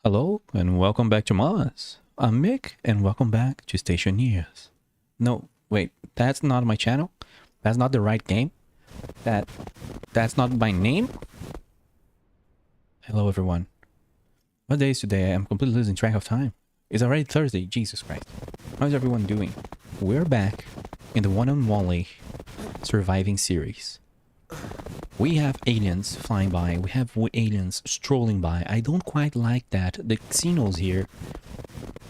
Hello and welcome back to Mars. I'm Mick and welcome back to Stationeers. No, wait, that's not my channel. That's not the right game. That's not my name. Hello everyone. What day is today? I'm completely losing track of time. It's already Thursday, Jesus Christ. How's everyone doing? We're back in the one and only surviving series. We have aliens flying by. We have aliens strolling by. I don't quite like that. The xenos here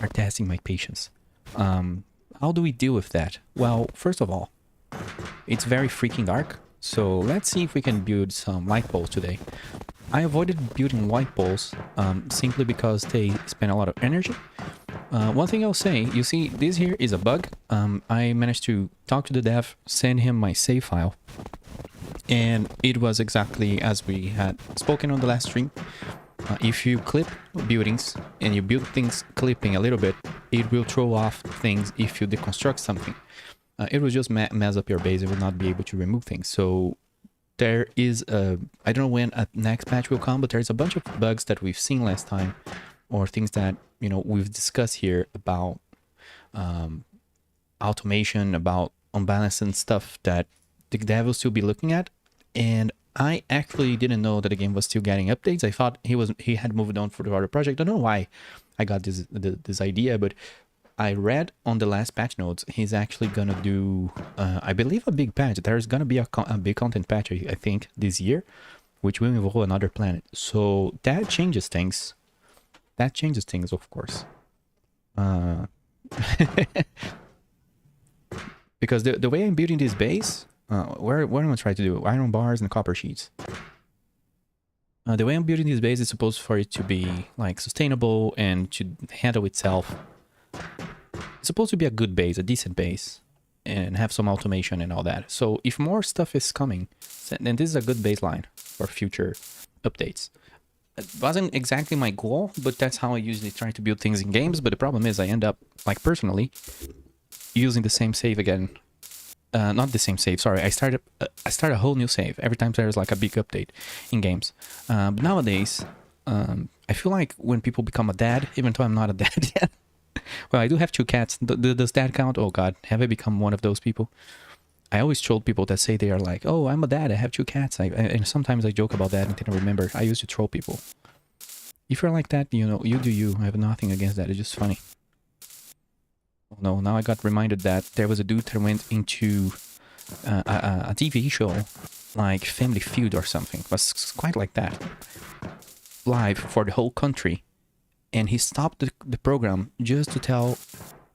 are testing my patience. How do we deal with that? Well, first of all, it's very freaking dark. So let's see if we can build some light poles today. I avoided building light poles simply because they spend a lot of energy. One thing I'll say, you see, this here is a bug. I managed to talk to the dev, send him my save file. And it was exactly as we had spoken on the last stream. If you clip buildings and you build things clipping a little bit, it will throw off things if you deconstruct something. It will just mess up your base. It will not be able to remove things. So there is a, I don't know when a next patch will come, but there's a bunch of bugs that we've seen last time, or things that, you know, we've discussed here about automation, about unbalanced and stuff that the dev will still be looking at. And I actually didn't know that the game was still getting updates. I thought he had moved on for the other project. I don't know why I got this idea, but I read on the last patch notes he's actually gonna do I believe a big patch. There's gonna be a big content patch, I think, this year, which will involve another planet. So that changes things. That changes things, of course. Because the way I'm building this base, what am I trying to do? Iron bars and copper sheets. The way I'm building this base is supposed for it to be like sustainable and to handle itself. It's supposed to be a good base, a decent base, and have some automation and all that. So if more stuff is coming, then this is a good baseline for future updates. It wasn't exactly my goal, but that's how I usually try to build things in games. But the problem is I end up, like personally, using the same save again. Not the same save, sorry. I start a whole new save every time there's like a big update in games. But nowadays, I feel like when people become a dad, even though I'm not a dad yet. Well, I do have 2 cats. Does that count? Oh God, have I become one of those people? I always troll people that say they are like, oh, I'm a dad, I have 2 cats. And sometimes I joke about that and then I remember I used to troll people. If you're like that, you know, you do you. I have nothing against that. It's just funny. Oh no, now I got reminded that there was a dude that went into a TV show like Family Feud or something. It was quite like that. Live for the whole country. And he stopped the program just to tell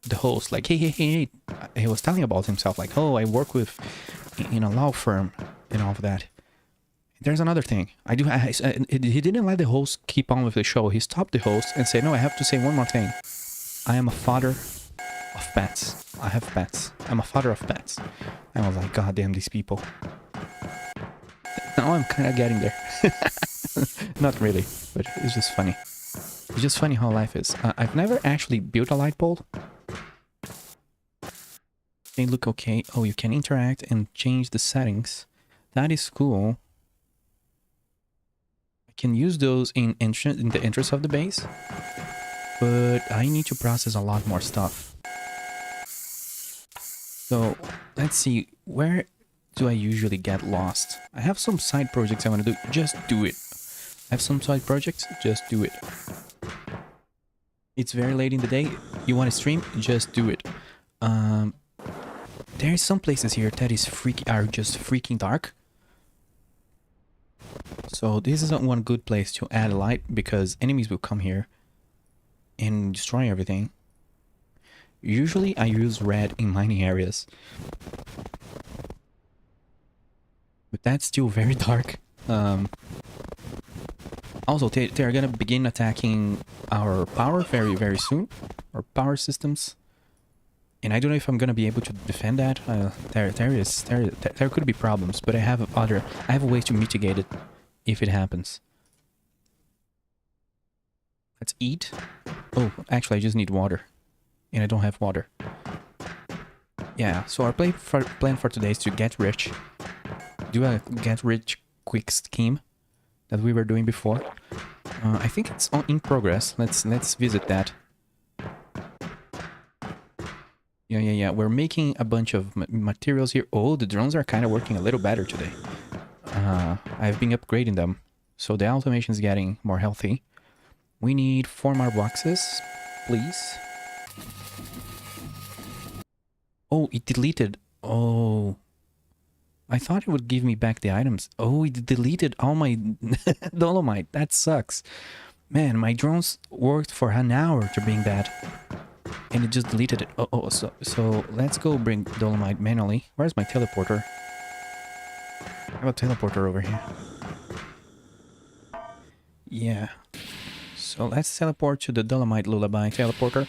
the host, like, hey. He was telling about himself, like, oh, I work with in a law firm and all of that. There's another thing. He didn't let the host keep on with the show. He stopped the host and said, no, I have to say one more thing. I am a father of pets. I have pets. I'm a father of pets. And I was like, God damn these people. Now I'm kind of getting there. Not really, but it's just funny. It's just funny how life is. I've never actually built a light bulb. They look okay. Oh, you can interact and change the settings. That is cool. I can use those in the entrance of the base, but I need to process a lot more stuff. So let's see, where do I usually get lost? I have some side projects I want to do. Just do it. I have some side projects. Just do it. It's very late in the day. You want to stream? Just do it. There's some places here that are just freaking dark. So this isn't one good place to add a light because enemies will come here and destroy everything. Usually I use red in mining areas. But that's still very dark. Also, they're gonna begin attacking our power very soon. Our power systems. And I don't know if I'm gonna be able to defend that. There could be problems, but I have a way to mitigate it if it happens. Let's eat. Oh, actually I just need water. And I don't have water. Yeah, so our plan for today is to get rich. Do a get rich quick scheme that we were doing before. I think it's in progress. Let's visit that. Yeah. We're making a bunch of materials here. Oh, the drones are kind of working a little better today. I've been upgrading them, so the automation is getting more healthy. We need 4 more boxes, please. Oh, it deleted. Oh, I thought it would give me back the items. Oh, it deleted all my dolomite. That sucks. Man, my drones worked for an hour to bring that, and it just deleted it. So let's go bring dolomite manually. Where's my teleporter? I have a teleporter over here. Yeah. So let's teleport to the dolomite lullaby teleporter.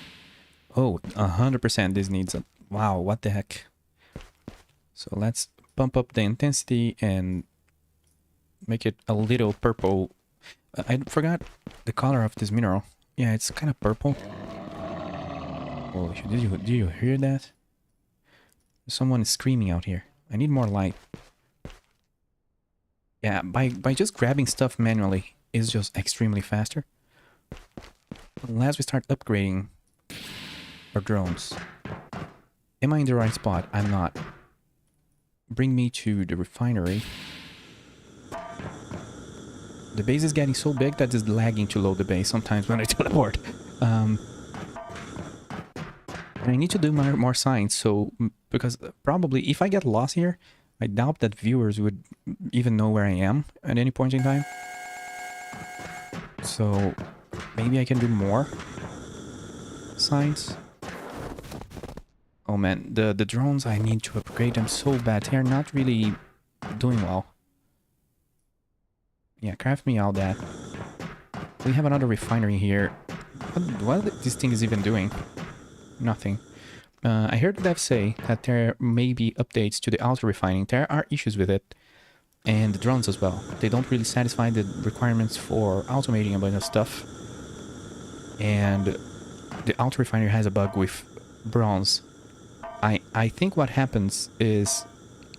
Oh, 100% this needs a... Wow, what the heck. So let's pump up the intensity and make it a little purple. I forgot the color of this mineral. Yeah, it's kind of purple. Oh, did you hear that? Someone is screaming out here. I need more light. Yeah, by just grabbing stuff manually is just extremely faster. Unless we start upgrading our drones. Am I in the right spot? I'm not. Bring me to the refinery. The base is getting so big that it's lagging to load the base sometimes when I teleport. And I need to do more signs, so... Because probably if I get lost here, I doubt that viewers would even know where I am at any point in time. So maybe I can do more signs. Oh man, the drones, I need to upgrade them so bad. They're not really doing well. Yeah, craft me all that. We have another refinery here. What this thing is even doing? Nothing. I heard the devs say that there may be updates to the auto refining. There are issues with it. And the drones as well. They don't really satisfy the requirements for automating a bunch of stuff. And the auto refiner has a bug with bronze. I think what happens is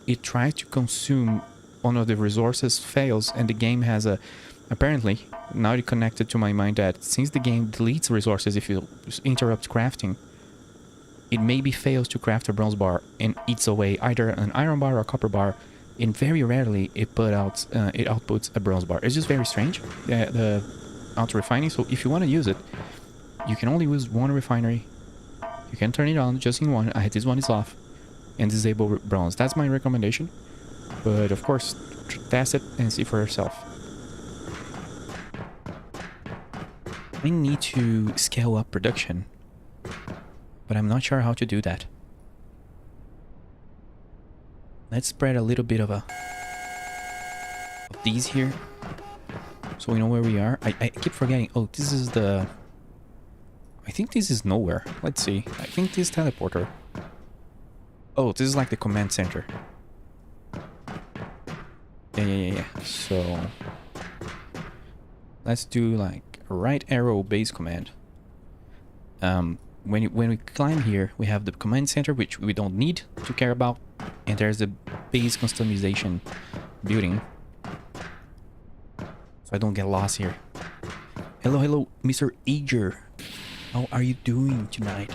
it tries to consume one of the resources, fails, and the game has a... Apparently, now it connected to my mind that since the game deletes resources if you interrupt crafting, it maybe fails to craft a bronze bar and eats away either an iron bar or a copper bar, and very rarely it outputs a bronze bar. It's just very strange, the auto refining. So if you want to use it, you can only use one refinery. You can turn it on just in one. This one is off, and disable bronze. That's my recommendation. But of course, test it and see for yourself. I need to scale up production, but I'm not sure how to do that. Let's spread a little bit of these here, so we know where we are. I keep forgetting. Oh, this is the... I think this is nowhere. Let's see. I think this teleporter. Oh, this is like the command center. Yeah. So let's do like a right arrow base command. When we climb here, we have the command center, which we don't need to care about, and there's the base customization building. So I don't get lost here. Hello, Mr. Ager. How are you doing tonight?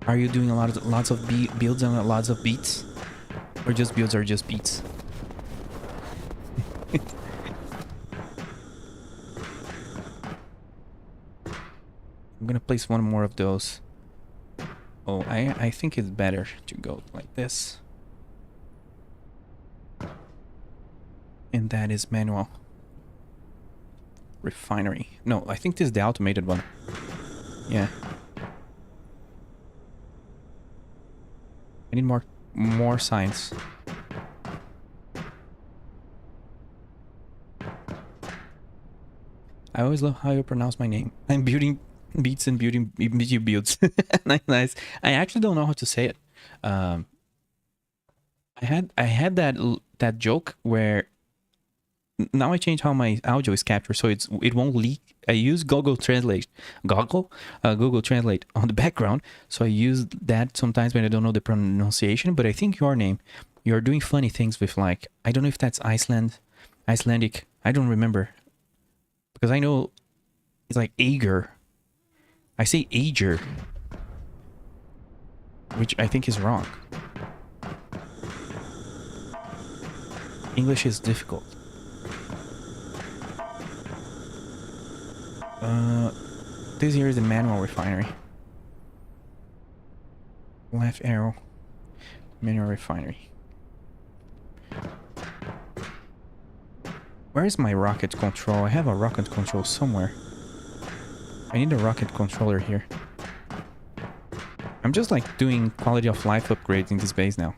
Are you doing lots of builds and lots of beats, or just builds or just beats? I'm gonna place one more of those. Oh, I think it's better to go like this. And that is manual. Refinery. No, I think this is the automated one. Yeah. I need more signs. I always love how you pronounce my name. I'm building beats and building builds. Nice. I actually don't know how to say it. I had that joke where now I change how my audio is captured so it won't leak. I use Google Translate on the background, so I use that sometimes when I don't know the pronunciation. But I think your name You're doing funny things with, like, I don't know if that's Icelandic. I don't remember. Because I know it's like Ager. I say Ager, which I think is wrong. English is difficult. This here is the manual refinery. Left arrow. Manual refinery. Where is my rocket control? I have a rocket control somewhere. I need a rocket controller here. I'm just like doing quality of life upgrades in this base now.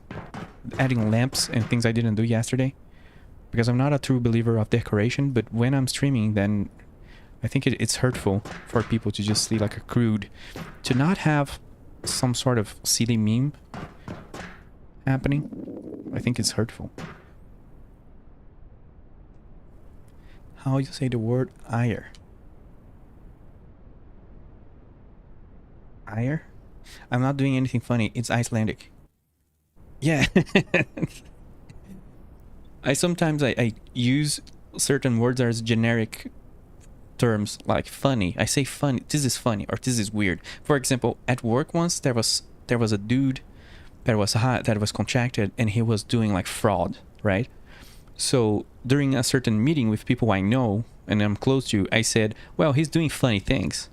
Adding lamps and things I didn't do yesterday. Because I'm not a true believer of decoration, but when I'm streaming, then I think it's hurtful for people to just see like a crude. To not have some sort of silly meme happening, I think it's hurtful. How you say the word ire? Ire? I'm not doing anything funny. It's Icelandic. Yeah. I sometimes I use certain words as generic terms, like funny. I say funny. This is funny, or this is weird. For example, at work once there was a dude that was contracted, and he was doing like fraud, right? So during a certain meeting with people I know and I'm close to, I said, "Well, he's doing funny things."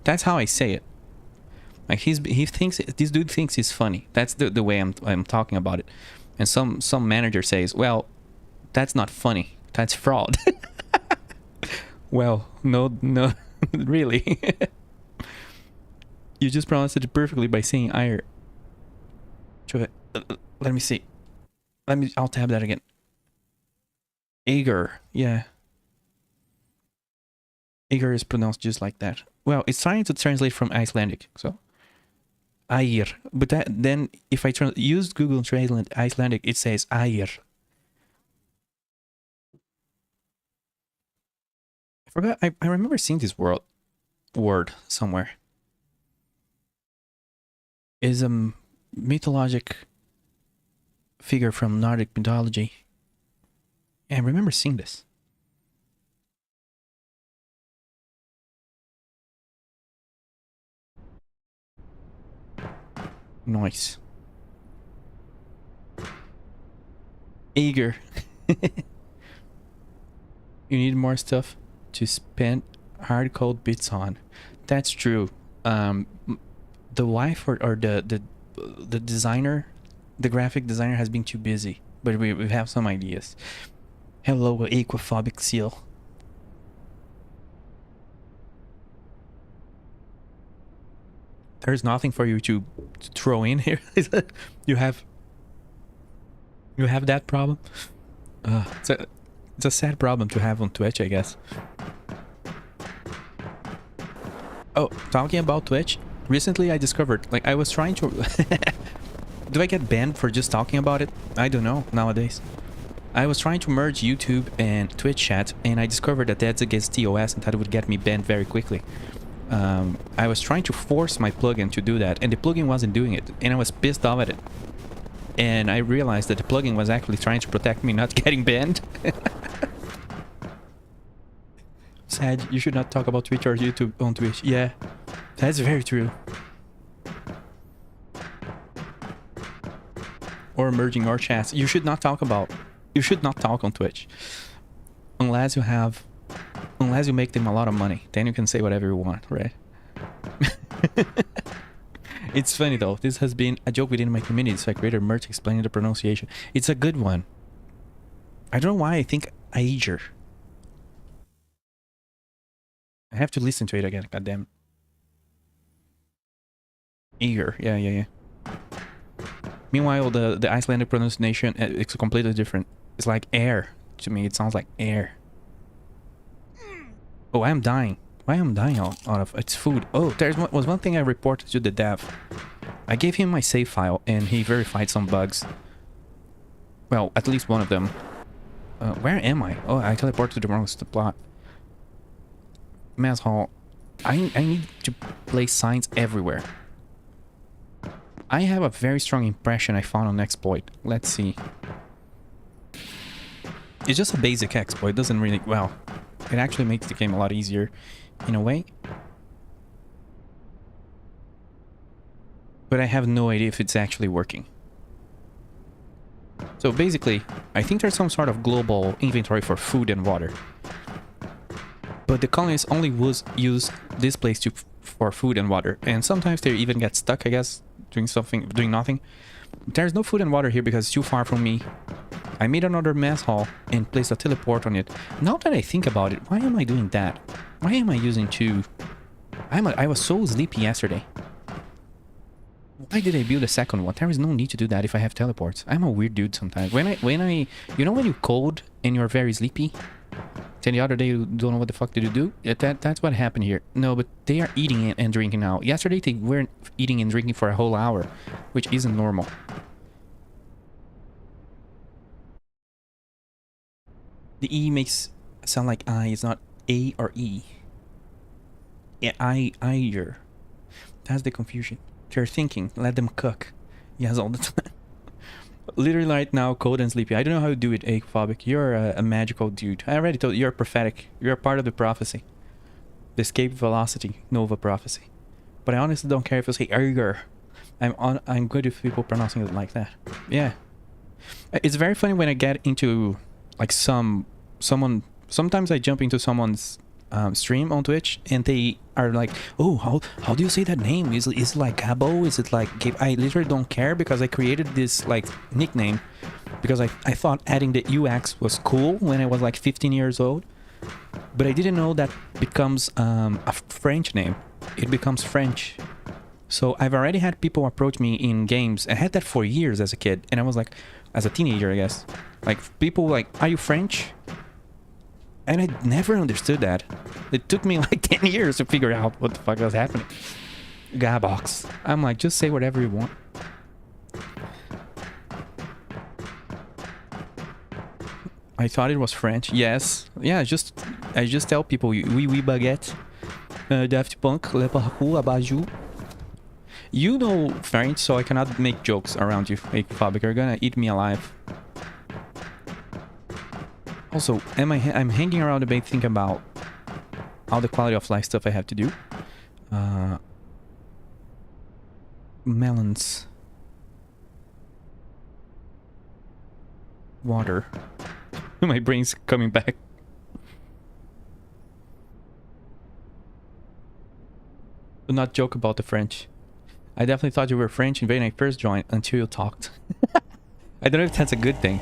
That's how I say it. Like this dude thinks he's funny. That's the way I'm talking about it. And some manager says, "Well, that's not funny. That's fraud." Well, no, really. You just pronounced it perfectly by saying ire. Let me see. I'll tab that again. Ager, yeah. Ager is pronounced just like that. Well, it's trying to translate from Icelandic, so. Air. But then if I use Google Translate Icelandic, it says air. I forgot. I remember seeing this word somewhere. Is a mythologic figure from Nordic mythology. Yeah, I remember seeing this. Nice. Eager. You need more stuff to spend hard code bits on. That's true. The wife or the designer, the graphic designer has been too busy, but we have some ideas. Hello, aquaphobic seal. There's nothing for you to throw in here. You have that problem. It's a sad problem to have on Twitch, I guess. Oh, talking about Twitch, recently I discovered, like, I was trying to... Do I get banned for just talking about it? I don't know nowadays. I was trying to merge YouTube and Twitch chat, and I discovered that that's against TOS and that would get me banned very quickly. I was trying to force my plugin to do that, and the plugin wasn't doing it, and I was pissed off at it. And I realized that the plugin was actually trying to protect me not getting banned. Sad, you should not talk about Twitch or YouTube on Twitch. Yeah, that's very true. Or merging our chats. You should not talk on Twitch. Unless you make them a lot of money. Then you can say whatever you want, right? It's funny though. This has been a joke within my community, so I created a merch explaining the pronunciation. It's a good one. I don't know why I think Ager. I have to listen to it again, goddamn. Eager, yeah. Meanwhile, the Icelandic pronunciation, it's completely different. It's like air. To me, it sounds like air. Oh, I'm dying. Why am I dying out of? It's food. Oh, was one thing I reported to the dev. I gave him my save file, and he verified some bugs. Well, at least one of them. Where am I? Oh, I teleported to the wrong plot. Mass hall. I need to place signs everywhere. I have a very strong impression I found on exploit. Let's see. It's just a basic exploit. It doesn't really... Well, it actually makes the game a lot easier in a way. But I have no idea if it's actually working. So basically, I think there's some sort of global inventory for food and water. But the colonists only use this place for food and water. And sometimes they even get stuck, I guess, doing nothing. There's no food and water here because it's too far from me. I made another mess hall and placed a teleport on it. Now that I think about it, why am I doing that? Why am I using two? I was so sleepy yesterday. Why did I build a second one? There is no need to do that if I have teleports. I'm a weird dude sometimes. When you know when you code and you're very sleepy? Then the other day you don't know what the fuck did you do? That's what happened here. No, but they are eating and drinking now. Yesterday they weren't eating and drinking for a whole hour, which isn't normal. The E makes sound like I. It's not A or E. Yeah, I-er. That's the confusion. They're thinking. Let them cook. Yes, all the time. Literally right now, cold and sleepy. I don't know how to do it, Aquaphobic. You're a magical dude. I already told you, you're prophetic. You're part of the prophecy. The escape velocity Nova prophecy. But I honestly don't care if you say Erger. I'm good with people pronouncing it like that. Yeah. It's very funny when I get into like sometimes I jump into someone's stream on Twitch and they are like, oh, how do you say that name? Is it like Gabo? Is it like Gabe? I literally don't care because I created this like nickname because I thought adding the UX was cool when I was like 15 years old, but I didn't know that becomes a French name. It becomes French. So I've already had people approach me in games. I had that for years as a kid, and I was like, as a teenager, I guess, like people like, are you French? And I never understood that. It took me like 10 years to figure out what the fuck was happening. Gabox. I'm like, just say whatever you want. I thought it was French. Yes. Yeah, I just tell people, oui baguette, Daft Punk, le parcours, abajou. You know French, so I cannot make jokes around you, Aquaphobic. You're gonna eat me alive. Also, I'm hanging around a bit thinking about all the quality of life stuff I have to do. Melons. Water. My brain's coming back. Do not joke about the French. I definitely thought you were French when I first joined until you talked. I don't know if that's a good thing.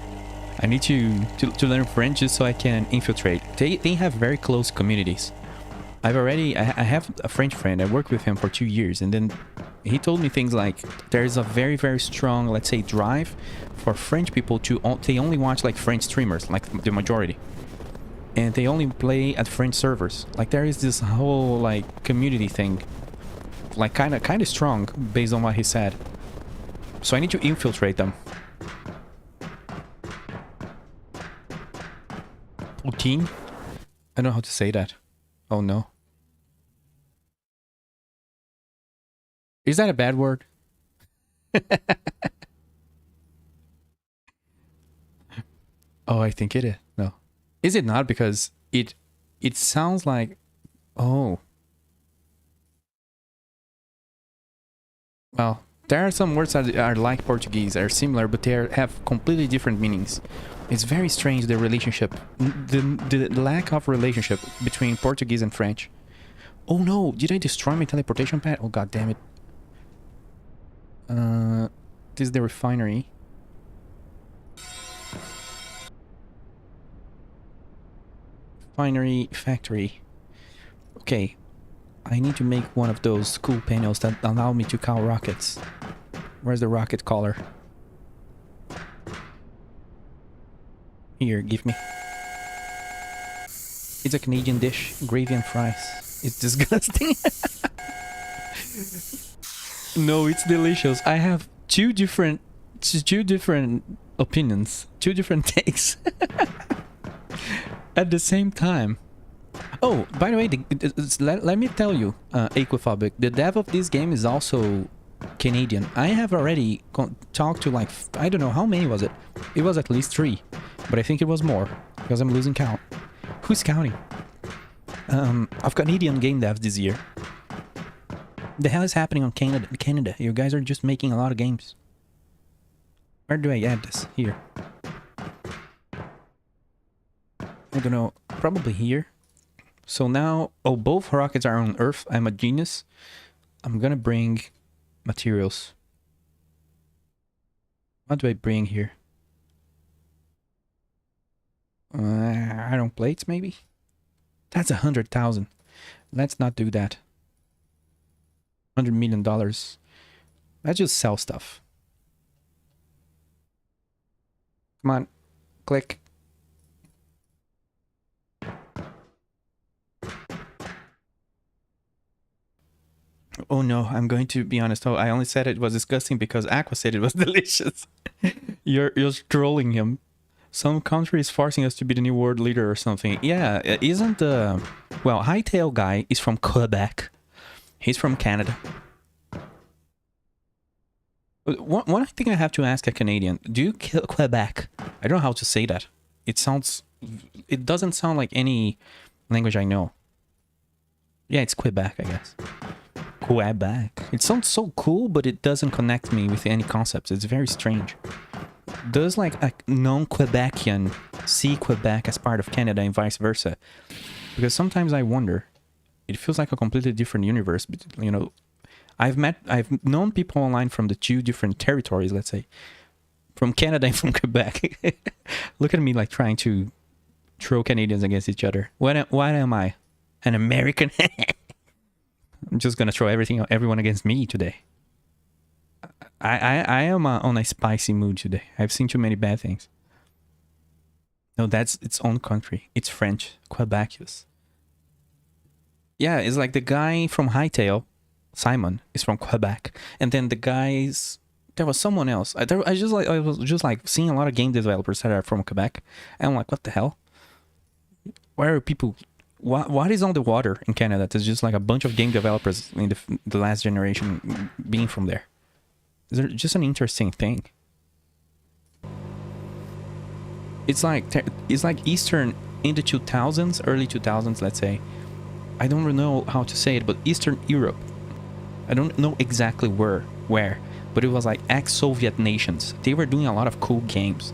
I need to learn French just so I can infiltrate. They have very close communities. I have a French friend. I worked with him for 2 years, and then he told me things like there's a very, very strong, let's say, drive for French people to they only watch like French streamers, like the majority, and they only play at French servers. Like there is this whole like community thing, like kind of strong based on what he said. So I need to infiltrate them. Poutine? I don't know how to say that. Oh no. Is that a bad word? Oh, I think it is. No. Is it not? Because it sounds like... Oh. Well, there are some words that are like Portuguese, are similar, but they have completely different meanings. It's very strange, the relationship, the lack of relationship between Portuguese and French. Oh no, did I destroy my teleportation pad? Oh god damn it. This is the refinery. Refinery factory. Okay, I need to make one of those cool panels that allow me to call rockets. Where's the rocket caller? Here, give me. It's a Canadian dish, gravy and fries. It's disgusting. No, it's delicious. I have two different opinions, two different takes at the same time. Oh, by the way, let me tell you, Aquaphobic, the dev of this game is also Canadian. I have already talked to like, I don't know, how many was it? It was at least 3, but I think it was more because I'm losing count. Who's counting? Of Canadian game devs this year. The hell is happening on Canada? You guys are just making a lot of games. Where do I add this? Here. I don't know. Probably here. So now, oh, both rockets are on Earth. I'm a genius. I'm gonna bring materials. What do I bring here? Iron plates, maybe? That's 100,000. Let's not do that. $100 million. Let's just sell stuff. Come on. Click. Oh no, I'm going to be honest. Oh, I only said it was disgusting because Aqua said it was delicious. You're trolling him. Some country is forcing us to be the new world leader or something. Yeah, isn't the... Well, Hightail guy is from Quebec. He's from Canada. One thing I have to ask a Canadian. Do you kill Quebec? I don't know how to say that. It sounds... It doesn't sound like any language I know. Yeah, it's Quebec, I guess. Quebec. It sounds so cool, but it doesn't connect me with any concepts. It's very strange. Does like a non-Quebecian see Quebec as part of Canada and vice versa? Because sometimes I wonder. It feels like a completely different universe. But, you know, I've known people online from the 2 different territories, let's say. From Canada and from Quebec. Look at me like trying to throw Canadians against each other. What am I? An American? I'm just gonna throw everyone against me today. I am on a spicy mood today. I've seen too many bad things. No, that's its own country. It's French. Quebecus. Yeah, it's like the guy from Hightail, Simon, is from Quebec. And then the guys... There was someone else. I was just like seeing a lot of game developers that are from Quebec. And I'm like, what the hell? Where are people... What is on the water in Canada? There's just like a bunch of game developers in the last generation being from there. It's just an interesting thing. It's like Eastern in the 2000s, early 2000s, let's say. I don't know how to say it, but Eastern Europe. I don't know exactly where, but it was like ex-Soviet nations. They were doing a lot of cool games,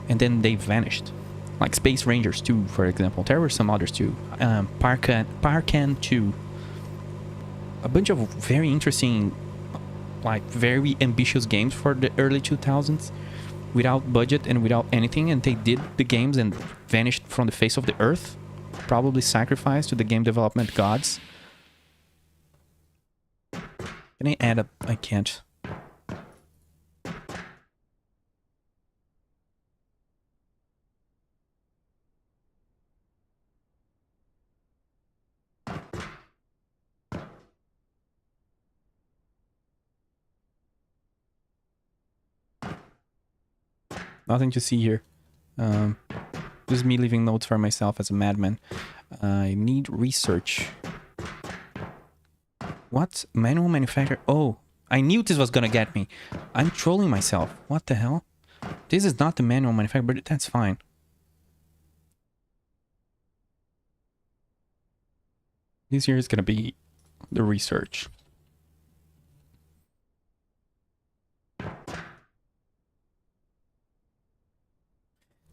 and then they vanished. Like Space Rangers 2, for example. There were some others too. Parkan 2. A bunch of very interesting, like very ambitious games for the early 2000s. Without budget and without anything. And they did the games and vanished from the face of the earth. Probably sacrificed to the game development gods. Can I add up? I can't. Nothing to see here. Just me leaving notes for myself as a madman. I need research. What? Manual manufacture? Oh, I knew this was gonna get me. I'm trolling myself. What the hell? This is not the manual manufacture, but that's fine. This here is gonna be the research.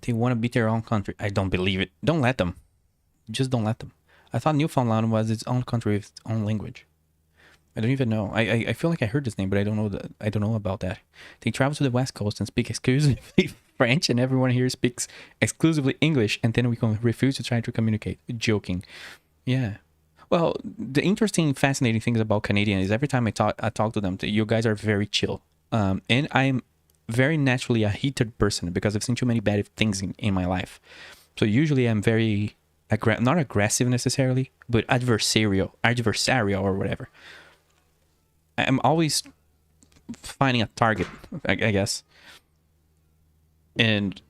They want to beat their own country. I don't believe it. Don't let them. Just don't let them. I thought Newfoundland was its own country with its own language. I don't even know. I feel like I heard this name, but I don't know that. I don't know about that. They travel to the West Coast and speak exclusively French, and everyone here speaks exclusively English, and then we can refuse to try to communicate. Joking. Yeah. Well, the interesting, fascinating things about Canadian is every time I talk to them, you guys are very chill. And I'm very naturally a heated person because I've seen too many bad things in my life. So usually I'm very not aggressive necessarily, but adversarial or whatever. I'm always finding a target, I guess. And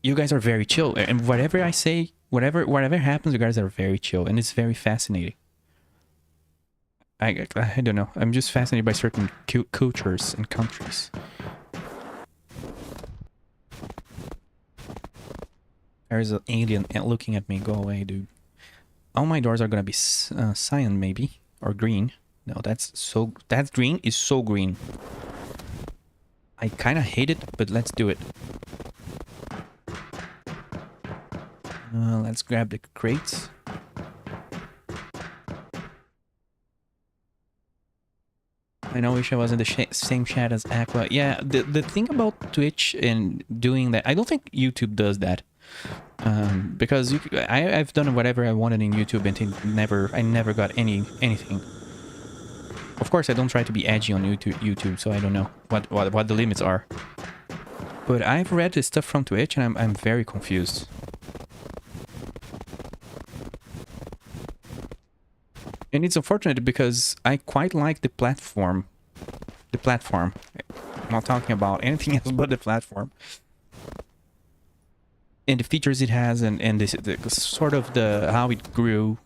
you guys are very chill. And whatever I say, whatever happens, you guys are very chill, and it's very fascinating. I don't know. I'm just fascinated by certain cultures and countries. There's an alien looking at me. Go away, dude. All my doors are gonna be cyan, maybe, or green. No, that green is so green. I kind of hate it, but let's do it. Let's grab the crates. I know, wish I was in the same chat as Aqua. Yeah, the thing about Twitch and doing that, I don't think YouTube does that. Because I've done whatever I wanted in YouTube and I never got anything. Of course, I don't try to be edgy on YouTube, so I don't know what the limits are. But I've read the stuff from Twitch, and I'm very confused. And it's unfortunate because I quite like the platform. The platform. I'm not talking about anything else but the platform. And the features it has, and the sort of how it grew.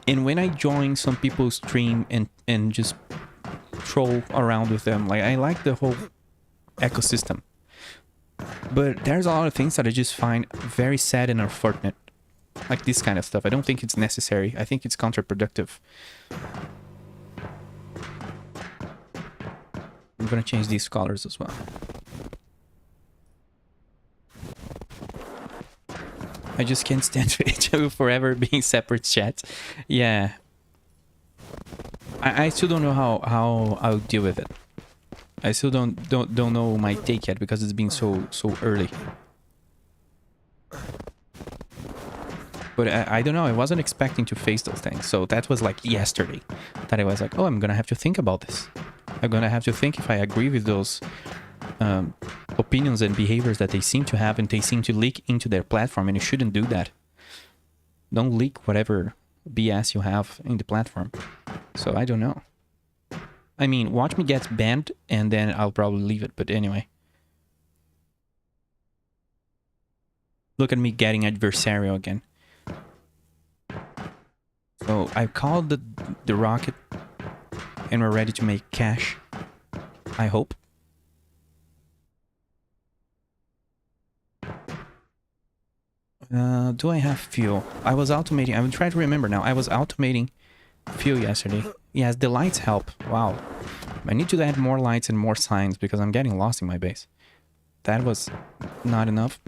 And when I join some people's stream and just troll around with them, like, I like the whole ecosystem. But there's a lot of things that I just find very sad and unfortunate. Like this kind of stuff. I don't think it's necessary. I think it's counterproductive. I'm gonna change these colors as well. I just can't stand for each other forever being separate chats. Yeah. I still don't know how I'll deal with it. I still don't know my take yet because it's been so early. But I don't know, I wasn't expecting to face those things. So that was like yesterday that I was like, oh, I'm gonna have to think about this. I'm gonna have to think if I agree with those opinions and behaviors that they seem to have, and they seem to leak into their platform, and you shouldn't do that. Don't leak whatever BS you have in the platform. So I don't know. I mean, watch me get banned and then I'll probably leave it, but anyway. Look at me getting adversarial again. So I called the rocket and we're ready to make cash. I hope. Do I have fuel? I was automating. I'm trying to remember now. I was automating fuel yesterday. Yes, the lights help. Wow. I need to add more lights and more signs because I'm getting lost in my base. That was not enough.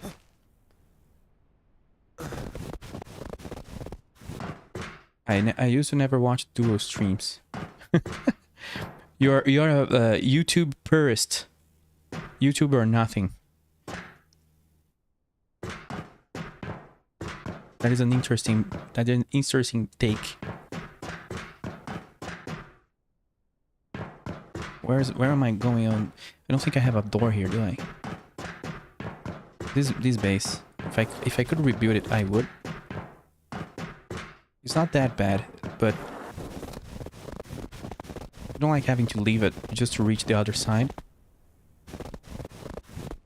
I used to never watch duo streams. You're a YouTube purist. YouTube or nothing. That is an interesting take. Where am I going on? I don't think I have a door here, do I? This base. If I could rebuild it, I would. It's not that bad, but I don't like having to leave it just to reach the other side.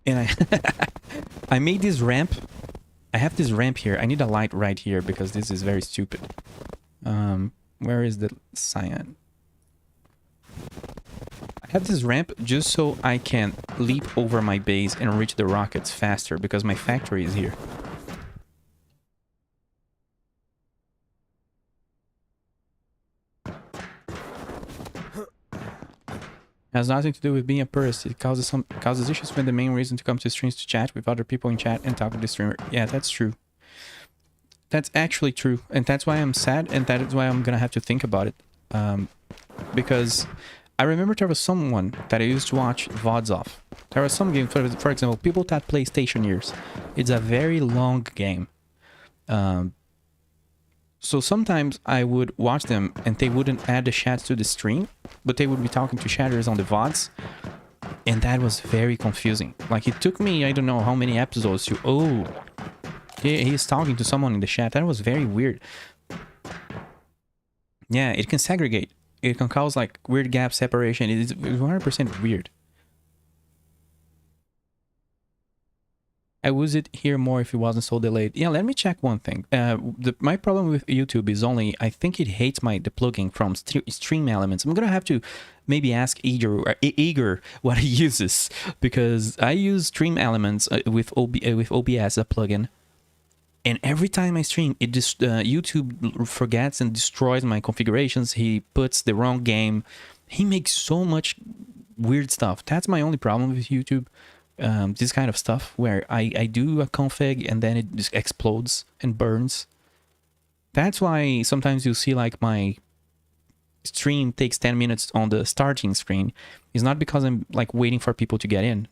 And I made this ramp. I have this ramp here. I need a light right here because this is very stupid. Where is the cyan? I have this ramp just so I can leap over my base and reach the rockets faster because my factory is here. It has nothing to do with being a purist. It causes issues when the main reason to come to streams to chat with other people in chat and talk with the streamer. Yeah, that's true. That's actually true. And that's why I'm sad, and that is why I'm gonna have to think about it. Because I remember there was someone that I used to watch VODs of. There was some game, for example, people that play Stationeers. It's a very long game. So sometimes I would watch them and they wouldn't add the chats to the stream, but they would be talking to chatters on the VODs. And that was very confusing. Like, it took me, I don't know how many episodes to, oh, he's talking to someone in the chat. That was very weird. Yeah, it can segregate. It can cause like weird gap separation. It is 100% weird. I use it here more if it wasn't so delayed. Yeah, let me check one thing. My problem with YouTube is only, I think it hates the plugin from Stream Elements. I'm gonna have to maybe ask Igor what he uses, because I use Stream Elements with OBS, a plugin. And every time I stream, it just YouTube forgets and destroys my configurations. He puts the wrong game. He makes so much weird stuff. That's my only problem with YouTube. This kind of stuff where I do a config and then it just explodes and burns. That's why sometimes you see like my stream takes 10 minutes on the starting screen. It's not because I'm like waiting for people to get in.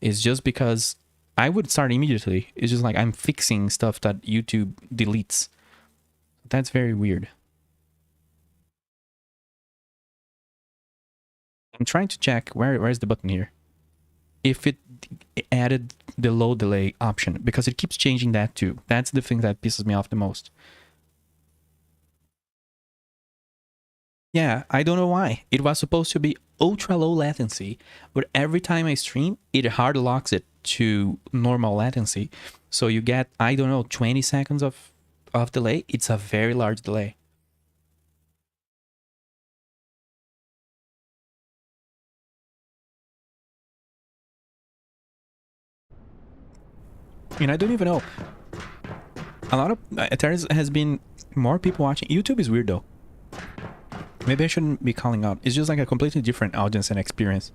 It's just because I would start immediately. It's just like I'm fixing stuff that YouTube deletes. That's very weird. I'm trying to check where's the button here. If it added the low delay option, because it keeps changing that too. That's the thing that pisses me off the most. Yeah, I don't know why. It was supposed to be ultra low latency, but every time I stream, it hard locks it to normal latency. So you get, I don't know, 20 seconds of delay. It's a very large delay. And I don't even know. A lot of there has been more people watching. YouTube is weird though. Maybe I shouldn't be calling out. It's just like a completely different audience and experience.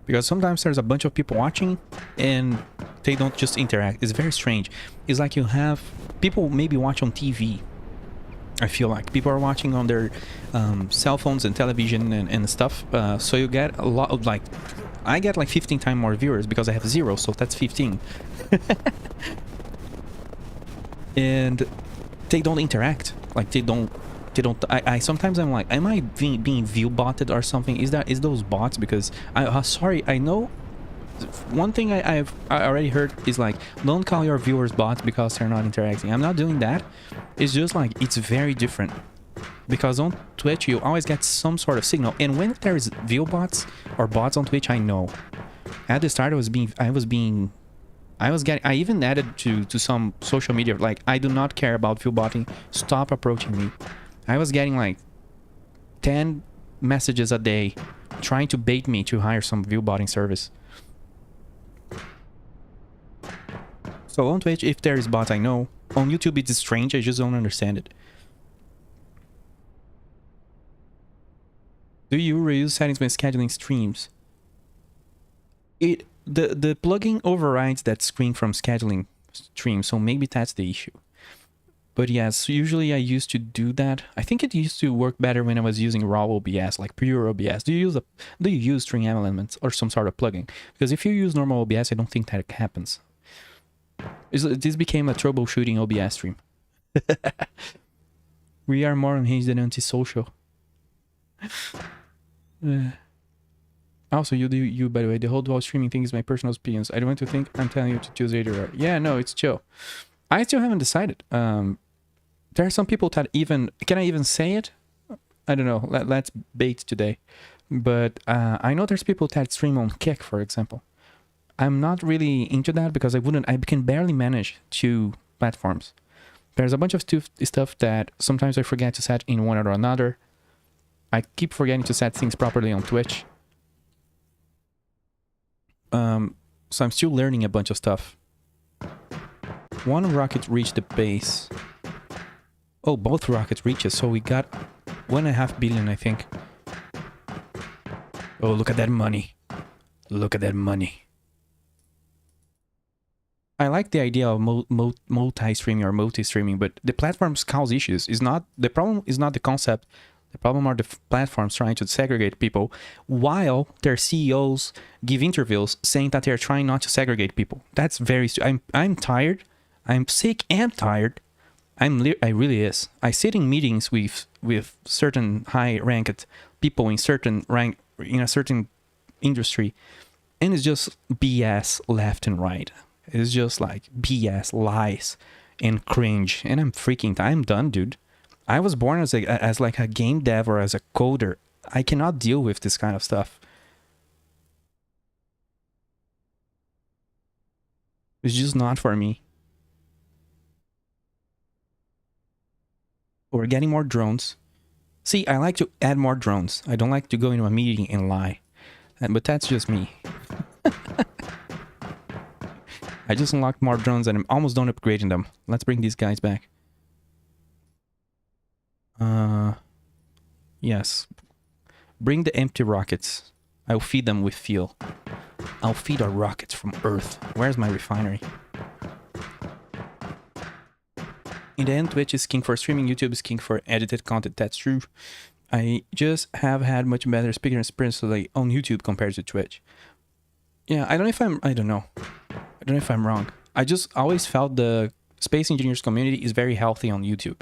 Because sometimes there's a bunch of people watching and they don't just interact. It's very strange. It's like you have people maybe watch on TV. I feel like people are watching on their cell phones and television and stuff. So you get a lot of like, I get like 15 times more viewers because I have 0. So that's 15. And they don't interact. Like they don't. I sometimes I'm like, am I being view botted or something? Is those bots? Because sorry, I know one thing I already heard is like, don't call your viewers bots because they're not interacting. I'm not doing that. It's just like, it's very different, because on Twitch you always get some sort of signal, and when there's view bots or bots on Twitch, I know. At the start I even added to some social media, like, I do not care about view botting. Stop approaching me. I was getting like 10 messages a day trying to bait me to hire some view botting service. So on Twitch, if there is bots, I know. On YouTube, it's strange. I just don't understand it. Do you reuse settings when scheduling streams? The plugin overrides that screen from scheduling streams, so maybe that's the issue. But yes, usually I used to do that. I think it used to work better when I was using raw OBS, like pure OBS. Do you use string elements or some sort of plugin? Because if you use normal OBS, I don't think that happens. This became a troubleshooting OBS stream. We are more unhinged than antisocial. Also, you by the way, the whole dual streaming thing is my personal opinions. I don't want to think I'm telling you to choose either. Yeah, no, it's chill. I still haven't decided. There are some people that even... Can I even say it? I don't know. Let's bait today. But I know there's people that stream on Kick, for example. I'm not really into that because I can barely manage 2 platforms. There's a bunch of stuff that sometimes I forget to set in one or another. I keep forgetting to set things properly on Twitch. So I'm still learning a bunch of stuff. One rocket reached the base. Oh, both rockets reached, so we got 1.5 billion, I think. Oh, look at that money. Look at that money. I like the idea of multi-streaming or multi-streaming, but the platforms cause issues. The problem is not the concept. The problem are the platforms trying to segregate people, while their CEOs give interviews saying that they're trying not to segregate people. That's very... I'm tired. I'm sick and tired. I really is. I sit in meetings with certain high-ranked people in a certain industry, and it's just BS left and right. It's just like BS, lies, and cringe. And I'm done, dude. I was born as like a game dev or as a coder. I cannot deal with this kind of stuff. It's just not for me. We're getting more drones. See, I like to add more drones. I don't like to go into a meeting and lie. But that's just me. I just unlocked more drones and I'm almost done upgrading them. Let's bring these guys back. Yes. Bring the empty rockets. I'll feed them with fuel. I'll feed our rockets from Earth. Where's my refinery? In the end, Twitch is king for streaming, YouTube is king for edited content. That's true. I just have had much better speaker experience today on YouTube compared to Twitch. Yeah, I don't know if I'm wrong. I just always felt the space engineers community is very healthy on YouTube.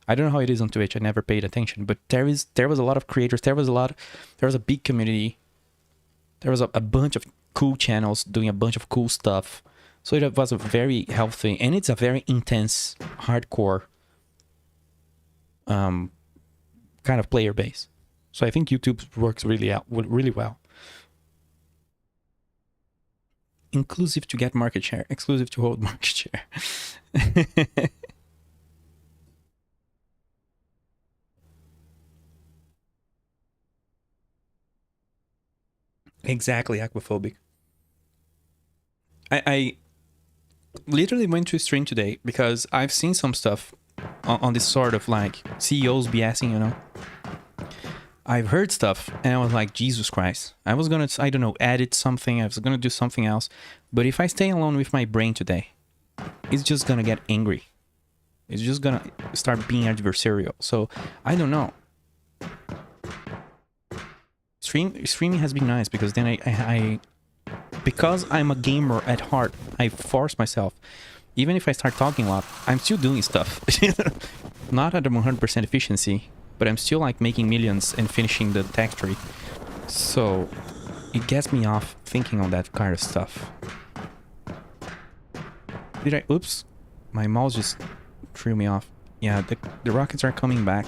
I don't know how it is on Twitch. I never paid attention, but there was a lot of creators. There was a big community. There was a bunch of cool channels doing a bunch of cool stuff. So it was a very healthy, and it's a very intense, hardcore kind of player base. So I think YouTube works really well. Inclusive to get market share, exclusive to hold market share. Exactly, aquaphobic. I literally went to a stream today because I've seen some stuff on this sort of like CEOs BSing, you know. I've heard stuff and I was like, Jesus Christ. I was gonna, I don't know, edit something. I was gonna do something else. But if I stay alone with my brain today, it's just gonna get angry. It's just gonna start being adversarial. So I don't know. Streaming has been nice because then I because I'm a gamer at heart, I force myself. Even if I start talking a lot, I'm still doing stuff. Not at 100% efficiency, but I'm still like making millions and finishing the tech tree. So it gets me off thinking on that kind of stuff. Oops, my mouse just threw me off. Yeah, the rockets are coming back.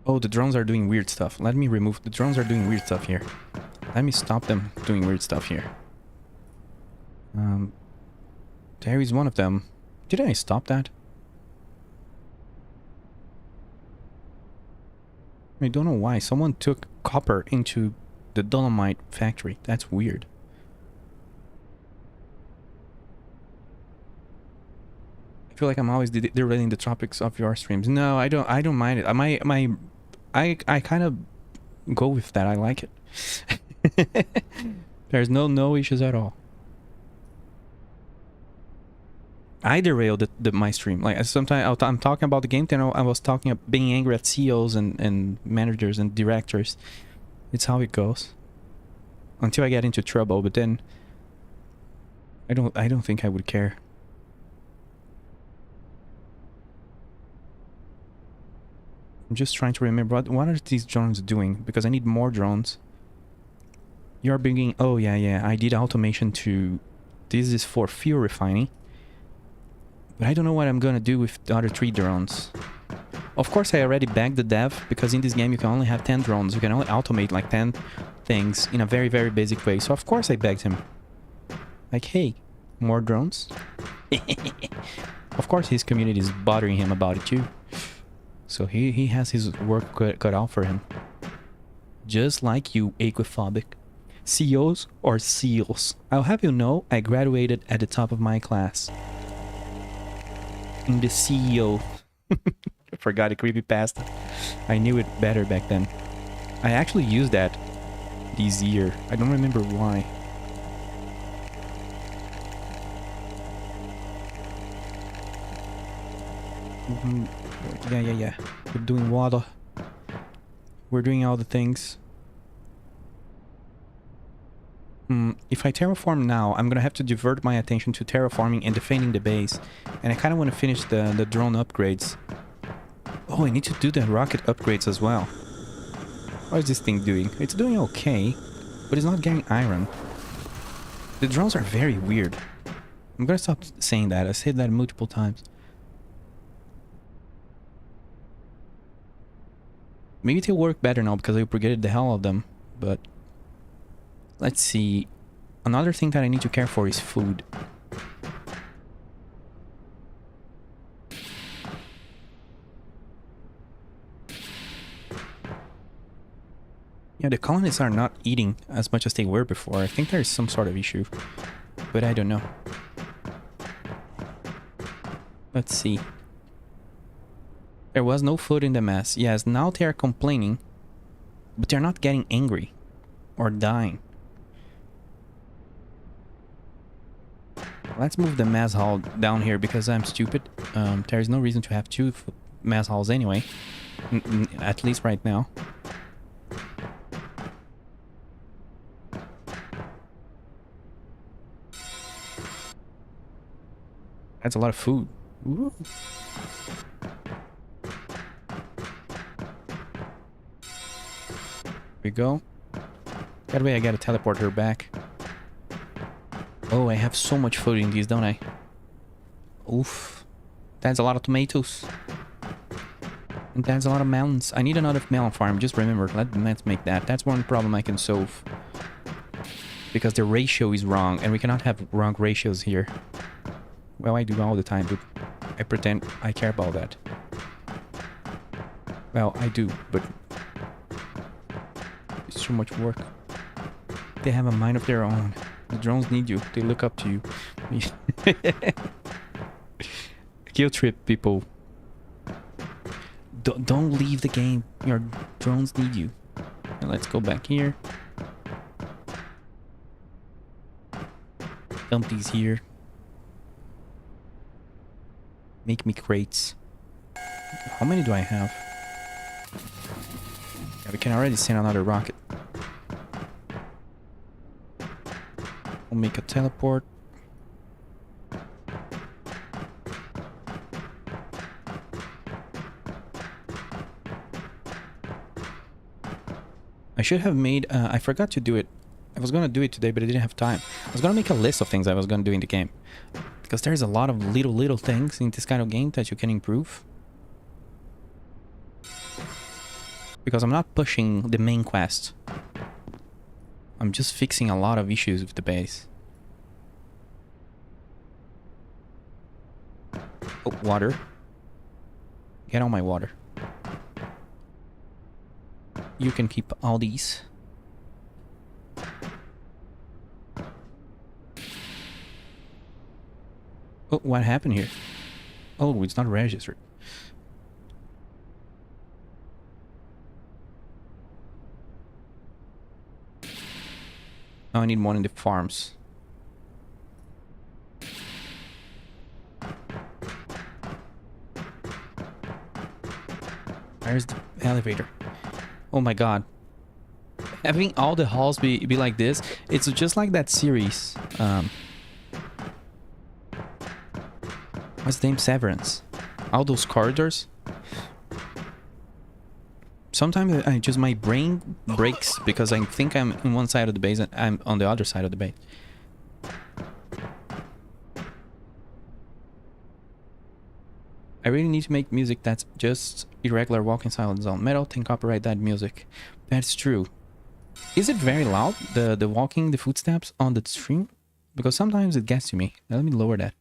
Oh, the drones are doing weird stuff. Let me remove... The drones are doing weird stuff here. Let me stop them doing weird stuff here. There is one of them. Did I stop that? I don't know why. Someone took copper into the dolomite factory. That's weird. I feel like I'm always derailing the topics of your streams. No, I don't mind it. I kind of go with that. I like it. There's no issues at all. I derailed my stream. Like sometimes I'm talking about the game, then I was talking about being angry at CEOs and managers and directors. It's how it goes. Until I get into trouble, but then I don't think I would care. I'm just trying to remember what are these drones doing, because I need more drones. You're bringing... Oh, yeah. I did automation to... This is for fuel refining. But I don't know what I'm gonna do with the other 3 drones. Of course, I already bagged the dev, because in this game you can only have 10 drones. You can only automate like 10 things in a very, very basic way. So of course I begged him. Like, hey, more drones? Of course his community is bothering him about it too. So he has his work cut out for him. Just like you, aquaphobic. CEOs or SEALs? I'll have you know, I graduated at the top of my class. In the CEO. I forgot a creepypasta. I knew it better back then. I actually used that this year. I don't remember why. Yeah. We're doing water. We're doing all the things. If I terraform now, I'm gonna have to divert my attention to terraforming and defending the base. And I kind of want to finish the drone upgrades. Oh, I need to do the rocket upgrades as well. What is this thing doing? It's doing okay, but it's not getting iron. The drones are very weird. I'm gonna stop saying that. I said that multiple times. Maybe they'll work better now because I upgraded the hell out of them. But let's see. Another thing that I need to care for is food. Yeah, the colonists are not eating as much as they were before. I think there's some sort of issue, but I don't know. Let's see. There was no food in the mess. Yes, now they are complaining, but they're not getting angry or dying. Let's move the mess hall down here because I'm stupid. There is no reason to have two mess halls anyway, at least right now. That's a lot of food. Ooh. Here we go. That way I gotta teleport her back. Oh, I have so much food in these, don't I? Oof. That's a lot of tomatoes. And that's a lot of melons. I need another melon farm. Just remember, let's make that. That's one problem I can solve. Because the ratio is wrong, and we cannot have wrong ratios here. Well, I do all the time, but I pretend I care about that. Well, I do, but it's too much work. They have a mind of their own. The drones need you. They look up to you. Guilt trip, people. Don't leave the game. Your drones need you. And let's go back here. Dump these here. Make me crates. How many do I have? Yeah, we can already send another rocket. We'll make a teleport. I should have made... I forgot to do it. I was gonna do it today, but I didn't have time. I was gonna make a list of things I was gonna do in the game. Because there's a lot of little things in this kind of game that you can improve. Because I'm not pushing the main quest. I'm just fixing a lot of issues with the base. Oh, water. Get all my water. You can keep all these. Oh, what happened here? Oh, it's not registered. Now I need one in the farms. Where's the elevator? Oh my god. Having all the halls be like this, it's just like that series. What's the name? Severance. All those corridors. Sometimes I just my brain breaks because I think I'm in one side of the base and I'm on the other side of the base. I really need to make music that's just irregular walking silent zone. Metal can copyright that music. That's true. Is it very loud? The walking, the footsteps on the stream? Because sometimes it gets to me. Now, let me lower that.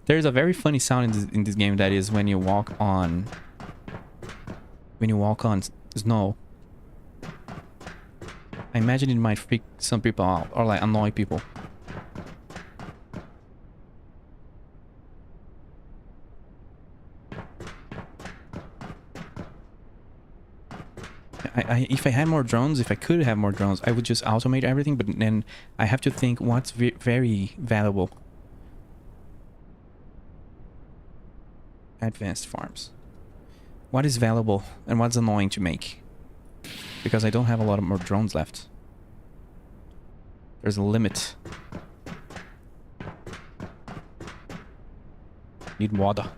There's a very funny sound in this game that is when you walk on snow. I imagine it might freak some people out or like annoy people. If I had more drones, if I could have more drones, I would just automate everything, but then I have to think what's very valuable. Advanced farms. What is valuable and what's annoying to make? Because I don't have a lot of more drones left. There's a limit. Need water.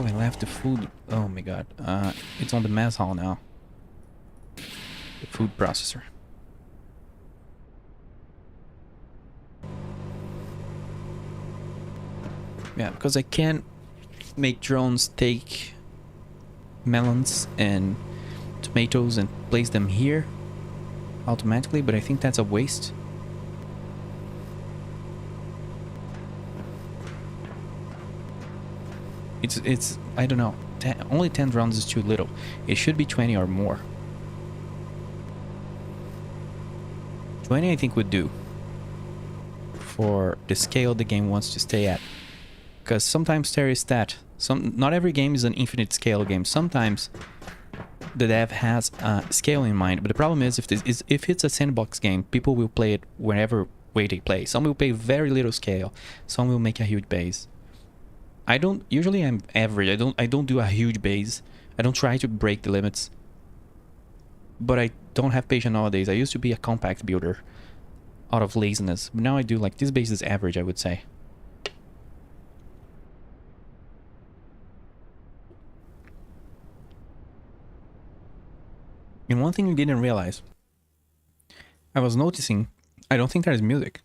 Oh, I left the food. Oh my god. It's on the mess hall now. food processor. Yeah, because I can't make drones take melons and tomatoes and place them here automatically, but I think that's a waste. It's I don't know, only 10 drones is too little. It should be 20 or more. 20 I think would do for the scale the game wants to stay at. Because sometimes there is that. Not every game is an infinite scale game. Sometimes the dev has a scale in mind, but the problem is if it's a sandbox game, people will play it wherever way they play. Some will play very little scale. Some will make a huge base. Usually I'm average. I don't do a huge base. I don't try to break the limits. But I don't have patience nowadays. I used to be a compact builder out of laziness, but now I do. Like, this base is average, I would say. And one thing you didn't realize, I was noticing, I don't think there's music.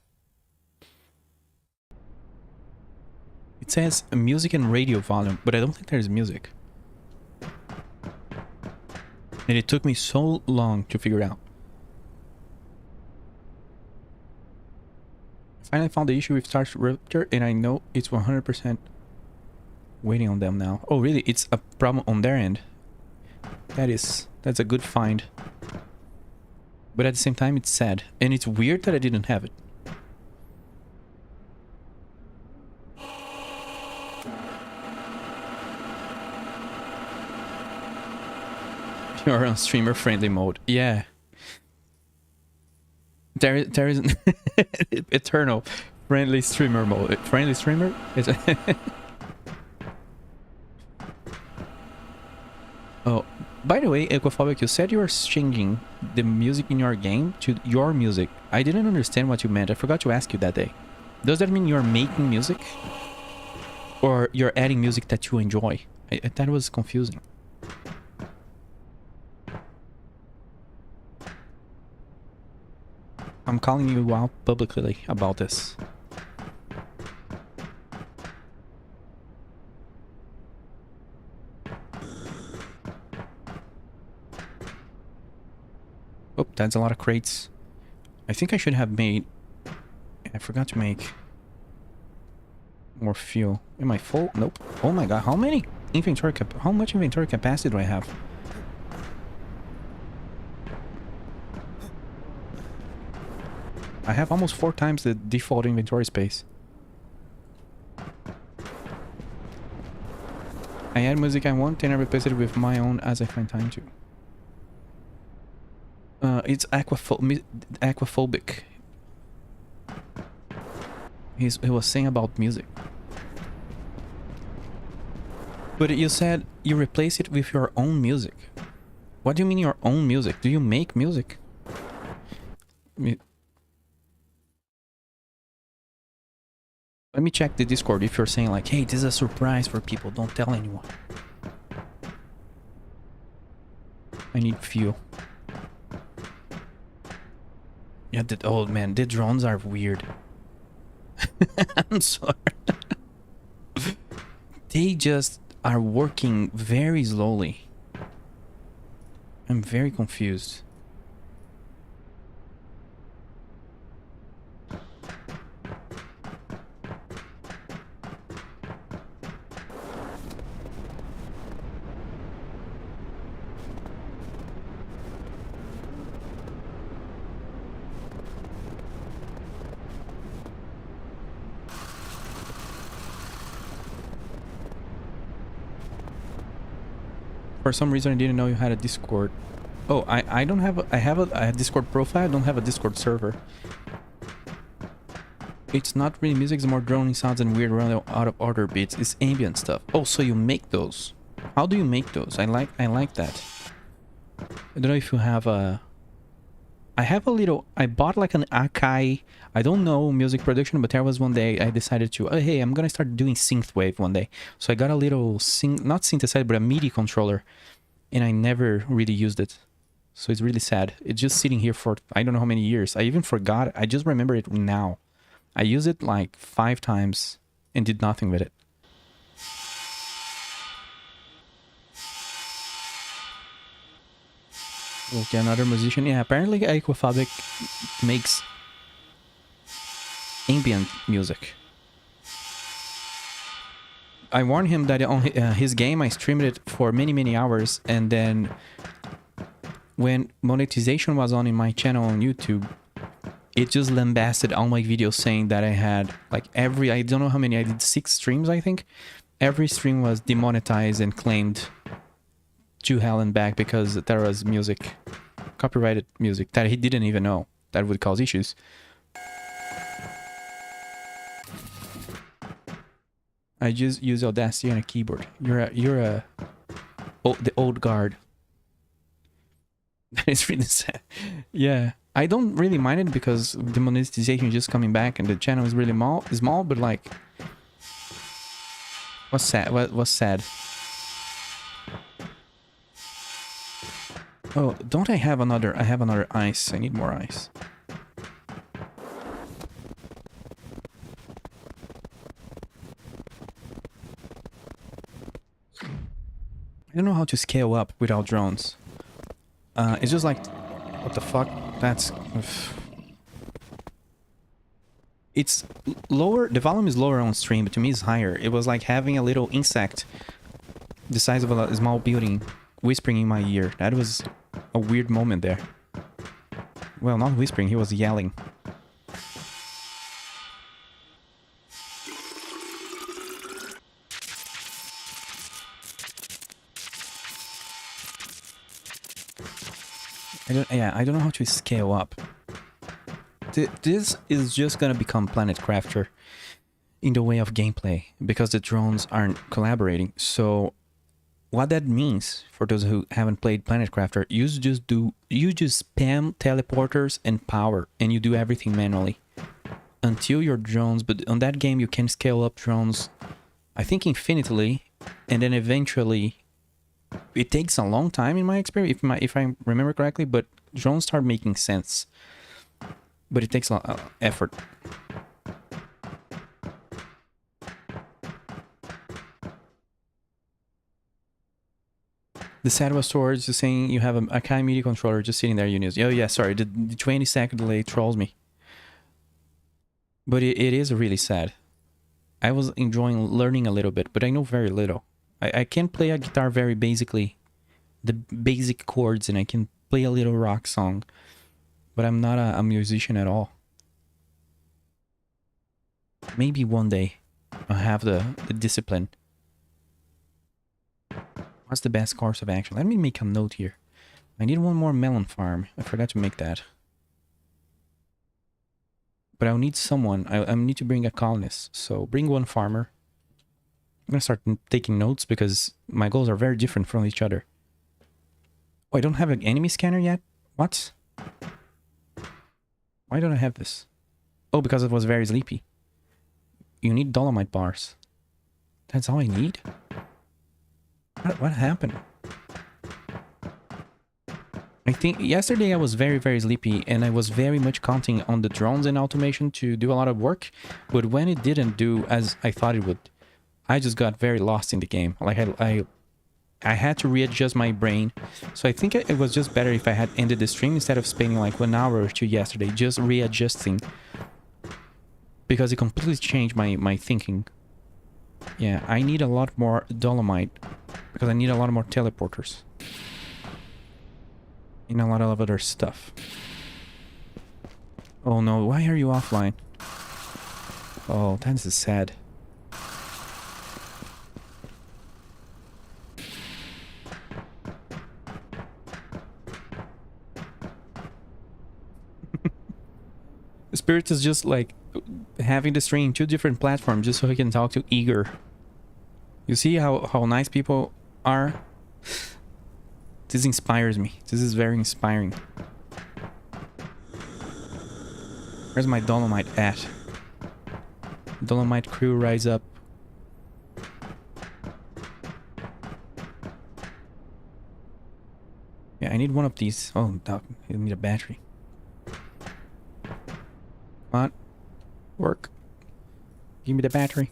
It says music and radio volume, but I don't think there's music. And it took me so long to figure out. I finally found the issue with Star's Raptor, and I know it's 100% waiting on them now. Oh, really? It's a problem on their end. That's a good find. But at the same time, it's sad. And it's weird that I didn't have it. You're on streamer friendly mode. Yeah. There is an eternal friendly streamer mode. Friendly streamer? Oh, by the way, Aquaphobic, you said you were changing the music in your game to your music. I didn't understand what you meant. I forgot to ask you that day. Does that mean you're making music? Or you're adding music that you enjoy? That was confusing. I'm calling you out publicly about this. Oh, that's a lot of crates. I think I should have made... I forgot to make more fuel. Am I full? Nope. Oh my god, how many inventory how much inventory capacity do I have? I have almost 4 times the default inventory space. I add music I want and I replace it with my own as I find time to. It's aquaphobic. He was saying about music. But you said you replace it with your own music. What do you mean your own music? Do you make music? Let me check the Discord if you're saying like, hey, this is a surprise for people, don't tell anyone. I need fuel. Yeah, oh man, the drones are weird. I'm sorry. They just are working very slowly. I'm very confused. For some reason, I didn't know you had a Discord. Oh, I don't have I have a Discord profile. I don't have a Discord server. It's not really music. It's more droning sounds and weird random out of order beats. It's ambient stuff. Oh, so you make those? How do you make those? I like that. I don't know if you have a... I have a little... I bought like an Akai... I don't know music production, but there was one day I decided to... Oh, hey, I'm gonna start doing synthwave one day. So I got a little... not synthesizer, but a MIDI controller. And I never really used it. So it's really sad. It's just sitting here for I don't know how many years. I even forgot. I just remember it now. I used it like 5 times and did nothing with it. Okay, another musician. Yeah, apparently Aquaphobic makes ambient music. I warned him that on his game I streamed it for many hours, and then when monetization was on in my channel on YouTube, it just lambasted all my videos saying that I had like I don't know how many, I did 6 streams I think. Every stream was demonetized and claimed to hell and back because there was music, copyrighted music that he didn't even know that would cause issues. I just use Audacity and a keyboard. The old guard. That is really sad. Yeah, I don't really mind it because the monetization is just coming back and the channel is really small, but like, what's sad? What's sad? Oh, don't I have another? I have another ice. I need more ice. I don't know how to scale up without drones. It's just like, what the fuck? That's... It's lower, the volume is lower on stream, but to me it's higher. It was like having a little insect the size of a small building whispering in my ear. That was a weird moment there. Well, not whispering, he was yelling. I don't know how to scale up. This is just gonna become Planet Crafter in the way of gameplay because the drones aren't collaborating. So what that means for those who haven't played Planet Crafter, you just spam teleporters and power and you do everything manually until your drones. But on that game you can scale up drones, I think infinitely, and then eventually it takes a long time in my experience, if I remember correctly, but drones start making sense. But it takes a lot of effort. The sad was towards just saying you have a Kai MIDI controller just sitting there, Eunice. Oh yeah, sorry, the 20-second delay trolls me. But it is really sad. I was enjoying learning a little bit, but I know very little. I can play a guitar very basically, the basic chords, and I can play a little rock song, but I'm not a musician at all. Maybe one day I'll have the discipline. What's the best course of action? Let me make a note here. I need one more melon farm. I forgot to make that. But I'll need someone. I need to bring a colonist. So bring one farmer. I'm gonna start taking notes because my goals are very different from each other. Oh, I don't have an enemy scanner yet? What? Why don't I have this? Oh, because it was very sleepy. You need dolomite bars. That's all I need? What happened? I think yesterday I was very sleepy and I was very much counting on the drones and automation to do a lot of work. But when it didn't do as I thought it would, I just got very lost in the game. Like I had to readjust my brain. So I think it was just better if I had ended the stream instead of spending like 1 hour or 2 yesterday just readjusting. Because it completely changed my thinking. Yeah, I need a lot more dolomite because I need a lot more teleporters. And a lot of other stuff. Oh no, why are you offline? Oh, that is sad. Spirit is just like having the stream 2 different platforms just so he can talk to Eager. You see how nice people are? This inspires me. This is very inspiring. Where's my dolomite at? Dolomite crew, rise up. Yeah, I need one of these. Oh, doc, I need a battery. Come on. Work. Give me the battery.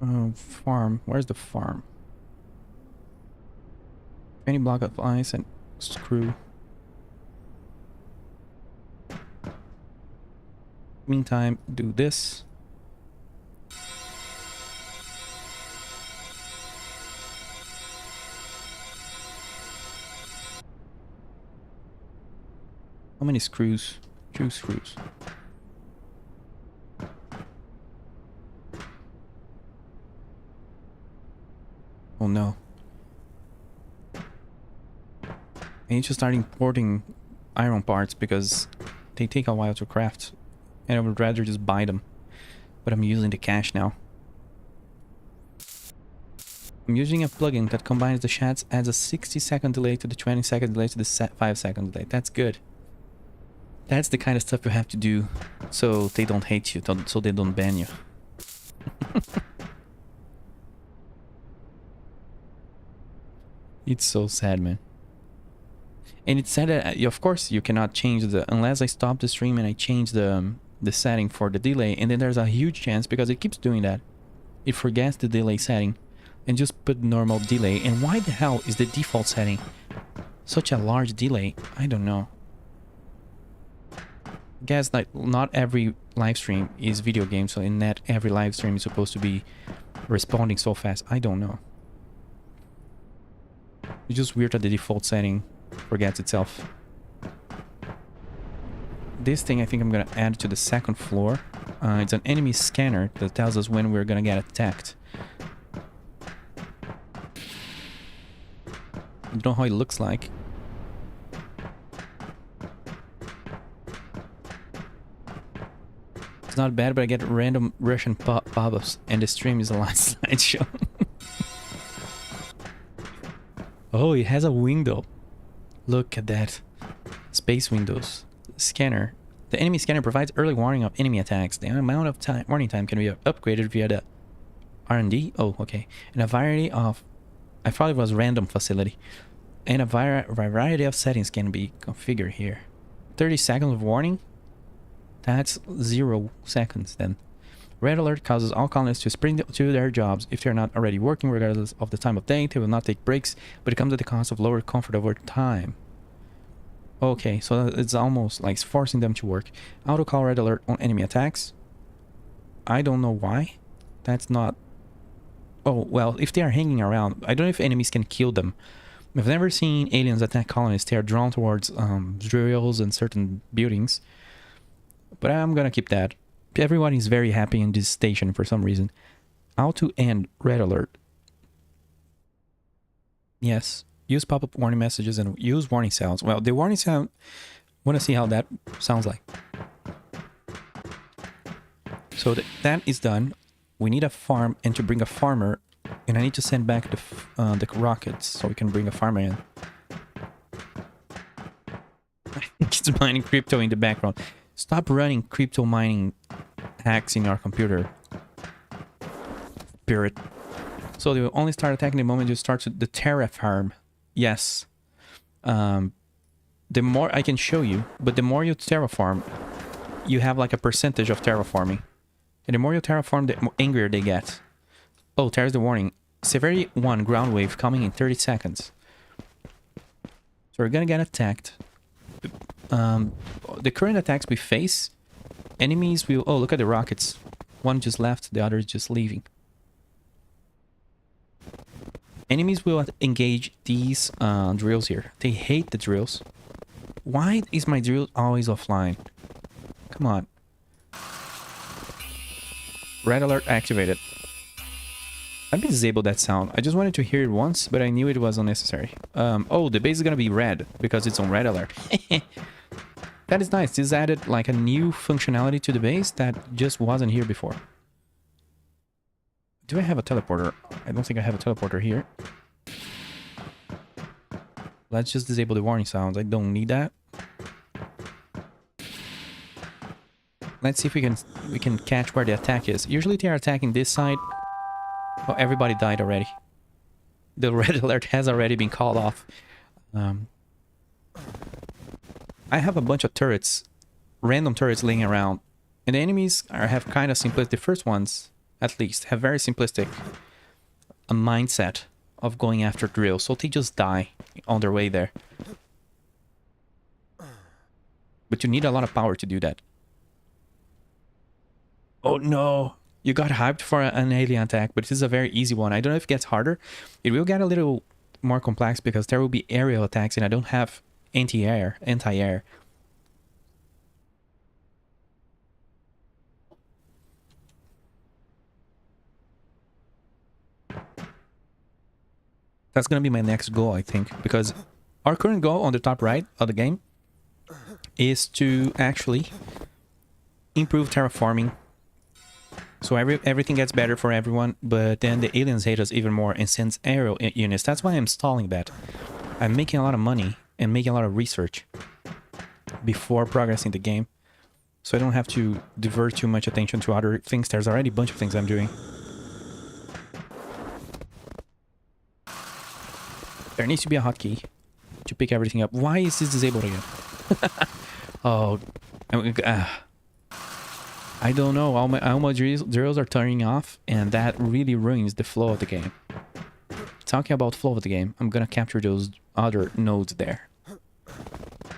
Oh, farm. Where's the farm? Any block of ice and screw. Meantime, do this. How many screws? 2 screws. Oh no. I need to start importing iron parts because they take a while to craft. And I would rather just buy them. But I'm using the cash now. I'm using a plugin that combines the chats, adds a 60-second delay to the 20-second delay to the 5-second delay. That's good. That's the kind of stuff you have to do so they don't hate you, so they don't ban you. It's so sad, man. And it's sad that, of course, you cannot change unless I stop the stream and I change the setting for the delay. And then there's a huge chance, because it keeps doing that, it forgets the delay setting and just put normal delay. And why the hell is the default setting such a large delay? I don't know. I guess like not every live stream is video game, so in that every live stream is supposed to be responding so fast. I don't know. It's just weird that the default setting forgets itself. This thing I think I'm gonna add to the second floor. It's an enemy scanner that tells us when we're gonna get attacked. I don't know how it looks like. It's not bad, but I get random Russian pop-ups and the stream is a live slideshow. Oh, it has a window. Look at that. Space windows. Scanner. The enemy scanner provides early warning of enemy attacks. The amount of warning time can be upgraded via the R&D. Oh, okay. And a variety of... I thought it was random facility. And a variety of settings can be configured here. 30 seconds of warning? That's 0 seconds then. Red alert causes all colonists to sprint to their jobs if they are not already working, regardless of the time of day. They will not take breaks, but it comes at the cost of lower comfort over time. Okay, so it's almost like forcing them to work. Auto call red alert on enemy attacks. I don't know why. That's not... Oh, well, if they are hanging around, I don't know if enemies can kill them. I've never seen aliens attack colonists. They are drawn towards drills and certain buildings. But I'm gonna keep that. Everyone is very happy in this station for some reason. How to end red alert. Yes. Use pop-up warning messages and use warning sounds. Well, the warning sound... want to see how that sounds like. So that is done. We need a farm and to bring a farmer. And I need to send back the rockets so we can bring a farmer in. It's mining crypto in the background. Stop running crypto mining hacks in our computer. Spirit. So they will only start attacking the moment you start the Terraform. Yes. The more I can show you, but the more you terraform, you have like a percentage of terraforming. And the more you terraform, the more angrier they get. Oh, there's the warning. Severity 1 ground wave coming in 30 seconds. So we're gonna get attacked. The current attacks we face, enemies will... Oh, look at the rockets. One just left, the other is just leaving. Enemies will engage these drills here. They hate the drills. Why is my drill always offline? Come on. Red alert activated. Let me disable that sound. I just wanted to hear it once, but I knew it was unnecessary. Oh, the base is gonna be red because it's on red alert. That is nice. This added like a new functionality to the base that just wasn't here before. Do I have a teleporter? I don't think I have a teleporter here. Let's just disable the warning sounds. I don't need that. Let's see if we can catch where the attack is. Usually they are attacking this side. Oh, everybody died already. The red alert has already been called off. I have a bunch of turrets, random turrets laying around, and the enemies have kind of simplistic. The first ones, at least, have very simplistic a mindset of going after drills, so they just die on their way there. But you need a lot of power to do that. Oh no! You got hyped for an alien attack, but this is a very easy one. I don't know if it gets harder. It will get a little more complex because there will be aerial attacks and I don't have anti-air. That's gonna be my next goal, I think, because our current goal on the top right of the game is to actually improve terraforming. So everything gets better for everyone, but then the aliens hate us even more and sends aerial units. That's why I'm stalling that. I'm making a lot of money and making a lot of research before progressing the game, so I don't have to divert too much attention to other things. There's already a bunch of things I'm doing. There needs to be a hotkey to pick everything up. Why is this disabled again? Oh, I don't know. All my drills are turning off, and that really ruins the flow of the game. Talking about flow of the game, I'm gonna capture those other nodes there.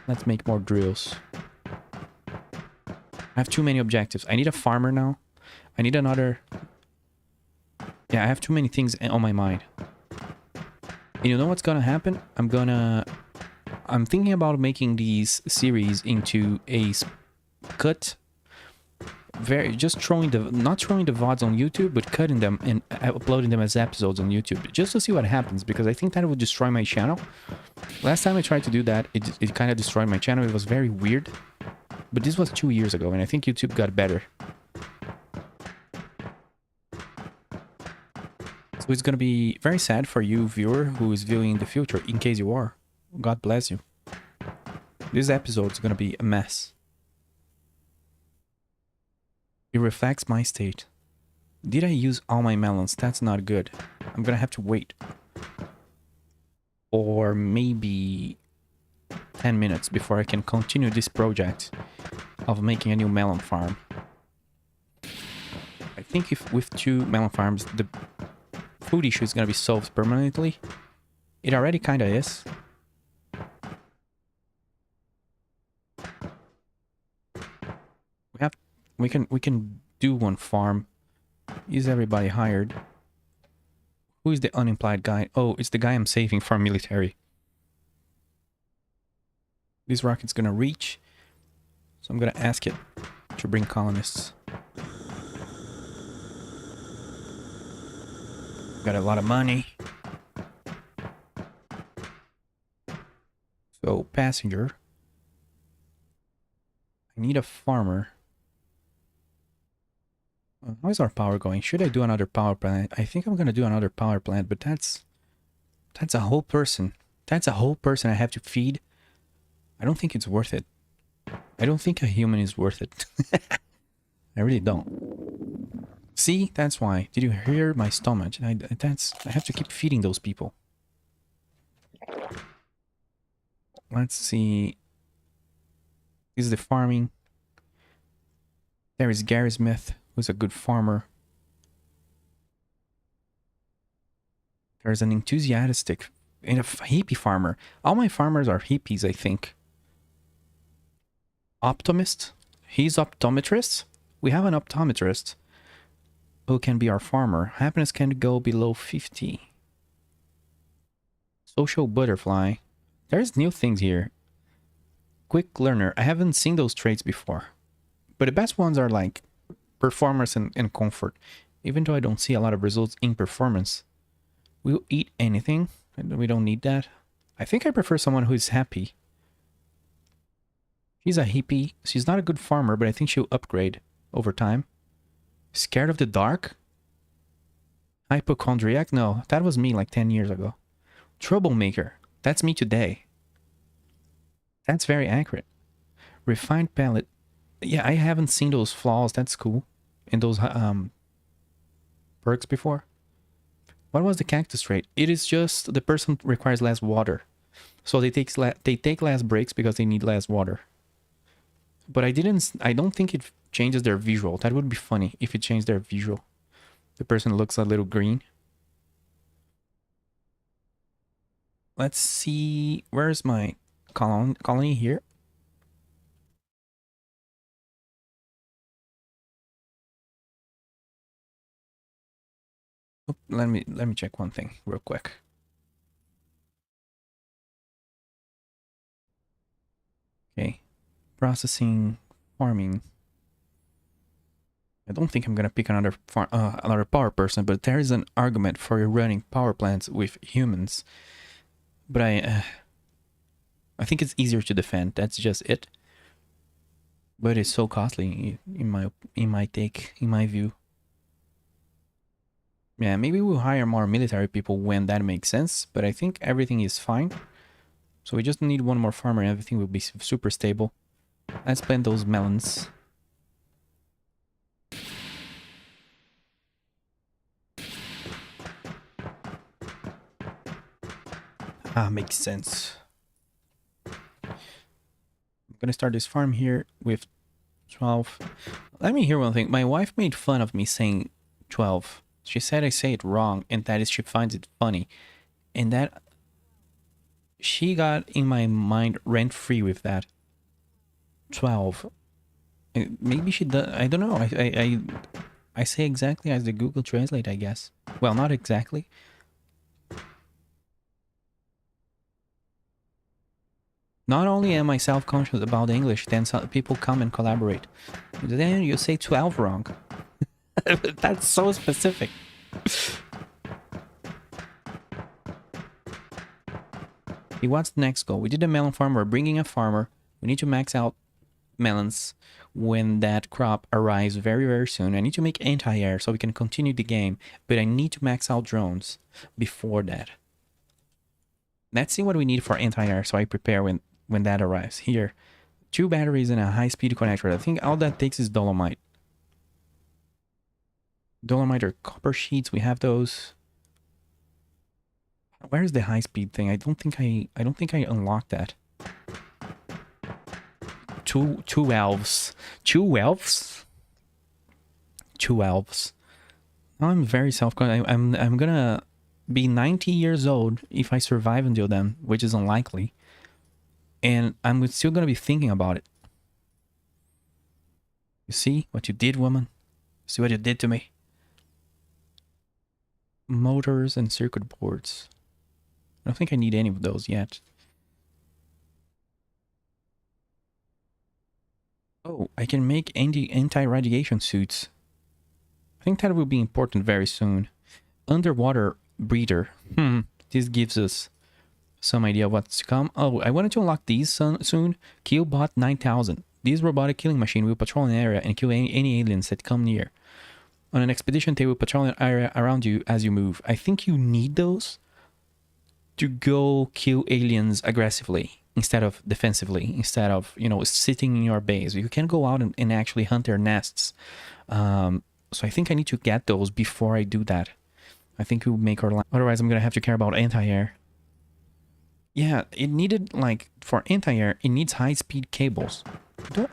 Let's make more drills. I have too many objectives. I need a farmer now. I need another... Yeah, I have too many things on my mind. And you know what's gonna happen? I'm thinking about making these series into a cut... Just not throwing the VODs on YouTube, but cutting them and uploading them as episodes on YouTube, just to see what happens, because I think that would destroy my channel. Last time I tried to do that, it kind of destroyed my channel. It was very weird, but this was 2 years ago, and I think YouTube got better. So it's gonna be very sad for you, viewer, who is viewing in the future, in case you are. God bless you. This episode is gonna be a mess. It reflects my state. Did I use all my melons? That's not good. I'm gonna have to wait. Or maybe 10 minutes before I can continue this project of making a new melon farm. I think if with 2 melon farms, the food issue is gonna be solved permanently. It already kinda is. We can do one farm. Is everybody hired? Who is the unemployed guy? Oh, it's the guy I'm saving for military. This rocket's gonna reach, so I'm gonna ask it to bring colonists. Got a lot of money. So, passenger. I need a farmer. How is our power going? Should I do another power plant? I think I'm gonna do another power plant, but that's a whole person. That's a whole person I have to feed. I don't think it's worth it. I don't think a human is worth it. I really don't. See, that's why. Did you hear my stomach? I have to keep feeding those people. Let's see. This is the farming. There is Gary Smith, who's a good farmer. There's an enthusiastic and a hippie farmer. All my farmers are hippies, I think. Optimist. He's optometrist. We have an optometrist who can be our farmer. Happiness can go below 50. Social butterfly. There's new things here. Quick learner. I haven't seen those traits before. But the best ones are like performance and comfort. Even though I don't see a lot of results in performance. We'll eat anything. We don't need that. I think I prefer someone who is happy. She's a hippie. She's not a good farmer, but I think she'll upgrade over time. Scared of the dark? Hypochondriac? No, that was me like 10 years ago. Troublemaker. That's me today. That's very accurate. Refined palate. Yeah, I haven't seen those flaws. That's cool. And those perks before. What was the cactus trait? It is just the person requires less water. So they take less breaks because they need less water. But I don't think it changes their visual. That would be funny if it changed their visual. The person looks a little green. Let's see. Where's my colony here? Oh, let me check one thing real quick. Okay. Processing, farming. I don't think I'm gonna pick another power person, but there is an argument for running power plants with humans. But I think it's easier to defend. That's just it. But it's so costly in my view. Yeah, maybe we'll hire more military people when that makes sense. But I think everything is fine. So we just need one more farmer and everything will be super stable. Let's plant those melons. Makes sense. I'm gonna start this farm here with 12. Let me hear one thing. My wife made fun of me saying 12. She said I say it wrong and that is she finds it funny. And that she got in my mind rent free with that. 12. Maybe she does. I don't know. I say exactly as the Google Translate, I guess. Well, not exactly. Not only am I self-conscious about English, then some people come and collaborate. Then you say 12 wrong. That's so specific. Okay, what's the next goal? We did a melon farm. We're bringing a farmer. We need to max out melons when that crop arrives very, very soon. I need to make anti-air so we can continue the game, but I need to max out drones before that. Let's see what we need for anti-air so I prepare when that arrives. Here, 2 batteries and a high-speed connector. I think all that takes is dolomite. Dolomite or copper sheets, we have those. Where's the high-speed thing? I don't think I unlocked that. Two elves. 2 elves? 2 elves. Now I'm very self-conscious. I'm gonna be 90 years old if I survive until then, which is unlikely. And I'm still gonna be thinking about it. You see what you did, woman? See what you did to me? Motors and circuit boards. I don't think I need any of those yet. Oh, I can make anti-radiation suits. I think that will be important very soon. Underwater breeder. This gives us some idea of what's to come. Oh, I wanted to unlock these soon. Killbot 9000. This robotic killing machine will patrol an area and kill any aliens that come near. On an expedition, they will patrol an area around you as you move. I think you need those to go kill aliens aggressively instead of defensively, instead of, you know, sitting in your base. You can go out and actually hunt their nests. So I think I need to get those before I do that. I think it will make our life. Otherwise, I'm going to have to care about anti-air. Yeah, it needed, like, for anti-air, it needs high-speed cables.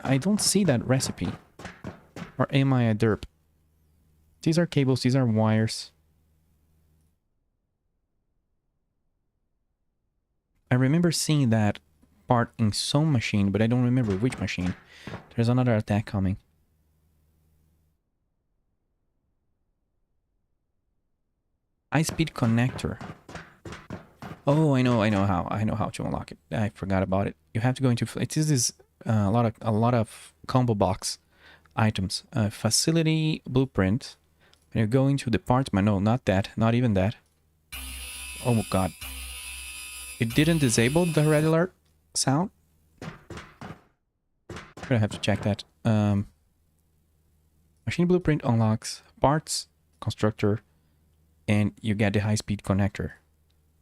I don't see that recipe. Or am I a derp? These are cables, these are wires. I remember seeing that part in some machine, but I don't remember which machine. There's another attack coming. High-speed connector. Oh, I know how to unlock it. I forgot about it. You have to go into it is a lot of combo box items. Facility blueprint. And you go into department. No, not that. Not even that. Oh god. It didn't disable the red alert sound. I'm gonna have to check that. Machine blueprint unlocks parts, constructor, and you get the high-speed connector.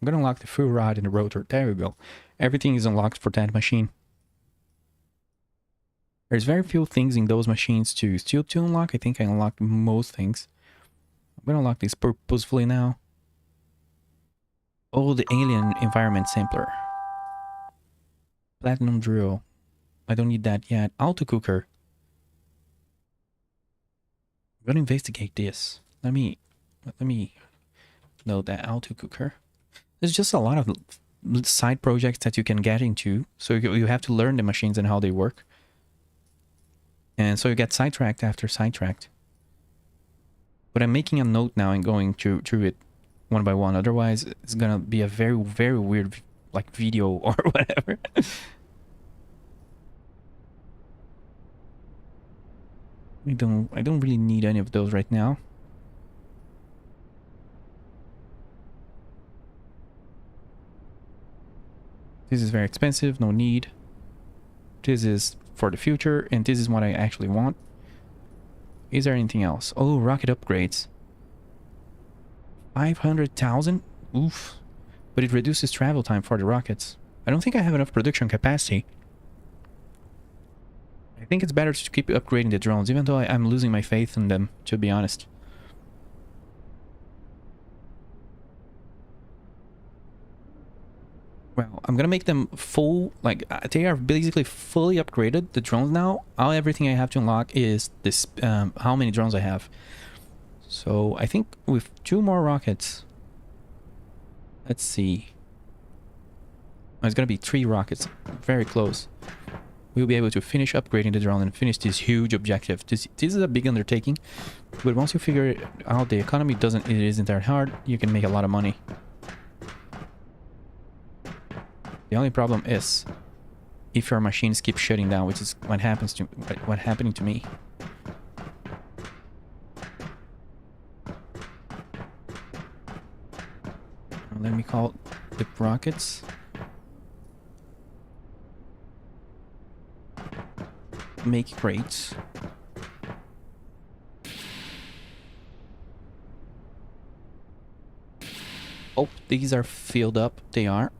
I'm gonna unlock the full rod and the rotor. There we go. Everything is unlocked for that machine. There's very few things in those machines to still to unlock. I think I unlocked most things. I'm gonna unlock this purposefully now. Oh, the alien environment sampler. Platinum drill. I don't need that yet. Auto cooker. I'm gonna investigate this. Let me know that auto cooker. There's just a lot of side projects that you can get into. So you have to learn the machines and how they work. And so you get sidetracked after sidetracked. But I'm making a note now and going through it one by one. Otherwise, it's gonna be a very, very weird like video or whatever. I don't really need any of those right now. This is very expensive, no need. This is for the future, and this is what I actually want. Is there anything else? Oh, rocket upgrades. 500,000? Oof. But it reduces travel time for the rockets. I don't think I have enough production capacity. I think it's better to keep upgrading the drones, even though I'm losing my faith in them, to be honest. Well, I'm gonna make them full, like, they are basically fully upgraded, the drones now. All everything I have to unlock is this, how many drones I have. So, I think with 2 more rockets... Let's see. Oh, it's gonna be 3 rockets. Very close. We'll be able to finish upgrading the drone and finish this huge objective. This is a big undertaking, but once you figure out the economy it isn't that hard, you can make a lot of money. The only problem is if your machines keep shutting down, which is what happening to me. Let me call the rockets. Make crates. Oh, these are filled up. They are.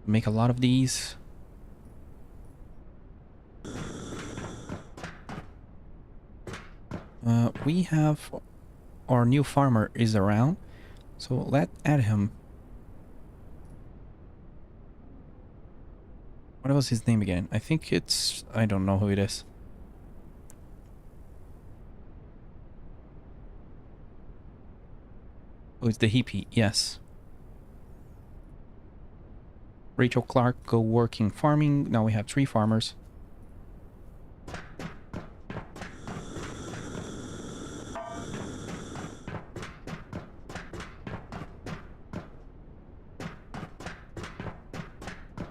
Make a lot of these. We have our new farmer is around, so let's add him. What was his name again? I think it's... I don't know who it is. Oh, it's the hippie, yes. Rachel Clark, go working farming. Now we have 3 farmers.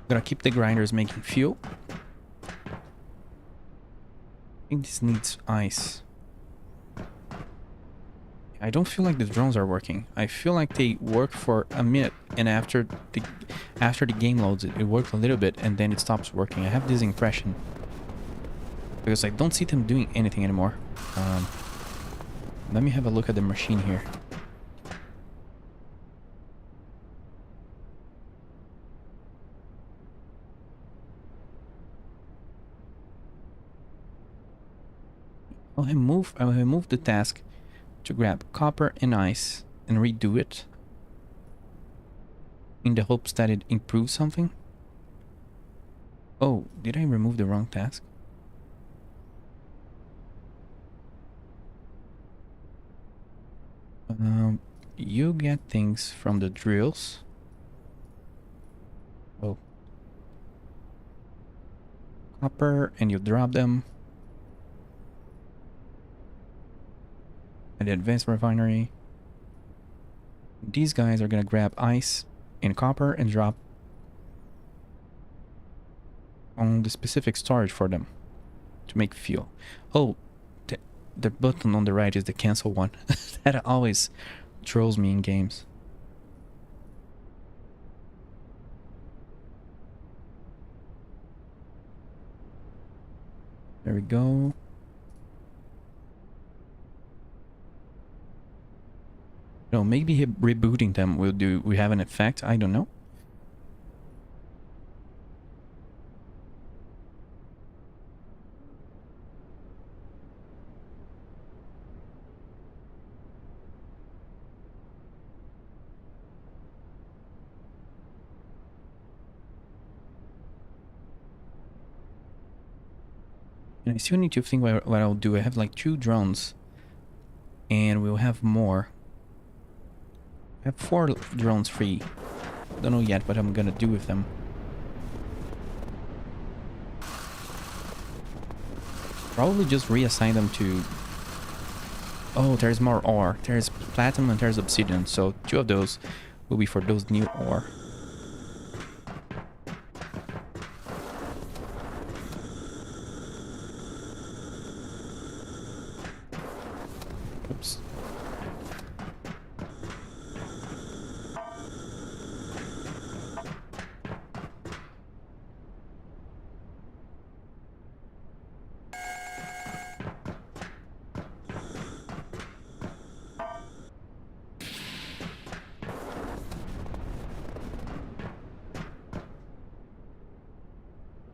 Gonna keep the grinders making fuel. I think this needs ice. I don't feel like the drones are working. I feel like they work for a minute, and after the game loads, it works a little bit, and then it stops working. I have this impression because I don't see them doing anything anymore. Let me have a look at the machine here. I'll remove the task to grab copper and ice and redo it in the hopes that it improves something. Oh, did I remove the wrong task? You get things from the drills. Oh. Copper, and you drop them. At the advanced refinery. These guys are gonna grab ice and copper and drop on the specific storage for them to make fuel. Oh, the button on the right is the cancel one. That always trolls me in games. There we go. No, maybe rebooting them we have an effect. I don't know. And I still need to think what I'll do. I have like 2 drones. And we'll have more. I have 4 drones free. Don't know yet what I'm gonna do with them. Probably just reassign them to... Oh, there's more ore. There's platinum and there's obsidian. So 2 of those will be for those new ore. Oops.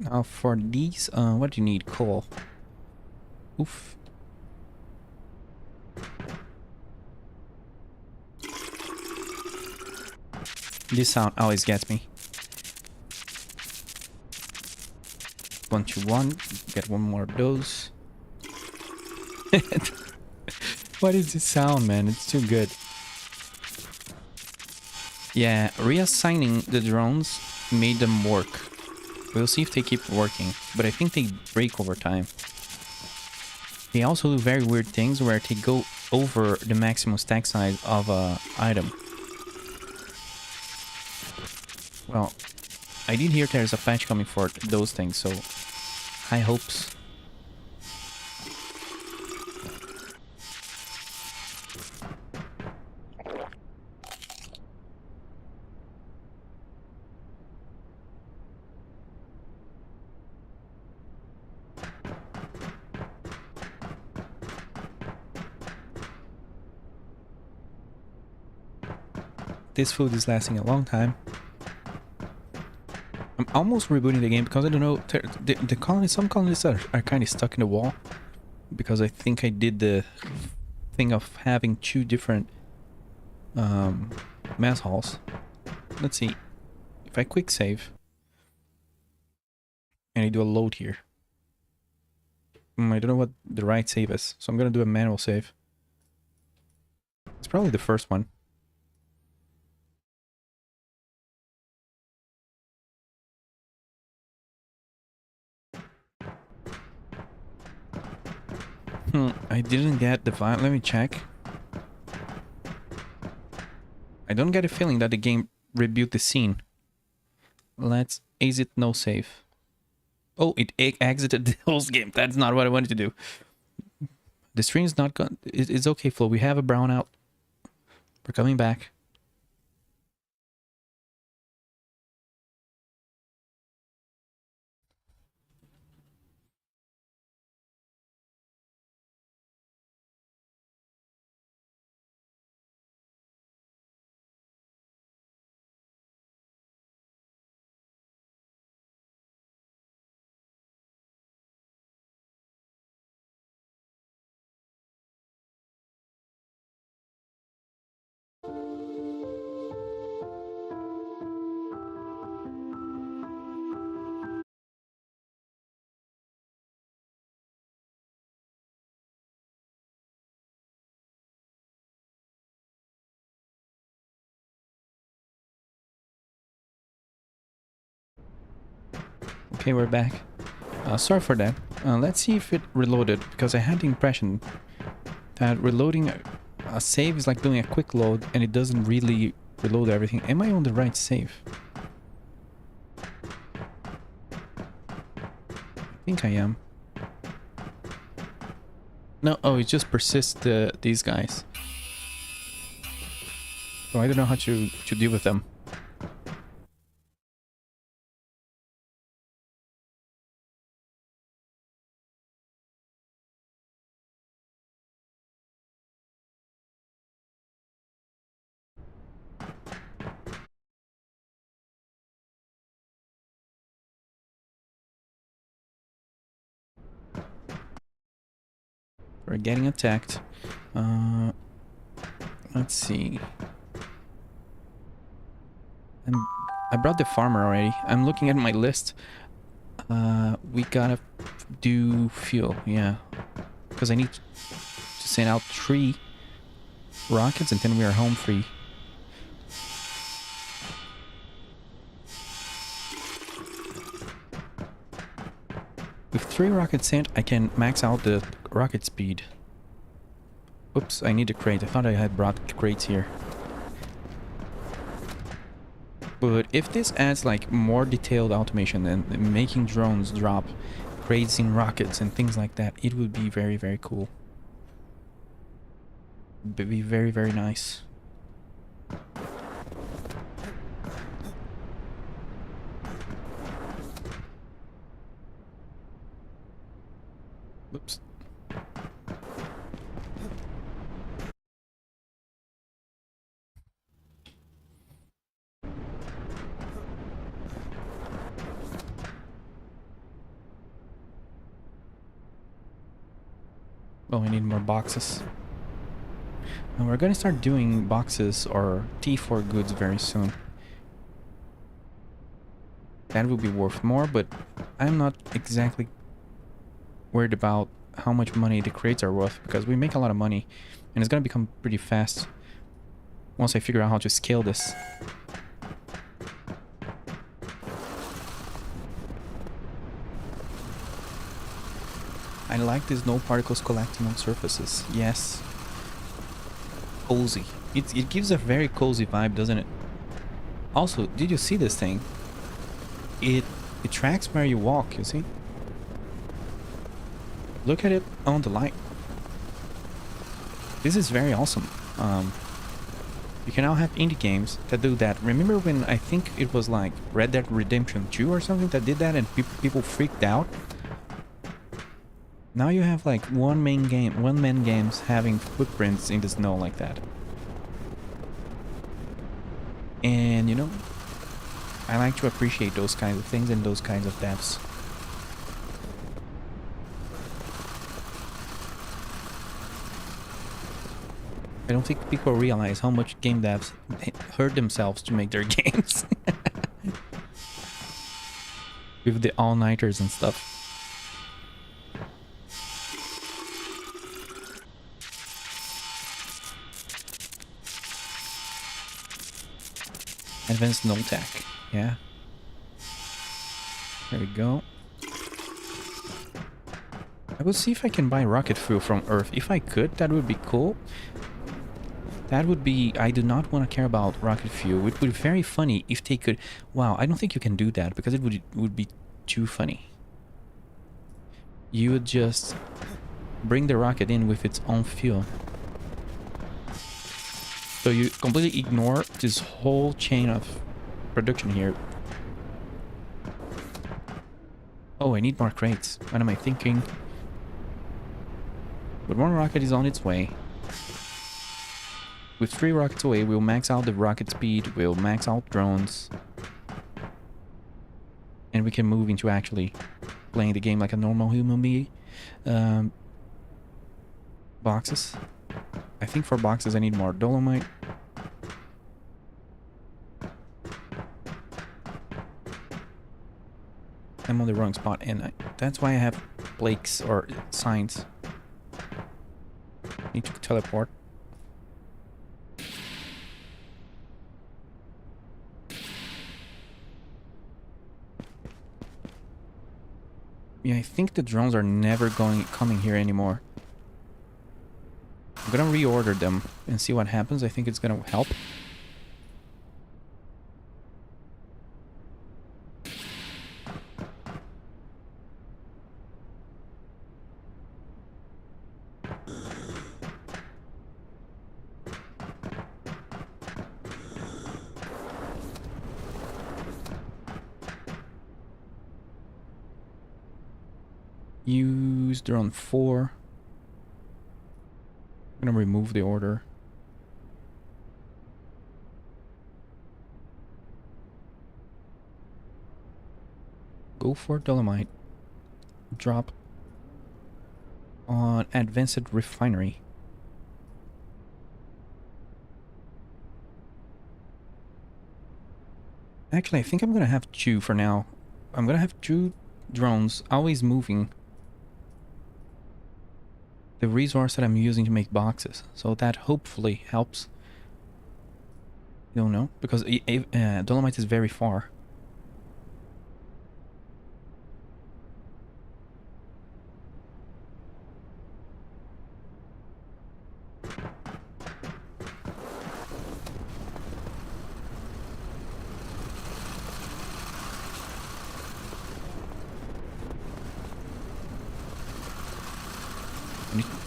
Now for these, what do you need? Coal. Oof. This sound always gets me. 1 to 1. Get 1 more of those. What is this sound, man? It's too good. Yeah, reassigning the drones made them work. We'll see if they keep working, but I think they break over time. They also do very weird things where they go over the maximum stack size of a item. Well, I did hear there's a patch coming for those things, so high hopes. This food is lasting a long time. I'm almost rebooting the game because I don't know, the colonists, some colonists are kind of stuck in the wall. Because I think I did the thing of having 2 different mess halls. Let's see. If I quick save and I do a load here. I don't know what the right save is, so I'm gonna do a manual save. It's probably the first one. I didn't get the file. Let me check. I don't get a feeling that the game rebuilt the scene. Let's exit no save. Oh, it exited the whole game. That's not what I wanted to do. The stream's not gone. It's okay, Flo. We have a brownout. We're coming back. Okay, we're back. Sorry for that. Let's see if it reloaded, because I had the impression that reloading a save is like doing a quick load and it doesn't really reload everything. Am I on the right save? I think I am. No, oh, it just persists these guys. So I don't know how to deal with them. We're getting attacked. Let's see. I brought the farmer already. I'm looking at my list. We gotta do fuel, yeah. Because I need to send out 3 rockets and then we are home free. With 3 rockets sent, I can max out the rocket speed. Oops, I need a crate. I thought I had brought crates here. But if this adds like more detailed automation and making drones drop crates in rockets and things like that, it would be very, very cool. It would be very, very nice. Oops. Oh, I need more boxes. And we're gonna start doing boxes or T4 goods very soon. That will be worth more, but I'm not exactly worried about how much money the crates are worth because we make a lot of money and it's gonna become pretty fast once I figure out how to scale this. I like these no particles collecting on surfaces. Yes. Cozy. It gives a very cozy vibe, doesn't it? Also, did you see this thing? It tracks where you walk, you see? Look at it on the light. This is very awesome. You can now have indie games that do that. Remember when I think it was like Red Dead Redemption 2 or something that did that and people freaked out? Now you have like one-man games having footprints in the snow like that. And you know, I like to appreciate those kinds of things and those kinds of devs. I don't think people realize how much game devs hurt themselves to make their games. With the all-nighters and stuff. Advanced no tech, yeah. There we go. I will see if I can buy rocket fuel from Earth. If I could, that would be cool. That would be... I do not want to care about rocket fuel. It would be very funny if they could... Wow, I don't think you can do that because it would be too funny. You would just bring the rocket in with its own fuel. So you completely ignore this whole chain of production here. Oh, I need more crates. What am I thinking? But one rocket is on its way. With 3 rockets away, we'll max out the rocket speed, we'll max out drones. And we can move into actually playing the game like a normal human being. Boxes. I think for boxes I need more dolomite. I'm on the wrong spot and that's why I have flakes or signs. Need to teleport. Yeah, I think the drones are never coming here anymore. I'm gonna reorder them and see what happens. I think it's gonna help. Use drone 4. I'm gonna remove the order. Go for dolomite. Drop on advanced refinery. Actually, I think I'm gonna have two for now. I'm gonna have two drones always moving the resource that I'm using to make boxes. So that hopefully helps. You don't know? Because Dolomite is very far.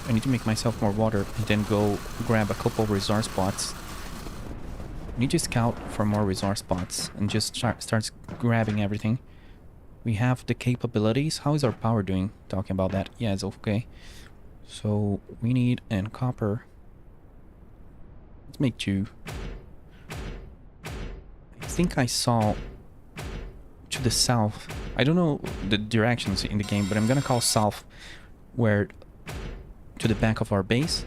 I need to make myself more water and then go grab a couple resource spots. I need to scout for more resource spots and just start grabbing everything. We have the capabilities. How is our power doing? Talking about that. Yeah, it's okay. So we need and copper. Let's make two. I think I saw to the south. I don't know the directions in the game, but I'm gonna call south where to the back of our base.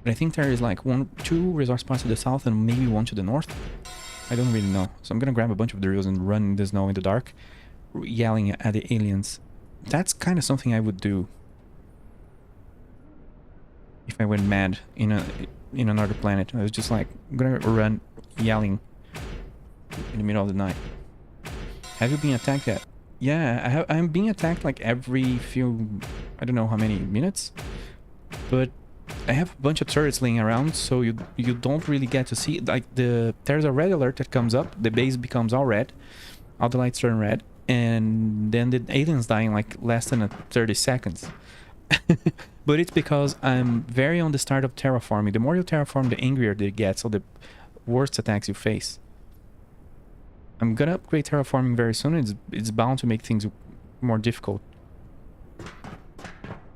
But I think there is like two resource spots to the south and maybe one to the north. I don't really know. So I'm gonna grab a bunch of drills and run in the snow in the dark, yelling at the aliens. That's kind of something I would do if I went mad in another planet. I was just like, I'm gonna run yelling in the middle of the night. Have you been attacked yet? Yeah, I'm being attacked like every few, I don't know how many minutes, but I have a bunch of turrets laying around, so you don't really get to see, like, there's a red alert that comes up, the base becomes all red, all the lights turn red, and then the aliens die in like less than 30 seconds. But it's because I'm very on the start of terraforming. The more you terraform, the angrier it gets, so the worse attacks you face. I'm gonna upgrade terraforming very soon. It's bound to make things more difficult.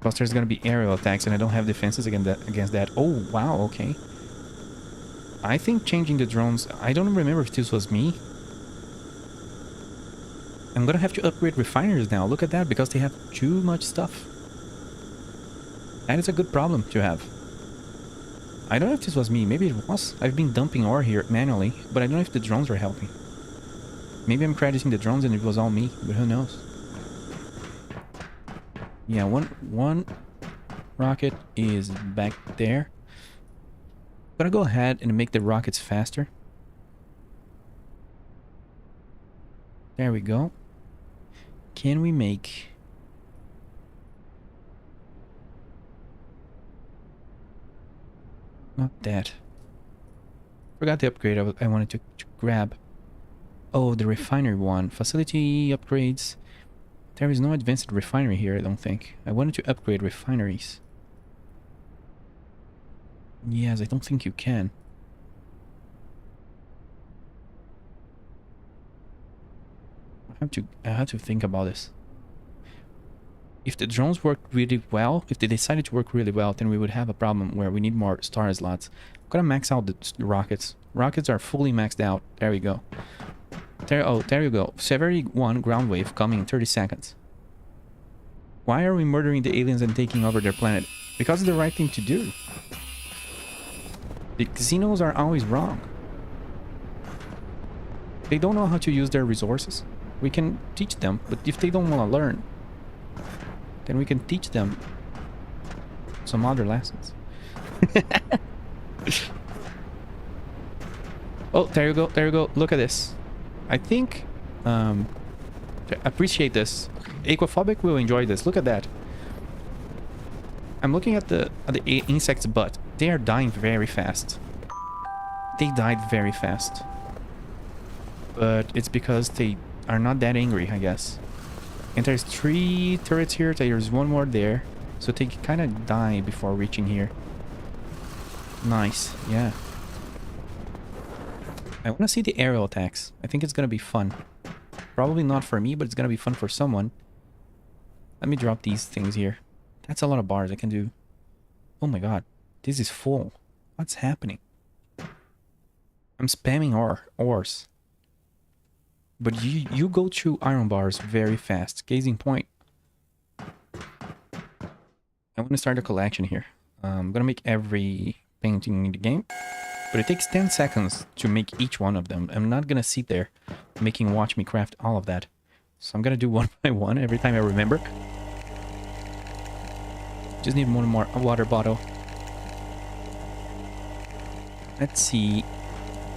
Plus there's gonna be aerial attacks and I don't have defenses against that. Oh, wow, okay. I think changing the drones... I don't remember if this was me. I'm gonna have to upgrade refineries now. Look at that, because they have too much stuff. That is a good problem to have. I don't know if this was me. Maybe it was. I've been dumping ore here manually, but I don't know if the drones were helping. Maybe I'm crediting the drones and it was all me, but who knows? Yeah, one rocket is back there. I'm gonna go ahead and make the rockets faster. There we go. Can we make... Not that. Forgot the upgrade I wanted to grab. Oh, the refinery one. Facility upgrades. There is no advanced refinery here, I don't think. I wanted to upgrade refineries. Yes, I don't think you can. I have to think about this. If the drones worked really well, if they decided to work really well, then we would have a problem where we need more star slots. I'm gonna max out the rockets. Rockets are fully maxed out. There we go. There you go. Severity 1 ground wave coming in 30 seconds. Why are we murdering the aliens and taking over their planet? Because it's the right thing to do. The Xenos are always wrong. They don't know how to use their resources. We can teach them, but if they don't want to learn, then we can teach them some other lessons. Oh, there you go, there you go. Look at this. I think, appreciate this. Aquaphobic will enjoy this. Look at that. I'm looking at the insect's butt. They are dying very fast. They died very fast. But it's because they are not that angry, I guess. And there's 3 turrets here. There's 1 more there. So they kind of die before reaching here. Nice, yeah. I want to see the aerial attacks. I think it's going to be fun. Probably not for me, but it's going to be fun for someone. Let me drop these things here. That's a lot of bars I can do. Oh my god. This is full. What's happening? I'm spamming ores. But you go through iron bars very fast. Gazing point. I'm gonna start a collection here. I'm gonna make every painting in the game, but it takes 10 seconds to make each one of them. I'm not gonna sit there making watch me craft all of that. So I'm gonna do one by one every time I remember. Just need one more water bottle. Let's see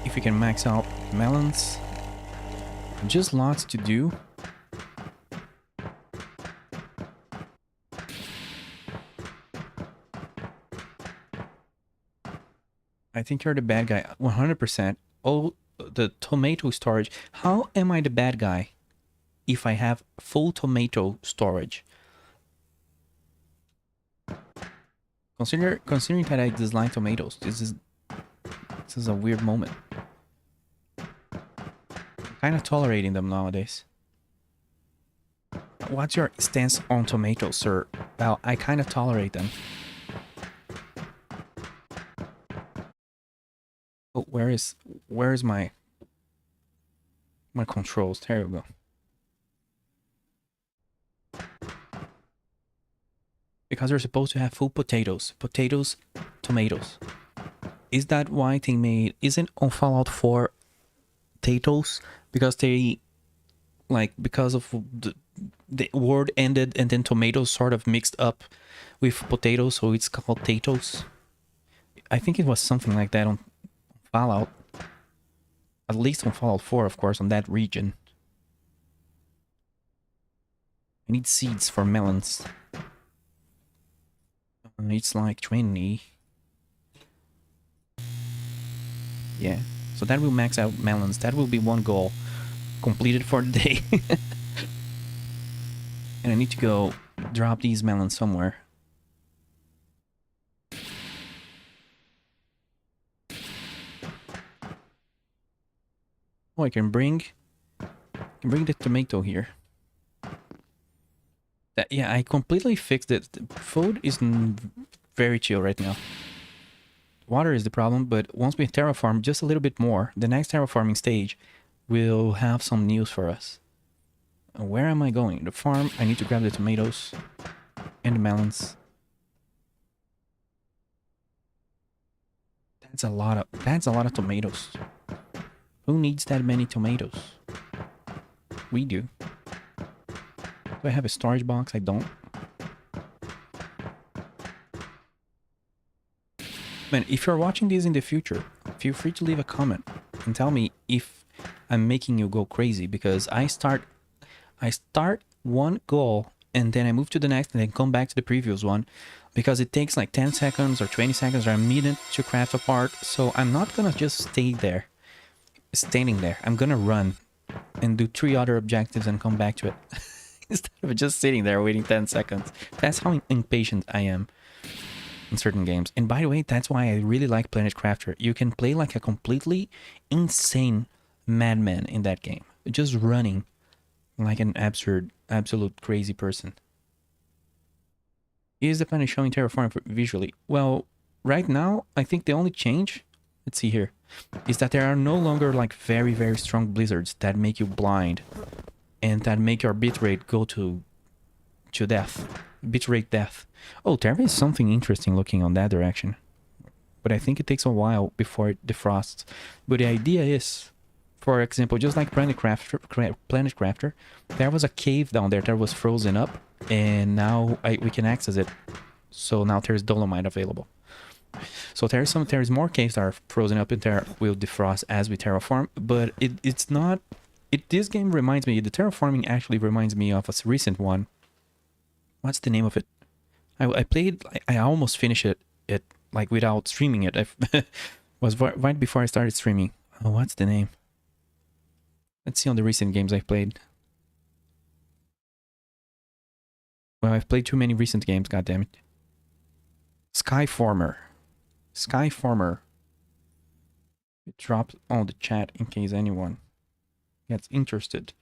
if we can max out melons. Just lots to do. I think you're the bad guy, 100%. Oh, the tomato storage. How am I the bad guy if I have full tomato storage? Considering that I dislike tomatoes, this is a weird moment. I'm kind of tolerating them nowadays. What's your stance on tomatoes, sir? Well, I kind of tolerate them. Oh, where is my controls? There we go. Because they're supposed to have full potatoes. Potatoes, tomatoes. Is that why they made... Isn't on Fallout 4 potatoes? Because they... Like, because of the word ended and then tomatoes sort of mixed up with potatoes, so it's called potatoes. I think it was something like that on Fallout. At least on Fallout 4, of course, on that region. I need seeds for melons. It's like 20. Yeah. So that will max out melons. That will be one goal completed for the day. And I need to go drop these melons somewhere. Oh, I can bring the tomato here. Yeah, I completely fixed it. The food is very chill right now. Water is the problem, but once we terraform just a little bit more, the next terraforming stage will have some news for us. Where am I going? The farm. I need to grab the tomatoes and the melons. That's a lot of tomatoes. Who needs that many tomatoes? We do. Do I have a storage box? I don't. Man, if you're watching this in the future, feel free to leave a comment and tell me if I'm making you go crazy, because I start one goal and then I move to the next and then come back to the previous one, because it takes like 10 seconds or 20 seconds or a minute to craft a part. So I'm not gonna just stay there, standing there. I'm gonna run and do 3 other objectives and come back to it. Instead of just sitting there waiting 10 seconds. That's how impatient I am in certain games. And by the way, that's why I really like Planet Crafter. You can play like a completely insane madman in that game. Just running like an absolute crazy person. Is the planet showing Terraform visually? Well, right now, I think the only change, let's see here, is that there are no longer like very, very strong blizzards that make you blind and that make your bitrate go to death. Bitrate death. Oh, there is something interesting looking on that direction. But I think it takes a while before it defrosts. But the idea is, for example, just like Planet Crafter, there was a cave down there that was frozen up, and now we can access it. So now there's dolomite available. So there's more caves that are frozen up and there will defrost as we terraform, but it's not... This game reminds me, the terraforming actually reminds me of a recent one. What's the name of it? I played, I almost finished it like without streaming it. I was right before I started streaming. Oh, what's the name? Let's see on the recent games I've played. Well, I've played too many recent games, goddammit. Skyformer. Skyformer. It drops on the chat in case anyone gets interested.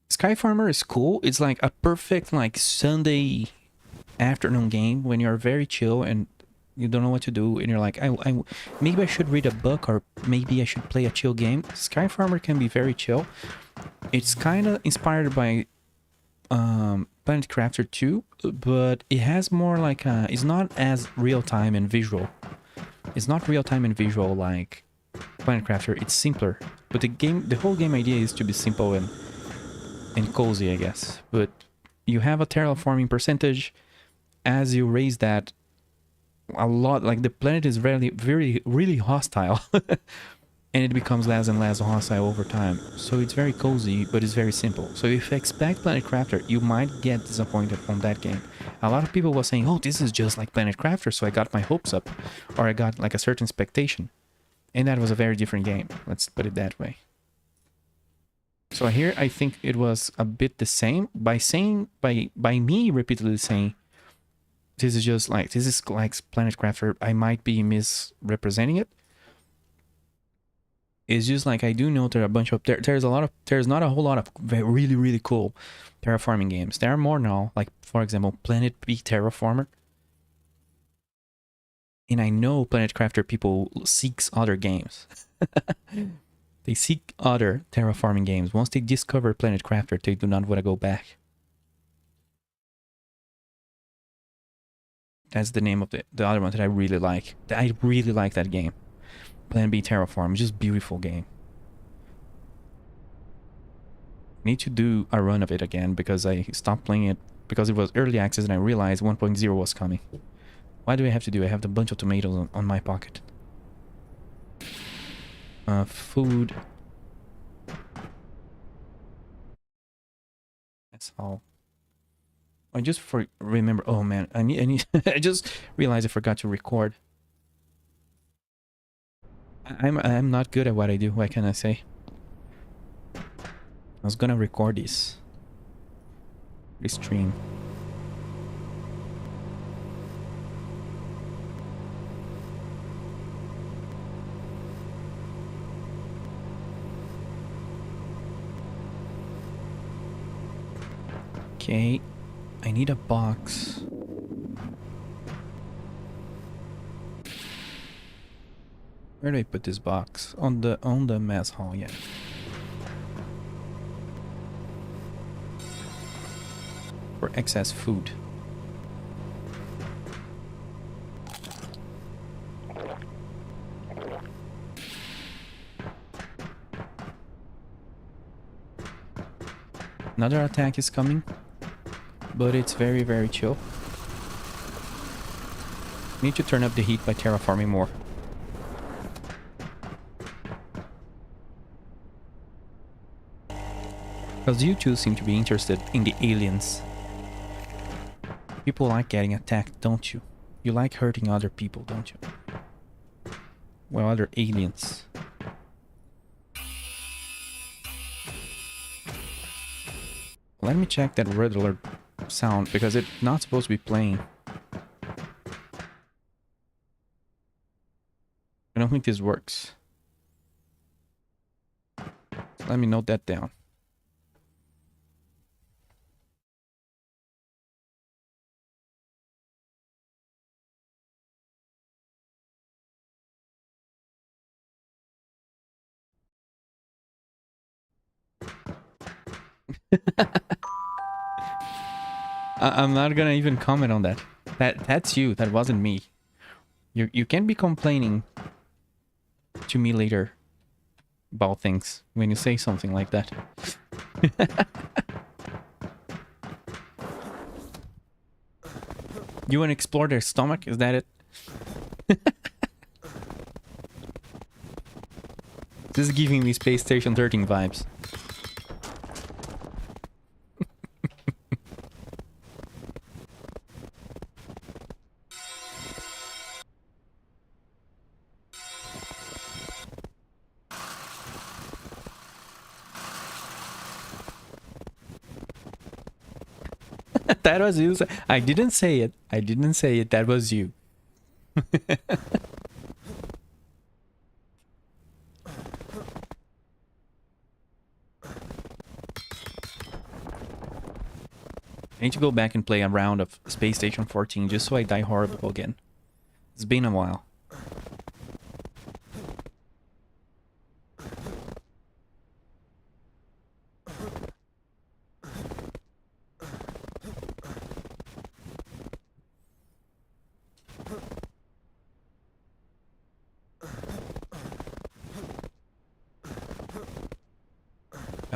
Skyfarmer is cool. It's like a perfect like Sunday afternoon game when you're very chill and you don't know what to do and you're like, maybe I should read a book or maybe I should play a chill game. Skyfarmer can be very chill. It's kind of inspired by Planet Crafter 2, but it has more like it's not as real-time and visual. It's not real-time and visual like Planet Crafter. It's simpler, but the whole game idea is to be simple and cozy, I guess. But you have a terraforming percentage. As you raise that a lot, like the planet is really hostile. And it becomes less and less hostile over time. So it's very cozy, but it's very simple. So if you expect Planet Crafter, you might get disappointed on that game. A lot of people were saying, oh, this is just like Planet Crafter, so I got my hopes up. Or I got like a certain expectation. And that was a very different game. Let's put it that way. So here, I think it was a bit the same. By me repeatedly saying, this is like Planet Crafter, I might be misrepresenting it. It's just like I do know there are a bunch of there's not a whole lot of really cool terraforming games. There are more now, like for example, Planet B Terraformer. And I know Planet Crafter people seeks other games. They seek other terraforming games. Once they discover Planet Crafter, they do not want to go back. That's the name of the other one that I really like. I really like that game. Planet B Terraform, just beautiful game. Need to do a run of it again because I stopped playing it because it was early access and I realized 1.0 was coming. Why do I have to do? I have a bunch of tomatoes on my pocket. Food. That's all. I just remember. Oh man, I need. I just realized I forgot to record. I'm not good at what I do. What can I say? I was gonna record this stream. Okay, I need a box. Where do I put this box? On the mess hall, yeah. For excess food. Another attack is coming, but it's very chill. Need to turn up the heat by terraforming more. Because you two seem to be interested in the aliens. People like getting attacked, don't you? You like hurting other people, don't you? Well, other aliens. Let me check that red alert sound because it's not supposed to be playing. I don't think this works. Let me note that down. I'm not gonna even comment on that. That's you. That wasn't me. You can't be complaining to me later about things when you say something like that. You want to explore their stomach? Is that it? This is giving me Space Station 13 vibes. That was you. I didn't say it. I didn't say it. That was you. I need to go back and play a round of Space Station 14 just so I die horrible again. It's been a while.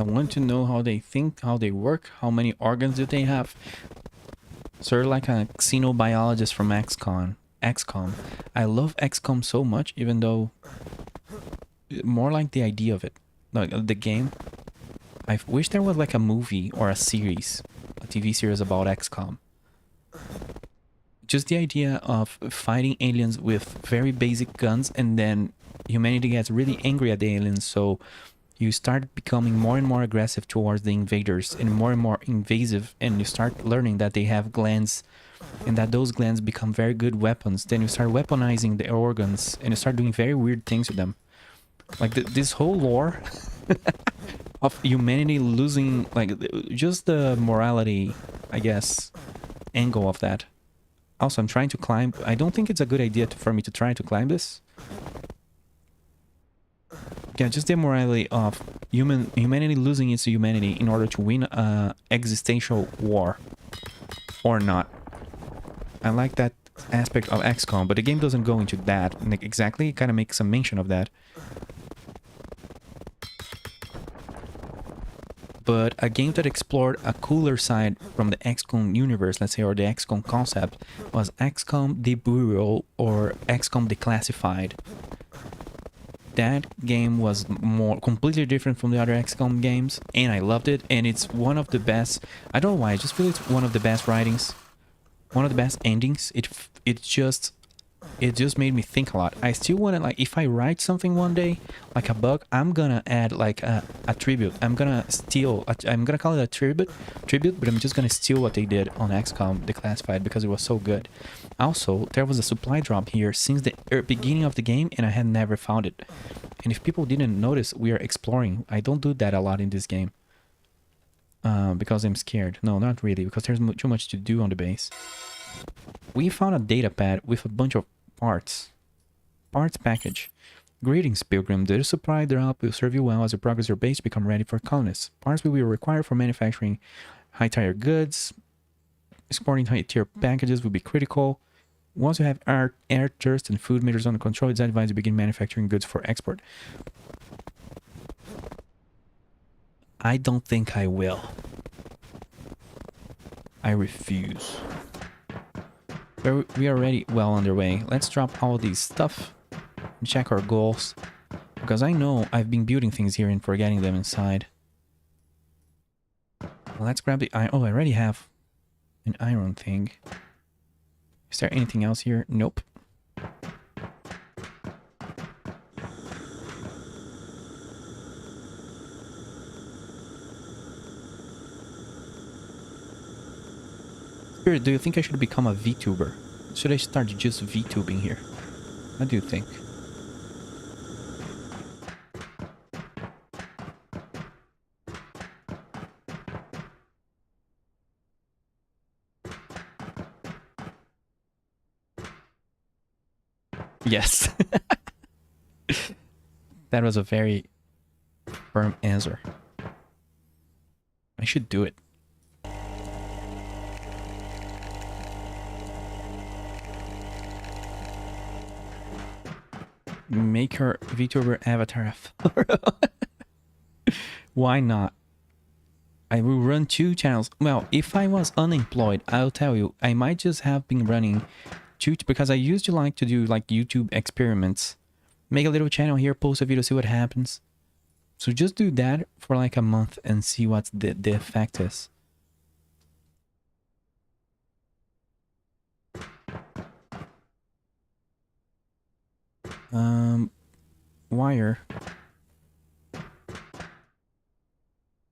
I want to know how they think, how they work, how many organs do they have. Sort of like a xenobiologist from XCOM. I love XCOM so much, even though more like the idea of it, like the game. I wish there was like a movie or a series, a TV series about XCOM. Just the idea of fighting aliens with very basic guns, and then humanity gets really angry at the aliens, so you start becoming more and more aggressive towards the invaders and more invasive, and you start learning that they have glands and that those glands become very good weapons. Then you start weaponizing the organs and you start doing very weird things with them. Like this whole lore of humanity losing, like just the morality, I guess, angle of that. Also, I'm trying to climb. I don't think it's a good idea for me to try to climb this. Yeah, just the morality of humanity losing its humanity in order to win a existential war. Or not. I like that aspect of XCOM, but the game doesn't go into that exactly. It kind of makes a mention of that. But a game that explored a cooler side from the XCOM universe, let's say, or the XCOM concept, was XCOM The Bureau or XCOM Declassified. That game was completely different from the other XCOM games, and I loved it, and it's one of the best. I don't know why, I just feel it's one of the best writings, one of the best endings. It just made me think a lot. I still want to, like, if I write something one day, like a bug, I'm gonna add like a tribute. I'm gonna steal, I'm gonna call it a tribute, but I'm just gonna steal what they did on XCOM Declassified because it was so good. Also, there was a supply drop here since the beginning of the game, and I had never found it. And if people didn't notice, we are exploring. I don't do that a lot in this game. Because I'm scared. No, not really, because there's too much to do on the base. We found a data pad with a bunch of parts. Parts package. Greetings, Pilgrim. The supply drop will serve you well as you progress your base to become ready for colonists. Parts will be required for manufacturing high-tier goods. Exporting high-tier packages will be critical. Once you have air, thirst, and food meters under control, it's advised to begin manufacturing goods for export. I don't think I will. I refuse. We are already well underway. Let's drop all these stuff and check our goals. Because I know I've been building things here and forgetting them inside. Let's grab the iron. Oh, I already have an iron thing. Is there anything else here? Nope. Spirit, do you think I should become a VTuber? Should I start just VTubing here? What do you think? Yes. That was a very firm answer. I should do it. Make her VTuber avatar a photo. Why not? I will run 2 channels. Well, if I was unemployed, I'll tell you, I might just have been running 2, because I used to like to do like YouTube experiments. Make a little channel here, post a video, see what happens. So just do that for like a month and see what the effect is. Wire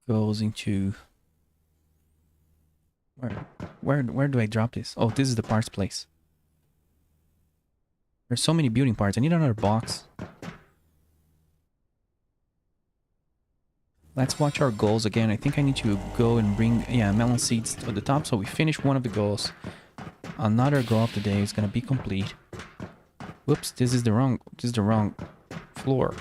goes into where do I drop this? Oh, this is the parts place. There's so many building parts. I need another box. Let's watch our goals again. I think I need to go and bring, yeah, melon seeds to the top, so we finish one of the goals. Another goal of the day is gonna be complete. Whoops, this is the wrong floor.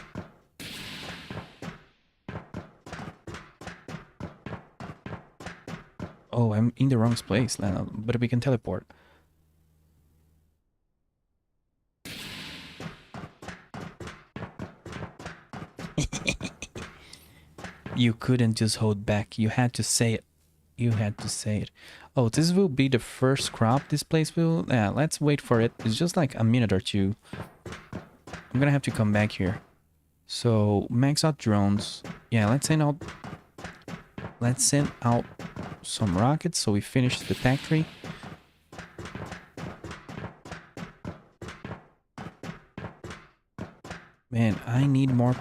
Oh, I'm in the wrong place, but we can teleport. You couldn't just hold back. You had to say it. You had to say it. Oh, this will be the first crop this place will... Yeah, let's wait for it. It's just like a minute or two. I'm gonna have to come back here. So, max out drones. Yeah, let's send out... Let's send out some rockets so we finish the factory. Man, I need more.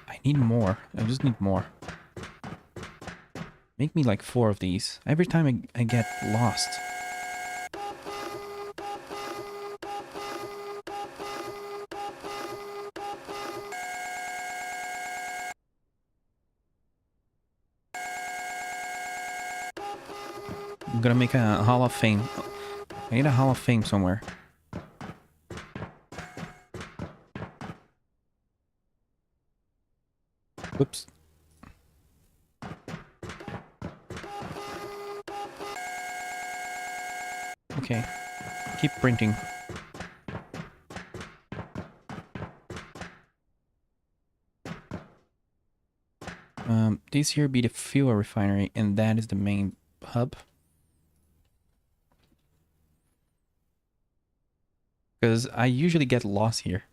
I need more. I just need more. Make me like 4 of these. Every time I get lost. I'm gonna make a Hall of Fame. I need a Hall of Fame somewhere. Whoops. Okay. Keep printing. This here be the fuel refinery, and that is the main hub. Because I usually get lost here.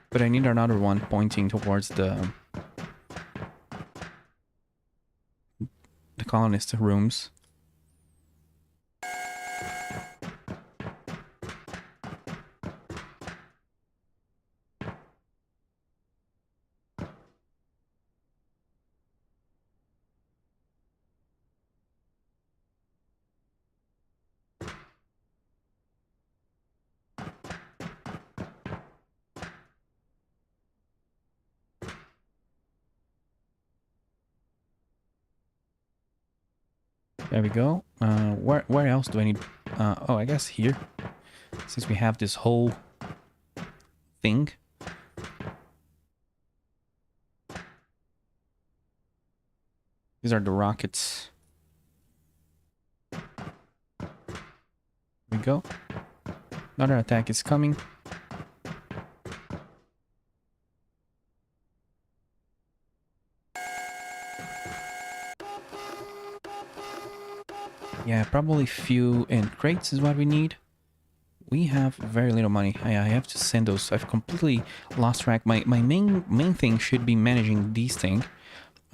But I need another one pointing towards the colonist rooms. There we go. Where else do I need? Oh, I guess here. Since we have this whole thing. These are the rockets. There we go. Another attack is coming. Yeah, probably fuel and crates is what we need. We have very little money. I have to send those. I've completely lost track. My main thing should be managing these things.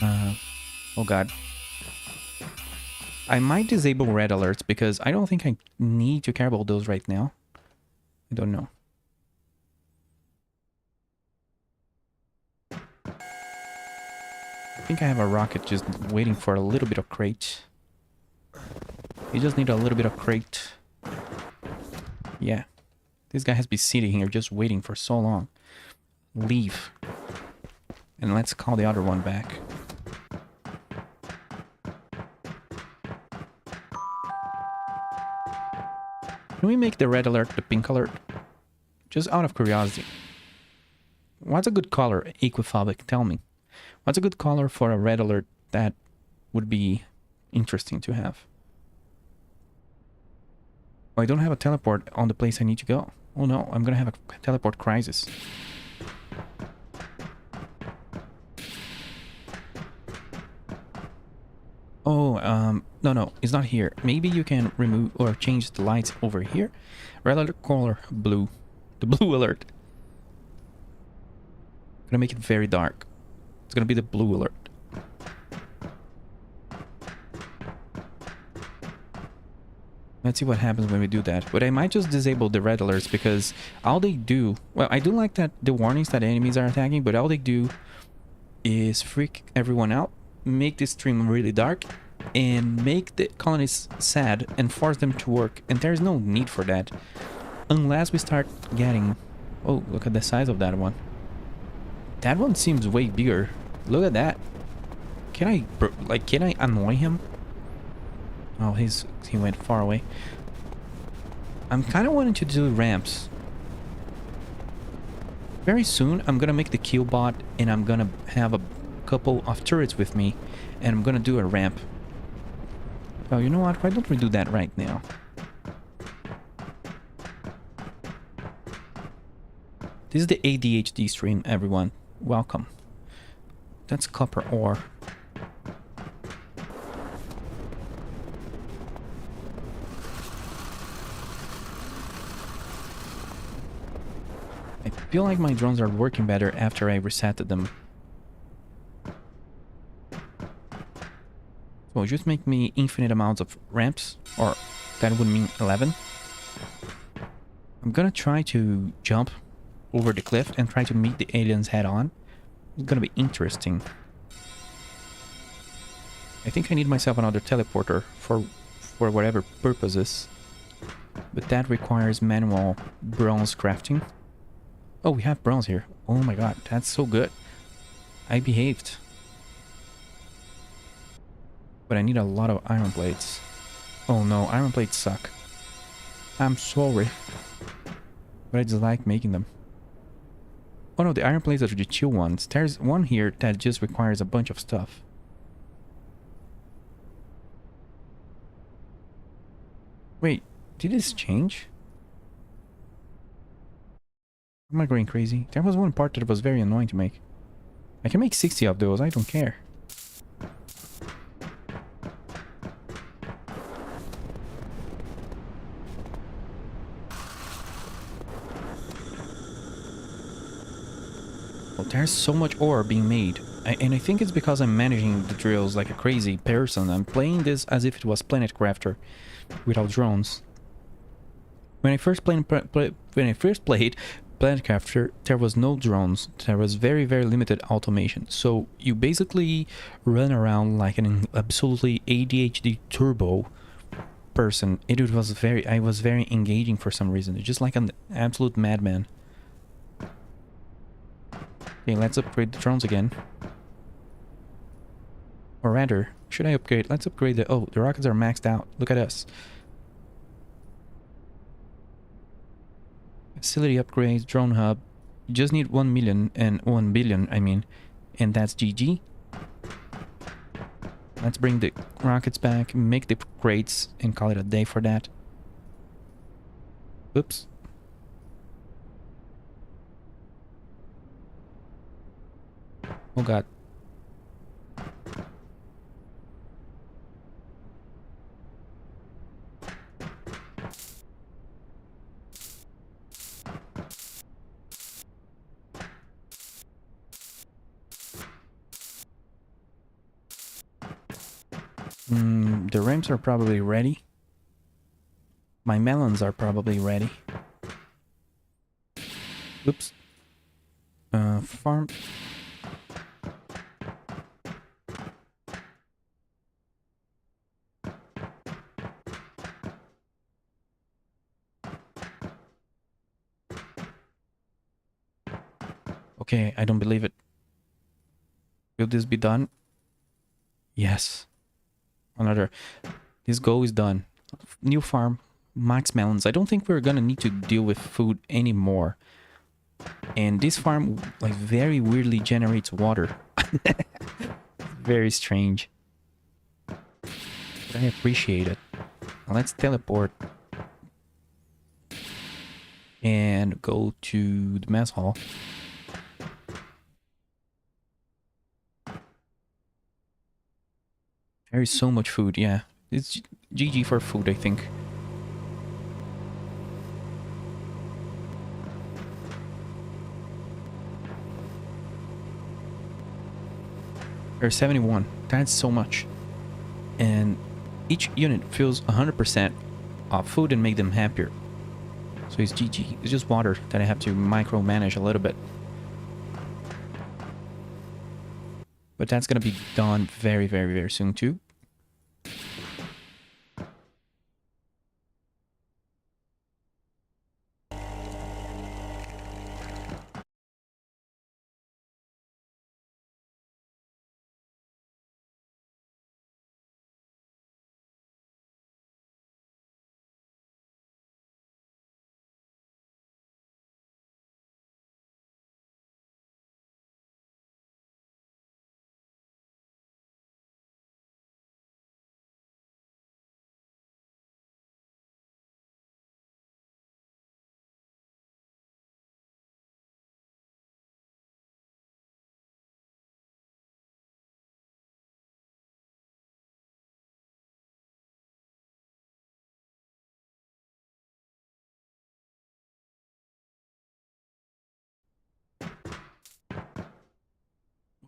Oh god. I might disable red alerts because I don't think I need to care about those right now. I don't know. I think I have a rocket just waiting for a little bit of crate. You just need a little bit of crate. Yeah. This guy has been sitting here just waiting for so long. Leave. And let's call the other one back. Can we make the red alert the pink alert? Just out of curiosity. What's a good color, Equiphobic? Tell me. What's a good color for a red alert that would be interesting to have? Oh, I don't have a teleport on the place I need to go. Oh no, I'm gonna have a teleport crisis. Oh, no, it's not here. Maybe you can remove or change the lights over here. Red alert color, blue. The blue alert. Gonna make it very dark. It's gonna be the blue alert. Let's see what happens when we do that. But I might just disable the red alerts because all they do... Well, I do like that the warnings that enemies are attacking, but all they do is freak everyone out, make the stream really dark, and make the colonists sad and force them to work. And there's no need for that. Unless we start getting... Oh, look at the size of that one. That one seems way bigger. Look at that. Can I annoy him? Oh, he went far away. I'm kind of wanting to do ramps. Very soon, I'm gonna make the kill bot, and I'm gonna have a couple of turrets with me, and I'm gonna do a ramp. Oh, you know what? Why don't we do that right now? This is the ADHD stream, everyone. Welcome. That's copper ore. I feel like my drones are working better after I resetted them. So just make me infinite amounts of ramps, or that would mean 11. I'm gonna try to jump over the cliff and try to meet the aliens head on. It's gonna be interesting. I think I need myself another teleporter for whatever purposes. But that requires manual bronze crafting. Oh, we have bronze here. Oh my god, that's so good. I behaved. But I need a lot of iron plates. Oh no, iron plates suck. I'm sorry. But I just like making them. Oh no, the iron plates are the chill ones. There's one here that just requires a bunch of stuff. Wait, did this change? Am I going crazy? There was one part that was very annoying to make. I can make 60 of those, I don't care. Well, there's so much ore being made. And I think it's because I'm managing the drills like a crazy person. I'm playing this as if it was Planet Crafter without drones. When I first played Planet Crafter, there was no drones. There was very, very limited automation. So you basically run around like an absolutely ADHD turbo person. I was very engaging for some reason. Just like an absolute madman. Okay, let's upgrade the drones again. Or rather, should I upgrade? Let's upgrade the... Oh, the rockets are maxed out. Look at us. Facility upgrades, drone hub. You just need 1 million and 1 billion, I mean. And that's GG. Let's bring the rockets back, make the upgrades, and call it a day for that. Oops. Oh god. The ramps are probably ready. My melons are probably ready. Oops. Farm. Okay, I don't believe it. Will this be done? Yes. Another. This goal is done. New farm. Max melons. I don't think we're gonna need to deal with food anymore. And this farm, like, very weirdly generates water. Very strange. But I appreciate it. Now let's teleport. And go to the mess hall. There is so much food, yeah. It's GG for food, I think. There's 71. That's so much. And each unit fills 100% of food and make them happier. So it's GG. It's just water that I have to micromanage a little bit. But that's gonna be done very, very, very soon too.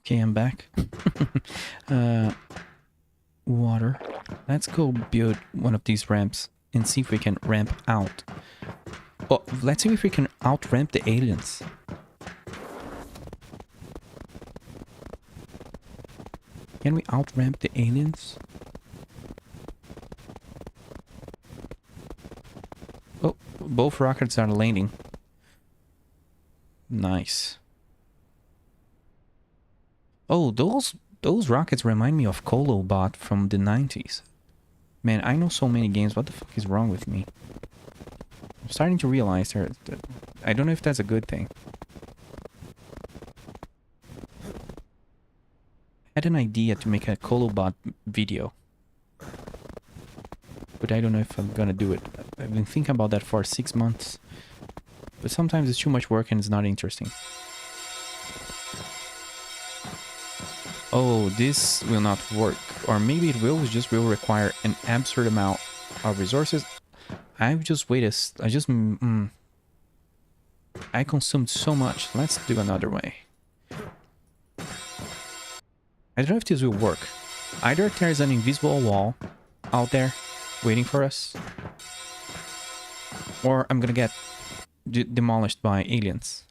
Okay, I'm back. Water. Let's go build one of these ramps and see if we can ramp out. Oh, let's see if we can out-ramp the aliens. Can we out-ramp the aliens? Oh, both rockets are landing. Nice. Oh, those rockets remind me of Colobot from the 90s. Man, I know so many games. What the fuck is wrong with me? I'm starting to realize that I don't know if that's a good thing. I had an idea to make a Colobot video, but I don't know if I'm gonna do it. I've been thinking about that for 6 months, but sometimes it's too much work and it's not interesting. Oh, this will not work. Or maybe it will, it just will require an absurd amount of resources. I've just waited, I consumed so much. Let's do another way. I don't know if this will work. Either there's an invisible wall out there waiting for us, or I'm gonna get demolished by aliens.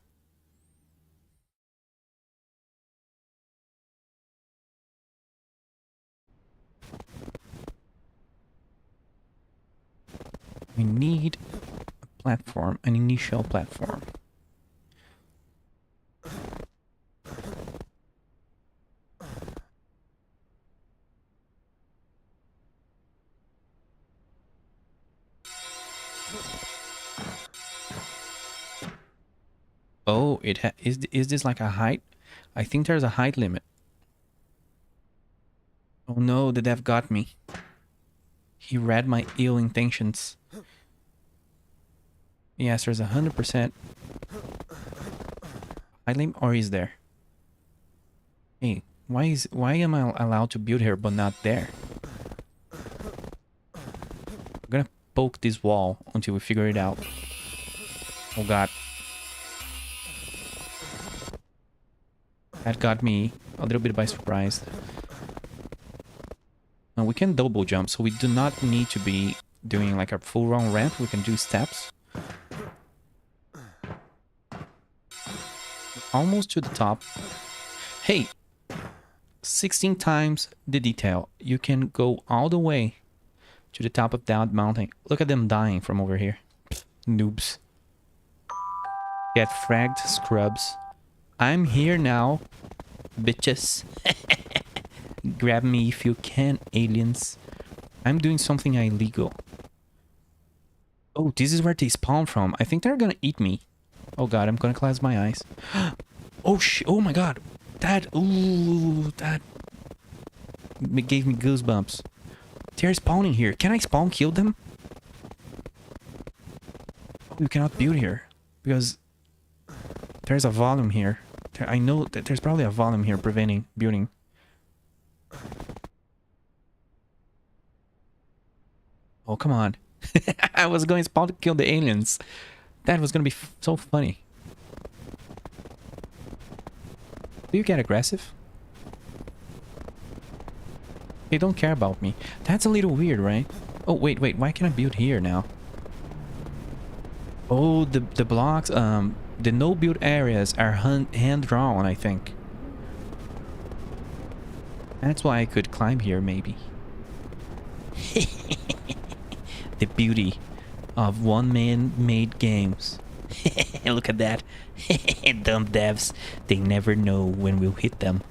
We need a platform, an initial platform. Oh, is this like a height? I think there's a height limit. Oh no, the dev got me. He read my ill intentions. Yes, there's 100% height limit, or is there? Hey, why am I allowed to build here but not there? I'm gonna poke this wall until we figure it out. Oh god. That got me a little bit by surprise. Now we can double jump, so we do not need to be doing like a full round ramp. We can do steps. Almost to the top. Hey! 16 times the detail. You can go all the way to the top of that mountain. Look at them dying from over here. Noobs. Get fragged, scrubs. I'm here now, bitches. Grab me if you can, aliens. I'm doing something illegal. Oh, this is where they spawn from. I think they're gonna eat me. Oh god, I'm gonna close my eyes. Oh my god. Ooh, that gave me goosebumps. They're spawning here. Can I spawn kill them? Oh, you cannot build here because there's a volume here. I know that there's probably a volume here preventing building. Oh, come on. I was going to spawn to kill the aliens. That was going to be so funny. Do you get aggressive? They don't care about me. That's a little weird, right? Oh, wait. Why can I build here now? Oh, the blocks, the no build areas are hand-drawn, I think. That's why I could climb here, maybe. The beauty of one-man-made games. Look at that. Dumb devs. They never know when we'll hit them.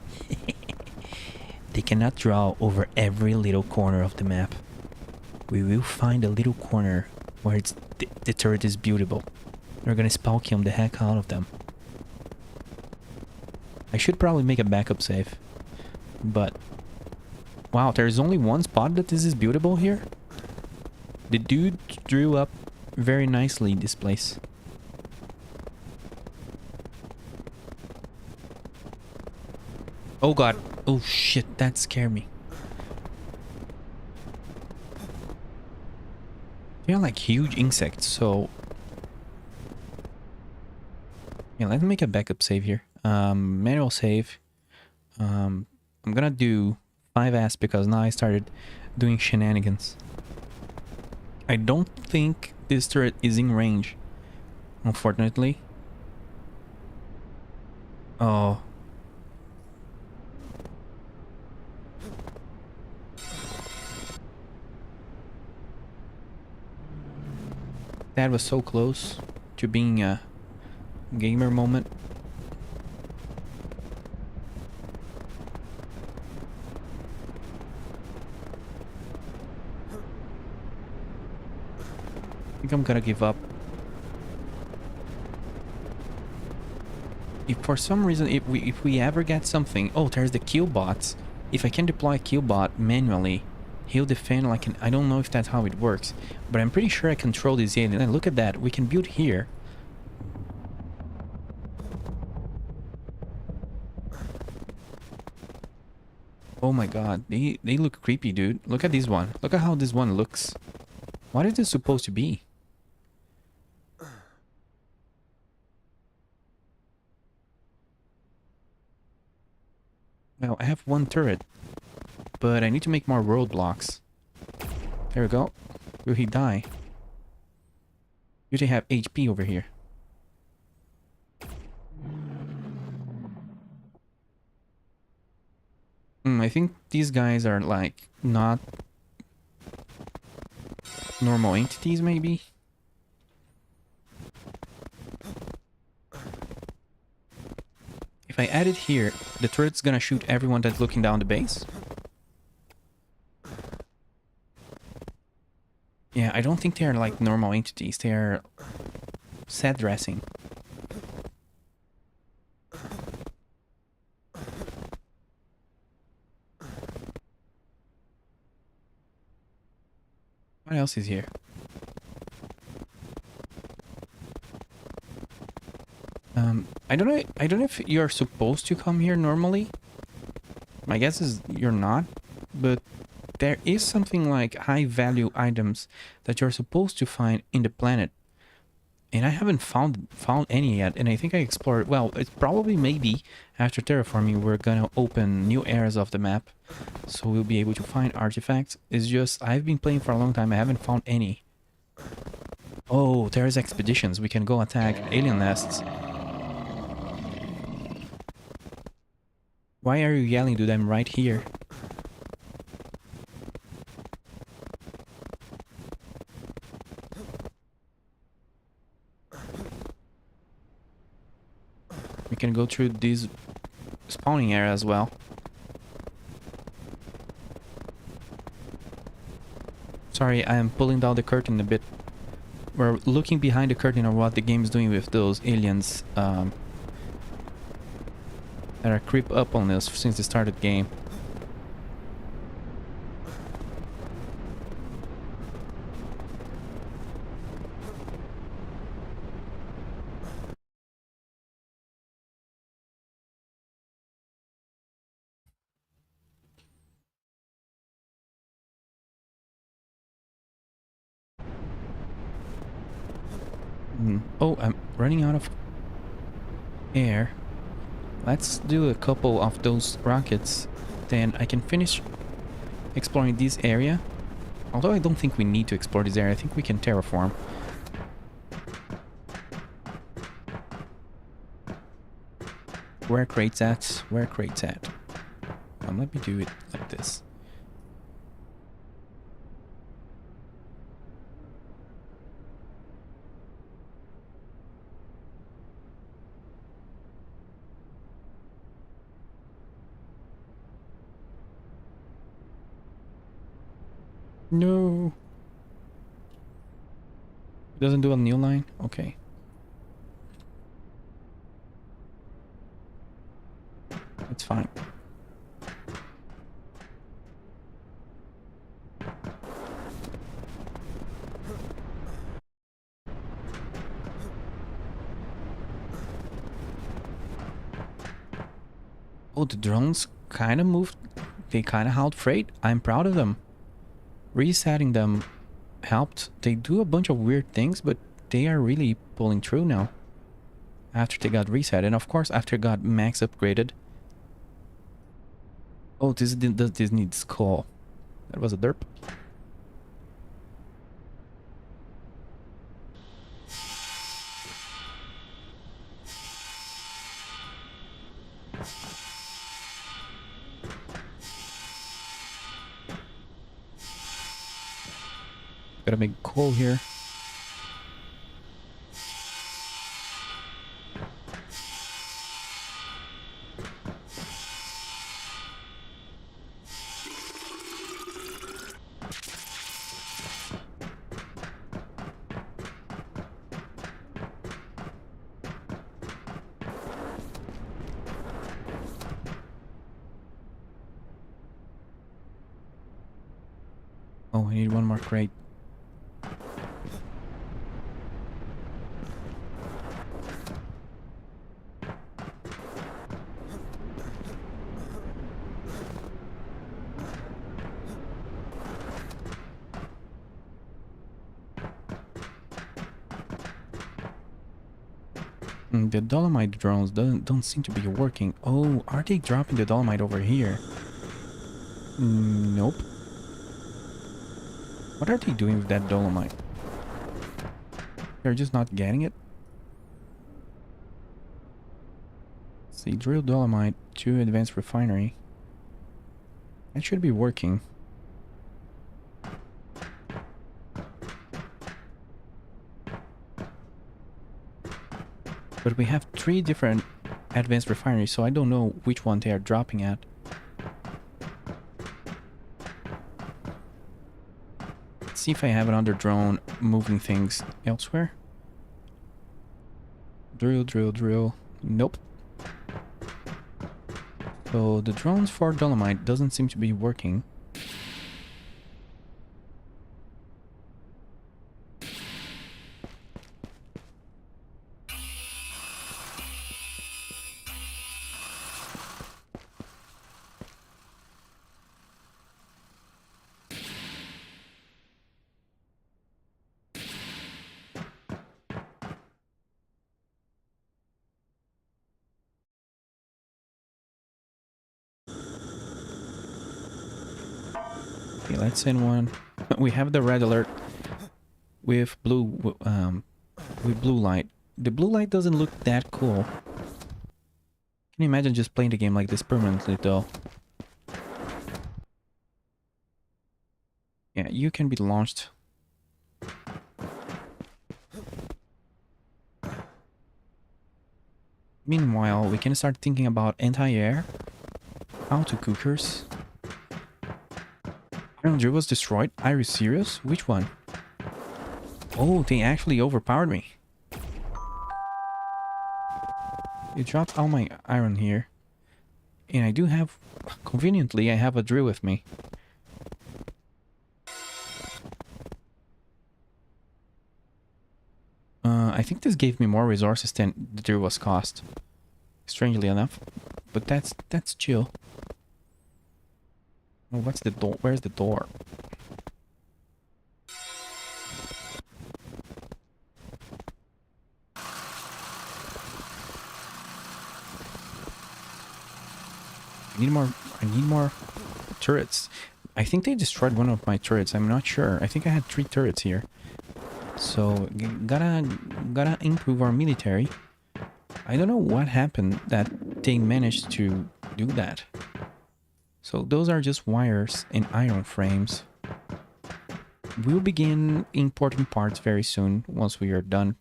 They cannot draw over every little corner of the map. We will find a little corner where the turret is buildable. We're gonna spawn kill the heck out of them. I should probably make a backup save. But... wow, there's only one spot that this is buildable here? The dude drew up very nicely this place. Oh god. Oh shit, that scared me. They're like huge insects, so... yeah, let's make a backup save here. Manual save. I'm gonna do 5S because now I started doing shenanigans. I don't think this turret is in range, unfortunately. Oh. That was so close to being a gamer moment. I think I'm gonna give up. If for some reason, if we ever get something... Oh, there's the kill bots. If I can deploy a kill bot manually, he'll defend like an... I don't know if that's how it works, but I'm pretty sure I control this alien. And look at that, we can build here. Oh my god, they look creepy, dude. Look at this one. Look at how this one looks. What is this supposed to be? Well, I have one turret, but I need to make more roadblocks. There we go. Will he die? Usually have HP over here. I think these guys are like not normal entities, maybe. If I add it here, the turret's gonna shoot everyone that's looking down the base. Yeah, I don't think they're like normal entities. They're set dressing. What else is here? I don't know if you're supposed to come here normally. My guess is you're not, but there is something like high value items that you're supposed to find in the planet. And I haven't found any yet, and I think I explored... Well, it's probably maybe after terraforming we're gonna open new areas of the map, so we'll be able to find artifacts. It's just, I've been playing for a long time, I haven't found any. Oh, there's expeditions. We can go attack alien nests. Why are you yelling, dude? I'm right here. We can go through this spawning area as well. Sorry, I am pulling down the curtain a bit. We're looking behind the curtain of what the game is doing with those aliens that are creep up on us since the start of the game. Oh, I'm running out of air. Let's do a couple of those rockets, then I can finish exploring this area. Although I don't think we need to explore this area, I think we can terraform. Where crates at? Where crates at? Let me do it like this. No. Doesn't do a new line? Okay. It's fine. Oh, the drones kind of moved. They kind of held freight. I'm proud of them. Resetting them helped. They do a bunch of weird things, but they are really pulling through now. After they got reset, and of course after got max upgraded. Oh, this needs coal. That was a derp. Gotta make coal here. Oh, I need one more crate. The dolomite drones don't seem to be working. Oh, are they dropping the dolomite over here? Nope. What are they doing with that dolomite? They're just not getting it? See, drill dolomite to advanced refinery. That should be working. But we have 3 different advanced refineries, so I don't know which one they are dropping at. Let's see if I have another drone moving things elsewhere. Drill, drill, drill. Nope. So the drones for dolomite doesn't seem to be working. Okay, let's send one. We have the red alert with blue light. The blue light doesn't look that cool. Can you imagine just playing the game like this permanently though? Yeah, you can be launched. Meanwhile, we can start thinking about anti-air, auto-cookers. Iron Drill was destroyed. Are you serious? Which one? Oh, they actually overpowered me. You dropped all my iron here. And I do have... Conveniently, I have a drill with me. I think this gave me more resources than the drill was cost. Strangely enough. But that's chill. Oh, what's the door? Where's the door? I need more turrets. I think they destroyed one of my turrets. I'm not sure. I think I had 3 turrets here. So gotta improve our military. I don't know what happened that they managed to do that. So those are just wires and iron frames. We'll begin importing parts very soon once we are done.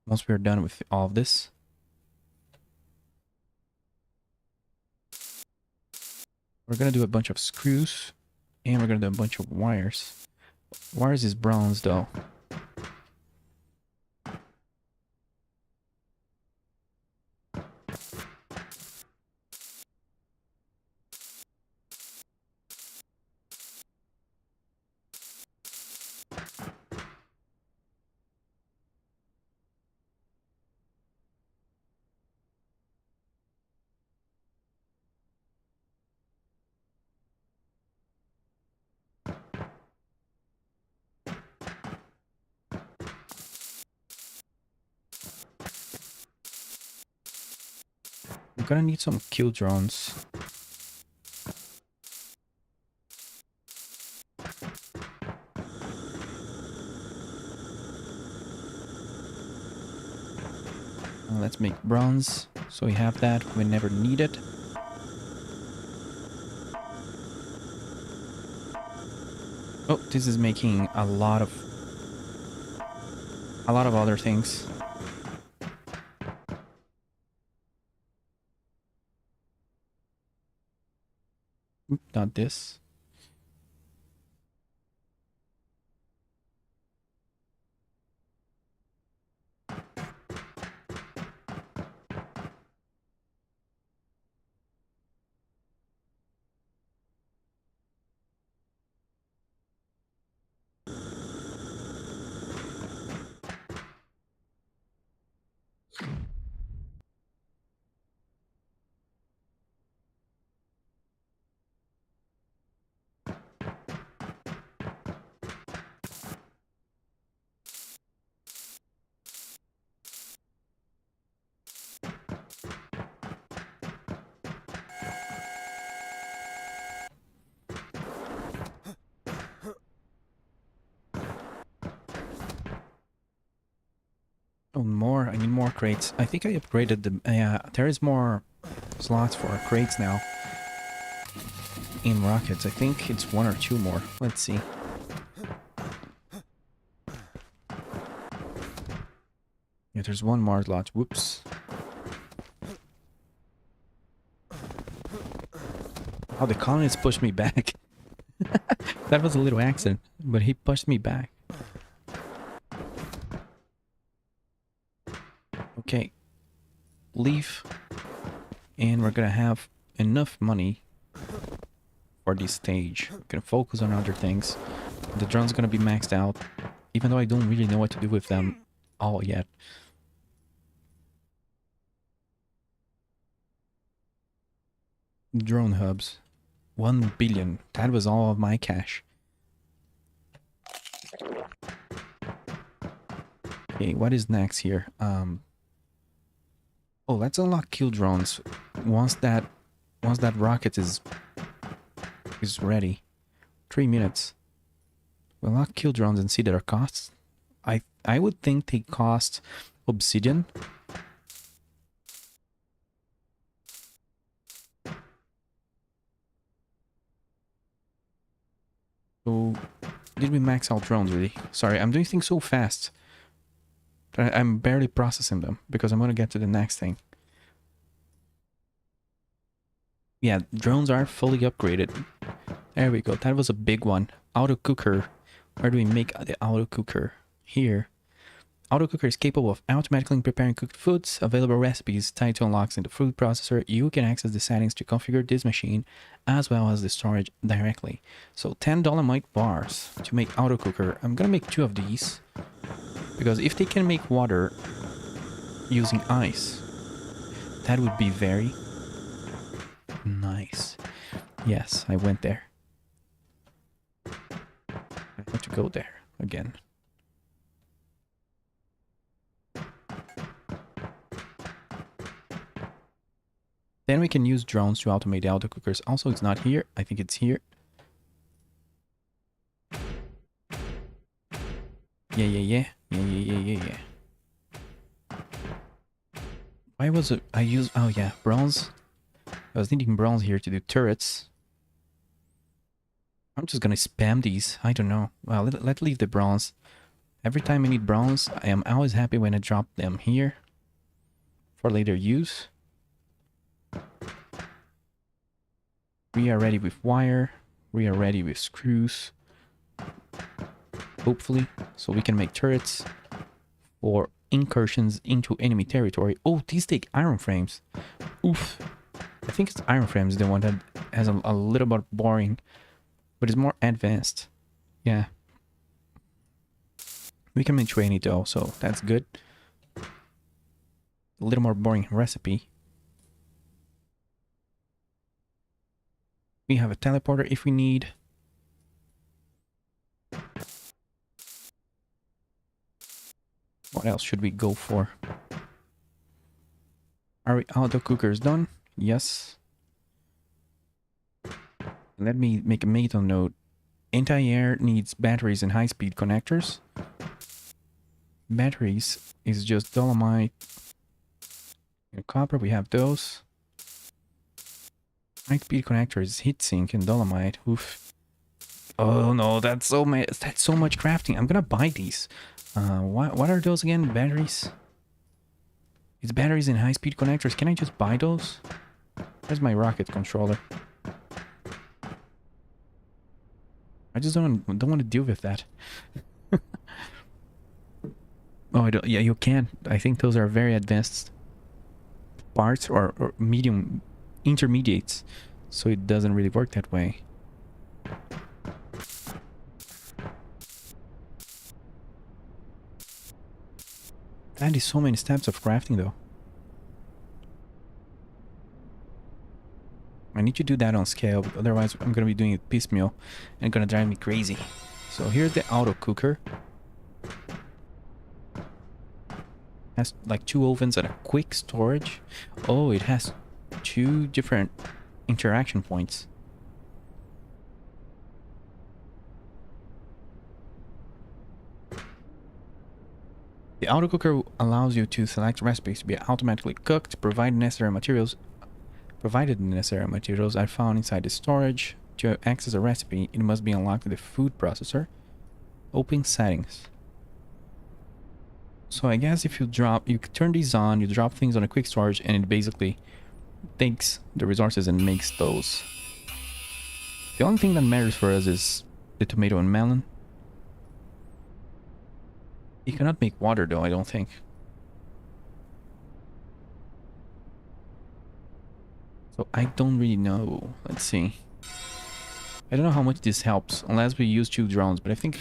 Once we are done with all of this. We're gonna do a bunch of screws and we're gonna do a bunch of wires. Wires is bronze though. I'm gonna need some kill drones. Let's make bronze, so we have that whenever needed. Oh, this is making a lot of other things. Oop, not this. Oh, more. I need more crates. I think I upgraded the... Yeah, there is more slots for crates now. In rockets. I think it's 1 or 2 more. Let's see. Yeah, there's 1 more slot. Whoops. Oh, the colonist pushed me back. That was a little accident, but he pushed me back. Okay. Leave. And we're gonna have enough money for this stage. We're gonna focus on other things. The drone's gonna be maxed out, even though I don't really know what to do with them all yet. Drone hubs. 1 billion. That was all of my cash. Okay, what is next here? Oh, let's unlock kill drones once that rocket is ready. 3 minutes. We'll unlock kill drones and see their costs. I would think they cost obsidian. So, did we max out drones really? Sorry, I'm doing things so fast. I'm barely processing them because I'm gonna get to the next thing. Yeah, drones are fully upgraded. There we go. That was a big one. Auto cooker. Where do we make the auto cooker? Here. Auto cooker is capable of automatically preparing cooked foods. Available recipes tied to unlocks in the food processor. You can access the settings to configure this machine as well as the storage directly. So $10 Dolomite bars to make auto cooker. I'm gonna make 2 of these because if they can make water using ice, that would be very nice. Yes, I went there. I have to go there again. Then we can use drones to automate the auto cookers. Also, it's not here. I think it's here. Yeah. Why was it? I used... Oh, yeah. Bronze. I was needing bronze here to do turrets. I'm just gonna spam these. I don't know. Well, let's leave the bronze. Every time I need bronze, I am always happy when I drop them here for later use. We are ready with wire. We are ready with screws. Hopefully, so we can make turrets for incursions into enemy territory. Oh, these take iron frames. Oof. I think it's iron frames, the one that has a little bit boring, but it's more advanced. Yeah. We can make 20 though, so that's good. A little more boring recipe. We have a teleporter if we need. What else should we go for? Are we auto cookers done? Yes. Let me make a mental note. Anti-air needs batteries and high-speed connectors. Batteries is just dolomite and copper. We have those. High-speed connectors, heatsink and dolomite. Oof. Oh no, that's so much. That's so much crafting. I'm gonna buy these. What are those again? Batteries. It's batteries and high-speed connectors. Can I just buy those? Where's my rocket controller? I just don't want to deal with that. Oh, I don't, yeah, you can. I think those are very advanced parts or medium intermediates, so it doesn't really work that way. That is so many steps of crafting, though. I need to do that on scale, otherwise I'm gonna be doing it piecemeal and it's gonna drive me crazy. So here's the auto cooker. Has like 2 ovens and a quick storage. Oh, it has 2 different interaction points. The auto cooker allows you to select recipes to be automatically cooked, provided the necessary materials are found inside the storage. To access a recipe, it must be unlocked with the food processor. Open settings. So I guess if you turn these on, you drop things on a quick storage, and it basically takes the resources and makes those. The only thing that matters for us is the tomato and melon. You cannot make water though, I don't think. So I don't really know. Let's see. I don't know how much this helps, unless we use 2 drones, but I think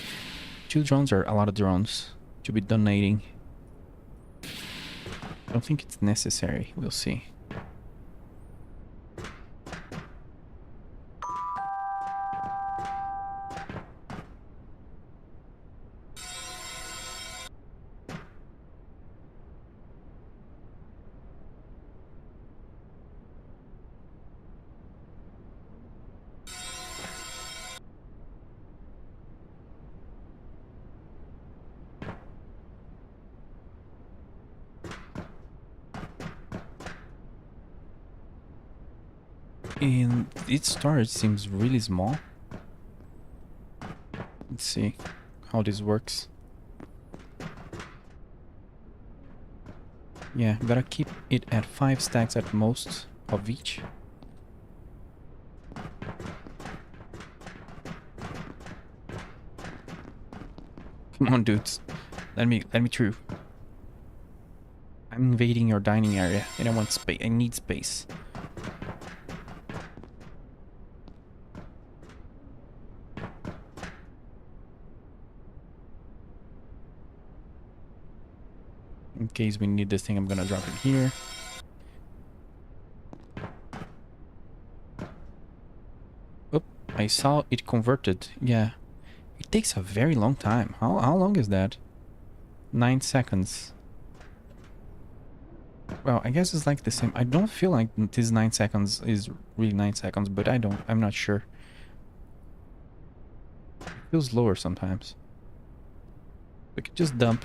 2 drones are a lot of drones to be donating. I don't think it's necessary. We'll see. And its storage seems really small. Let's see how this works. Yeah, gotta keep it at 5 stacks at most of each. Come on, dudes. Let me through. I'm invading your dining area and I want space. I need space. In case we need this thing, I'm gonna drop it here. Oh, I saw it converted. Yeah. It takes a very long time. How long is that? 9 seconds. Well, I guess it's like the same. I don't feel like this 9 seconds is really 9 seconds, but I'm not sure. It feels lower sometimes. We could just dump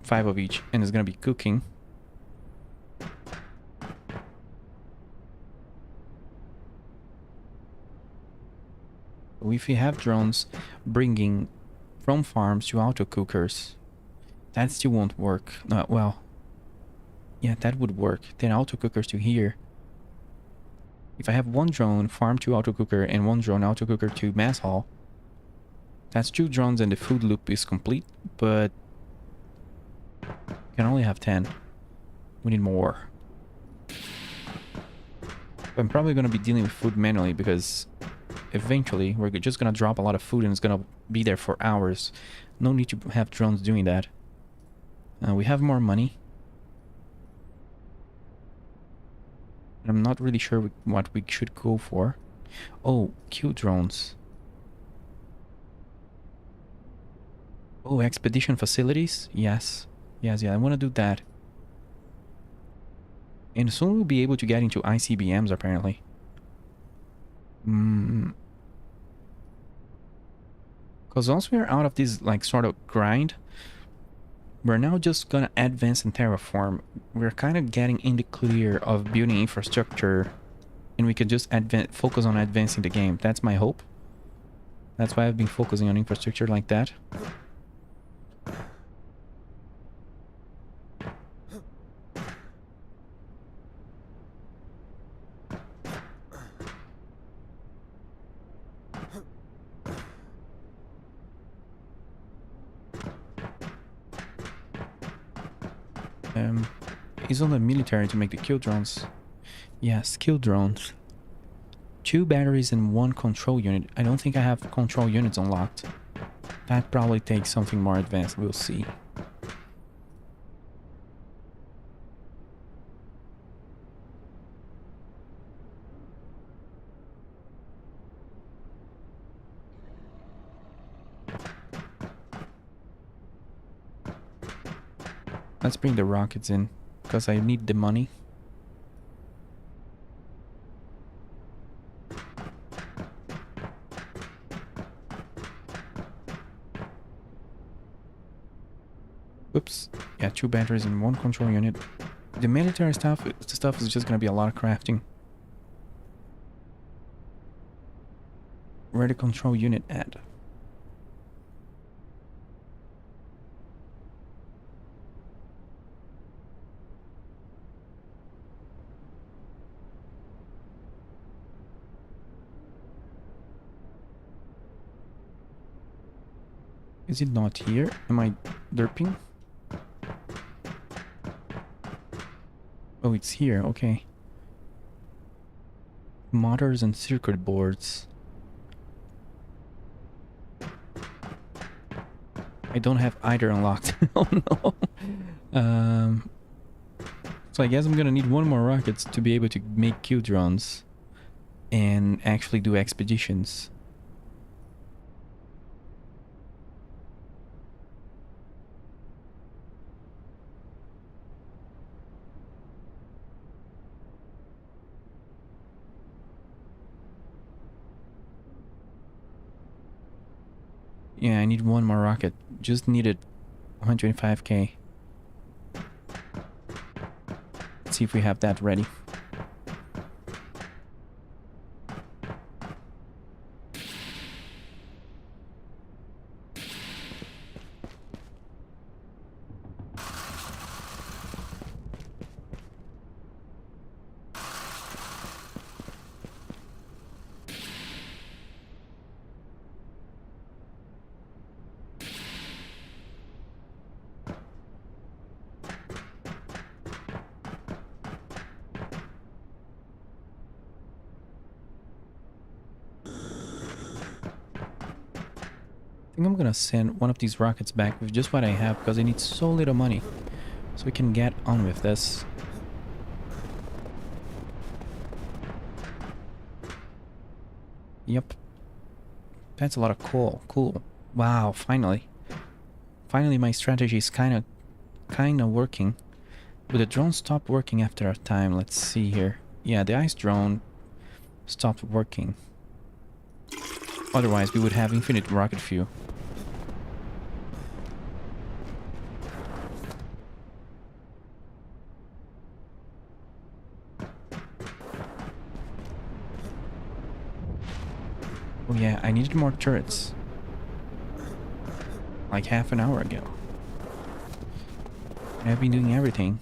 5 of each and it's gonna be cooking. If we have drones bringing from farms to auto cookers, that still won't work. Well, yeah, that would work. Then auto cookers to here. If I have 1 drone farm to auto cooker and 1 drone auto cooker to mess hall, that's 2 drones and the food loop is complete, but you can only have 10. We need more. I'm probably going to be dealing with food manually because eventually we're just going to drop a lot of food and it's going to be there for hours. No need to have drones doing that. We have more money. I'm not really sure what we should go for. Oh, Q drones. Oh, expedition facilities? Yes. Yes, yeah, I want to do that. And soon we'll be able to get into ICBMs, apparently. Because once we're out of this, like, sort of grind, we're now just gonna advance in Terraform. We're kind of getting in the clear of building infrastructure, and we can just focus on advancing the game. That's my hope. That's why I've been focusing on infrastructure like that. It's on the military to make the kill drones. Yes, kill drones. 2 batteries and 1 control unit. I don't think I have control units unlocked. That probably takes something more advanced. We'll see. Let's bring the rockets in, because I need the money. Oops. Yeah, 2 batteries and 1 control unit. The military stuff is just gonna be a lot of crafting. Where the control unit at? Is it not here? Am I derping? Oh, it's here. Okay. Motors and circuit boards. I don't have either unlocked. Oh no. So I guess I'm gonna need 1 more rockets to be able to make kill drones and actually do expeditions. Yeah, I need 1 more rocket. Just needed 125k. Let's see if we have that ready. I think I'm gonna send one of these rockets back with just what I have, because I need so little money. So we can get on with this. Yep. That's a lot of coal. Cool. Wow, finally. Finally my strategy is kinda working. But the drone stopped working after a time. Let's see here. Yeah, the ice drone stopped working. Otherwise we would have infinite rocket fuel. Oh yeah, I needed more turrets. Like half an hour ago. And I've been doing everything.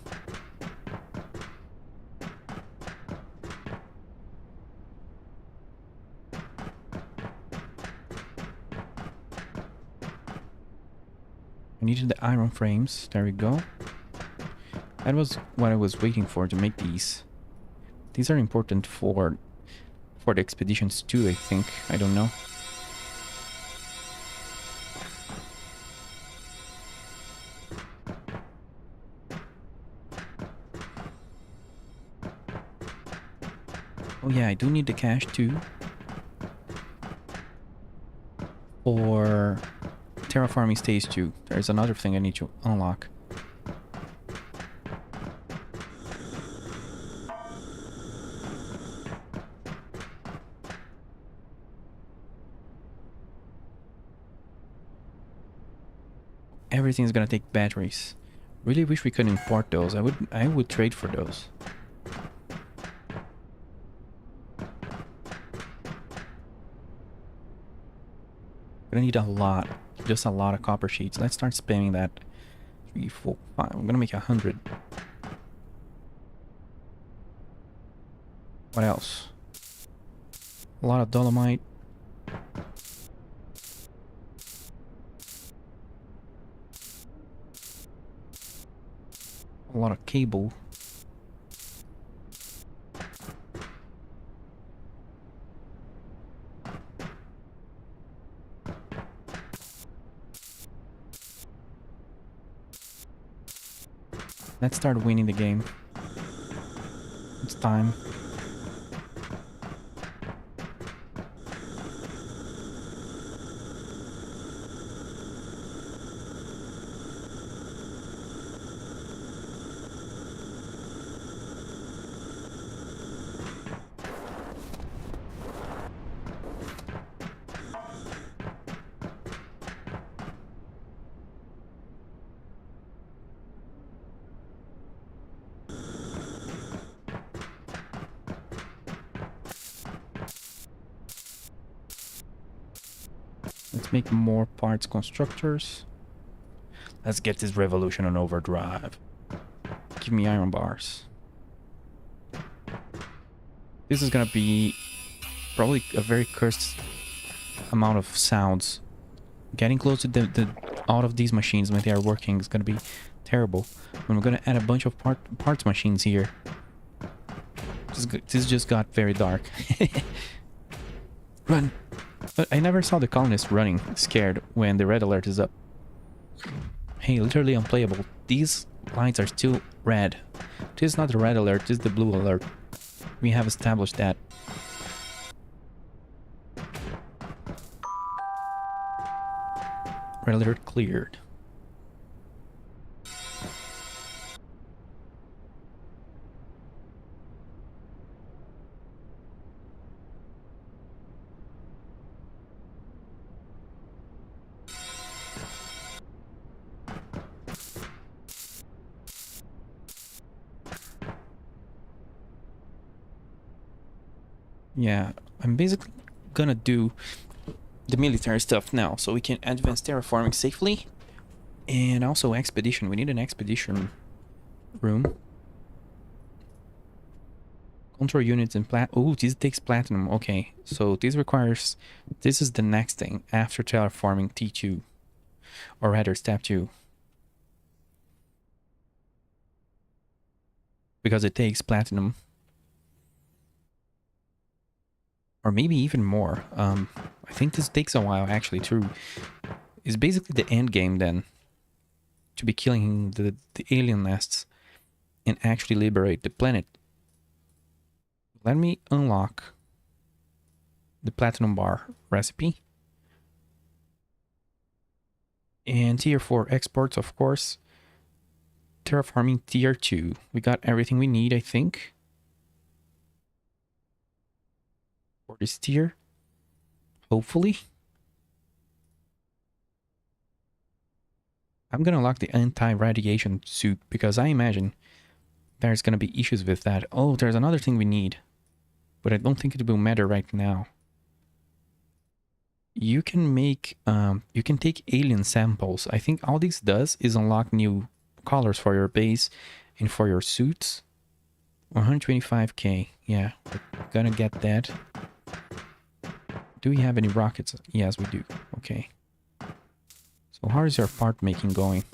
I needed the iron frames. There we go. That was what I was waiting for to make these. These are important for the expeditions too, I think. I don't know. Oh yeah, I do need the cash too. For terraforming stage 2. There's another thing I need to unlock. Everything's gonna take batteries. Really wish we could import those. I would trade for those. Gonna need a lot. Just a lot of copper sheets. Let's start spamming that. 3, 4, 5. I'm gonna make 100. What else? A lot of dolomite. A lot of cable. Let's start winning the game. It's time. Let's make more parts constructors. Let's get this revolution on overdrive. Give me iron bars. This is gonna be probably a very cursed amount of sounds. Getting close to the all of these machines when they are working is gonna be terrible. And we're gonna add a bunch of parts machines here. This just got very dark. Run! But I never saw the colonists running scared when the red alert is up. Hey, literally unplayable. These lights are still red. This is not the red alert, this is the blue alert. We have established that. Red alert cleared. Yeah, I'm basically gonna do the military stuff now so we can advance terraforming safely. And also expedition. We need an expedition room. Control units and oh, this takes platinum. Okay, so this requires... This is the next thing after terraforming T2. Or rather, step 2. Because it takes platinum. Or maybe even more. I think this takes a while actually too. It's basically the end game then. To be killing the alien nests and actually liberate the planet. Let me unlock the platinum bar recipe. And tier 4 exports, of course. Terraforming tier 2. We got everything we need, I think. For this tier. Hopefully. I'm gonna lock the anti-radiation suit because I imagine there's gonna be issues with that. Oh, there's another thing we need. But I don't think it will matter right now. You can make, you can take alien samples. I think all this does is unlock new colors for your base and for your suits. 125k. Yeah, we're gonna get that. Do we have any rockets? Yes, we do. Okay. So how is your part making going?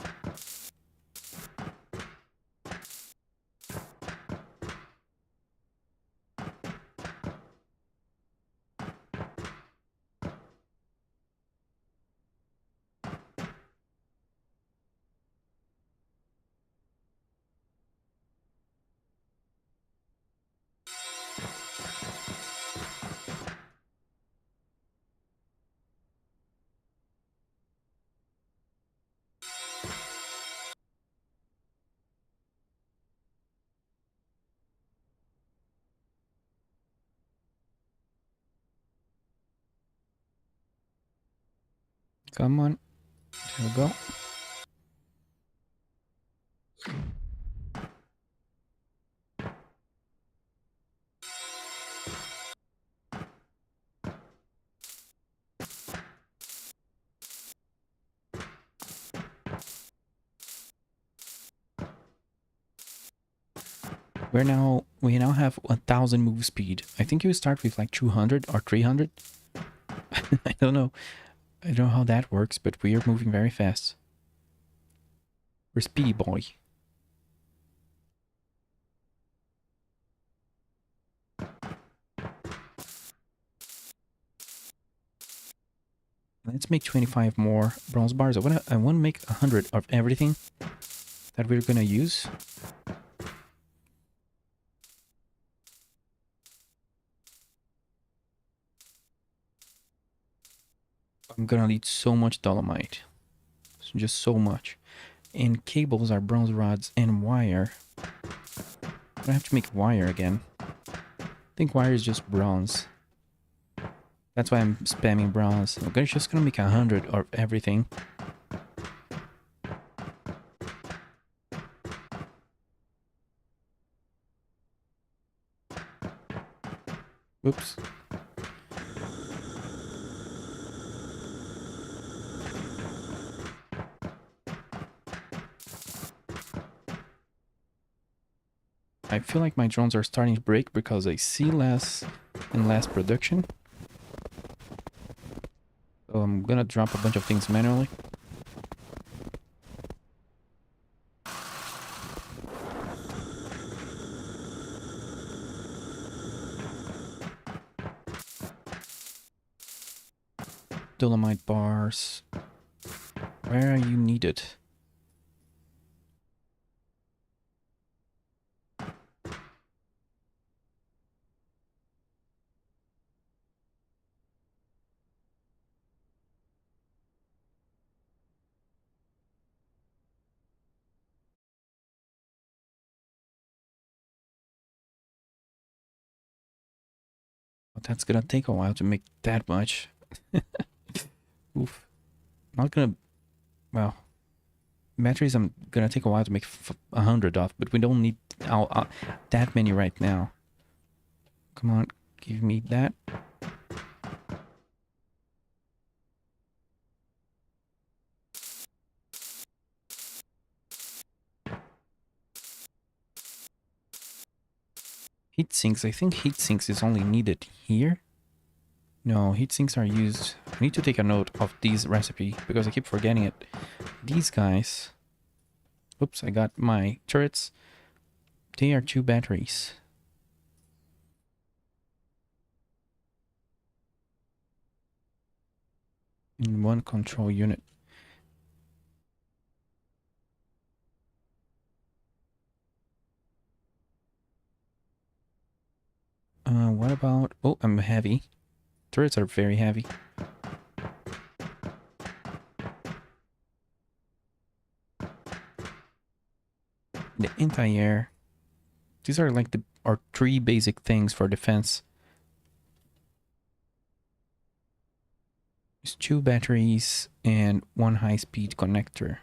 Come on. There we go. We now have 1000 move speed. I think you start with like 200 or 300. I don't know. I don't know how that works, but we are moving very fast. We're speedy boy. Let's make 25 more bronze bars. I want to make 100 of everything that we're gonna use. I'm gonna need so much dolomite. Just so much. And cables are bronze rods and wire. I have to make wire again. I think wire is just bronze. That's why I'm spamming bronze. I'm just gonna make 100 of everything. Oops. I feel like my drones are starting to break because I see less and less production. So I'm gonna drop a bunch of things manually. Dolomite bars. Where are you needed? But that's gonna take a while to make that much. Oof. Not gonna... Well, batteries I'm gonna take a while to make 100 of, but we don't need that many right now. Come on, give me that. Heat sinks. I think heat sinks is only needed here. No, heat sinks are used. I need to take a note of this recipe because I keep forgetting it. These guys... Oops, I got my turrets. They are 2 batteries. In 1 control unit. What about... Oh, I'm heavy. Turrets are very heavy. The anti-air. These are like our 3 basic things for defense. There's 2 batteries and 1 high-speed connector.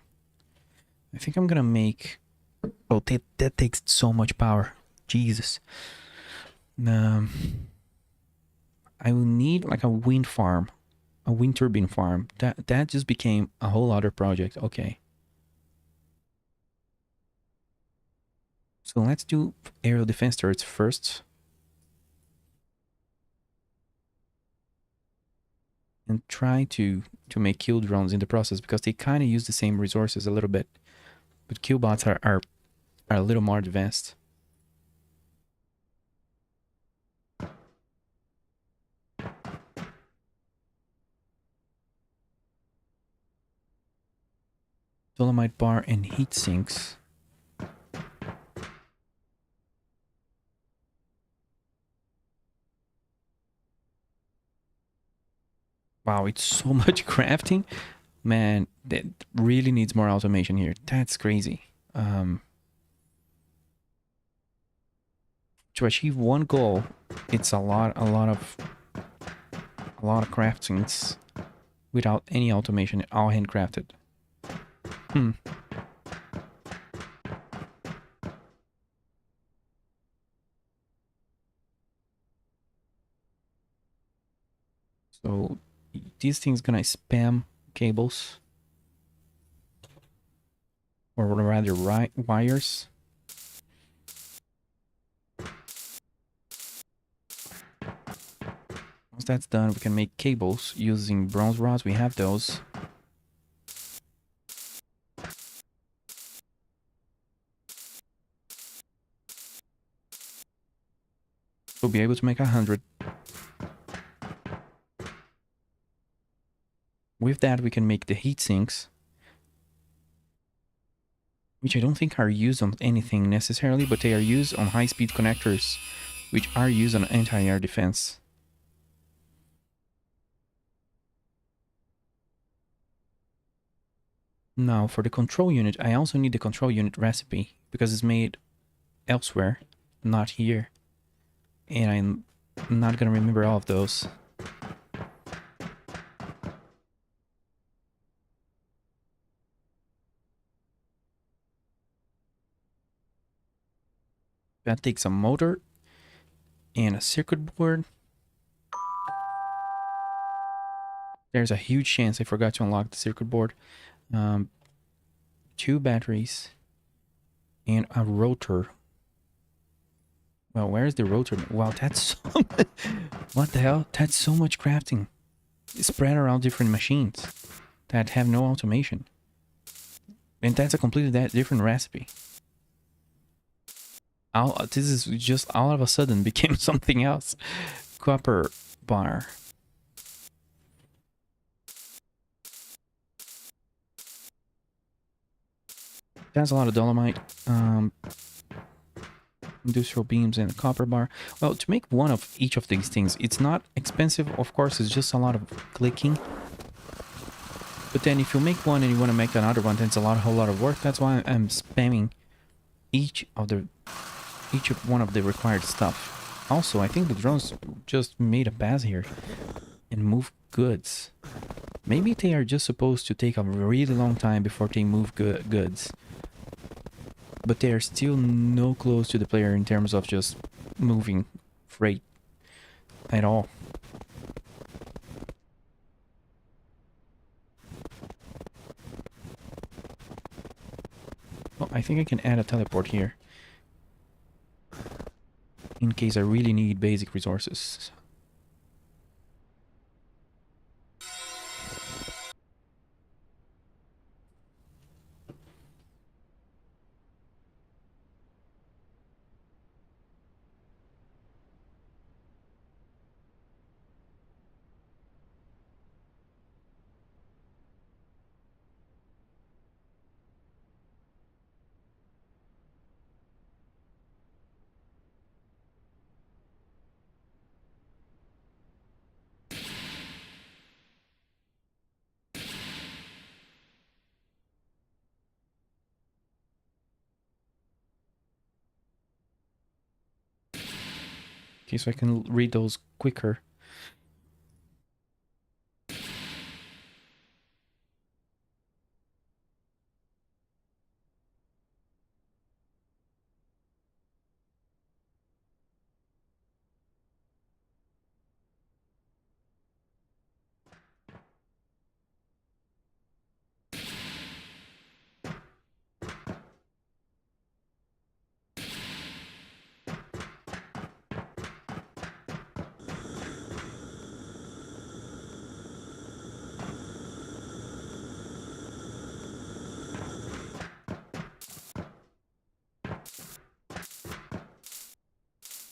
I think I'm gonna make... Oh, that takes so much power. Jesus. I will need like a wind farm. A wind turbine farm. That just became a whole other project. Okay. So let's do aerial defense turrets first. And try to make kill drones in the process because they kind of use the same resources a little bit. But kill bots are a little more advanced. Dolomite bar and heat sinks. Wow, it's so much crafting. Man, that really needs more automation here. That's crazy. To achieve one goal, it's a lot of craftings without any automation, all handcrafted. So these things gonna spam cables, or rather wires. Once that's done, we can make cables using bronze rods. We have those. We'll be able to make 100. With that, we can make the heat sinks, which I don't think are used on anything necessarily, but they are used on high-speed connectors, which are used on anti-air defense. Now, for the control unit, I also need the control unit recipe, because it's made elsewhere, not here. And I'm not gonna remember all of those. That takes a motor and a circuit board. There's a huge chance I forgot to unlock the circuit board. 2 batteries and a rotor. Well, where's the rotor? Wow, that's so what the hell? That's so much crafting. It's spread around different machines that have no automation. And that's a completely different recipe. This is just all of a sudden became something else. Copper bar. That's a lot of dolomite. Industrial beams and a copper bar. Well, to make one of each of these things, it's not expensive, of course, it's just a lot of clicking. But then if you make one and you want to make another one, then it's a whole lot of work. That's why I'm spamming each of one of the required stuff. Also, I think the drones just made a pass here and move goods. Maybe they are just supposed to take a really long time before they move goods. But they are still no close to the player in terms of just moving freight at all. Well, I think I can add a teleport here. In case I really need basic resources. Okay, so I can read those quicker.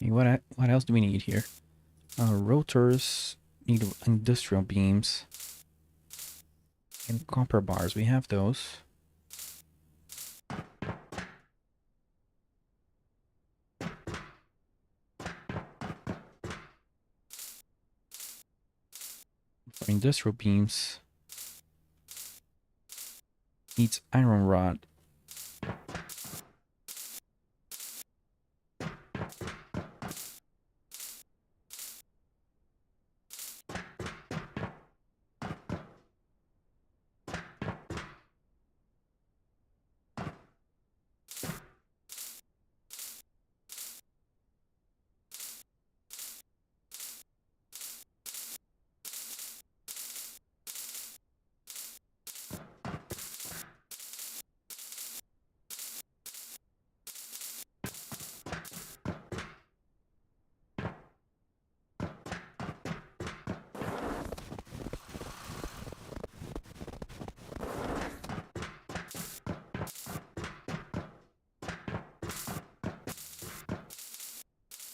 Okay, what else do we need here? Rotors, need industrial beams. And copper bars, we have those. For industrial beams, needs iron rod.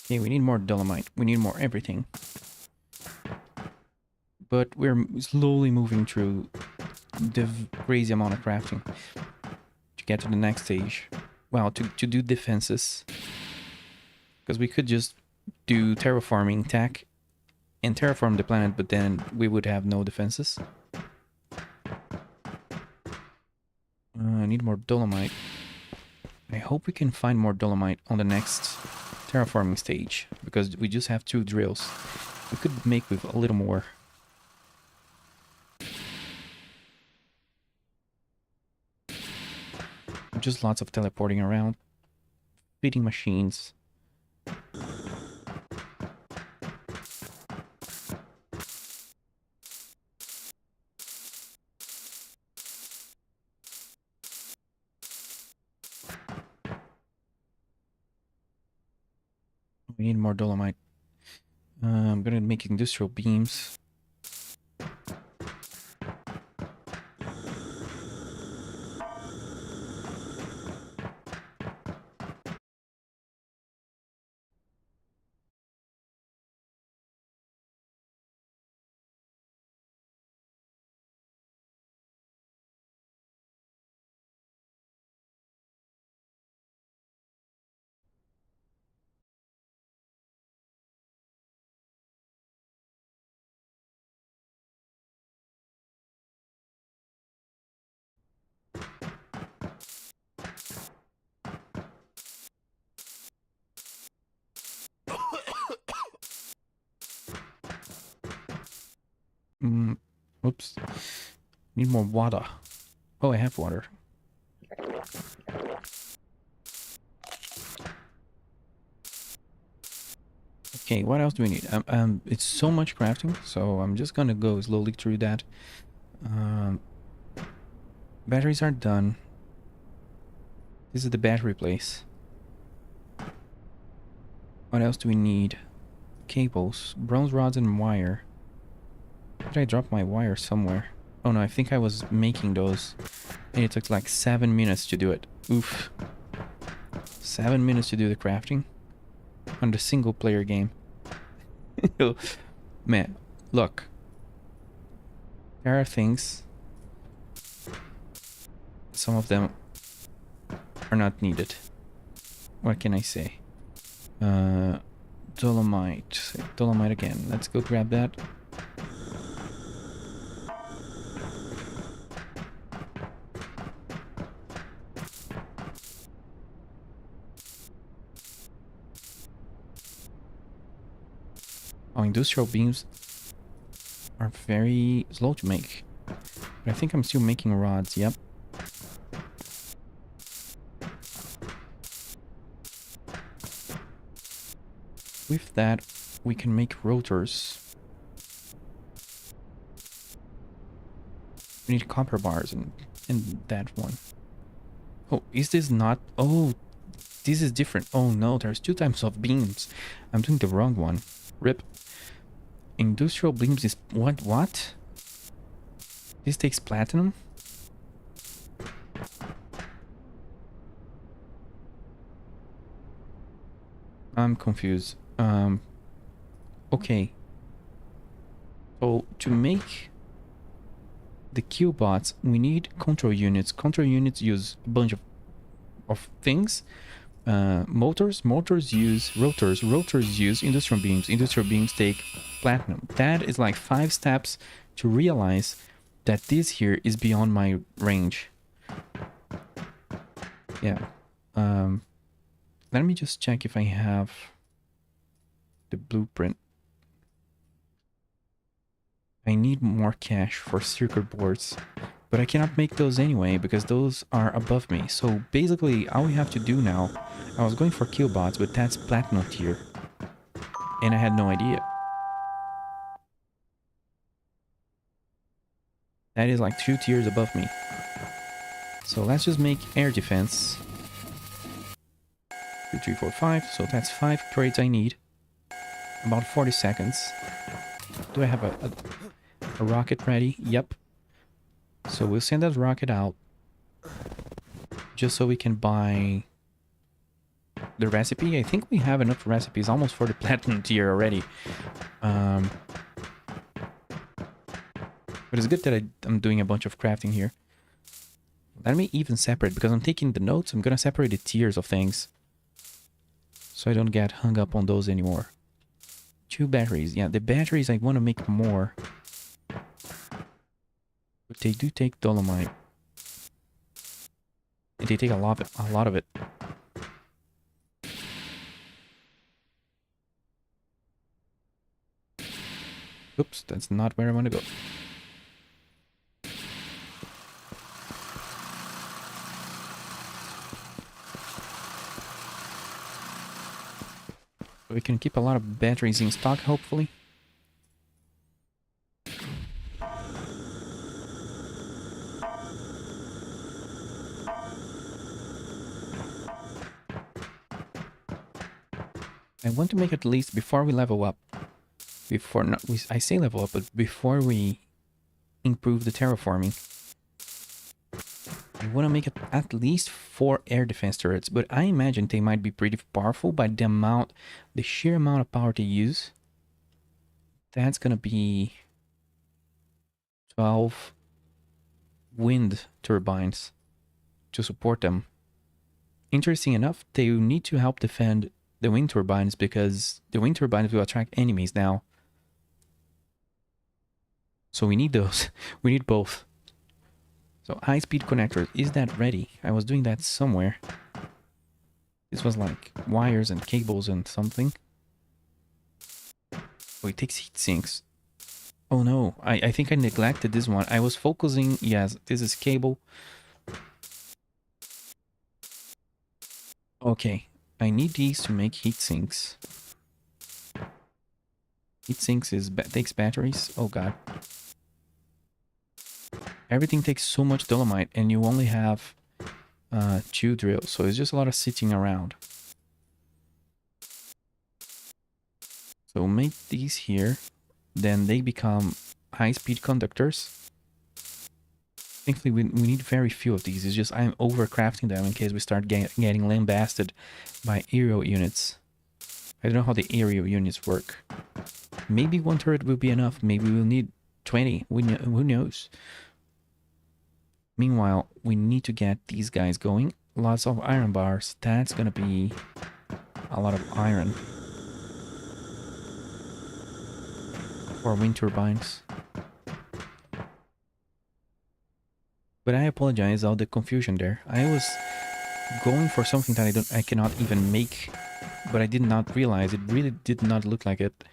Okay, we need more dolomite. We need more everything. But we're slowly moving through the crazy amount of crafting to get to the next stage. Well, to do defenses. Because we could just do terraforming tech and terraform the planet, but then we would have no defenses. I need more dolomite. I hope we can find more dolomite on the next terraforming stage, because we just have 2 drills. We could make with a little more. Just lots of teleporting around, feeding machines. We need more dolomite. I'm gonna make industrial beams. Oops. Need more water. Oh, I have water. Okay, what else do we need? It's so much crafting, so I'm just gonna go slowly through that. Batteries are done. This is the battery place. What else do we need? Cables, bronze rods and wire. Did I drop my wire somewhere? Oh no, I think I was making those. And it took like 7 minutes to do it. Oof. 7 minutes to do the crafting on the single player game. Man, look. There are things. Some of them are not needed. What can I say? Dolomite. Dolomite again. Let's go grab that. Oh, industrial beams are very slow to make. But I think I'm still making rods, yep. With that, we can make rotors. We need copper bars in that one. Oh, is this not... Oh, this is different. Oh no, there's 2 types of beams. I'm doing the wrong one. RIP. Industrial beams is... What? This takes platinum? I'm confused. Okay. So, to make the Q-bots, we need control units. Control units use a bunch of things. Motors use rotors. Rotors use industrial beams. Industrial beams take platinum. That is like 5 steps to realize that this here is beyond my range. Yeah. Let me just check if I have the blueprint. I need more cash for circuit boards, but I cannot make those anyway because those are above me. So basically all we have to do now, I was going for killbots, but that's platinum tier. And I had no idea. That is like 2 tiers above me. So let's just make air defense. 2, 3, 4, 5. So that's 5 crates I need. About 40 seconds. Do I have a rocket ready? Yep. So we'll send that rocket out. Just so we can buy the recipe. I think we have enough recipes almost for the platinum tier already. But it's good that I'm doing a bunch of crafting here. Let me even separate, because I'm taking the notes. I'm gonna separate the tiers of things, so I don't get hung up on those anymore. 2 batteries. Yeah, the batteries I want to make more. But they do take dolomite. And they take a lot of it. Oops, that's not where I want to go. We can keep a lot of batteries in stock, hopefully. I want to make it at least before we level up. I say level up, but before we improve the terraforming. I want to make it at least 4 air defense turrets, but I imagine they might be pretty powerful by the sheer amount of power they use. That's gonna be 12 wind turbines to support them. Interesting enough, they need to help defend the wind turbines because the wind turbines will attract enemies now. So we need those. We need both. So high-speed connectors, is that ready? I was doing that somewhere. This was like wires and cables and something. Oh, it takes heat sinks. Oh no, I think I neglected this one. I was focusing, yes, this is cable. Okay, I need these to make heat sinks. Heat sinks takes batteries. Oh god. Everything takes so much dolomite and you only have 2 drills, so it's just a lot of sitting around. So make these here, then they become high-speed conductors. Thankfully, we need very few of these. It's just I'm overcrafting them in case we start getting lambasted by aerial units. I don't know how the aerial units work. Maybe 1 turret will be enough. Maybe we'll need 20. Who knows? Meanwhile, we need to get these guys going. Lots of iron bars. That's gonna be a lot of iron. For wind turbines. But I apologize all the confusion there. I was going for something that I cannot even make, but I did not realize it really did not look like it.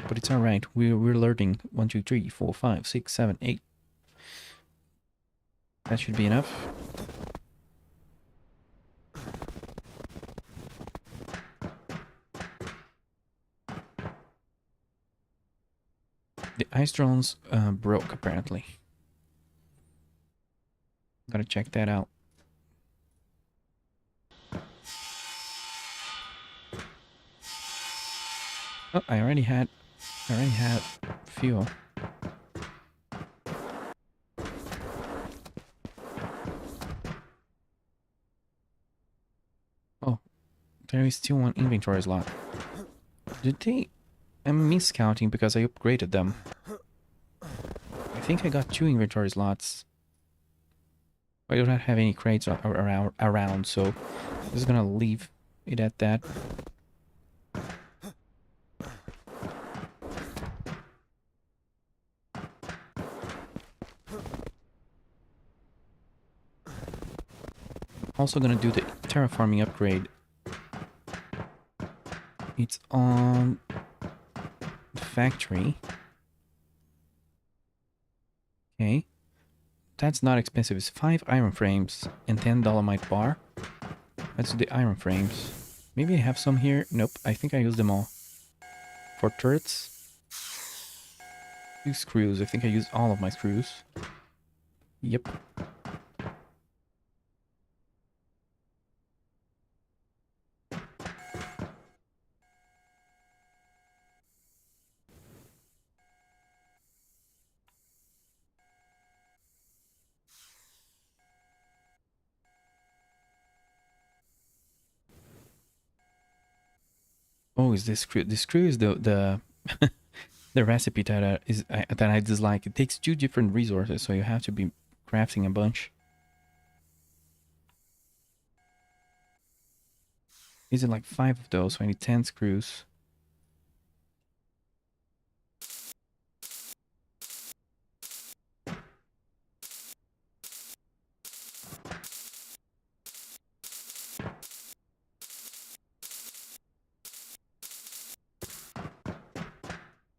But it's alright. We're learning. 1, 2, 3, 4, 5, 6, 7, 8. That should be enough. The ice drones broke apparently. Gotta check that out. Oh, I already had fuel. Oh, there is still 1 inventory slot. Did they? I'm miscounting because I upgraded them. I think I got 2 inventory slots. I don't have any crates around, so I'm just gonna leave it at that. Also gonna do the terraforming upgrade. It's on the factory. Okay. That's not expensive. It's 5 iron frames and 10 dolomite bar. Let's do the iron frames. Maybe I have some here. Nope, I think I used them all. For turrets. 2 screws. I think I used all of my screws. Yep. Oh, is this screw? This screw is the the recipe that I dislike. It takes 2 different resources, so you have to be crafting a bunch. Is it like 5 of those? So I need 10 screws.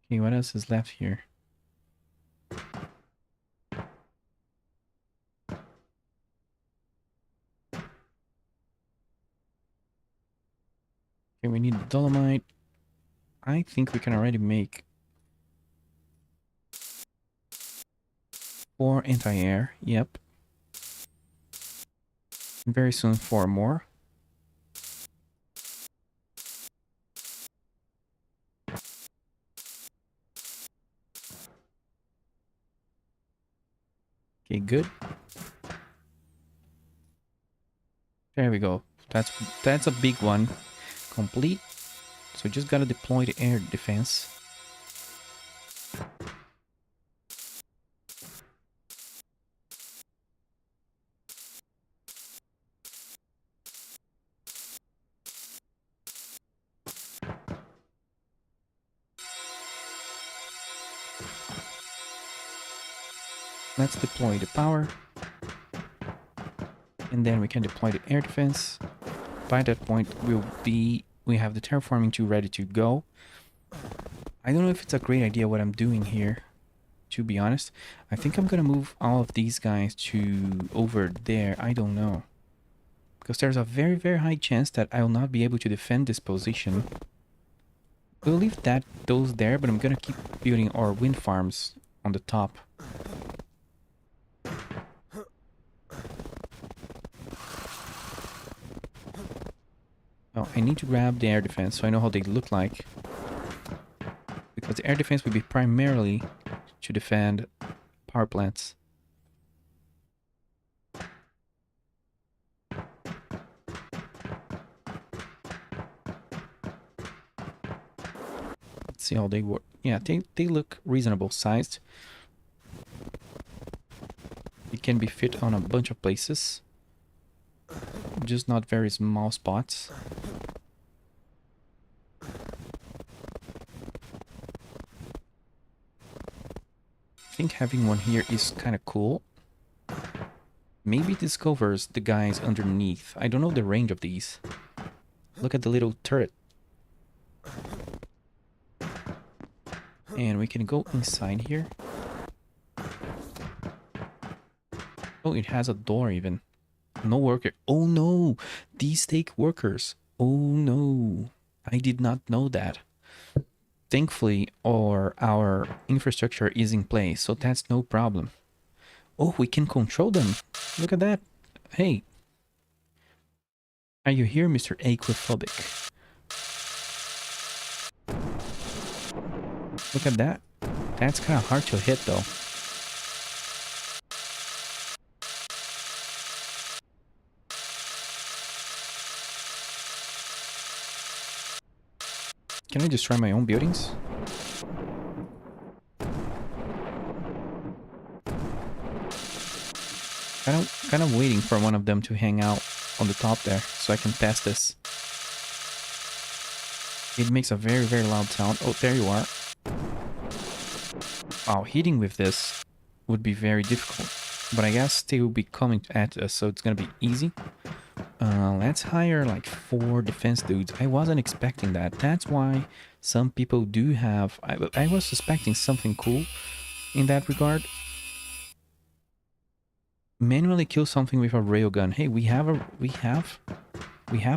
Okay, what else is left here? Okay, we need dolomite. I think we can already make 4 anti-air. Yep. Very soon 4 more. Okay, good. There we go. That's a big one. Complete. So just gotta deploy the air defense. Let's deploy the power. And then we can deploy the air defense. By that point, we have the terraforming 2 ready to go. I don't know if it's a great idea what I'm doing here, to be honest. I think I'm gonna move all of these guys to over there. I don't know. Because there's a very, very high chance that I will not be able to defend this position. We'll leave those there, but I'm gonna keep building our wind farms on the top. Oh, I need to grab the air defense so I know how they look like. Because the air defense will be primarily to defend power plants. Let's see how they work. Yeah, they look reasonable sized. It can be fit on a bunch of places. Just not very small spots. I think having one here is kind of cool. Maybe this covers the guys underneath. I don't know the range of these. Look at the little turret. And we can go inside here. Oh, it has a door even. No worker. Oh no! These take workers. Oh no! I did not know that. Thankfully, our infrastructure is in place, so that's no problem. Oh, we can control them. Look at that. Hey. Are you here, Mr. Aquaphobic? Look at that. That's kind of hard to hit, though. Can I destroy my own buildings? Kind of waiting for one of them to hang out on the top there so I can test this. It makes a very, very loud sound. Oh, there you are. Wow, hitting with this would be very difficult. But I guess they will be coming at us, so it's gonna be easy. Let's hire like 4 defense dudes. I wasn't expecting that. That's why some people do have... I was suspecting something cool in that regard. Manually kill something with a railgun. Hey, we have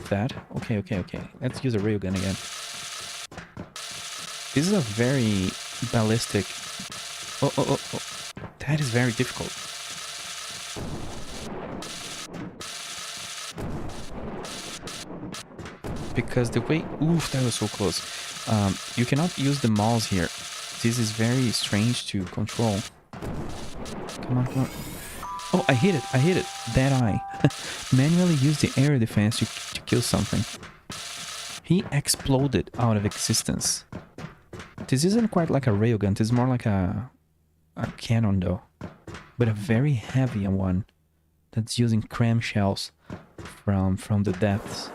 that. Okay. Let's use a railgun again. This is a very ballistic... Oh. That is very difficult. Because the way... Oof, that was so close. You cannot use the malls here. This is very strange to control. Come on. Oh, I hit it. That eye. Manually use the air defense to kill something. He exploded out of existence. This isn't quite like a railgun. This is more like a cannon though. But a very heavy one that's using clamshells from the depths.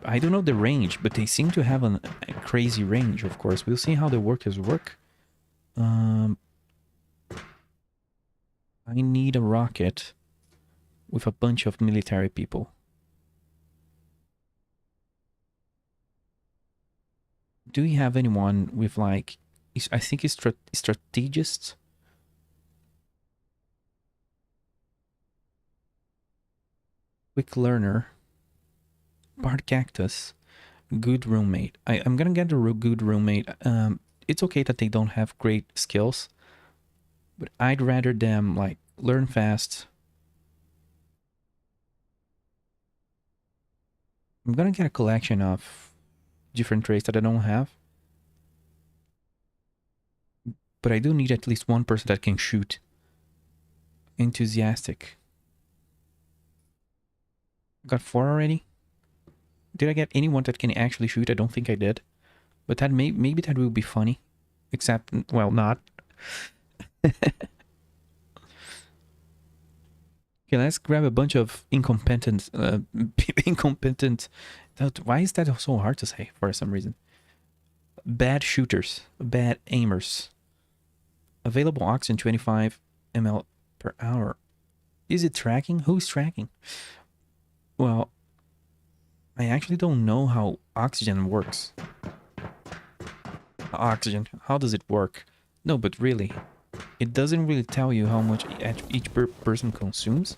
I don't know the range, but they seem to have a crazy range, of course. We'll see how the workers work. I need a rocket with a bunch of military people. Do you have anyone with like, I think he's strategist? Quick learner. Bard cactus. Good roommate. I'm gonna get a good roommate. It's okay that they don't have great skills, but I'd rather them like learn fast. I'm gonna get a collection of different traits that I don't have. But I do need at least one person that can shoot. Enthusiastic. Got 4 already? Did I get anyone that can actually shoot? I don't think I did. But that maybe that will be funny. Except, well, not. Okay, let's grab a bunch of incompetent... incompetent... Why is that so hard to say for some reason? Bad shooters. Bad aimers. Available oxygen 25 ml per hour. Is it tracking? Who's tracking? Well, I actually don't know how oxygen works. Oxygen, how does it work? No, but really, it doesn't really tell you how much each person consumes.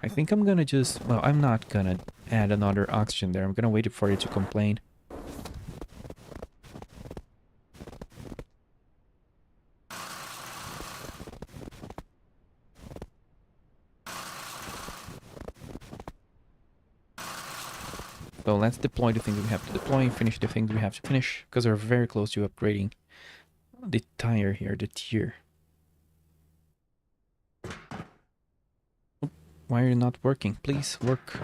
I think I'm gonna just... Well, I'm not gonna add another oxygen there. I'm gonna wait for it to complain. So let's deploy the things we have to deploy and finish the things we have to finish, because we're very close to upgrading the tire here, the tier. Oh, why are you not working? Please work.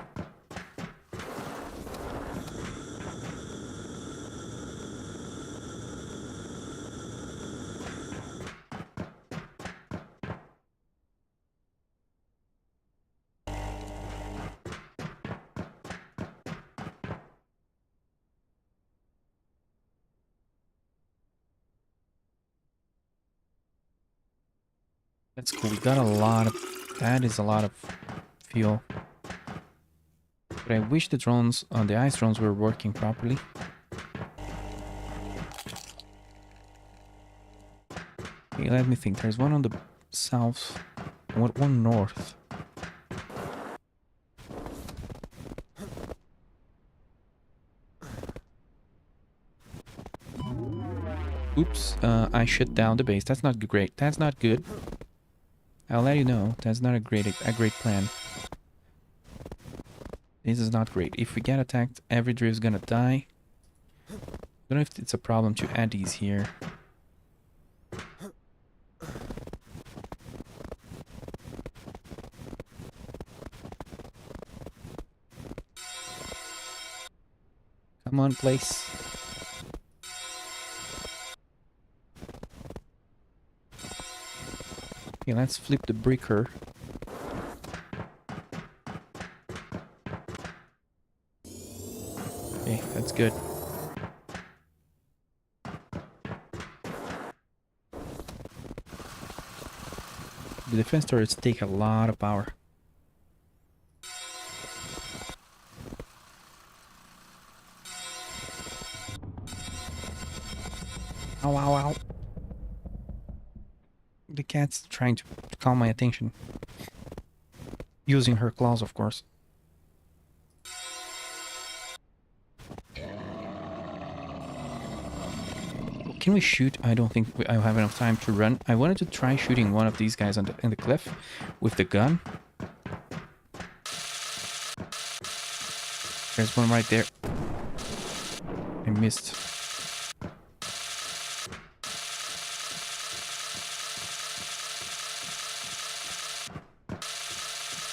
That's cool. We got a lot of... That is a lot of fuel. But I wish the drones, the ice drones were working properly. Okay, let me think. There's one on the south, one north. Oops, I shut down the base. That's not great. That's not good. I'll let you know. That's not a great plan. This is not great. If we get attacked, every drift is gonna die. I don't know if it's a problem to add these here. Come on, place. Okay, let's flip the breaker. Okay, that's good. The defense turrets take a lot of power. Ow, ow, ow. The cat's trying to calm my attention. Using her claws, of course. Can we shoot? I don't think I have enough time to run. I wanted to try shooting one of these guys on in the cliff with the gun. There's one right there. I missed.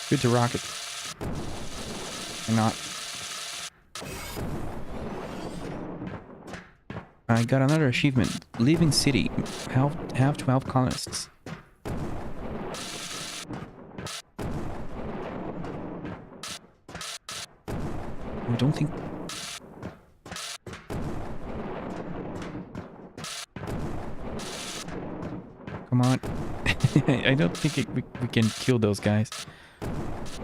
Shoot the rocket. Or not. I got another achievement. Living city. Have 12 colonists. I don't think... Come on. I don't think we can kill those guys.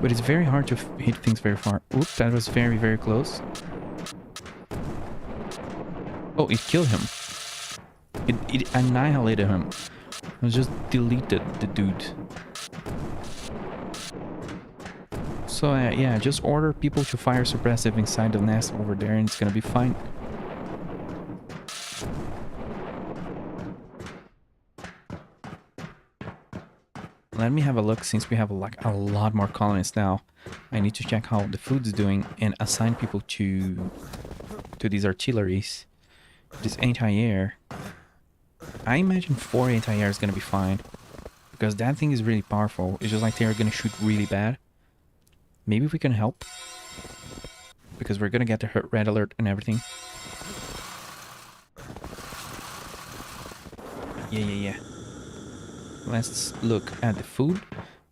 But it's very hard to hit things very far. Oops, that was very, very close. Oh, it killed him. It annihilated him. It just deleted the dude. So yeah, just order people to fire suppressive inside the nest over there and it's gonna be fine. Let me have a look since we have like a lot more colonists now. I need to check how the food's doing and assign people to these artilleries. This anti-air. I imagine 4 anti-air is gonna be fine. Because that thing is really powerful. It's just like they're gonna shoot really bad. Maybe we can help. Because we're gonna get the red alert and everything. Yeah. Let's look at the food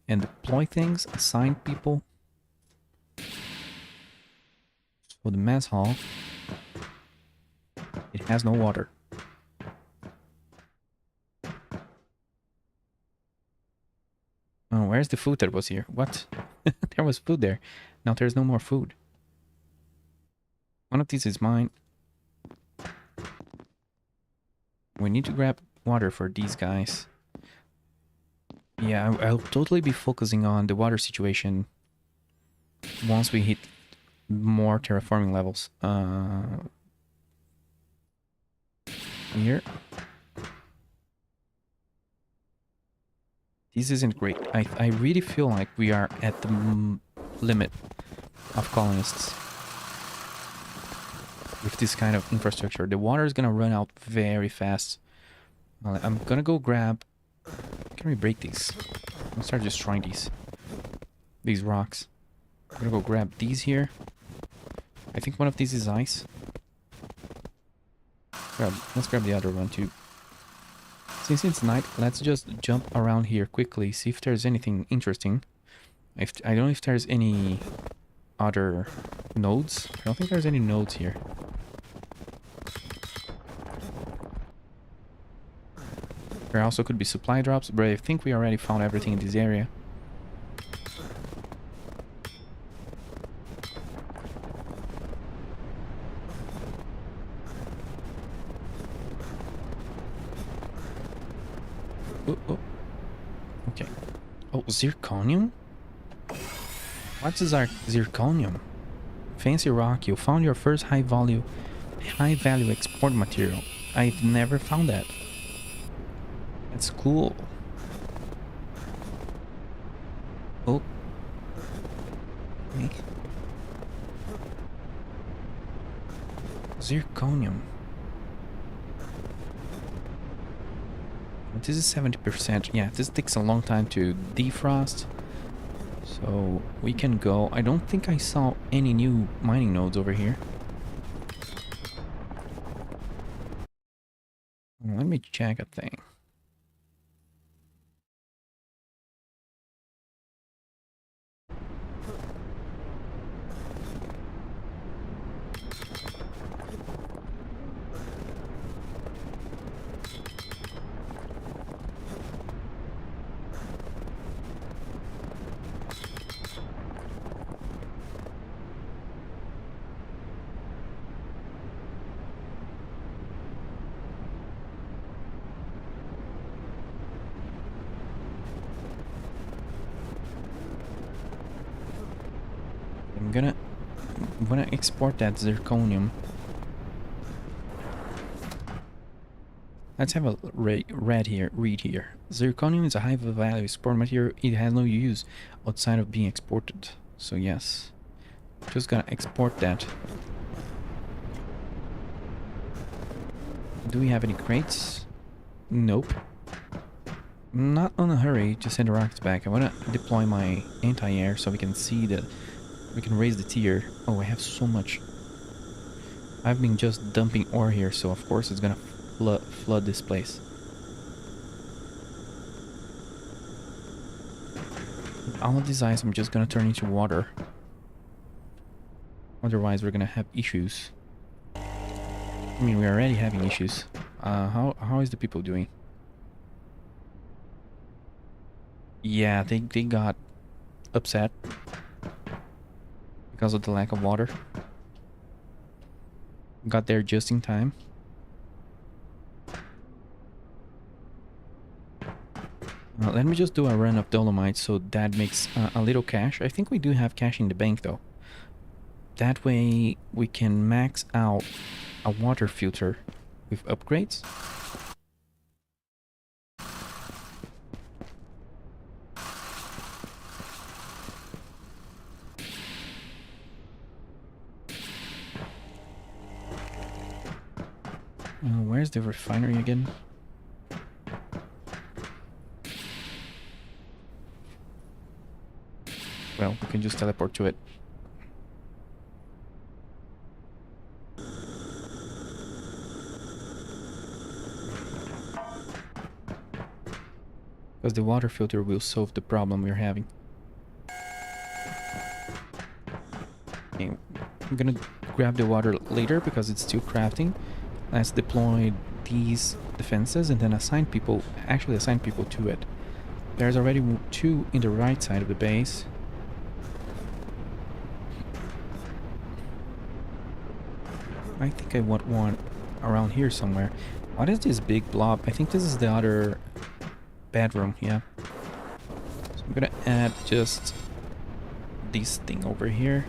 and deploy things, assign people. So the mess hall, it has no water. Oh, where's the food that was here? What? There was food there. Now there's no more food. One of these is mine. We need to grab water for these guys. Yeah, I'll totally be focusing on the water situation once we hit more terraforming levels. Here. This isn't great. I really feel like we are at the limit of colonists with this kind of infrastructure. The water is gonna run out very fast. I'm gonna go grab... Can we break these? Let's start destroying these rocks. I'm gonna go grab these here. I think one of these is ice. Let's grab the other one too. Since it's night, let's just jump around here quickly, see if there's anything interesting. I don't know if there's any other nodes. I don't think there's any nodes here. There also could be supply drops, but I think we already found everything in this area. Oh. Okay. Oh, zirconium? What's zirconium? Fancy rock, you found your first high value export material. I've never found that. That's cool. Oh. Okay. Zirconium. This is 70%. Yeah, this takes a long time to defrost. So we can go. I don't think I saw any new mining nodes over here. Let me check a thing. I'm gonna export that zirconium. Let's have a read here. Zirconium is a high value export material. It has no use outside of being exported. So yes, just gonna export that. Do we have any crates? Nope. I'm not in a hurry to send the rockets back. I wanna deploy my anti-air so we can see that we can raise the tier. Oh, I have so much. I've been just dumping ore here, so of course it's gonna flood this place. All of this ice I'm just gonna turn into water. Otherwise we're gonna have issues. I mean, we're already having issues. How is the people doing? Yeah, they got upset because of the lack of water. Got there just in time. Let me just do a run of dolomite so that makes a little cash. I think we do have cash in the bank though. That way we can max out a water filter with upgrades. Where's the refinery again? Well, we can just teleport to it. Because the water filter will solve the problem we're having. Okay, I'm gonna grab the water later because it's still crafting. Let's deploy these defenses and then assign people to it. There's already 2 in the right side of the base. I think I want one around here somewhere. What is this big blob? I think this is the other bedroom, yeah. So I'm gonna add just this thing over here.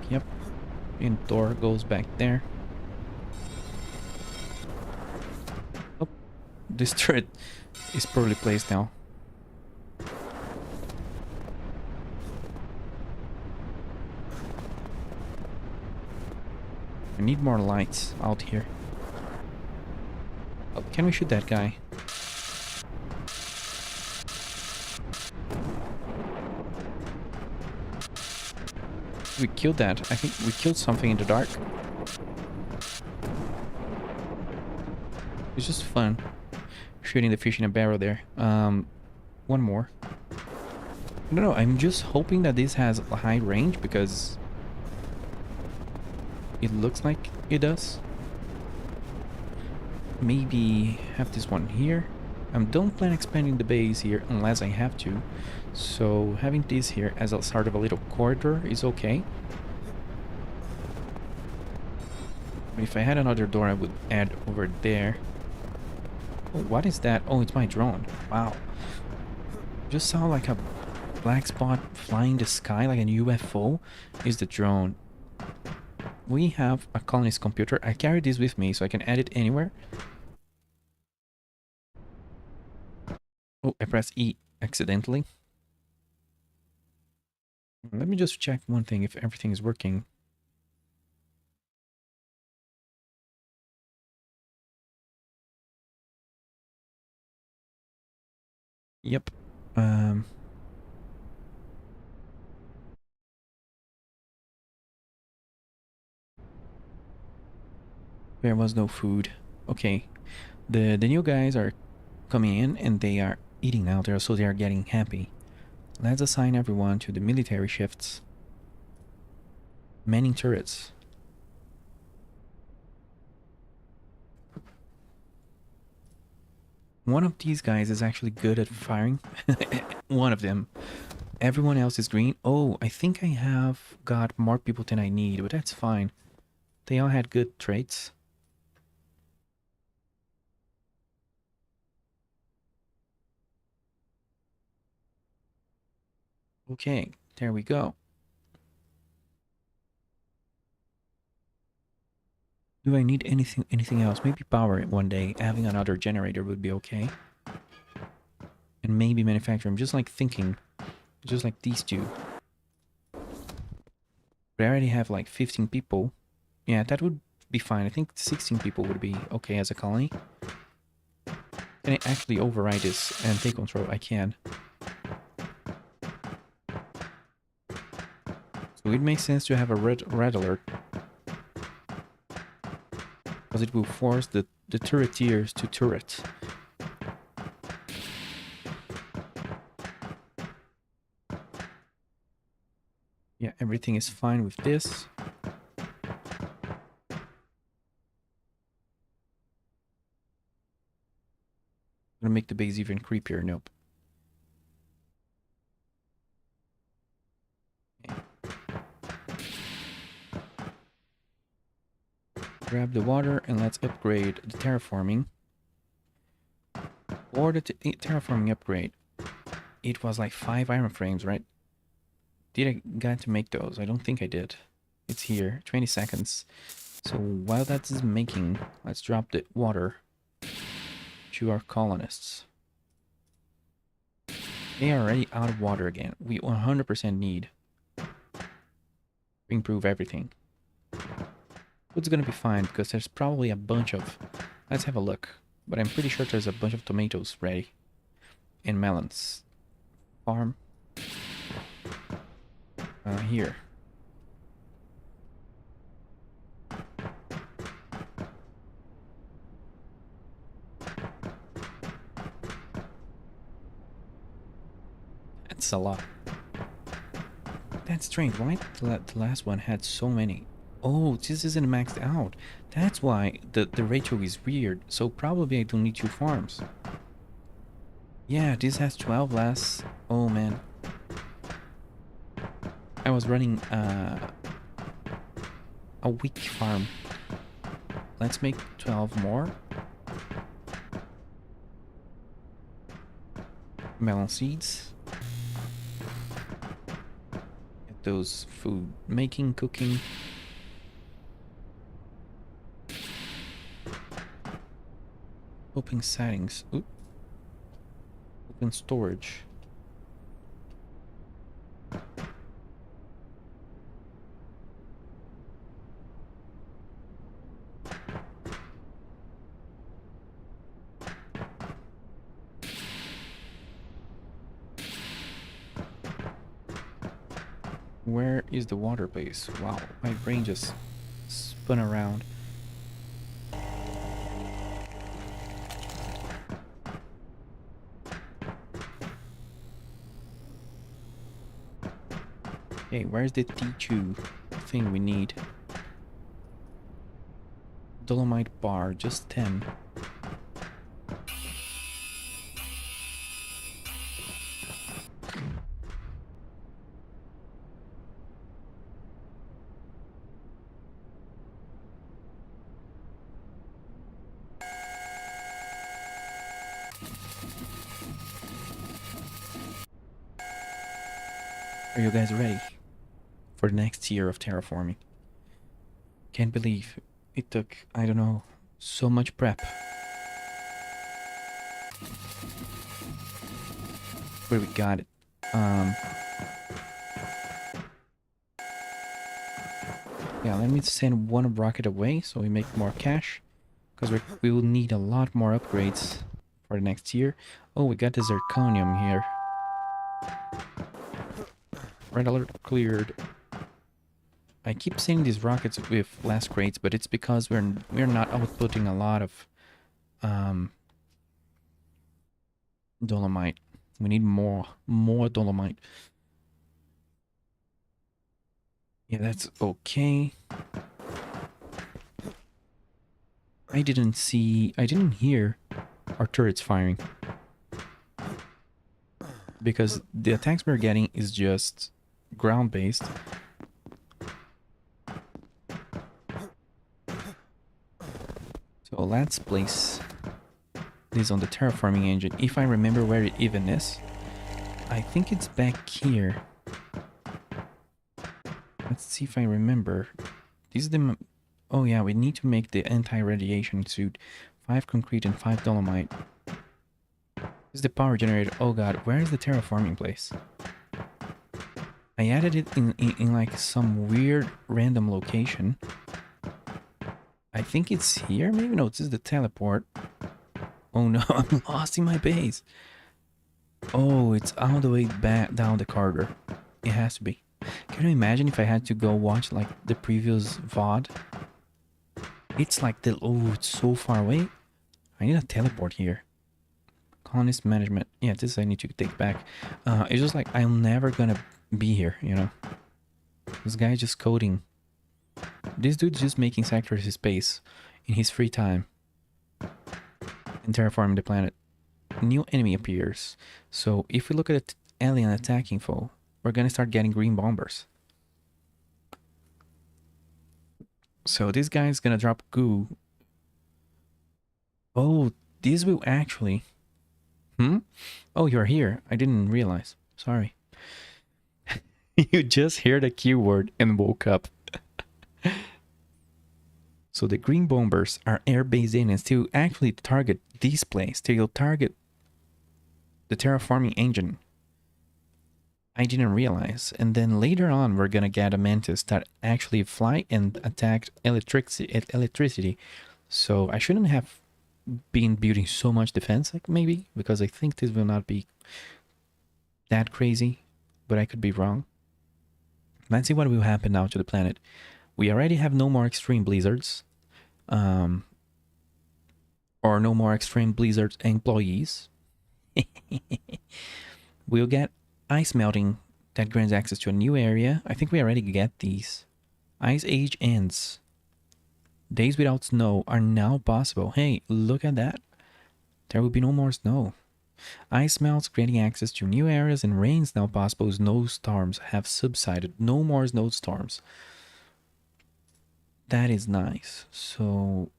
Yep. And door goes back there. Oh, this turret is poorly placed now. I need more lights out here. Oh, can we shoot that guy? We killed that. I think we killed something in the dark. It's just fun shooting the fish in a barrel there. One more. I don't know, I'm just hoping that this has a high range because it looks like it does. Maybe have this one here. I don't plan expanding the base here unless I have to. So having this here as a sort of a little corridor is okay. But if I had another door, I would add over there. Oh, what is that? Oh, it's my drone. Wow. Just saw like a black spot flying in the sky like a UFO. Is the drone. We have a colonist computer. I carry this with me so I can add it anywhere. Oh, I pressed E accidentally. Let me just check one thing if everything is working. Yep. There was no food. Okay. The new guys are coming in and they are eating now there, so they are getting happy. Let's assign everyone to the military shifts. Manning turrets. One of these guys is actually good at firing. One of them. Everyone else is green. Oh, I think I have got more people than I need, but that's fine. They all had good traits. Okay, there we go. Do I need anything else? Maybe power one day. Having another generator would be okay. And maybe manufacturing. I'm just like thinking. Just like these two. But I already have like 15 people. Yeah, that would be fine. I think 16 people would be okay as a colony. Can I actually override this and take control? I can. So it makes sense to have a red alert, because it will force the turretiers to turret. Yeah, everything is fine with this. Gonna make the base even creepier. Nope. Okay. Grab the water and let's upgrade the terraforming. Or the terraforming upgrade. It was like 5 iron frames, right? Did I get to make those? I don't think I did. It's here, 20 seconds. So while that is making, let's drop the water to our colonists. They are already out of water again. We 100% need to improve everything. Food's gonna be fine because there's probably a bunch of... Let's have a look. But I'm pretty sure there's a bunch of tomatoes ready. And melons. Farm. Here. That's a lot. That's strange. Why the last one had so many? Oh, this isn't maxed out. That's why the ratio is weird. So probably I don't need 2 farms. Yeah, this has 12 less. Oh man. I was running a weak farm. Let's make 12 more. Melon seeds. Get those food making, cooking. Open settings. Oop. Open storage. Where is the water base? Wow, my brain just spun around. Okay, where's the T2 thing we need? Dolomite bar, just 10. Are you guys ready for the next year of terraforming? Can't believe it took, I don't know, so much prep. Where we got it. Yeah, let me send one rocket away so we make more cash. Because we will need a lot more upgrades for the next year. Oh, we got the zirconium here. Red alert cleared. I keep seeing these rockets with less crates, but it's because we're not outputting a lot of dolomite. We need more dolomite. Yeah, that's okay. I didn't hear our turrets firing. Because the attacks we're getting is just ground-based. So let's place this on the terraforming engine. If I remember where it even is. I think it's back here. Let's see if I remember. This is the... Oh yeah, we need to make the anti-radiation suit. 5 concrete and 5 dolomite. This is the power generator. Oh god, where is the terraforming place? I added it in like some weird random location. I think it's here, maybe? No, this is the teleport. Oh no, I'm lost in my base. Oh, it's all the way back down the corridor. It has to be. Can you imagine if I had to go watch like the previous VOD? It's like oh, it's so far away. I need a teleport here. Colonist management. Yeah, this I need to take back. It's just like I'm never gonna be here, you know. This guy's just coding. This dude's just making sectors his space in his free time and terraforming the planet. New enemy appears. So if we look at the alien attacking foe, we're gonna start getting green bombers. So this guy's gonna drop goo. Oh, this will actually... Oh, you're here. I didn't realize. Sorry. You just heard a keyword and woke up. So the green bombers are air-based aliens to actually target this place. They'll target the terraforming engine. I didn't realize. And then later on, we're gonna get a mantis that actually fly and attack electricity. So I shouldn't have been building so much defense, like maybe, because I think this will not be that crazy, but I could be wrong. Let's see what will happen now to the planet. We already have no more extreme blizzards, or no more extreme blizzards employees. We'll get ice melting that grants access to a new area. I think we already get these. Ice age ends. Days without snow are now possible. Hey, look at that. There will be no more snow. Ice melts, granting access to new areas, and rains now possible. Snowstorms have subsided. No more snowstorms. That is nice. So,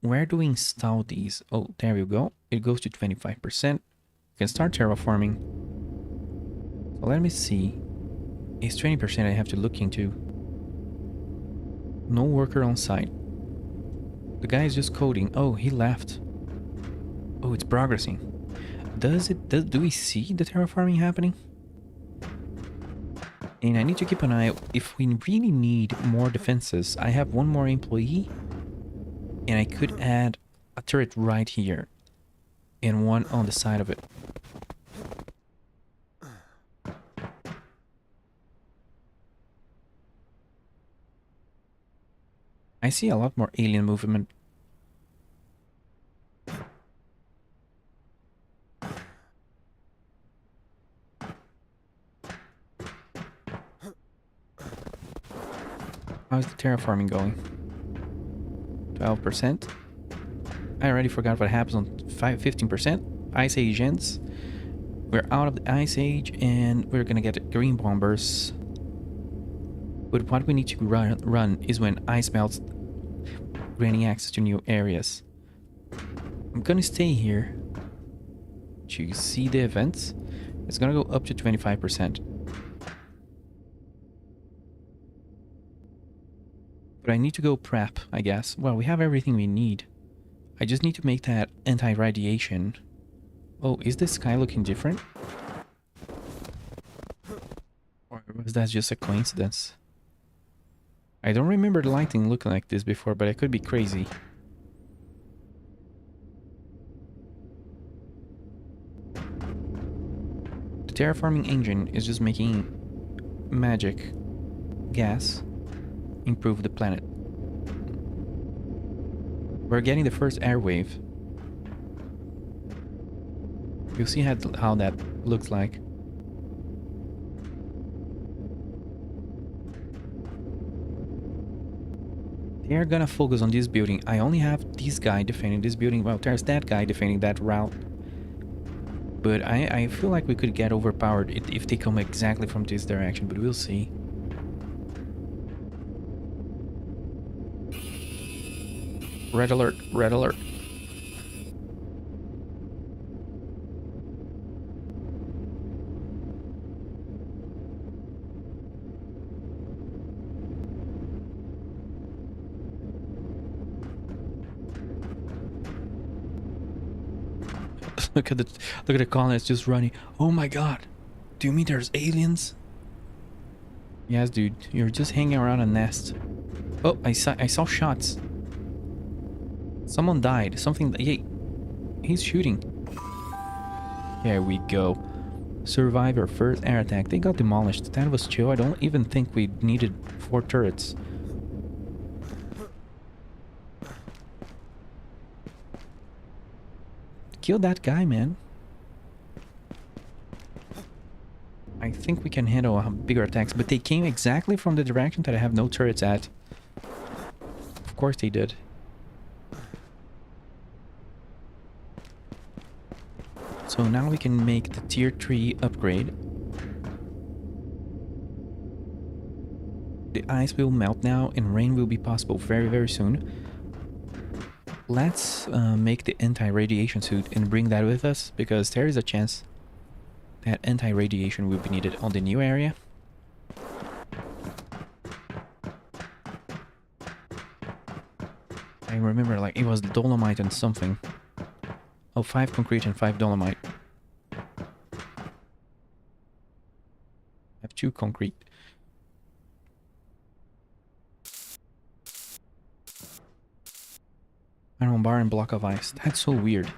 where do we install these? Oh, there we go. It goes to 25%. You can start terraforming. So let me see. It's 20% I have to look into. No worker on site. The guy is just coding. Oh, he left. Oh, it's progressing. Do we see the terraforming happening? And I need to keep an eye. If we really need more defenses, I have one more employee. And I could add a turret right here. And one on the side of it. I see a lot more alien movement. How's the terraforming going? 12%. I already forgot what happens on 15%. Ice Age ends. We're out of the Ice Age and we're gonna get green bombers. But what we need to run is when ice melts, granting access to new areas. I'm gonna stay here to see the events. It's gonna go up to 25%. But I need to go prep, I guess. Well, we have everything we need. I just need to make that anti-radiation. Oh, is the sky looking different? Or was that just a coincidence? I don't remember the lighting looking like this before, but I could be crazy. The terraforming engine is just making magic gas improve the planet. We're getting the first airwave. You'll see how that looks like. They're gonna focus on this building. I only have this guy defending this building. Well, there's that guy defending that route. But I feel like we could get overpowered if they come exactly from this direction, but we'll see. Red alert, red alert. Look at the colonists just running. Oh my god. Do you mean there's aliens? Yes, dude. You're just hanging around a nest. Oh, I saw shots. Someone died. Something. Hey, he's shooting. There we go. survive our first air attack. They got demolished. That was chill. I don't even think we needed 4 turrets. Kill that guy, man. I think we can handle bigger attacks, but they came exactly from the direction that I have no turrets at. Of course they did. So now we can make the tier 3 upgrade. The ice will melt now and rain will be possible very, very soon. Let's make the anti-radiation suit and bring that with us, because there is a chance that anti-radiation will be needed on the new area. I remember, like, it was dolomite and something. Oh, 5 concrete and 5 dolomite. I have 2 concrete. Iron bar and block of ice. That's so weird.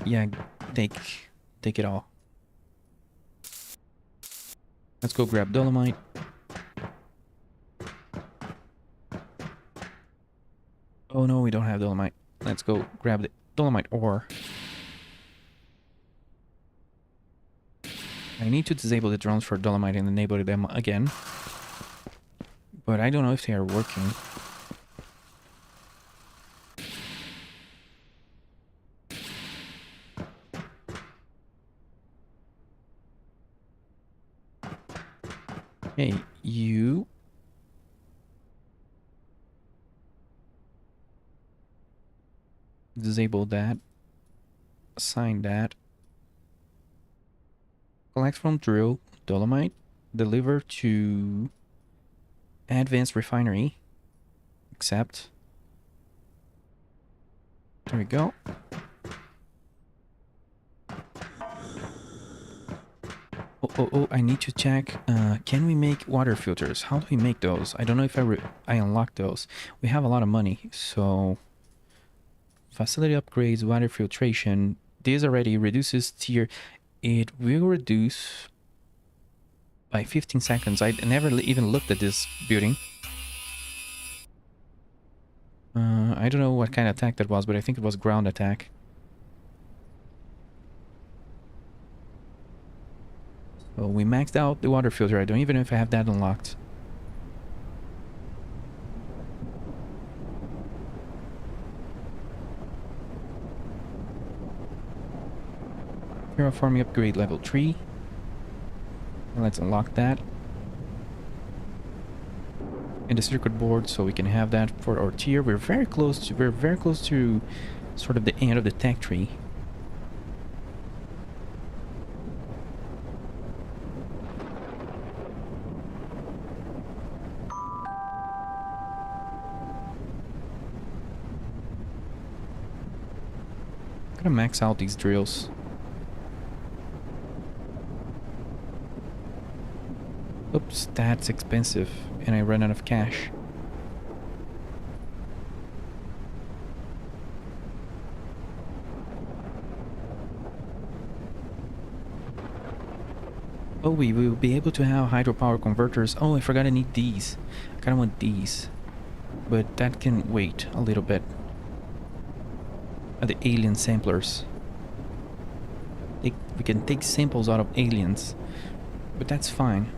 Yeah, take it all. Let's go grab dolomite. Oh no, we don't have dolomite. Let's go grab the dolomite ore. I need to disable the drones for dolomite and enable them again. But I don't know if they are working. Hey, you. Disable that. Assign that. Collect from drill, dolomite. Deliver to advanced refinery. Accept. There we go. Oh, I need to check. Can we make water filters? How do we make those? I don't know if I unlock those. We have a lot of money, so... Facility upgrades, water filtration. This already reduces tier. It will reduce by 15 seconds. I never even looked at this building. I don't know what kind of attack that was, but I think it was ground attack. So we maxed out the water filter. I don't even know if I have that unlocked. Terraforming upgrade level 3. Let's unlock that. And the circuit board, so we can have that for our tier. We're very close to sort of the end of the tech tree. I'm gonna max out these drills. Oops, that's expensive, and I ran out of cash. Oh, we will be able to have hydropower converters. Oh, I forgot I need these. I kinda want these. But that can wait a little bit. The alien samplers. We can take samples out of aliens. But that's fine.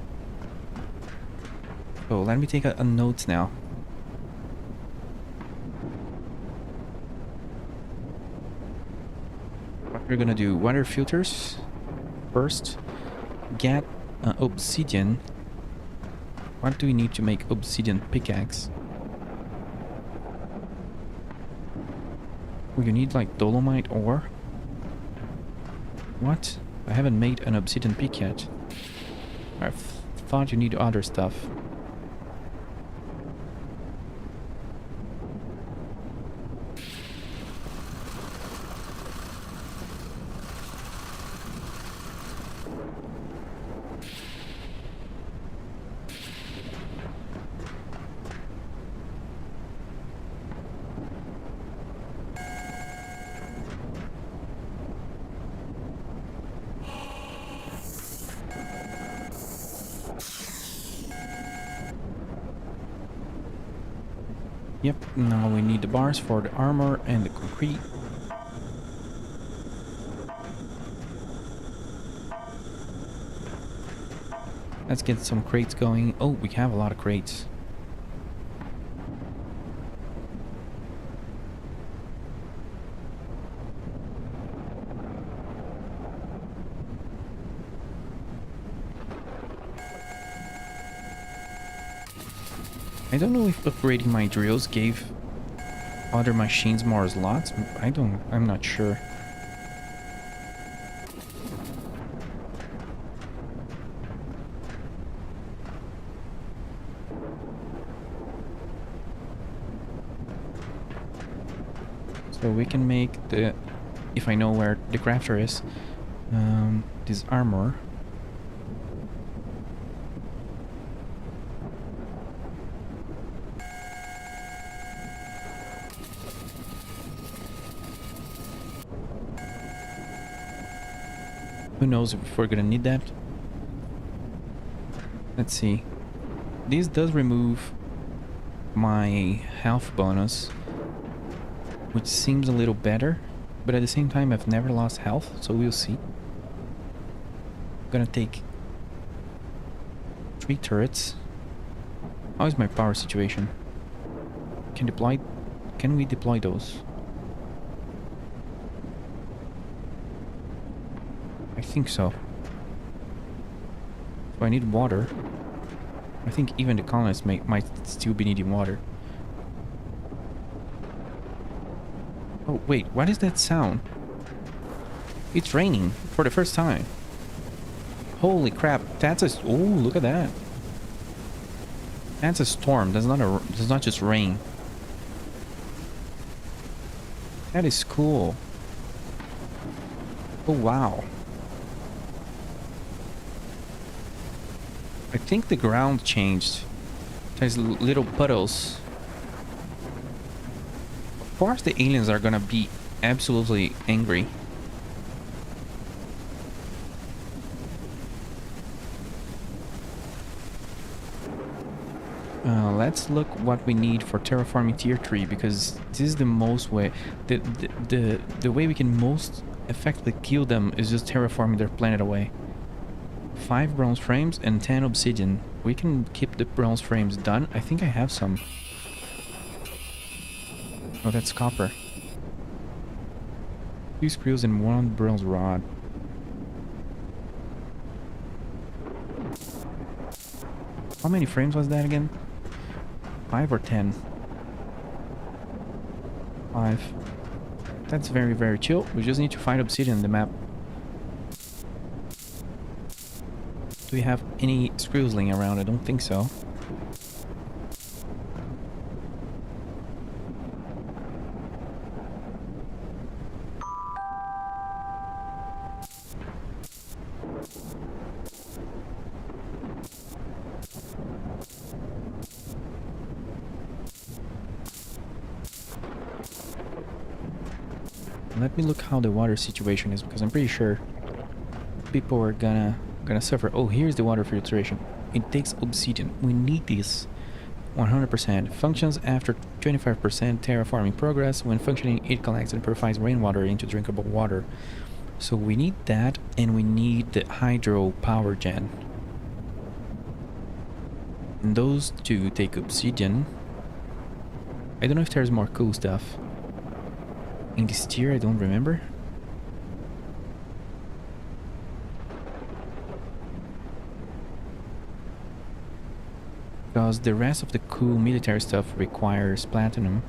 So let me take a note now. What we're gonna do, water filters first. Get obsidian. What do we need to make obsidian pickaxe? Oh, you need like dolomite ore? What? I haven't made an obsidian pick yet. I thought you need other stuff. Yep, now we need the bars for the armor and the concrete. Let's get some crates going. Oh, we have a lot of crates. I don't know if upgrading my drills gave other machines more slots. I'm not sure. So we can make the, if I know where the crafter is, this armor. Who knows if we're gonna need that? Let's see. This does remove my health bonus, which seems a little better, but at the same time I've never lost health, so we'll see. I'm gonna take 3 turrets. How is my power situation? Can we deploy those? I think so. So I need water. I think even the colonists might still be needing water. Oh wait, what is that sound? It's raining for the first time. Holy crap, that's a... Oh, look at that. That's a storm, that's not just rain. That is cool. Oh wow. I think the ground changed. There's little puddles. Of course the aliens are gonna be absolutely angry. Let's look what we need for terraforming tier 3, because this is the most way, the way we can most effectively kill them is just terraforming their planet away. 5 bronze frames and 10 obsidian. We can keep the bronze frames done. I think I have some. Oh, that's copper. 2 screws and 1 bronze rod. How many frames was that again? 5 or 10? 5. That's very, very chill. We just need to find obsidian in the map. Do we have any screws laying around? I don't think so. Let me look how the water situation is, because I'm pretty sure people are gonna suffer. Oh, here's the water filtration. It takes obsidian. We need this 100%. Functions after 25% terraforming progress. When functioning, it collects and purifies rainwater into drinkable water. So we need that, and we need the hydro power gen. And those two take obsidian. I don't know if there's more cool stuff in this tier, I don't remember. Because the rest of the cool military stuff requires platinum.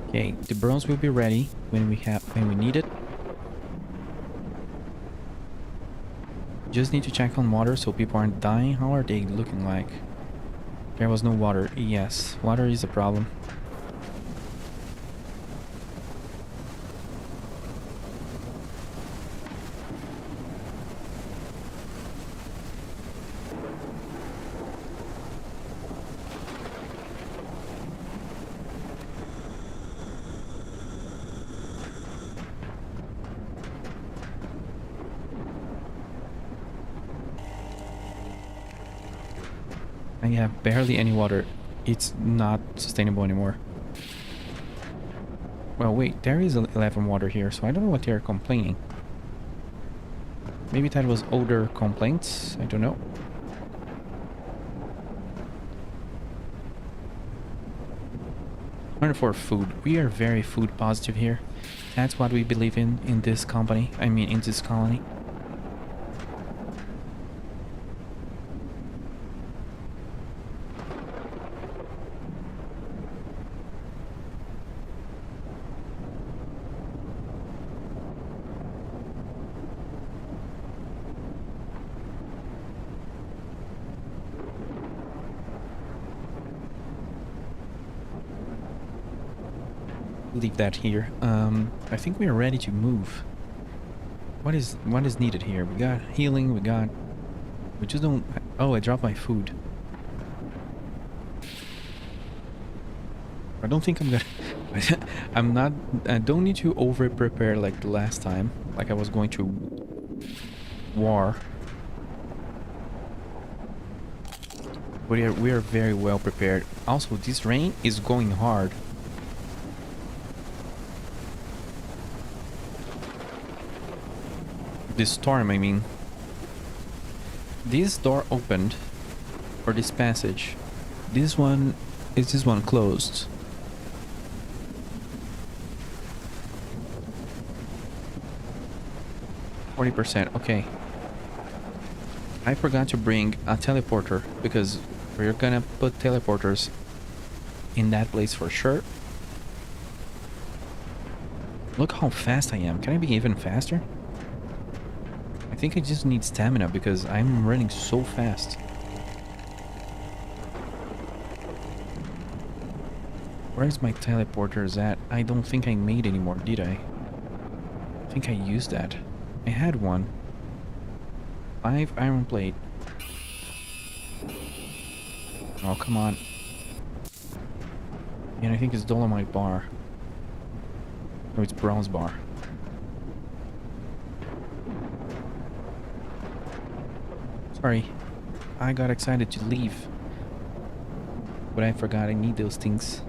Okay, the bronze will be ready when we need it. Just need to check on water so people aren't dying. How are they looking like? There was no water. Yes, water is a problem. I have barely any water. It's not sustainable anymore. Well, wait, there is 11 water here, so I don't know what they're complaining. Maybe that was older complaints, I don't know. For food. We are very food positive here. That's what we believe in this company. I mean, in this colony. Leave that here. I think we are ready to move. What is needed here? We got healing, we just don't... Oh, I dropped my food. I don't think I'm gonna... I don't need to over prepare like the last time, like I was going to war. But we are very well prepared. Also, this rain is going hard. This storm, I mean. This door opened for this passage. This one closed. %. Okay. I forgot to bring a teleporter because we're gonna put teleporters in that place for sure. Look how fast I am. Can I be even faster? I think I just need stamina because I'm running so fast. Where's my teleporters at? I don't think I made any more, did I? I think I used that. I had one. 5 iron plate. Oh, come on. And I think it's dolomite bar. No, it's bronze bar. Sorry, I got excited to leave, but I forgot I need those things.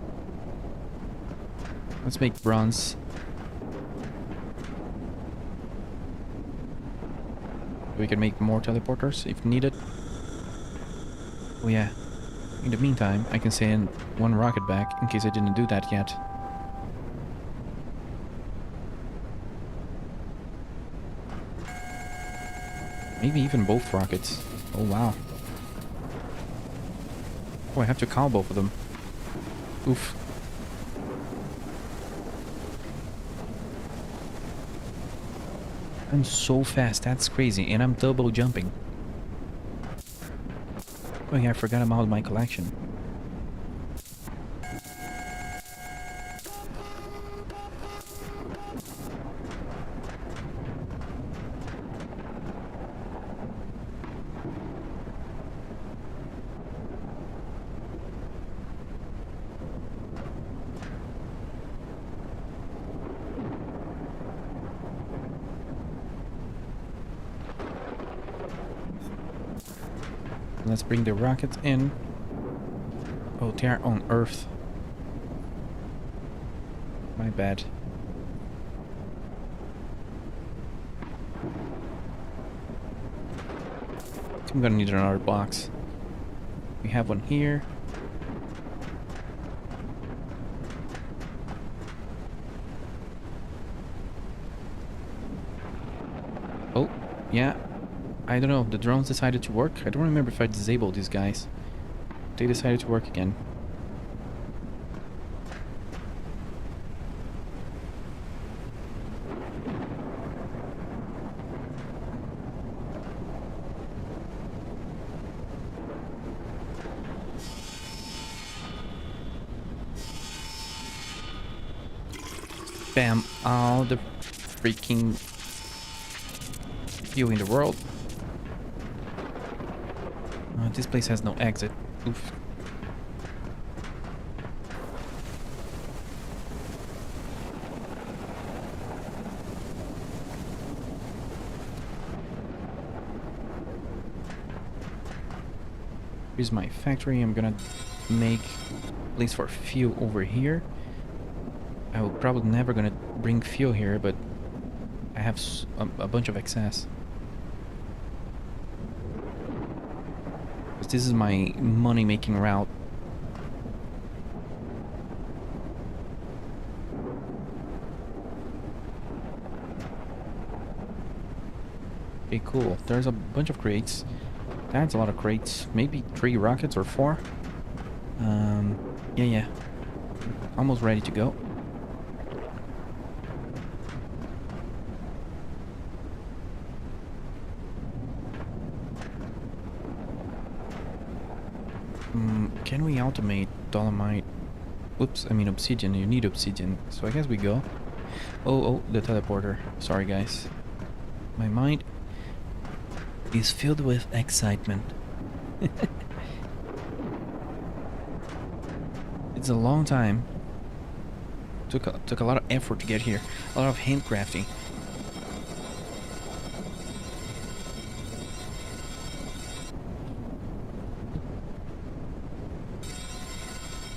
Let's make bronze. We can make more teleporters if needed. Oh yeah, in the meantime, I can send one rocket back in case I didn't do that yet. Maybe even both rockets. Oh wow. Oh, I have to call both of them. Oof. I'm so fast, that's crazy, and I'm double jumping. Oh yeah, I forgot about my collection. Let's bring the rockets in. Oh, they are on Earth. My bad. I'm gonna need another box. We have one here. Oh, yeah. I don't know, the drones decided to work. I don't remember if I disabled these guys. They decided to work again. Bam, all the freaking fuel in the world. This place has no exit. Oof. Here's my factory. I'm gonna make place for fuel over here. I will probably never gonna bring fuel here, but I have a bunch of excess. Because this is my money-making route. Okay, cool. There's a bunch of crates. That's a lot of crates. Maybe 3 rockets or 4. Yeah. Almost ready to go. Can we automate dolomite? Oops, I mean obsidian. You need obsidian. So I guess we go. Oh, the teleporter. Sorry, guys. My mind is filled with excitement. It's a long time. Took a lot of effort to get here. A lot of handcrafting.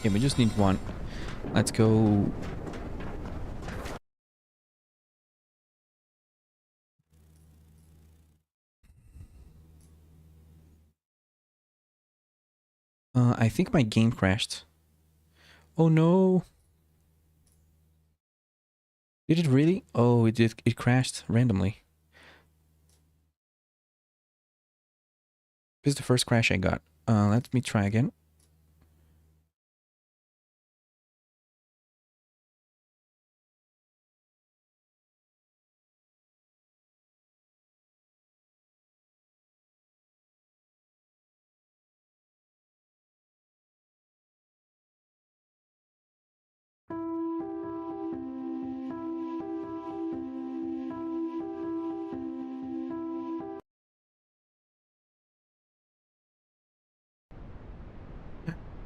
Okay, we just need one. Let's go. I think my game crashed. Oh no. Did it really? Oh, it did. It crashed randomly. This is the first crash I got. Let me try again.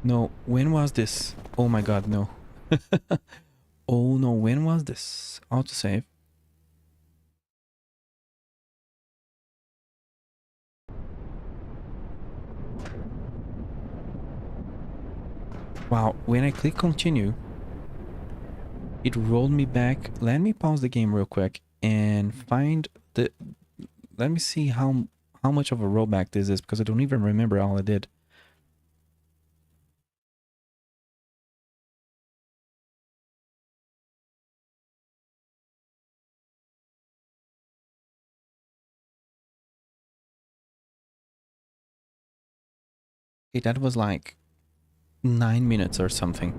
No, when was this? Oh my god, no. Oh no, when was this? Autosave. Wow, when I click continue, it rolled me back. Let me pause the game real quick and find the... Let me see how much of a rollback this is, because I don't even remember all I did. Okay, that was like 9 minutes or something.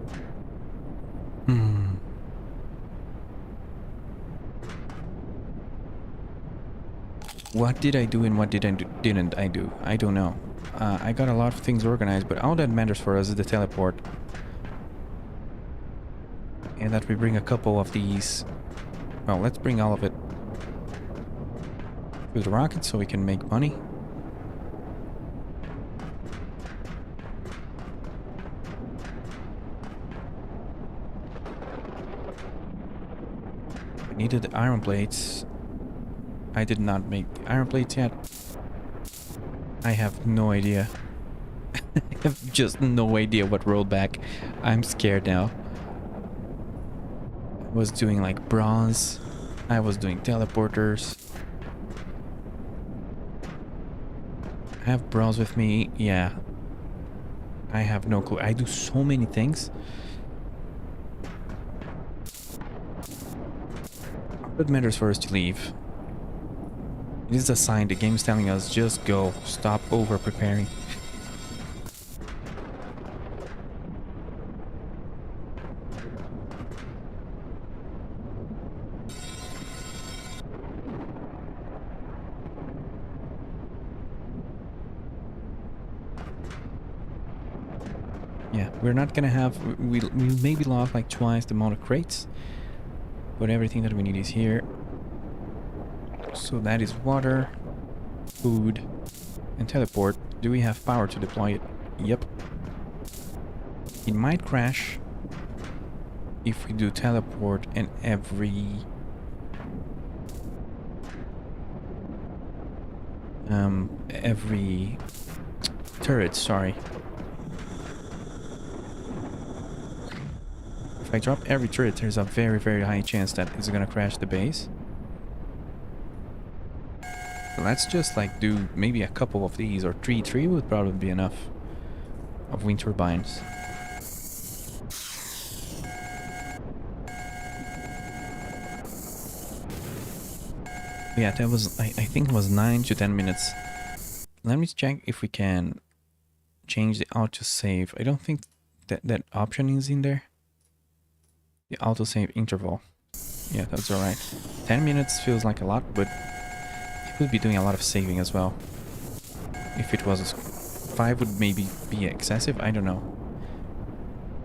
What did I do and what didn't I do? I don't know. I got a lot of things organized, but all that matters for us is the teleport. And that we bring a couple of these... Well, let's bring all of it to the rocket so we can make money. I needed the iron plates. I did not make the iron plates yet. I have no idea. I have just no idea what rolled back. I'm scared now. I was doing like bronze. I was doing teleporters. I have bronze with me. Yeah. I have no clue. I do so many things. What matters for us to leave? It is a sign. The game is telling us just go. Stop over preparing. Yeah, we're not gonna have... We maybe lost like twice the amount of crates. But everything that we need is here. So that is water, food, and teleport. Do we have power to deploy it? Yep. It might crash if we do teleport and every... turrets, sorry. If I drop every turret, there's a very, very high chance that it's gonna crash the base. So let's just like do maybe a couple of these, or three. Three would probably be enough of wind turbines. Yeah, that was, I think it was 9 to 10 minutes. Let me check if we can change the autosave. I don't think that option is in there. The autosave interval. Yeah, that's alright. 10 minutes feels like a lot, but it would be doing a lot of saving as well. If it was 5 would maybe be excessive, I don't know.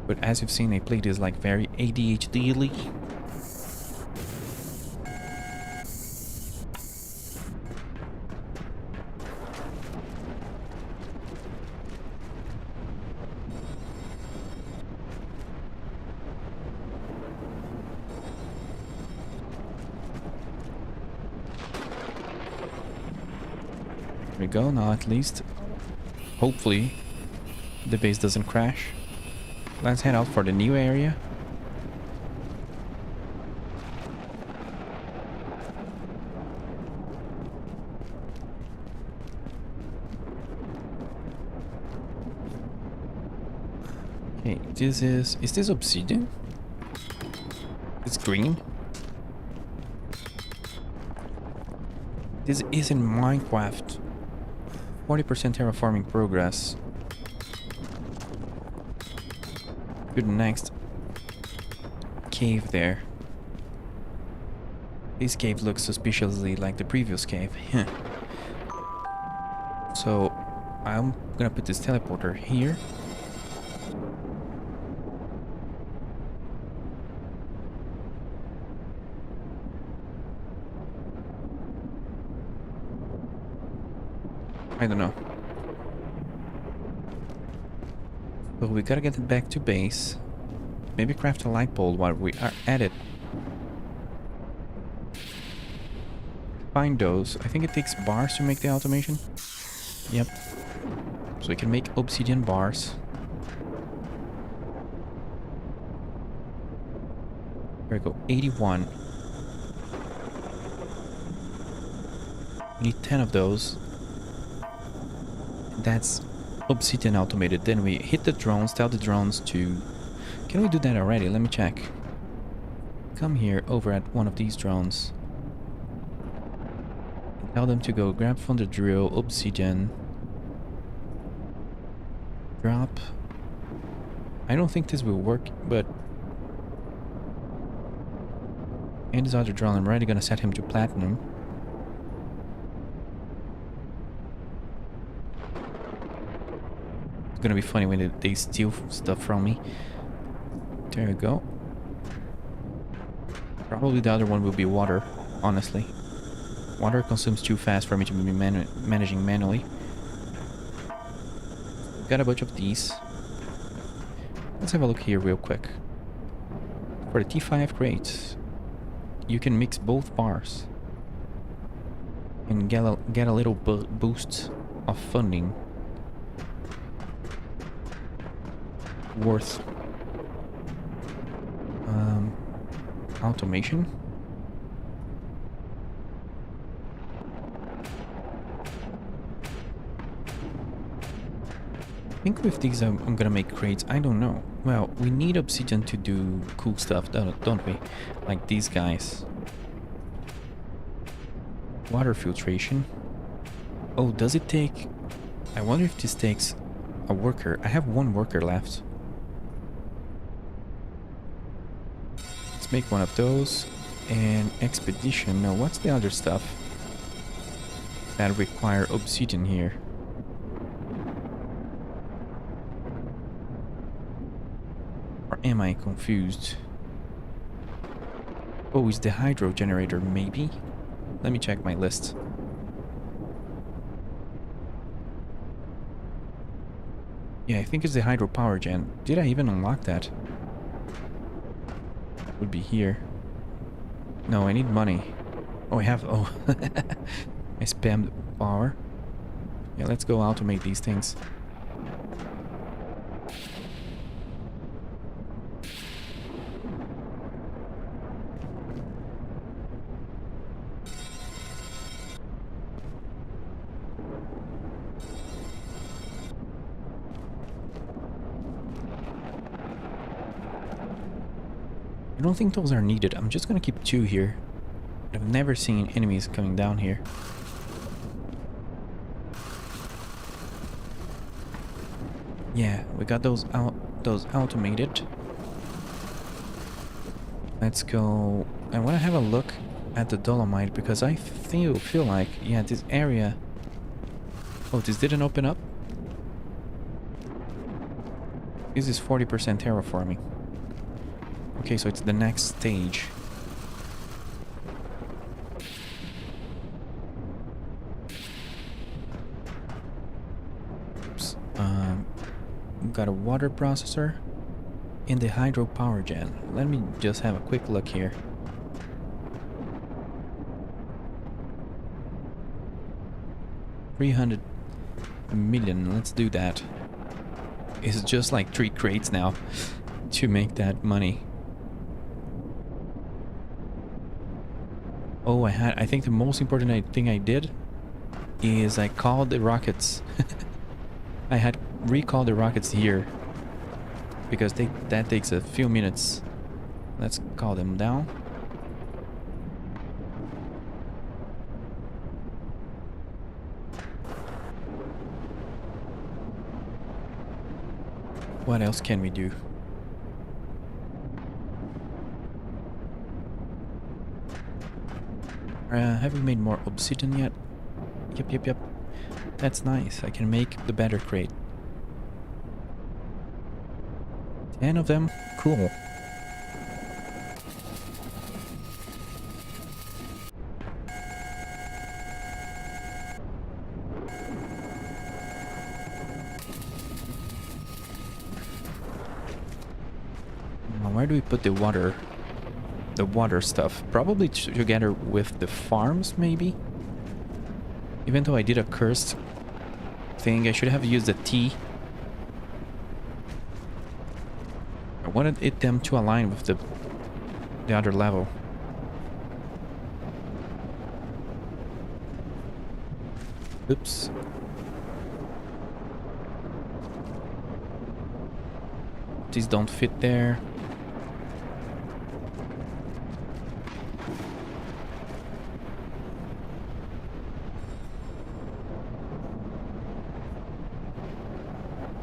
But as you've seen, I played this like very ADHD-ly. There we go, now at least, hopefully, the base doesn't crash. Let's head out for the new area. Okay, this is this obsidian? It's green. This is in Minecraft. 40% terraforming progress. Good, next cave there. This cave looks suspiciously like the previous cave. So I'm gonna put this teleporter here. I don't know. But we gotta get it back to base. Maybe craft a light pole while we are at it. Find those. I think it takes bars to make the automation. Yep. So we can make obsidian bars. There we go. 81. We need 10 of those. That's obsidian automated. Then we hit the drones, tell the drones to... Can we do that already? Let me check. Come here over at one of these drones. Tell them to go grab from the drill, obsidian. Drop. I don't think this will work, but... And this other drone, I'm already gonna set him to platinum. It's gonna be funny when they steal stuff from me. There we go. Probably the other one will be water, honestly. Water consumes too fast for me to be managing manually. Got a bunch of these. Let's have a look here real quick. For the T5 crates, you can mix both bars and get a little boost of funding. Worth automation. I think with these I'm gonna make crates. I don't know. Well, we need obsidian to do cool stuff, don't we? Like these guys. Water filtration. Oh, does it take... I wonder if this takes a worker. I have one worker left. Let's make one of those. And expedition. No, what's the other stuff that require obsidian here? Or am I confused? Oh, is the hydro generator maybe? Let me check my list. Yeah, I think it's the hydropower gen. Did I even unlock that? Would be here. No, I need money. Oh, I have... Oh. I spammed power. Yeah, let's go automate these things. I don't think those are needed. I'm just gonna keep 2 here. I've never seen enemies coming down here. Yeah, we got those automated. Let's go. I want to have a look at the dolomite because I feel like, yeah, this area. Oh, this didn't open up. This is 40% terraforming. Okay, so it's the next stage. Oops. Got a water processor in the hydro power gen. Let me just have a quick look here. $300 million. Let's do that. It's just like 3 crates now to make that money. Oh, I think the most important thing I did is I called the rockets. I had recalled the rockets here because that takes a few minutes. Let's call them down. What else can we do? Have we made more obsidian yet? Yep. That's nice. I can make the better crate. 10 of them? Cool. Now, where do we put the water? The water stuff. Probably together with the farms, maybe? Even though I did a cursed thing, I should have used a T. I wanted them to align with the other level. Oops. These don't fit there.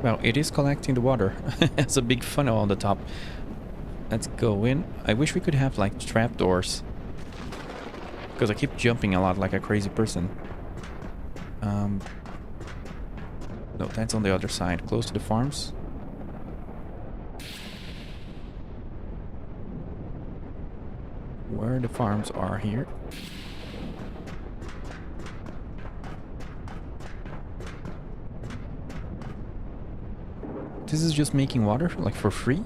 Well, it is collecting the water. It's a big funnel on the top. Let's go in. I wish we could have like trapdoors, because I keep jumping a lot like a crazy person. No, that's on the other side, close to the farms. Where the farms are here. This is just making water, like, for free?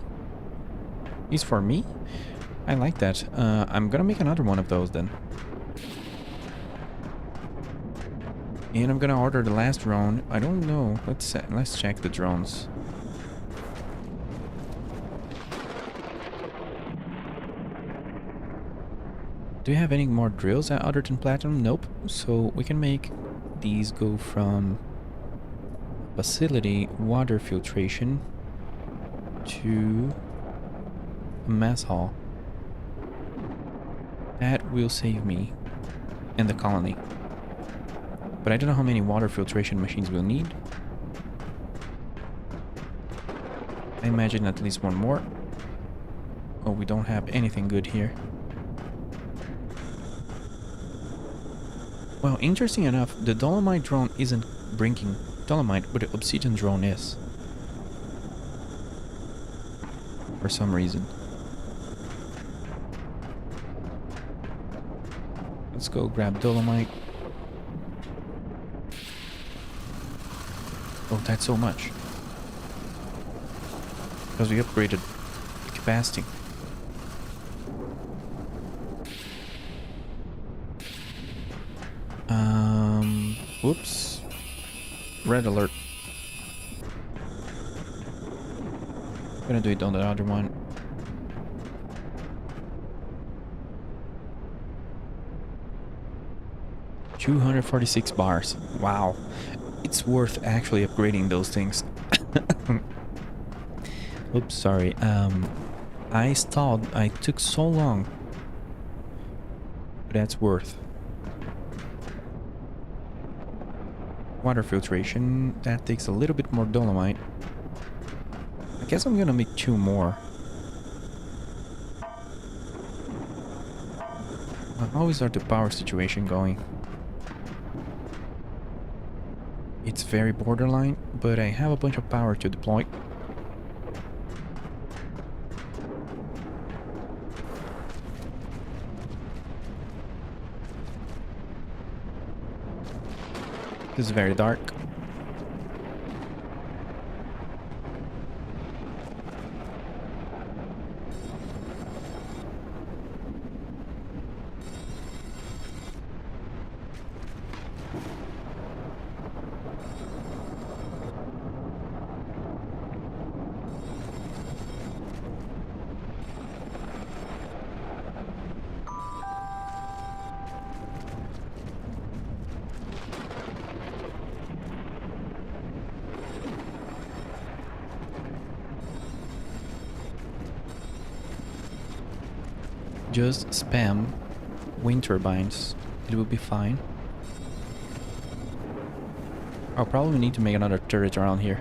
Is for me? I like that. I'm gonna make another one of those then. And I'm gonna order the last drone. I don't know. Let's check the drones. Do you have any more drills other than platinum? Nope. So we can make these go from facility water filtration to a mess hall. That will save me and the colony. But I don't know how many water filtration machines we'll need. I imagine at least one more. Oh, we don't have anything good here. Well, interesting enough, the dolomite drone isn't bringing dolomite, but the obsidian drone is. For some reason. Let's go grab dolomite. Oh, that's so much. Because we upgraded the capacity. Whoops. Red alert. Gonna do it on the other one. $246 bars. Wow. It's worth actually upgrading those things. Oops, sorry. I stalled. I took so long. But that's worth. Water filtration. That takes a little bit more dolomite. I guess I'm gonna make 2 more. How is our the power situation going? It's very borderline, but I have a bunch of power to deploy. This is very dark. Just spam wind turbines. It will be fine. I'll probably need to make another turret around here.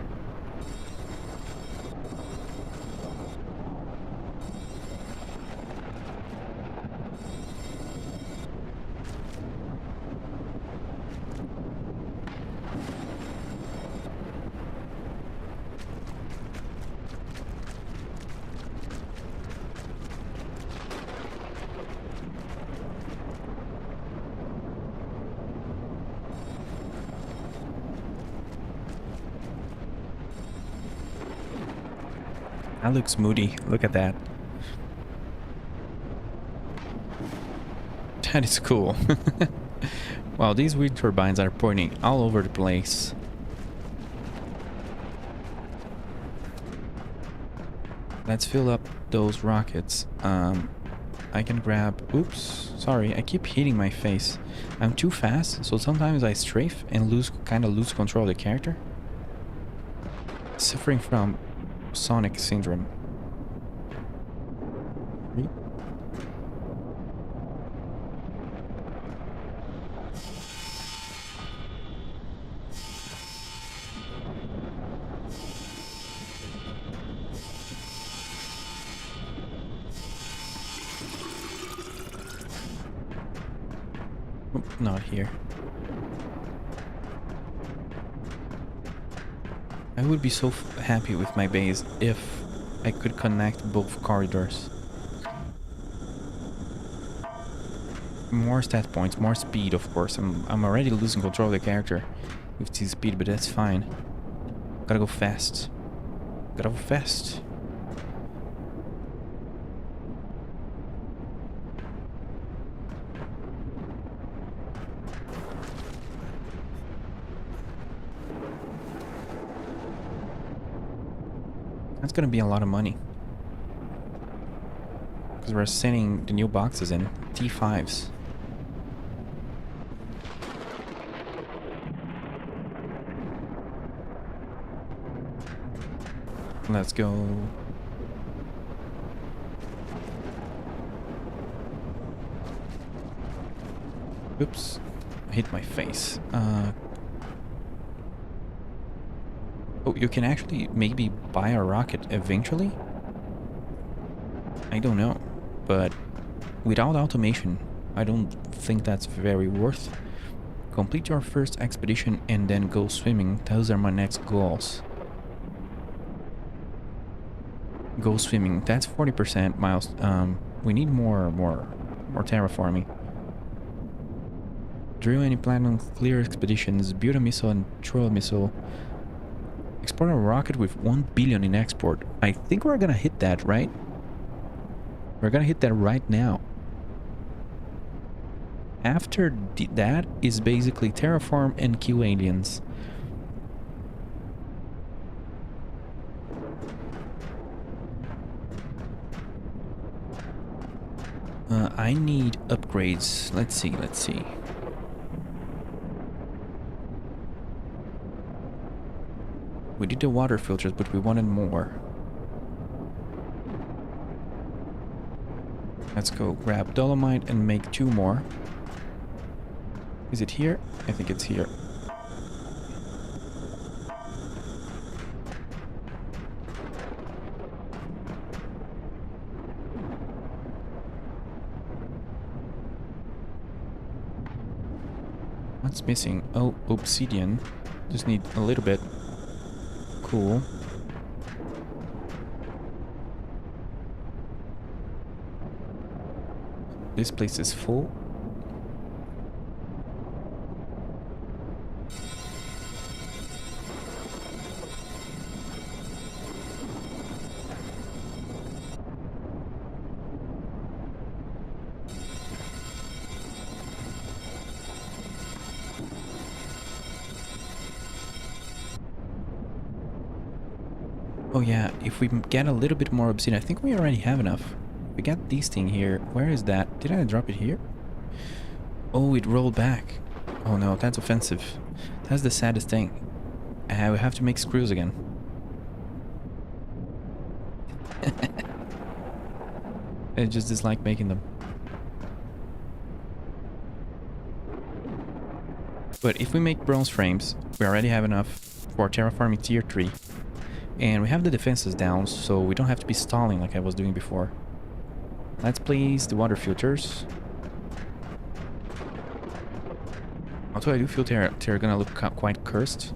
That looks moody. Look at that. That is cool. Wow, these wind turbines are pointing all over the place. Let's fill up those rockets. I can grab... Oops, sorry, I keep hitting my face. I'm too fast, so sometimes I strafe and kind of lose control of the character. Suffering from Sonic syndrome. Oh, not here. I would be so happy with my base if I could connect both corridors. More stat points, more speed, of course. I'm already losing control of the character with this speed, but that's fine. Gotta go fast. Gotta go fast. That's gonna be a lot of money. Because we're sending the new boxes in. T5s. Let's go. Oops. I hit my face. Oh, you can actually maybe buy a rocket eventually? I don't know. But without automation, I don't think that's very worth. Complete your first expedition and then go swimming. Those are my next goals. Go swimming. That's 40% miles. We need more terraforming. Drill any platinum clear expeditions. Build a missile and throw a missile. Export a rocket with 1 billion in export. I think we're gonna hit that, right? We're gonna hit that right now. After that is basically terraform and kill aliens. I need upgrades. Let's see. We did the water filters, but we wanted more. Let's go grab dolomite and make 2 more. Is it here? I think it's here. What's missing? Oh, obsidian. Just need a little bit. Cool. This place is full. Oh yeah, if we get a little bit more obsidian, I think we already have enough. We got this thing here. Where is that? Did I drop it here? Oh, it rolled back. Oh no, that's offensive. That's the saddest thing. I will have to make screws again. I just dislike making them. But if we make bronze frames, we already have enough for terraforming tier 3. And we have the defenses down, so we don't have to be stalling like I was doing before. Let's place the water filters. Although I do feel they're gonna look quite cursed.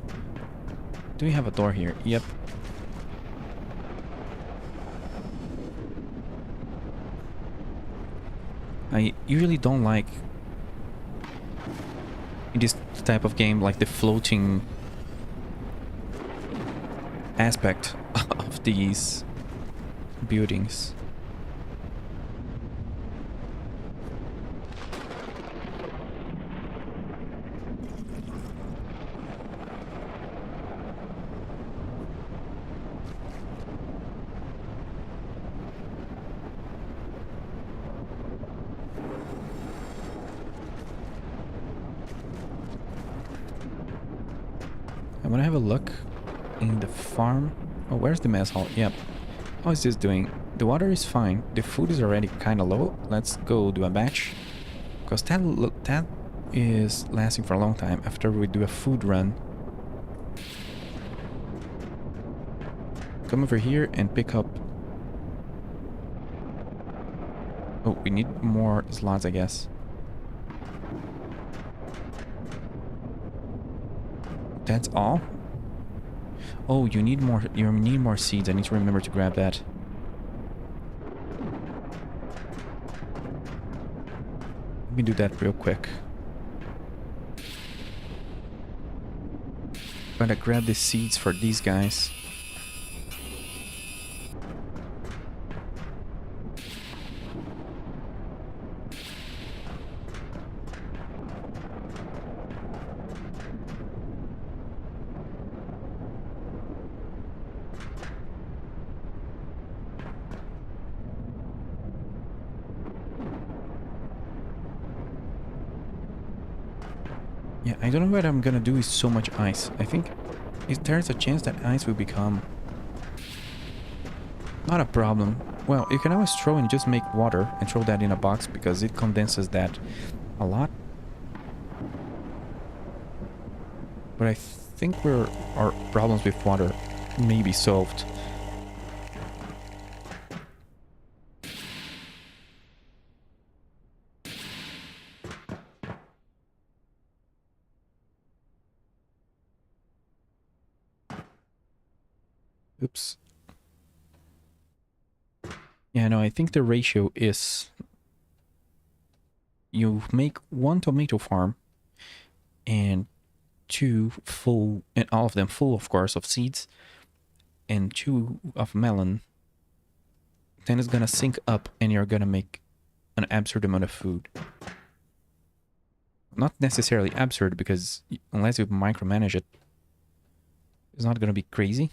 Do we have a door here? Yep. I usually don't like in this type of game like the floating aspect of these buildings. I want to have a look in the farm. Oh, where's the mess hall? Yep. How is this doing? The water is fine. The food is already kind of low. Let's go do a batch. Because that is lasting for a long time after we do a food run. Come over here and pick up... Oh, we need more slots, I guess. That's all? Oh, you need more seeds. I need to remember to grab that. Let me do that real quick. Gotta grab the seeds for these guys. Yeah, I don't know what I'm gonna do with so much ice. I think there's a chance that ice will become not a problem. Well, you can always throw and just make water and throw that in a box because it condenses that a lot. But I think our problems with water may be solved. Oops. Yeah, no, I think the ratio is you make 1 tomato farm and 2 full, and all of them full, of course, of seeds, and 2 of melon. Then it's gonna sync up and you're gonna make an absurd amount of food. Not necessarily absurd, because unless you micromanage it, it's not gonna be crazy.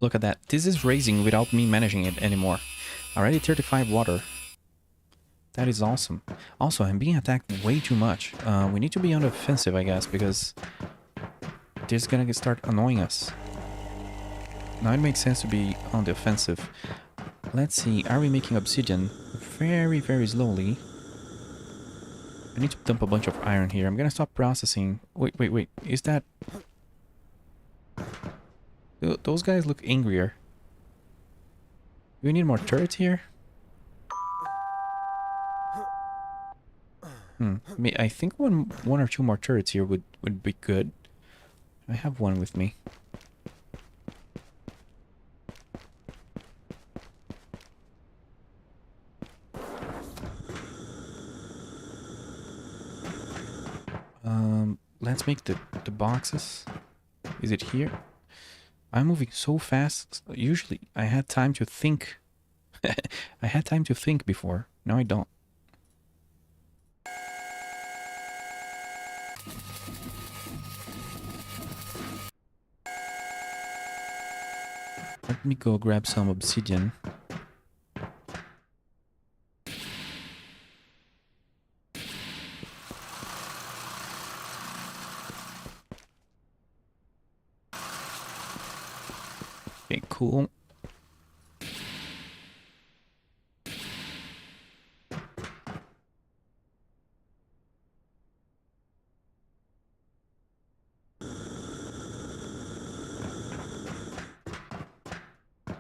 Look at that. This is raising without me managing it anymore. Already 35 water. That is awesome. Also, I'm being attacked way too much. We need to be on the offensive, I guess, because this is gonna start annoying us. Now it makes sense to be on the offensive. Let's see, are we making obsidian? Very, very slowly. I need to dump a bunch of iron here. I'm gonna stop processing. Wait, wait, wait. Is that... Those guys look angrier. Do we need more turrets here? I think one or two more turrets here would be good. I have one with me. Let's make the boxes. Is it here? I'm moving so fast. Usually I had time to think. I had time to think before. Now I don't. Let me go grab some obsidian. Okay, cool.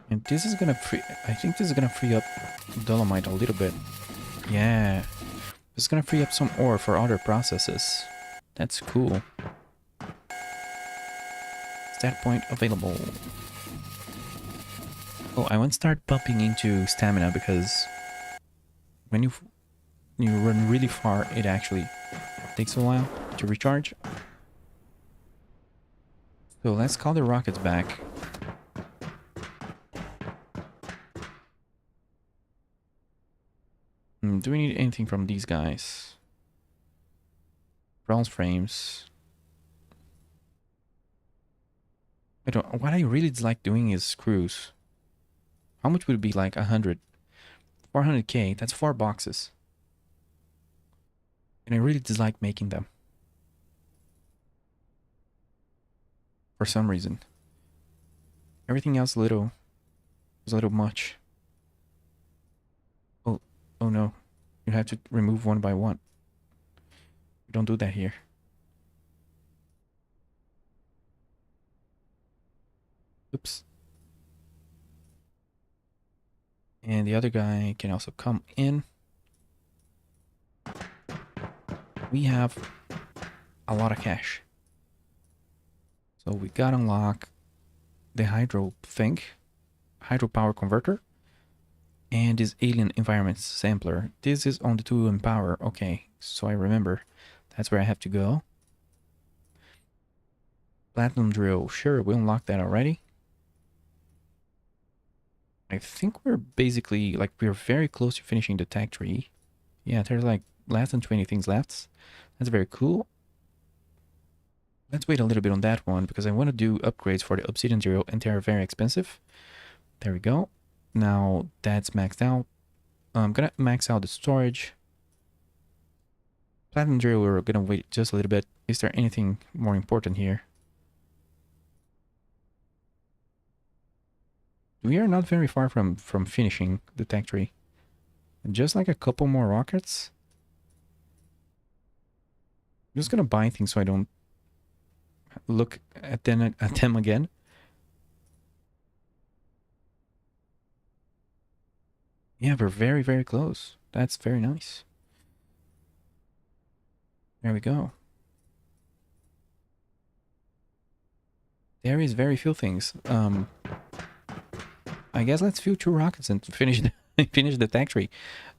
And this is gonna free... I think this is gonna free up dolomite a little bit. Yeah. This is gonna free up some ore for other processes. That's cool. Stat point available. Oh, I won't start bumping into stamina because when you run really far, it actually takes a while to recharge. So let's call the rockets back. Do we need anything from these guys? Bronze frames. What I really dislike doing is screws. How much would it be? Like 100? 400k, that's 4 boxes. And I really dislike making them. For some reason. Everything else is a little much. Oh no. You have to remove one by one. We don't do that here. Oops. And the other guy can also come in. We have a lot of cash. So we got unlock the hydropower converter, and this alien environment sampler. This is on the 2 empower. Okay, so I remember. That's where I have to go. Platinum drill. Sure, we unlocked that already. I think we're basically, like, we're very close to finishing the tech tree. Yeah, there's like less than 20 things left. That's very cool. Let's wait a little bit on that one because I want to do upgrades for the obsidian drill, and they're very expensive. There we go. Now that's maxed out. I'm gonna max out the storage. Platinum drill, we're gonna wait just a little bit. Is there anything more important here? We are not very far from finishing the tech tree. Just like a couple more rockets. I'm just gonna buy things so I don't look at them again. Yeah, we're very, very close. That's very nice. There we go. There is very few things. I guess let's fill 2 rockets and finish the tech tree.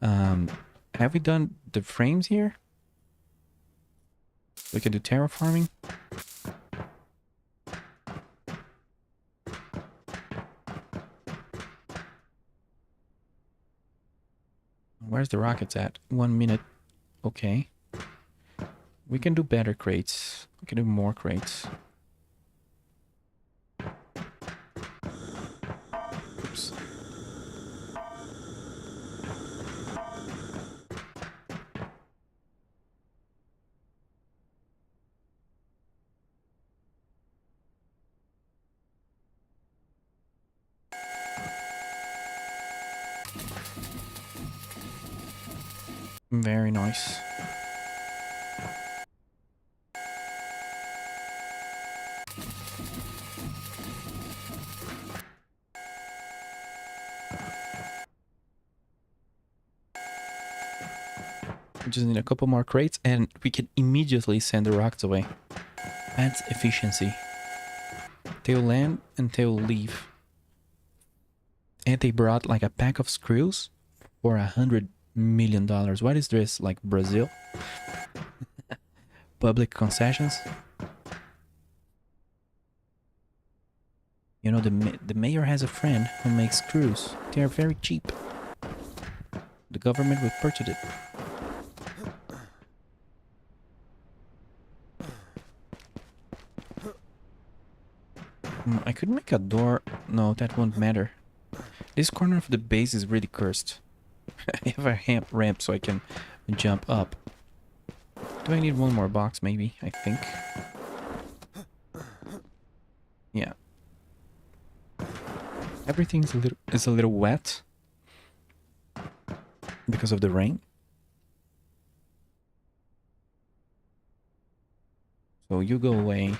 Have we done the frames here? We can do terraforming. Where's the rockets at? 1 minute. Okay. We can do better crates. We can do more crates. Very nice. We just need a couple more crates and we can immediately send the rockets away. Adds efficiency. They'll land and they'll leave. And they brought like a pack of screws for $100 million. What is this? Like Brazil? Public concessions? You know, the mayor has a friend who makes screws. They are very cheap. The government will purchase it. I could make a door. No, that won't matter. This corner of the base is really cursed. I have a ramp so I can jump up. Do I need one more box maybe? I think. Yeah. Everything's a little wet because of the rain. So you go away.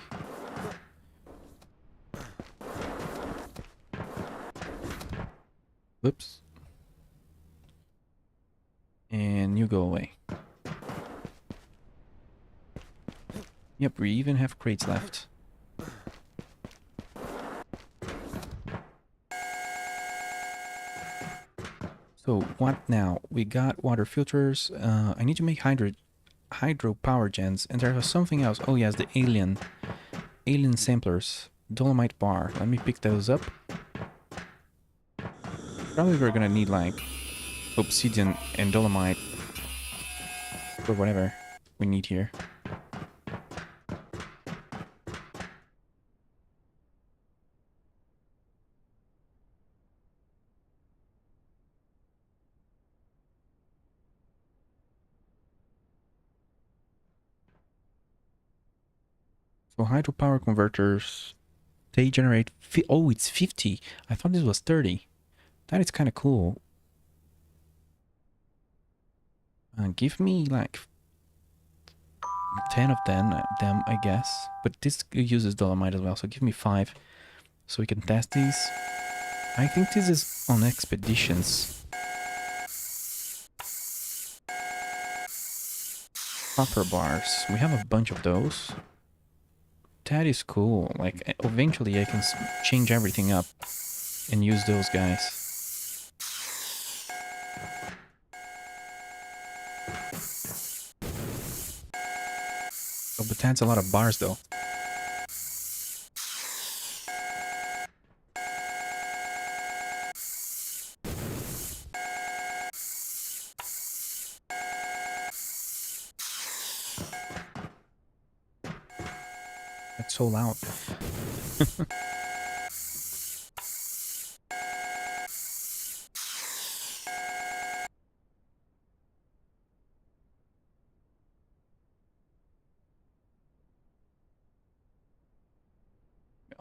Whoops. And you go away. Yep, we even have crates left. So what now? We got water filters. I need to make hydro power gens, and there was something else. Oh yes, the alien samplers, dolomite bar. Let me pick those up. Probably we're gonna need like obsidian and dolomite for whatever we need here. So hydropower converters, they generate... oh, it's 50. I thought this was 30. That is kind of cool. Give me like 10 of them, I guess. But this uses dolomite as well, so give me 5. So we can test these. I think this is on expeditions. Copper bars. We have a bunch of those. That is cool. Like, eventually I can change everything up and use those guys. Oh, but that's a lot of bars though. That's so loud.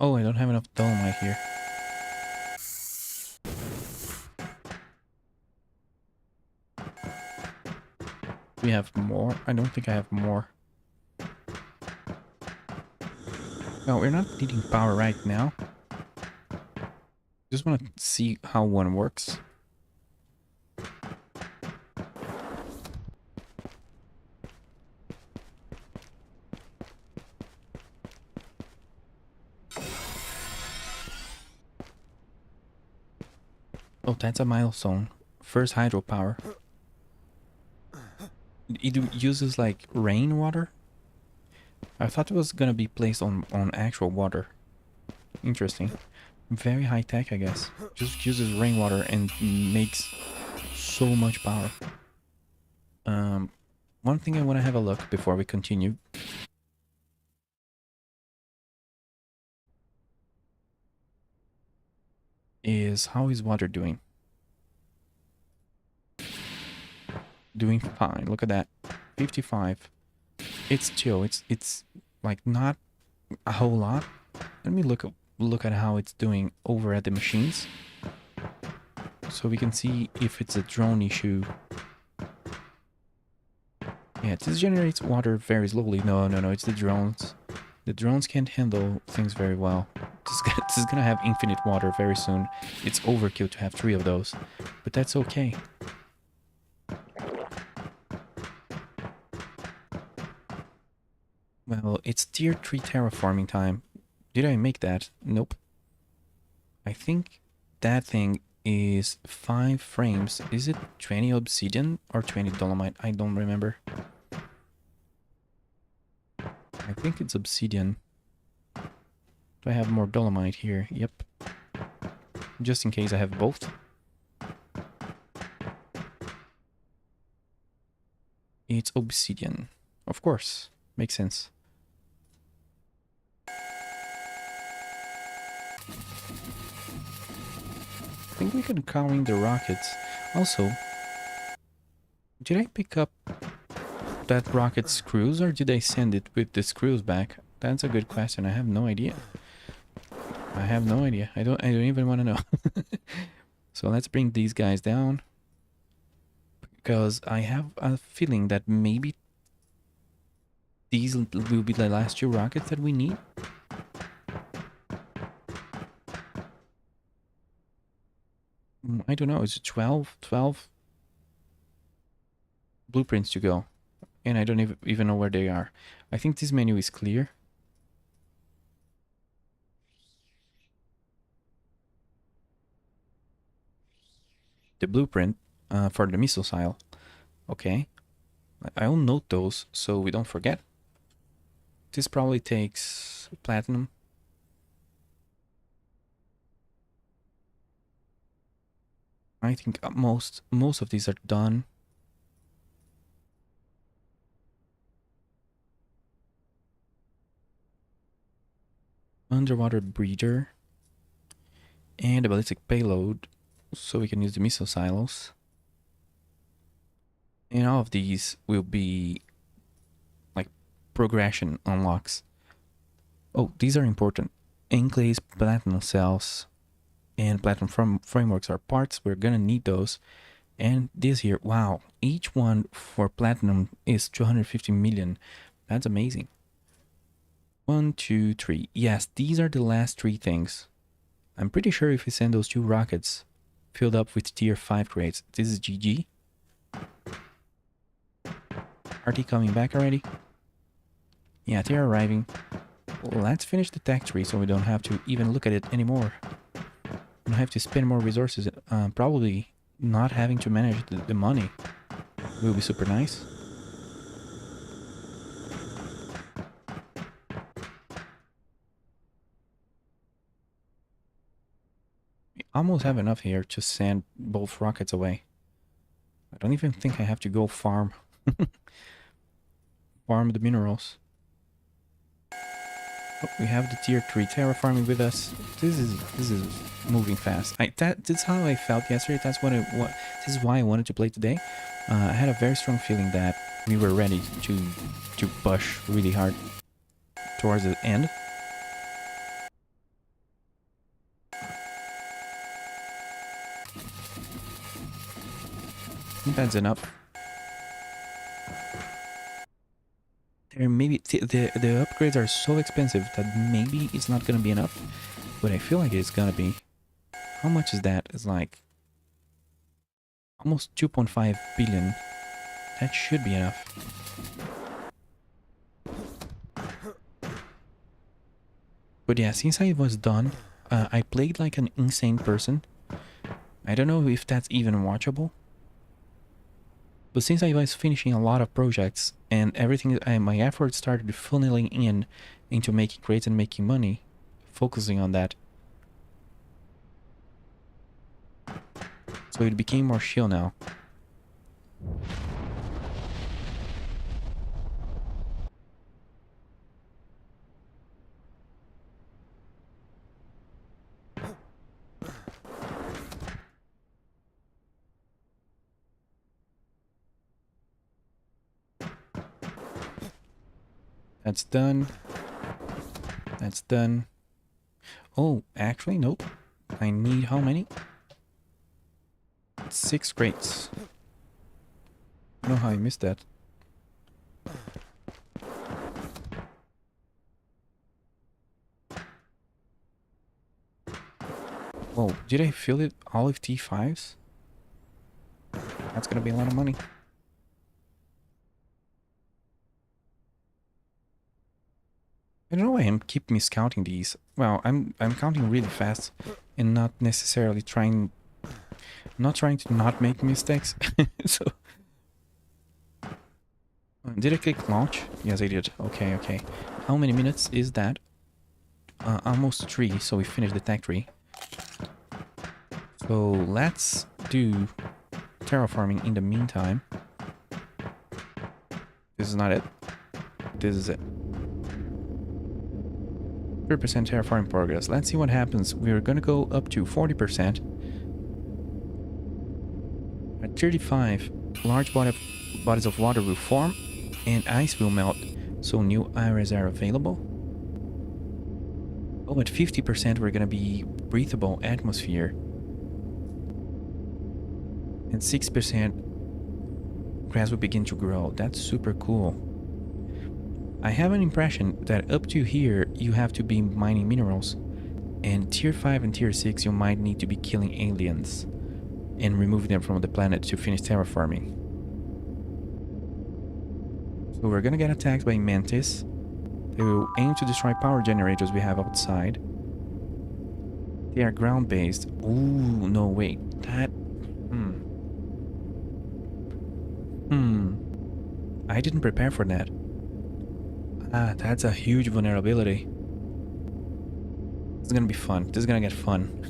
Oh, I don't have enough dolomite here. We have more? I don't think I have more. No, we're not needing power right now. Just want to see how one works. Oh, that's a milestone. First hydropower. It uses like rainwater? I thought it was gonna be placed on actual water. Interesting. Very high tech, I guess. Just uses rainwater and makes so much power. One thing I want to have a look before we continue. Is how is water doing? Doing fine. Look at that. 55. It's chill. It's like not a whole lot. Let me look at how it's doing over at the machines, so we can see if it's a drone issue Yeah, this generates water very slowly. No, no, no, it's the drones. The drones can't handle things very well. This is gonna have infinite water very soon. It's overkill to have 3 of those, but that's okay. Well, it's tier 3 terraforming time. Did I make that? Nope. I think that thing is 5 frames. Is it 20 obsidian or 20 dolomite? I don't remember. I think it's obsidian. Do I have more dolomite here? Yep. Just in case I have both. It's obsidian. Of course. Makes sense. I think we can call in the rockets. Also, did I pick up that rocket screws or did I send it with the screws back? That's a good question. I have no idea. I have no idea. I don't even want to know. So let's bring these guys down. Because I have a feeling that maybe these will be the last 2 rockets that we need. I don't know. It's 12 blueprints to go. And I don't even know where they are. I think this menu is clear. The blueprint for the missile. Okay. I'll note those so we don't forget. This probably takes platinum. I think most of these are done. Underwater breeder. And a ballistic payload, so we can use the missile silos. And all of these will be like progression unlocks. Oh, these are important. Enclaves, platinum cells, and platinum frameworks are parts. We're gonna need those. And this here, wow, each one for platinum is 250 million. That's amazing. 1, 2, 3. Yes, these are the last 3 things. I'm pretty sure if we send those 2 rockets filled up with tier 5 crates, this is GG. Are they coming back already? Yeah, they're arriving. Well, let's finish the tech tree so we don't have to even look at it anymore. We don't have to spend more resources. Probably not having to manage the money will be super nice. We almost have enough here to send both rockets away. I don't even think I have to go farm. Farm the minerals. Oh, we have the tier 3 terraforming with us. This is moving fast. That's how I felt yesterday. This is why I wanted to play today. I had a very strong feeling that we were ready to push really hard towards the end. I think that's enough. There maybe the upgrades are so expensive that maybe it's not gonna be enough, but I feel like it's gonna be. How much is that? It's like almost 2.5 billion. That should be enough. But yeah, since I was done, I played like an insane person. I don't know if that's even watchable. But since I was finishing a lot of projects and everything, my efforts started funneling into making crates and making money, focusing on that. So it became more chill now. That's done. That's done. Oh, actually, nope. I need how many? 6 crates. I don't know how I missed that. Oh, did I fill it all with T5s? That's gonna be a lot of money. I don't know why I'm keep miscounting these. Well, I'm counting really fast and not necessarily trying to not make mistakes. So did I click launch? Yes, I did. Okay, okay. How many minutes is that? Almost 3, so we finished the tech tree. So let's do terraforming in the meantime. This is not it. This is it. 3% terraforming progress. Let's see what happens. We're gonna go up to 40%. At 35, large bodies of water will form and ice will melt, so new areas are available. Oh, at 50% we're gonna be breathable atmosphere. And 6% grass will begin to grow. That's super cool. I have an impression that up to here you have to be mining minerals, and tier 5 and tier 6 you might need to be killing aliens and removing them from the planet to finish terraforming. So we're gonna get attacked by mantis. They will aim to destroy power generators we have outside. They are ground based. Ooh, no wait. That I didn't prepare for that. Ah, that's a huge vulnerability. This is gonna be fun. This is gonna get fun.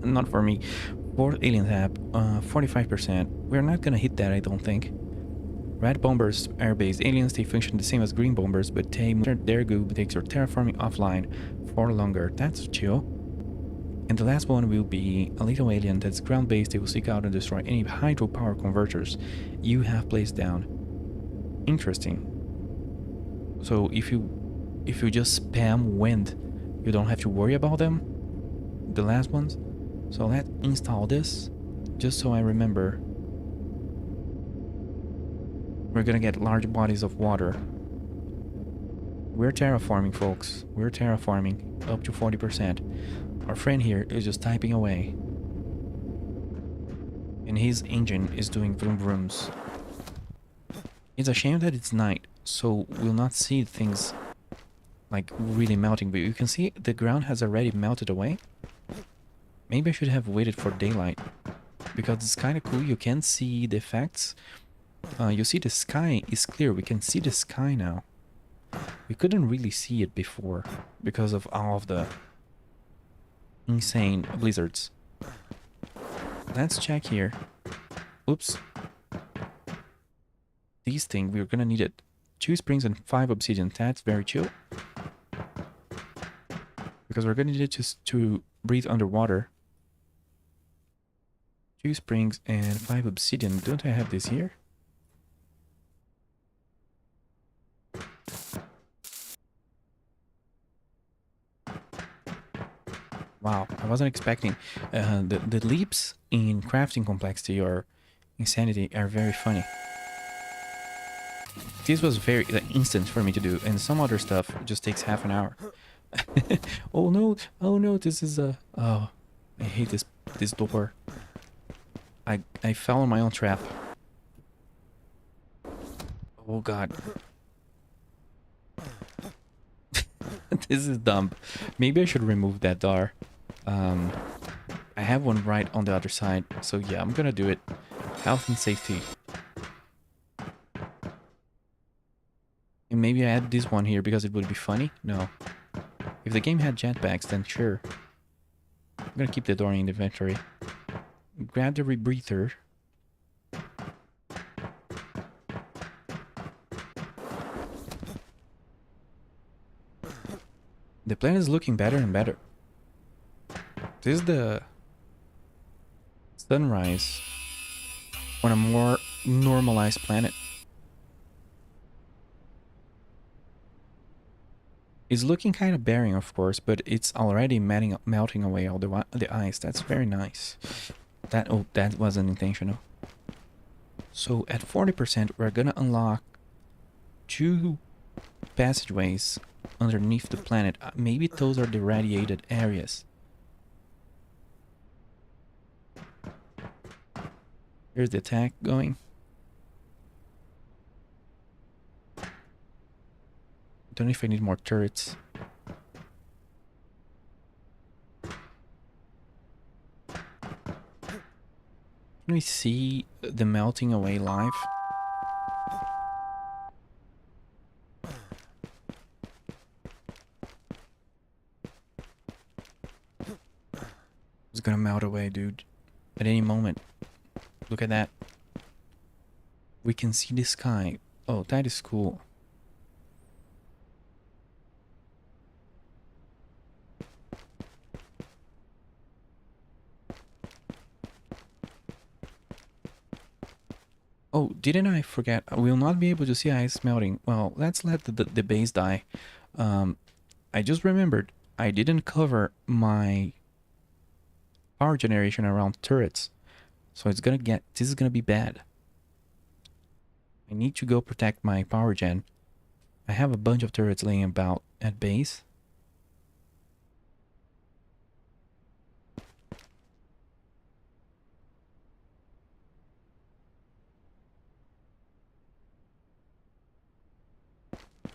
Not for me. 4th alien tap, 45%. We're not gonna hit that, I don't think. Red bombers are based aliens. They function the same as green bombers, but their goo takes your terraforming offline for longer. That's chill. And the last one will be a little alien that's ground based. They will seek out and destroy any hydropower converters you have placed down. Interesting. So if you just spam wind, you don't have to worry about them. The last ones. So let's install this, just so I remember. We're gonna get large bodies of water. We're terraforming, folks. We're terraforming up to 40%. Our friend here is just typing away. And his engine is doing vroom vrooms. It's a shame that it's night, so we'll not see things like really melting, but you can see the ground has already melted away. Maybe I should have waited for daylight, because it's kind of cool. You can see the effects. You see the sky is clear. We can see the sky now. We couldn't really see it before because of all of the insane blizzards. Let's check here. Oops. These things, we're gonna need it. 2 springs and 5 obsidian. That's very chill. Because we're gonna need it to breathe underwater. 2 springs and 5 obsidian. Don't I have this here? Wow, I wasn't expecting. The leaps in crafting complexity or insanity are very funny. This was very instant for me to do, and some other stuff just takes half an hour. Oh no, this is a... Oh, I hate this door. I fell in my own trap. Oh god. This is dumb. Maybe I should remove that door. I have one right on the other side, so yeah, I'm gonna do it. Health and safety. And maybe I add this one here because it would be funny? No. If the game had jetpacks, then sure. I'm gonna keep the door in the inventory. Grab the rebreather. The planet is looking better and better. This is the sunrise on a more normalized planet. It's looking kind of barren, of course, but it's already melting away all the ice. That's very nice. That wasn't intentional. So at 40%, we're gonna unlock 2 passageways underneath the planet. Maybe those are the radiated areas. Here's the attack going. Don't know if I need more turrets. Can we see the melting away live? It's gonna melt away, dude. At any moment. Look at that. We can see the sky. Oh, that is cool. Oh, didn't I forget? We'll not be able to see ice melting. Well, let's let the base die. I just remembered I didn't cover my power generation around turrets. So it's gonna get... This is gonna be bad. I need to go protect my power gen. I have a bunch of turrets laying about at base.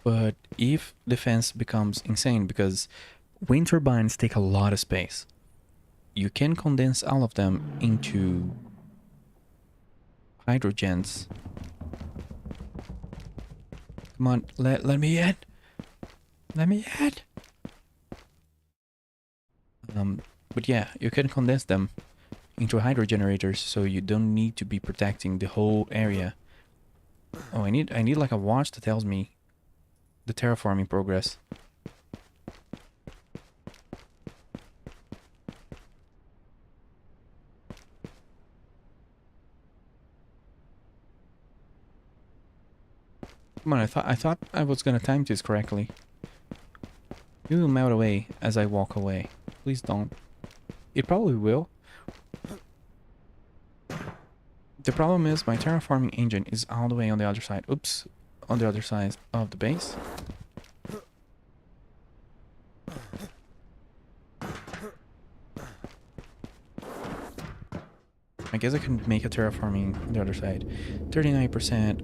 But if defense becomes insane, because wind turbines take a lot of space, you can condense all of them into hydrogens. Come on, let me in. Let me in. But yeah, you can condense them into hydro generators, so you don't need to be protecting the whole area. Oh, I need like a watch that tells me the terraforming progress. Come on, I thought I was gonna time this correctly. It will melt away as I walk away. Please don't. It probably will. The problem is my terraforming engine is all the way on the other side. Oops. On the other side of the base. I guess I can make a terraforming on the other side. 39%.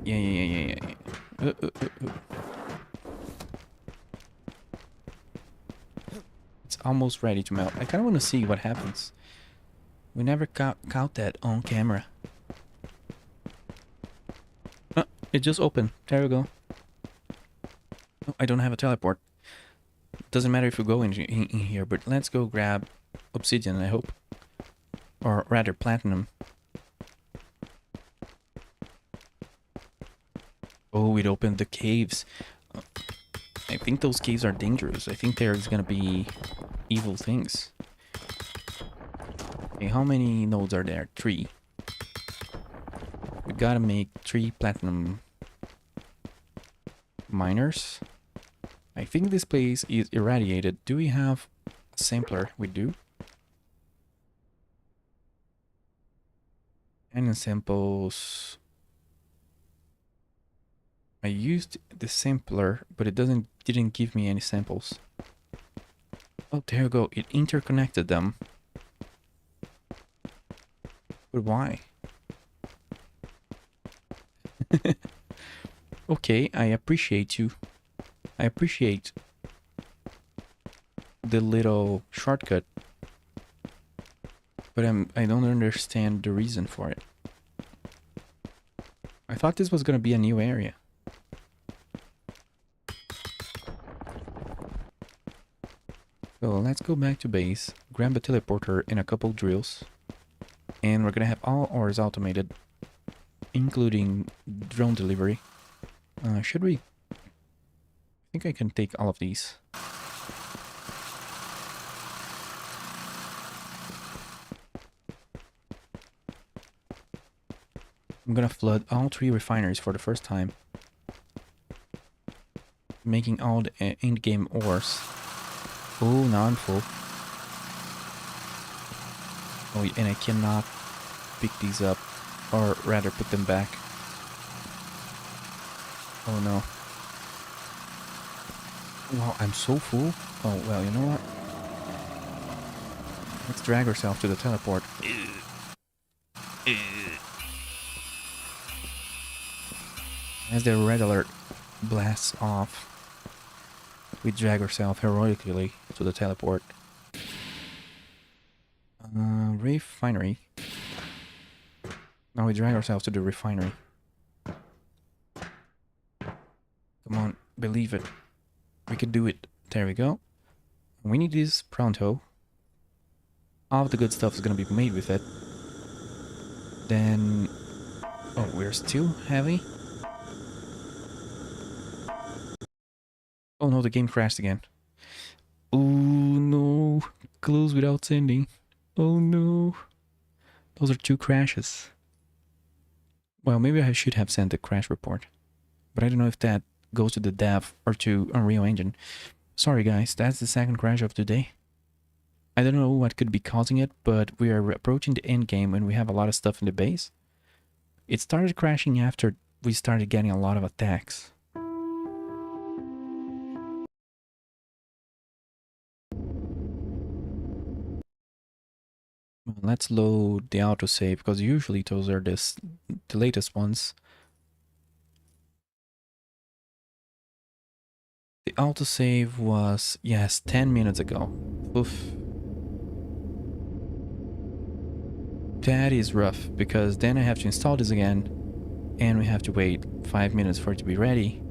Yeah. It's almost ready to melt. I kind of want to see what happens. We never caught that on camera. Oh, it just opened. There we go. Oh, I don't have a teleport. Doesn't matter if we go in here, but let's go grab obsidian, I hope. Or rather, platinum. Oh, it opened the caves. I think those caves are dangerous. I think there's gonna be evil things. Okay, how many nodes are there? 3. We gotta make 3 platinum miners. I think this place is irradiated. Do we have a sampler? We do. And in samples... I used the sampler, but it didn't give me any samples. Oh, there you go. It interconnected them. But why? Okay, I appreciate you. I appreciate the little shortcut. But I don't understand the reason for it. I thought this was gonna be a new area. So let's go back to base, grab a teleporter and a couple drills. And we're gonna have all ores automated, including drone delivery. Should we? I think I can take all of these. I'm gonna flood all 3 refineries for the first time, making all the end-game ores. Oh, now I'm full. Oh, and I cannot pick these up, or rather put them back. Oh no. Wow, I'm so full. Oh, well, you know what? Let's drag ourselves to the teleport. As the red alert blasts off, we drag ourselves heroically to the teleport. Refinery. Now we drag ourselves to the refinery. Come on, believe it. We can do it. There we go. We need this pronto. All of the good stuff is gonna be made with it. Then... Oh, we're still heavy? Oh no, the game crashed again. Oh no. Close without sending. Oh no. Those are 2 crashes. Well, maybe I should have sent a crash report. But I don't know if that goes to the dev or to Unreal Engine. Sorry guys, that's the 2nd crash of today. I don't know what could be causing it, but we are approaching the end game and we have a lot of stuff in the base. It started crashing after we started getting a lot of attacks. Let's load the autosave, because usually those are the latest ones. The autosave was, yes, 10 minutes ago. Oof. That is rough, because then I have to install this again, and we have to wait 5 minutes for it to be ready.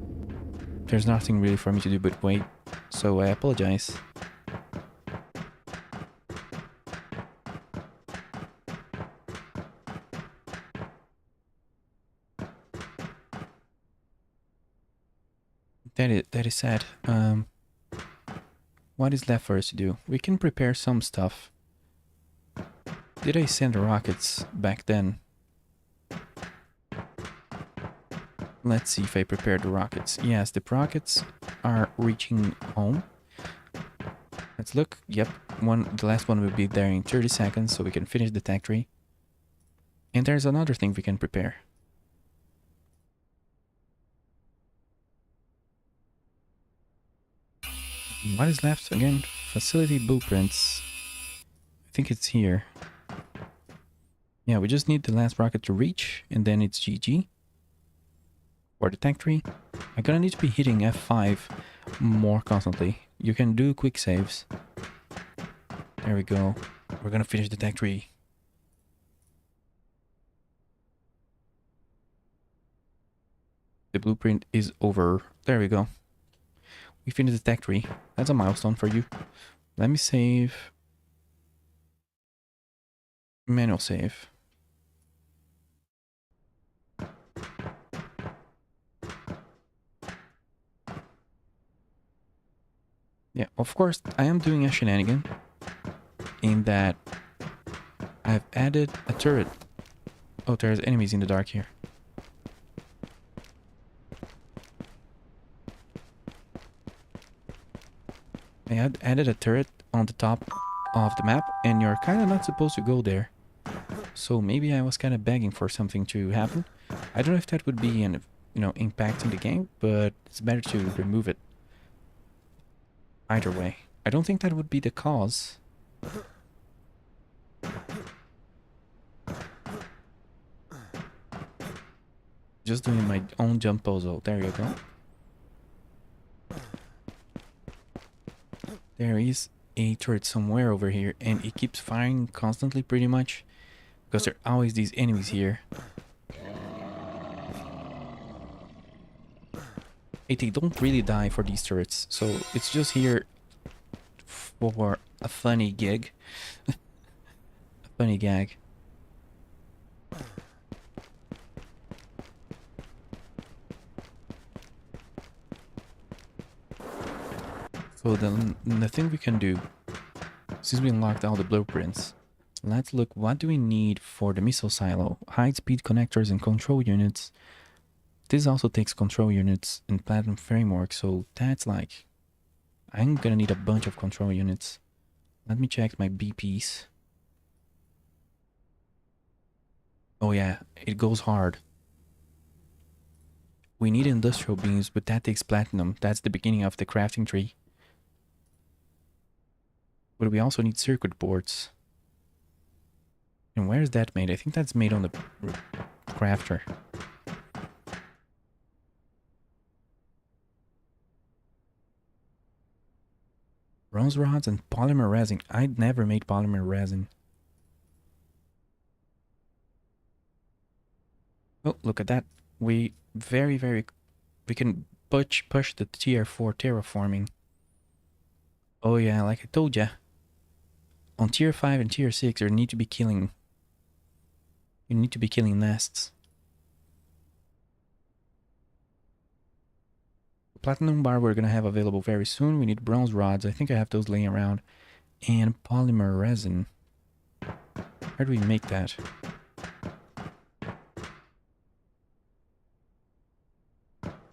There's nothing really for me to do but wait, so I apologize. That is sad. What is left for us to do? We can prepare some stuff. Did I send the rockets back then? Let's see if I prepared the rockets. Yes, the rockets are reaching home. Let's look. Yep, the last one will be there in 30 seconds, so we can finish the tech tree. And there's another thing we can prepare. What is left again? Facility blueprints. I think it's here. Yeah, we just need the last rocket to reach, and then it's GG. For the tech tree, I'm gonna need to be hitting F5 more constantly. You can do quick saves. There we go. We're gonna finish the tech tree. The blueprint is over. There we go. We finished the tech tree. That's a milestone for you. Let me save. Manual save. Yeah, of course, I am doing a shenanigan in that I've added a turret. Oh, there's enemies in the dark here. I had added a turret on the top of the map, and you're kind of not supposed to go there. So maybe I was kind of begging for something to happen. I don't know if that would be impacting the game, but it's better to remove it. Either way, I don't think that would be the cause. Just doing my own jump puzzle. There you go. There is a turret somewhere over here, and it keeps firing constantly pretty much, because there are always these enemies here. They don't really die for these turrets, so it's just here for a funny gig. A funny gag. So the thing we can do, since we unlocked all the blueprints, let's look what do we need for the missile silo. High-speed connectors and control units. This also takes control units and platinum framework, so that's like... I'm gonna need a bunch of control units. Let me check my BPs. Oh yeah, it goes hard. We need industrial beams, but that takes platinum. That's the beginning of the crafting tree. But we also need circuit boards. And where is that made? I think that's made on the crafter. Bronze rods and polymer resin. I'd never made polymer resin. Oh, look at that. We we can push the tier 4 terraforming. Oh yeah, like I told ya. On tier 5 and tier 6 you need to be killing nests. Platinum bar we're gonna have available very soon. We need bronze rods. I think I have those laying around. And polymer resin. How do we make that?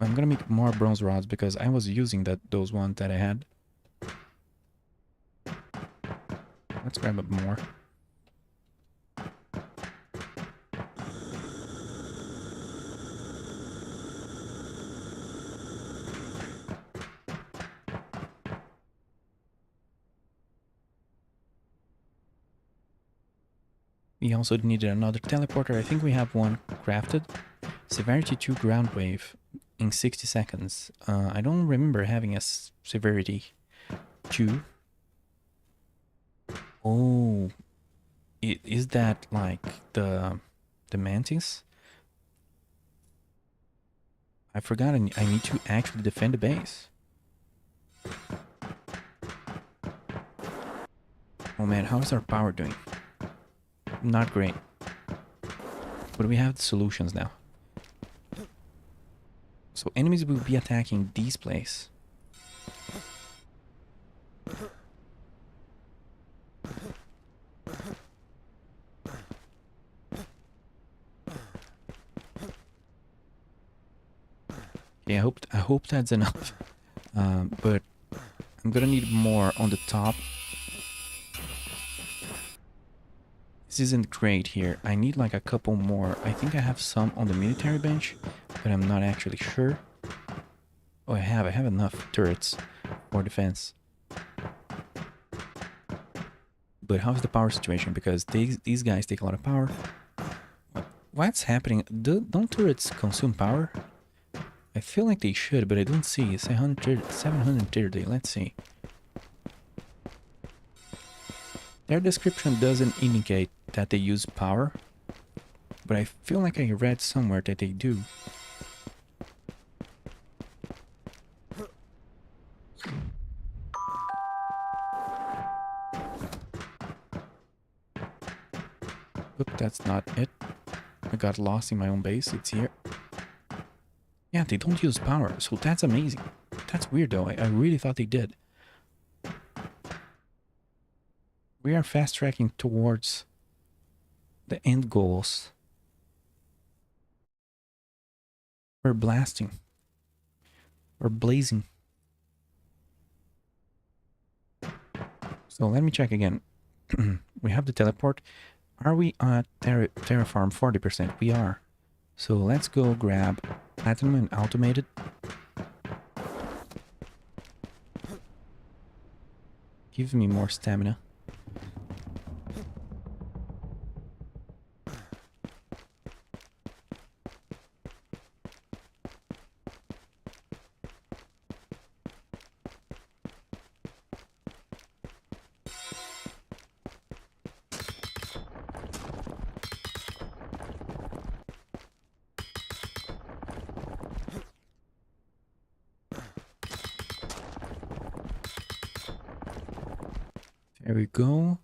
I'm gonna make more bronze rods because I was using those ones that I had. Let's grab up more. We also needed another teleporter. I think we have one crafted. Severity 2 ground wave in 60 seconds. I don't remember having a severity 2. Oh, is that like the mantis? I forgot I need to actually defend the base. Oh man, how is our power doing? Not great. But we have the solutions now. So enemies will be attacking these places. Okay, I hope that's enough. But I'm gonna need more on the top. This isn't great here. I need like a couple more. I think I have some on the military bench, but I'm not actually sure. Oh, I have enough turrets for defense. But how's the power situation? Because these guys take a lot of power. What's happening? Don't turrets consume power? I feel like they should, but I don't see. It's 730. Let's see. Their description doesn't indicate that they use power, but I feel like I read somewhere that they do. Oop, that's not it. I got lost in my own base. It's here. Yeah, they don't use power, so that's amazing. That's weird though. I really thought they did. We are fast tracking towards the end goals. We're blasting. We're blazing. So let me check again. We have the teleport. Are we at Terraform 40%? We are. So let's go grab Platinum and automate it. Give me more stamina. There we go.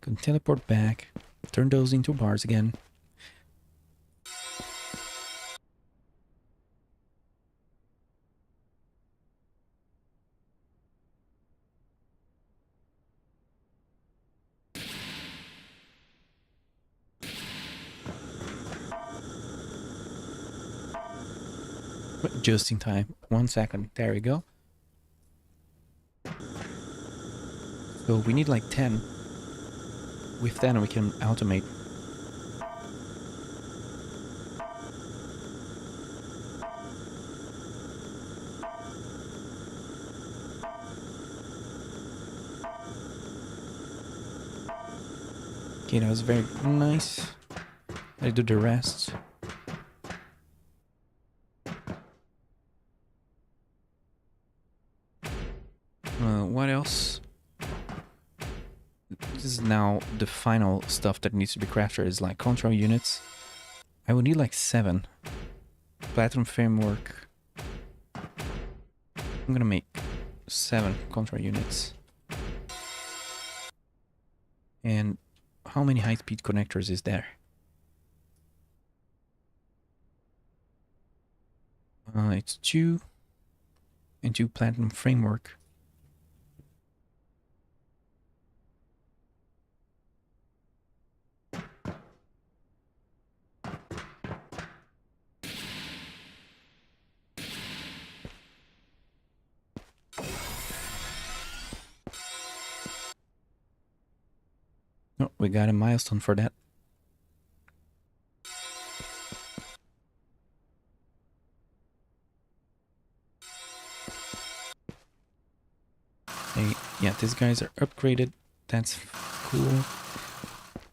Can teleport back. Turn those into bars again. Just in time. 1 second. There we go. So we need like 10. With 10 we can automate. Okay, that was very nice. I do the rest. What else? This is now the final stuff that needs to be crafted is like control units. I would need like 7. Platform framework. I'm gonna make 7 control units. And how many high-speed connectors is there? It's 2 and 2 platinum framework. Oh, we got a milestone for that. Hey, yeah, these guys are upgraded. That's cool.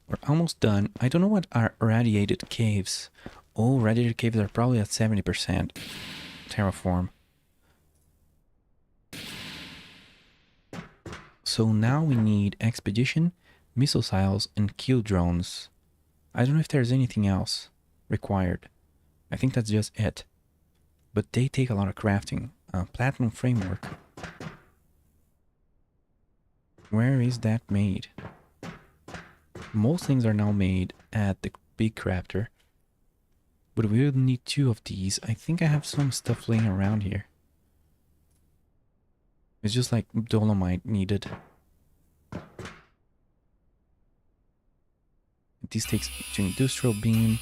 We're almost done. I don't know what are radiated caves. Oh, radiated caves are probably at 70%. Terraform. So now we need expedition, missiles, and kill drones. I don't know if there's anything else required. I think that's just it. But they take a lot of crafting. Platinum framework. Where is that made? Most things are now made at the big crafter. But we will need 2 of these. I think I have some stuff laying around here. It's just like dolomite needed. This takes to industrial beam,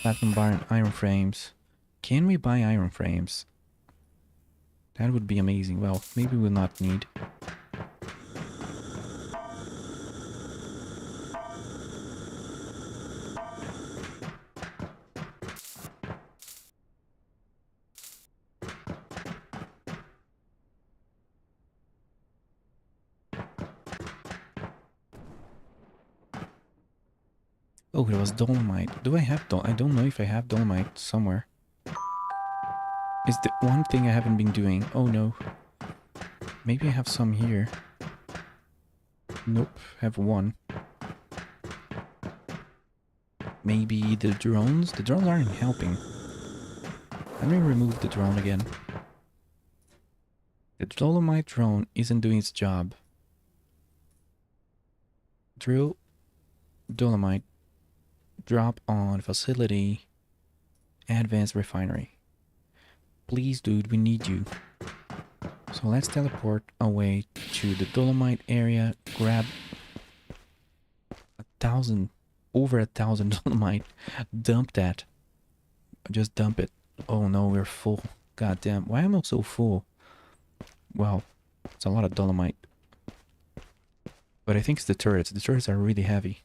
platinum bar, and iron frames. Can we buy iron frames? That would be amazing. Well, maybe we'll not need. Oh, it was dolomite. Do I have I don't know if I have dolomite somewhere. It's the one thing I haven't been doing. Oh no. Maybe I have some here. Nope, have 1. Maybe the drones? The drones aren't helping. Let me remove the drone again. The dolomite drone isn't doing its job. Drill dolomite. Drop on facility. Advanced refinery. Please, dude, we need you. So let's teleport away to the dolomite area. Grab 1,000, over 1,000 dolomite. Dump that. Just dump it. Oh no, we're full. God damn. Why am I so full? Well, it's a lot of dolomite. But I think it's the turrets. The turrets are really heavy.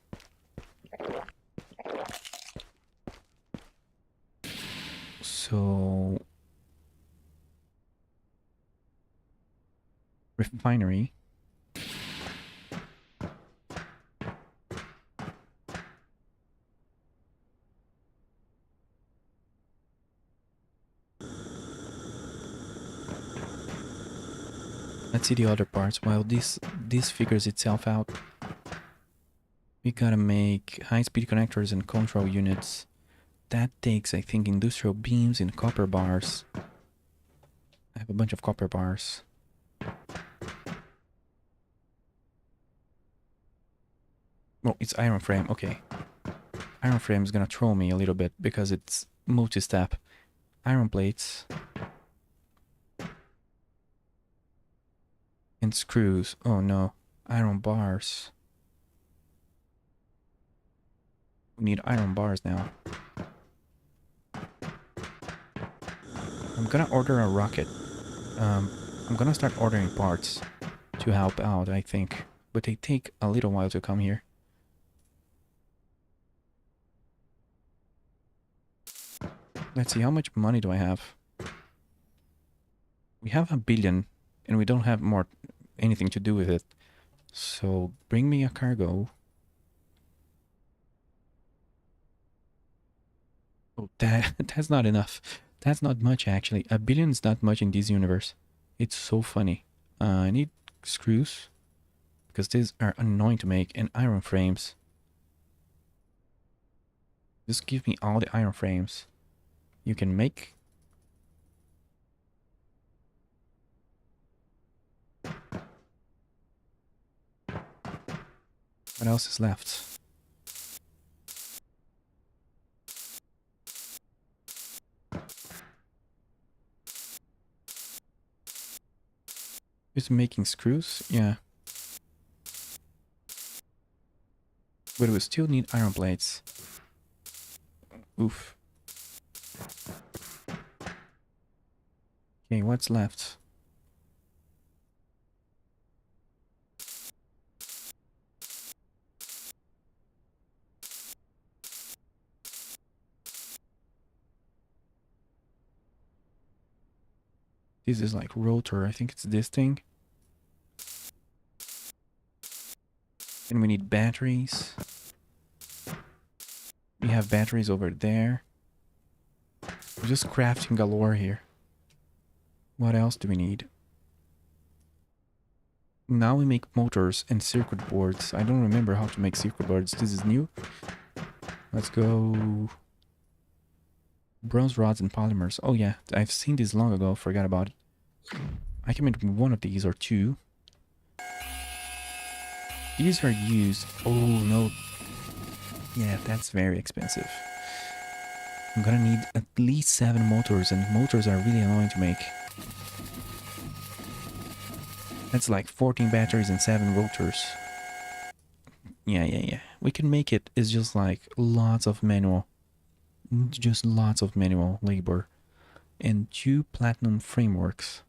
So... refinery. Let's see the other parts. While this figures itself out, we gotta make high-speed connectors and control units. That takes, I think, industrial beams and copper bars. I have a bunch of copper bars. Oh, it's iron frame. Okay. Iron frame is gonna troll me a little bit because it's multi-step. Iron plates. And screws. Oh no. Iron bars. We need iron bars now. I'm gonna order a rocket. I'm gonna start ordering parts to help out, I think. But they take a little while to come here. Let's see, how much money do I have? We have 1 billion, and we don't have anything to do with it. So, bring me a cargo. Oh, that's not enough. That's not much, actually. A billion is not much in this universe. It's so funny. I need screws, because these are annoying to make, and iron frames. Just give me all the iron frames you can make. What else is left? Just making screws? Yeah. But we still need iron plates. Oof. Okay, what's left? This is like rotor. I think it's this thing. And we need batteries. We have batteries over there. We're just crafting galore here. What else do we need? Now we make motors and circuit boards. I don't remember how to make circuit boards. This is new. Let's go. Bronze rods and polymers. Oh yeah, I've seen this long ago. Forgot about it. I can make one of these or two. These are used. Oh no. Yeah, that's very expensive. I'm gonna need at least 7 motors, and motors are really annoying to make. That's like 14 batteries and 7 rotors. Yeah. We can make it. It's just like lots of manual. Just lots of manual labor. And 2 platinum frameworks.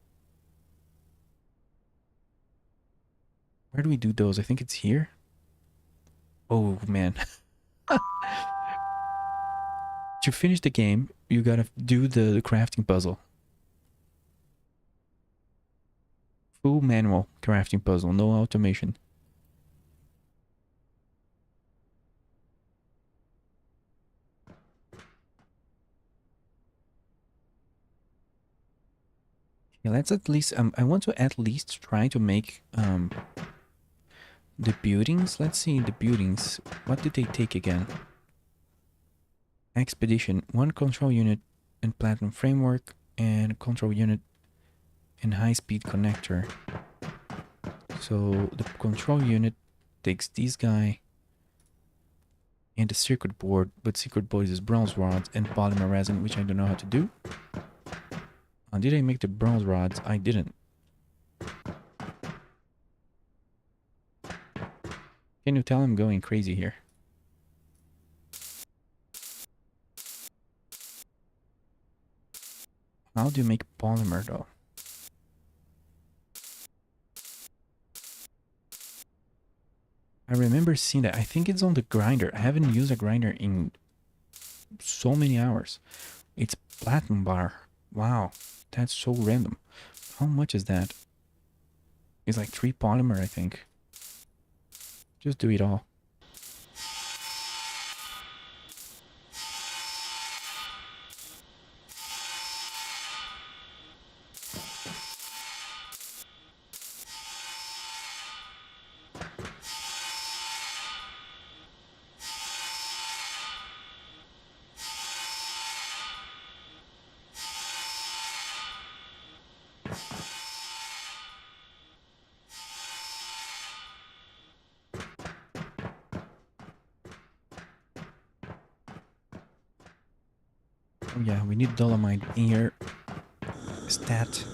Where do we do those? I think it's here. Oh man. To finish the game, you gotta do the crafting puzzle. Full manual crafting puzzle, no automation. Yeah, let's at least, I want to at least try to make the buildings. Let's see the buildings. What did they take again? Expedition, 1 control unit and platinum framework, and control unit and high-speed connector. So the control unit takes this guy and the circuit board, but circuit board is bronze rods and polymer resin, which I don't know how to do. Did I make the bronze rods? I didn't. Can you tell I'm going crazy here? How do you make polymer though? I remember seeing that. I think it's on the grinder. I haven't used a grinder in so many hours. It's platinum bar. Wow, that's so random. How much is that? It's like 3 polymer, I think. Just do it all. Oh yeah, we need dolomite in here. Stat.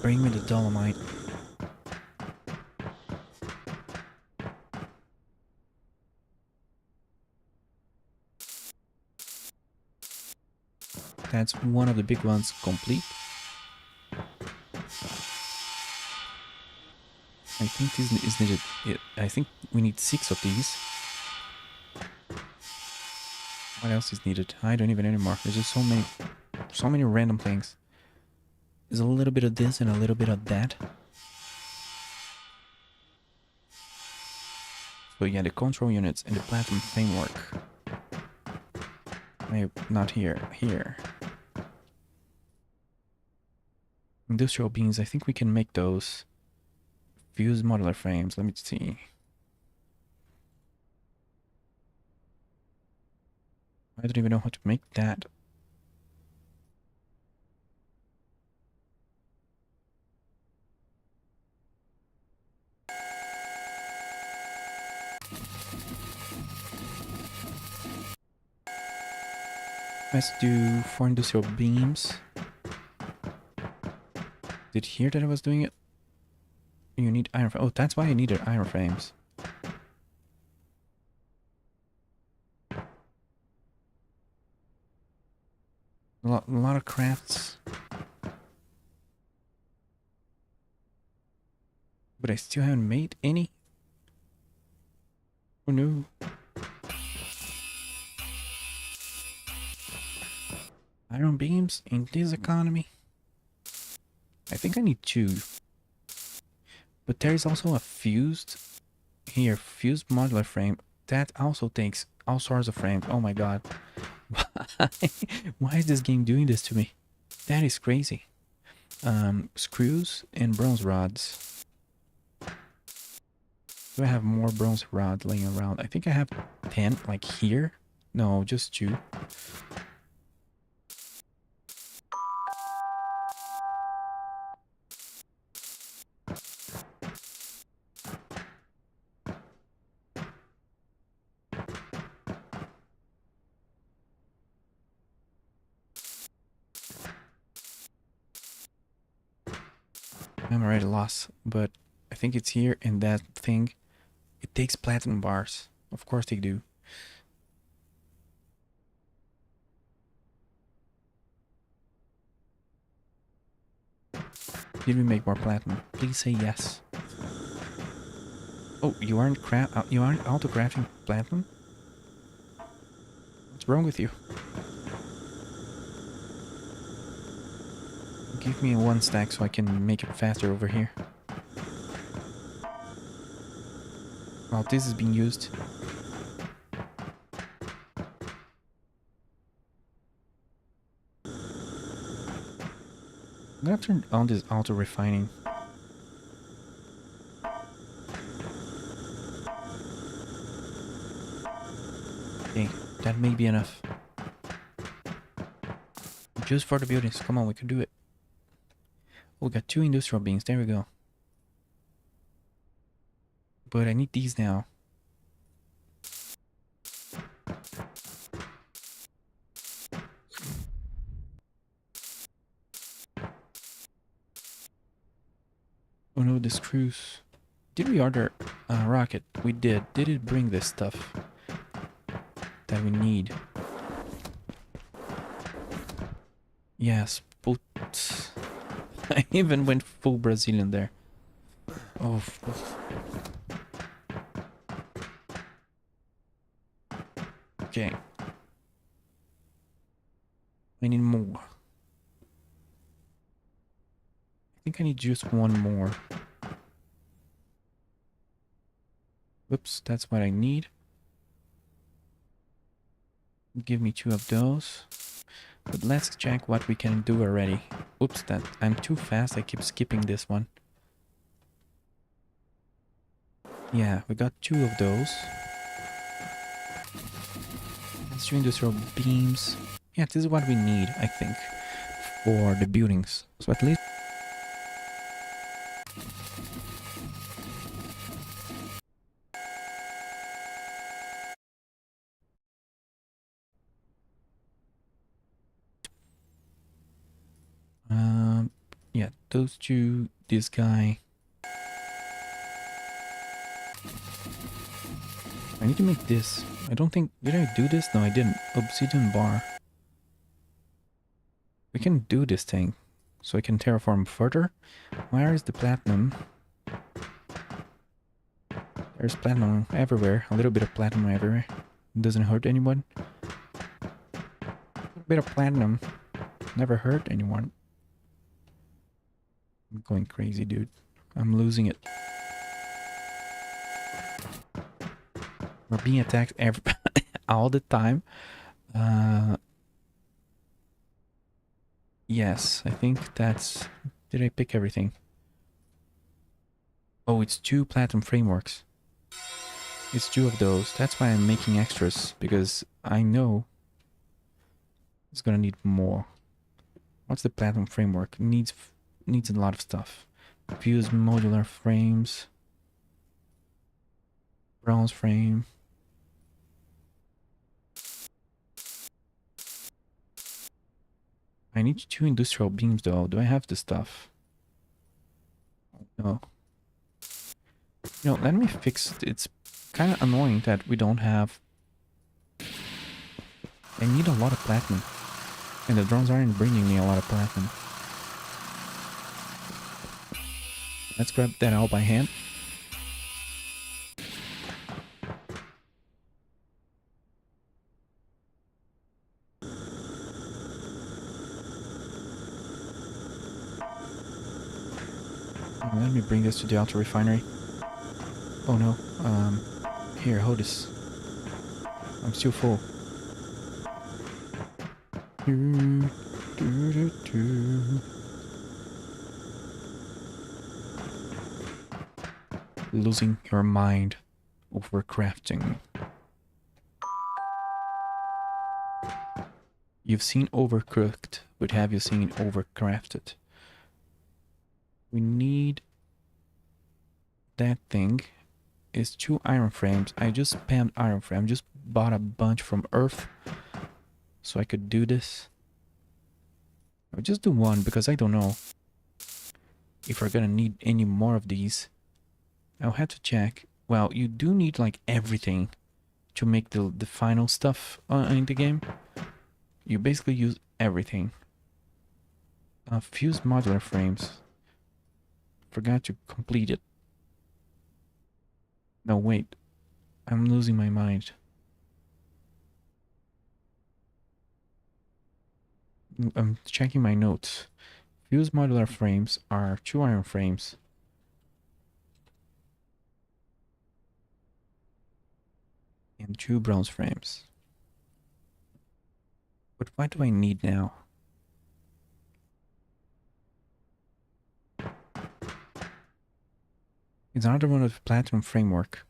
Bring me the dolomite. That's one of the big ones complete. I think this is needed. I think we need 6 of these. What else is needed? I don't even anymore. There's just so many random things. There's a little bit of this and a little bit of that. So yeah, the control units and the platinum framework. Maybe not here. Here. Industrial beams. I think we can make those. Fuse modular frames. Let me see. I don't even know how to make that. Let's do 4 industrial beams. Did you hear that I was doing it? You need iron. Oh, that's why I needed iron frames. A lot of crafts. But I still haven't made any. Oh no. Iron beams in this economy? I think I need 2. But there is also a fused here, fused modular frame that also takes all sorts of frames. Oh my god. Why is this game doing this to me? That is crazy. Screws and bronze rods. Do I have more bronze rods laying around? I think I have 10, like here. No, just 2. I'm already lost, but I think it's here in that thing. It takes platinum bars. Of course they do. Did we make more platinum? Please say yes. Oh, you aren't auto crafting platinum? What's wrong with you? Give me 1 stack so I can make it faster over here. While this is being used. I'm gonna turn on this auto refining. Okay, that may be enough. Just for the buildings. Come on, we can do it. Oh, we got 2 industrial beams. There we go. But I need these now. Oh no, the screws. Did we order a rocket? We did. Did it bring this stuff that we need? Yes, but I even went full Brazilian there. Oh. Okay. I need more. I think I need just 1 more. Oops, that's what I need. Give me 2 of those. But let's check what we can do already. Oops, I'm too fast. I keep skipping this one. Yeah, we got 2 of those. Let's do industrial beams. Yeah, this is what we need, I think, for the buildings. So at least... yeah, those 2, this guy. I need to make this. I don't think... Did I do this? No, I didn't. Obsidian bar. We can do this thing. So I can terraform further. Where is the platinum? There's platinum everywhere. A little bit of platinum everywhere. Doesn't hurt anyone. A bit of platinum. Never hurt anyone. I'm going crazy, dude. I'm losing it. We're being attacked all the time. Yes, I think that's... Did I pick everything? Oh, it's 2 platinum frameworks. It's 2 of those. That's why I'm making extras, because I know it's gonna need more. What's the platinum framework? Needs a lot of stuff. Fused modular frames. Bronze frame. I need 2 industrial beams though. Do I have the stuff? No. You know, let me fix... It's kind of annoying that we don't have... I need a lot of platinum. And the drones aren't bringing me a lot of platinum. Let's grab that out by hand. Let me bring this to the auto refinery. Oh no. Here, hold this. I'm still full. Losing your mind over crafting. You've seen overcooked, but have you seen overcrafted? We need that thing. Is 2 iron frames. I just spammed iron frame. Just bought a bunch from Earth so I could do this. I'll just do 1 because I don't know if we're gonna need any more of these. I'll have to check. Well, you do need like everything to make the final stuff in the game. You basically use everything. Fused modular frames. Forgot to complete it. No, wait. I'm losing my mind. I'm checking my notes. Fused modular frames are 2 iron frames. And 2 bronze frames. But what do I need now? It's another one of the platinum framework.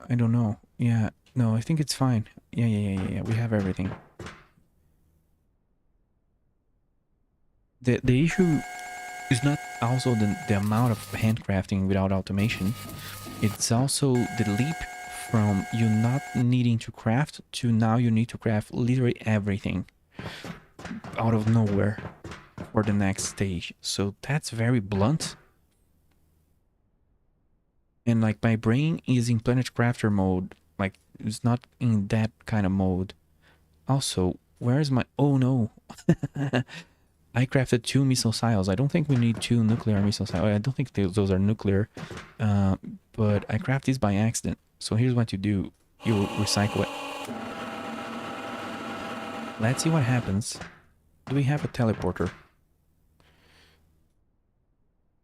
I don't know. Yeah, no, I think it's fine. Yeah. We have everything. The issue is not also the amount of handcrafting without automation. It's also the leap from you not needing to craft to now you need to craft literally everything out of nowhere for the next stage. So that's very blunt. And like my brain is in Planet Crafter mode. Like it's not in that kind of mode. Also, where's my... Oh no. I crafted 2 missile silos. I don't think we need 2 nuclear missile silos. I don't think those are nuclear. But I crafted these by accident. So here's what you do. You recycle it. Let's see what happens. Do we have a teleporter?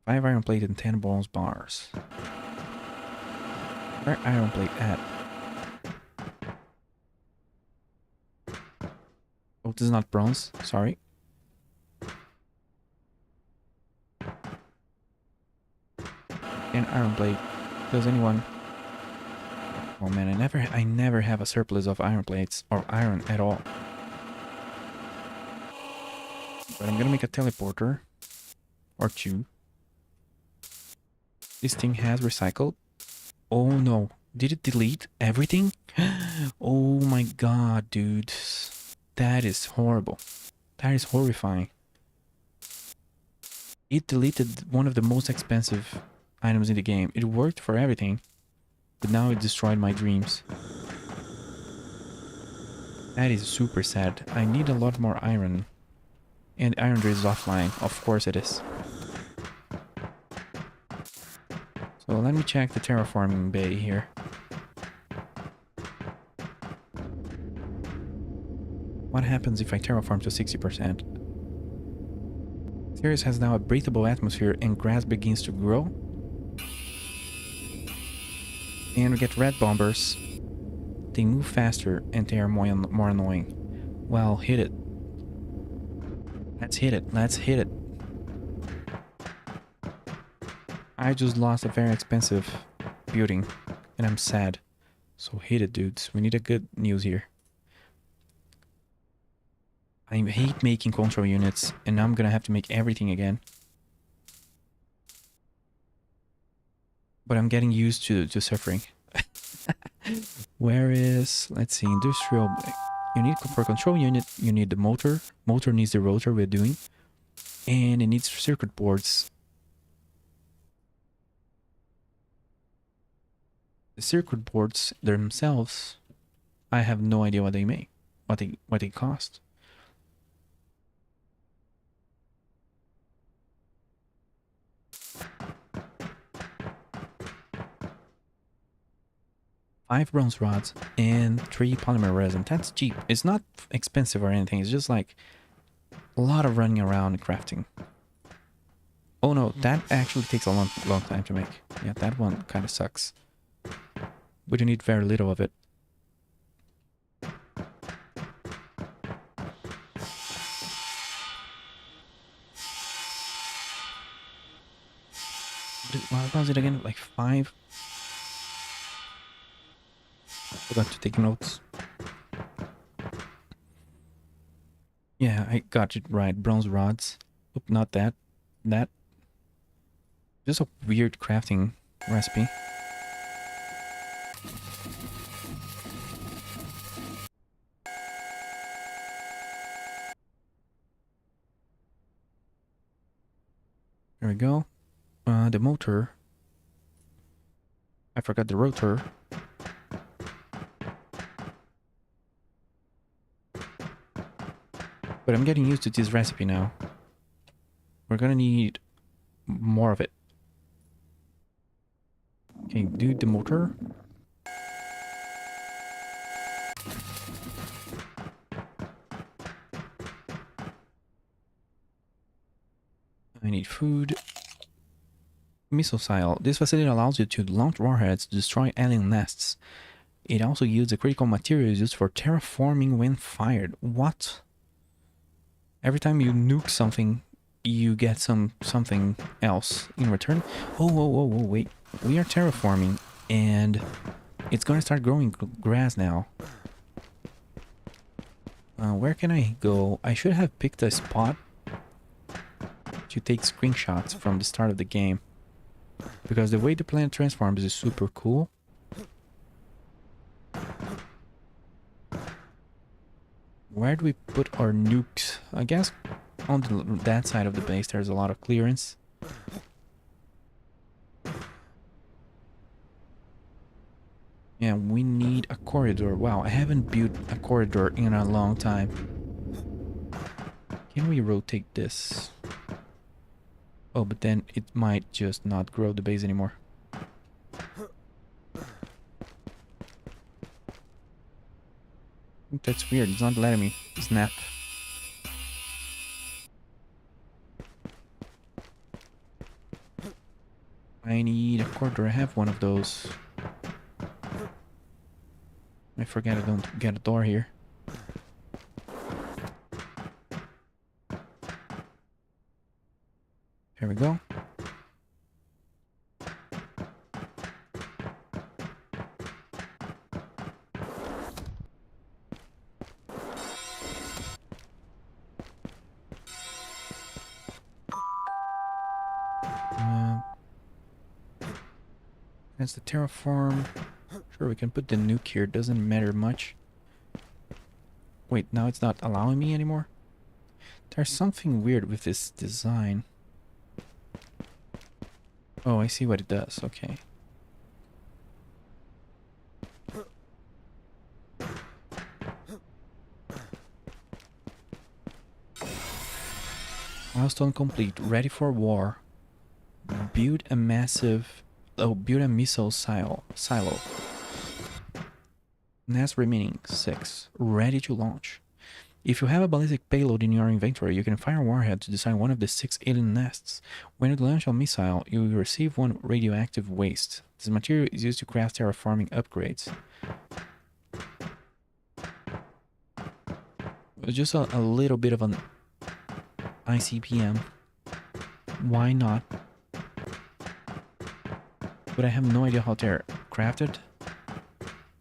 5 iron plate and 10 bronze bars. Where iron plate at? Oh, this is not bronze. Sorry. And iron plate. Does anyone... Oh man, I never have a surplus of iron plates or iron at all. But I'm gonna make a teleporter or 2. This thing has recycled. Oh no, did it delete everything? Oh my god, dude. That is horrible. That is horrifying. It deleted one of the most expensive items in the game. It worked for everything, but now it destroyed my dreams. That is super sad. I need a lot more iron. And iron is offline. Of course it is. So let me check the terraforming bay here. What happens if I terraform to 60%? Ceres has now a breathable atmosphere and grass begins to grow. And we get red bombers. They move faster and they are more annoying. Well, hit it. Let's hit it. Let's hit it. I just lost a very expensive building and I'm sad. So hit it, dudes. We need a good news here. I hate making control units and now I'm gonna have to make everything again. But I'm getting used to suffering. Where is, let's see, industrial. You need for control unit, you need the motor. Motor needs the rotor we're doing. And it needs circuit boards. The circuit boards themselves, I have no idea what they make, what they cost. Five bronze rods and 3 polymer resin. That's cheap. It's not expensive or anything. It's just like a lot of running around and crafting. Oh no, that actually takes a long time to make. Yeah, that one kind of sucks. But you need very little of it. What was it again? Like 5? Forgot to take notes. Yeah, I got it right. Bronze rods. Oop, not that. That. Just a weird crafting recipe. There we go. The motor. I forgot the rotor. But I'm getting used to this recipe now. We're gonna need more of it. Okay, do the motor. I need food. Missile. This facility allows you to launch warheads to destroy alien nests. It also uses the critical materials used for terraforming when fired. What? Every time you nuke something, you get something else in return. Oh, wait. We are terraforming, and it's gonna start growing grass now. Where can I go? I should have picked a spot to take screenshots from the start of the game. Because the way the planet transforms is super cool. Where do we put our nukes? I guess on that side of the base there's a lot of clearance. Yeah, we need a corridor. Wow, I haven't built a corridor in a long time. Can we rotate this? Oh, but then it might just not grow the base anymore. That's weird. It's not letting me snap. I need a corridor. I have one of those. I forget I don't get a door here. There we go. That's the terraform. Sure, we can put the nuke here. Doesn't matter much. Wait, now it's not allowing me anymore? There's something weird with this design. Oh, I see what it does. Okay. Milestone complete. Ready for war. Build a massive... Oh, build a missile silo. Nest remaining 6. Ready to launch. If you have a ballistic payload in your inventory, you can fire a warhead to design one of the 6 alien nests. When you launch a missile, you will receive 1 radioactive waste. This material is used to craft terraforming upgrades. Just a little bit of an ICPM. Why not? But I have no idea how they're crafted.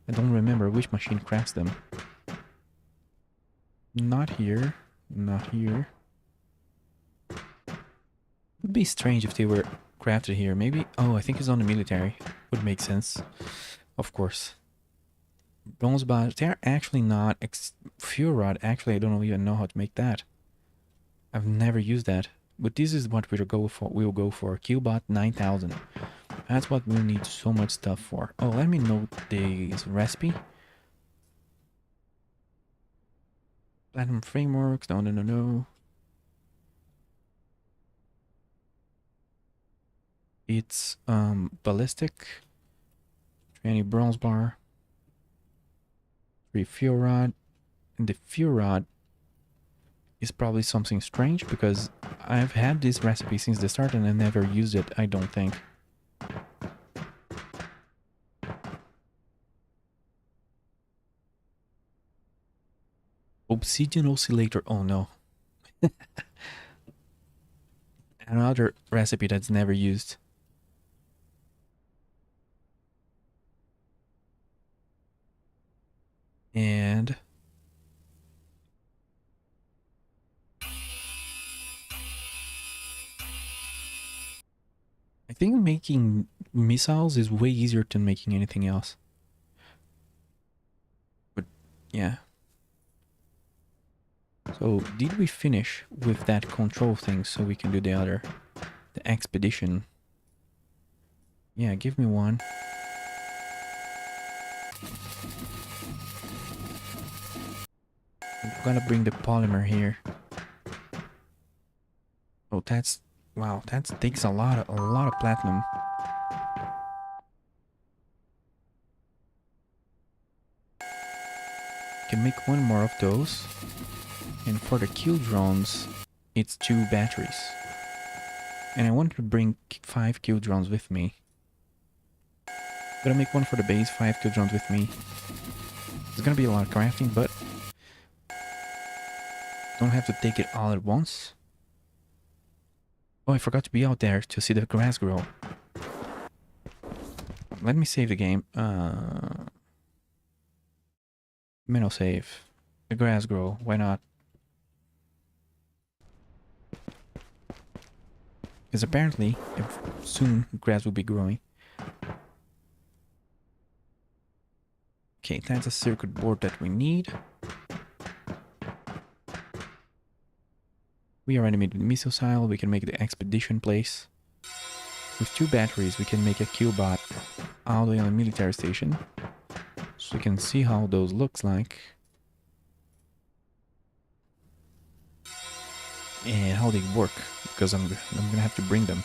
I don't remember which machine crafts them. Not here. Not here. Would be strange if they were crafted here. Maybe... Oh, I think it's on the military. Would make sense. Of course. Bronze bars. They're actually not... Fuel rod. Actually, I don't even know how to make that. I've never used that. But this is what we'll go for. We'll go for. Qbot 9000. That's what we'll need so much stuff for. Oh, let me note this recipe. Platinum frameworks. No, no, no, no. It's ballistic. 20 bronze bar. 3 fuel rod. And the fuel rod is probably something strange because I've had this recipe since the start and I never used it, I don't think. Obsidian oscillator. Oh no. Another recipe that's never used. And I think making missiles is way easier than making anything else. But yeah. So did we finish with that control thing so we can do the other? The expedition. Yeah, give me one. I'm gonna bring the polymer here. Oh, that's... Wow, that takes a lot of platinum. Can make one more of those. And for the kill drones, it's 2 batteries. And I want to bring 5 kill drones with me. Gonna make one for the base, 5 kill drones with me. There's gonna be a lot of crafting, but don't have to take it all at once. Oh, I forgot to be out there to see the grass grow. Let me save the game. Mental save. The grass grow. Why not? Because apparently, soon grass will be growing. Okay, that's a circuit board that we need. We already made the missile. We can make the expedition place. With 2 batteries, we can make a Qbot all the way on the military station. So we can see how those looks like. And how they work. Because I'm gonna have to bring them.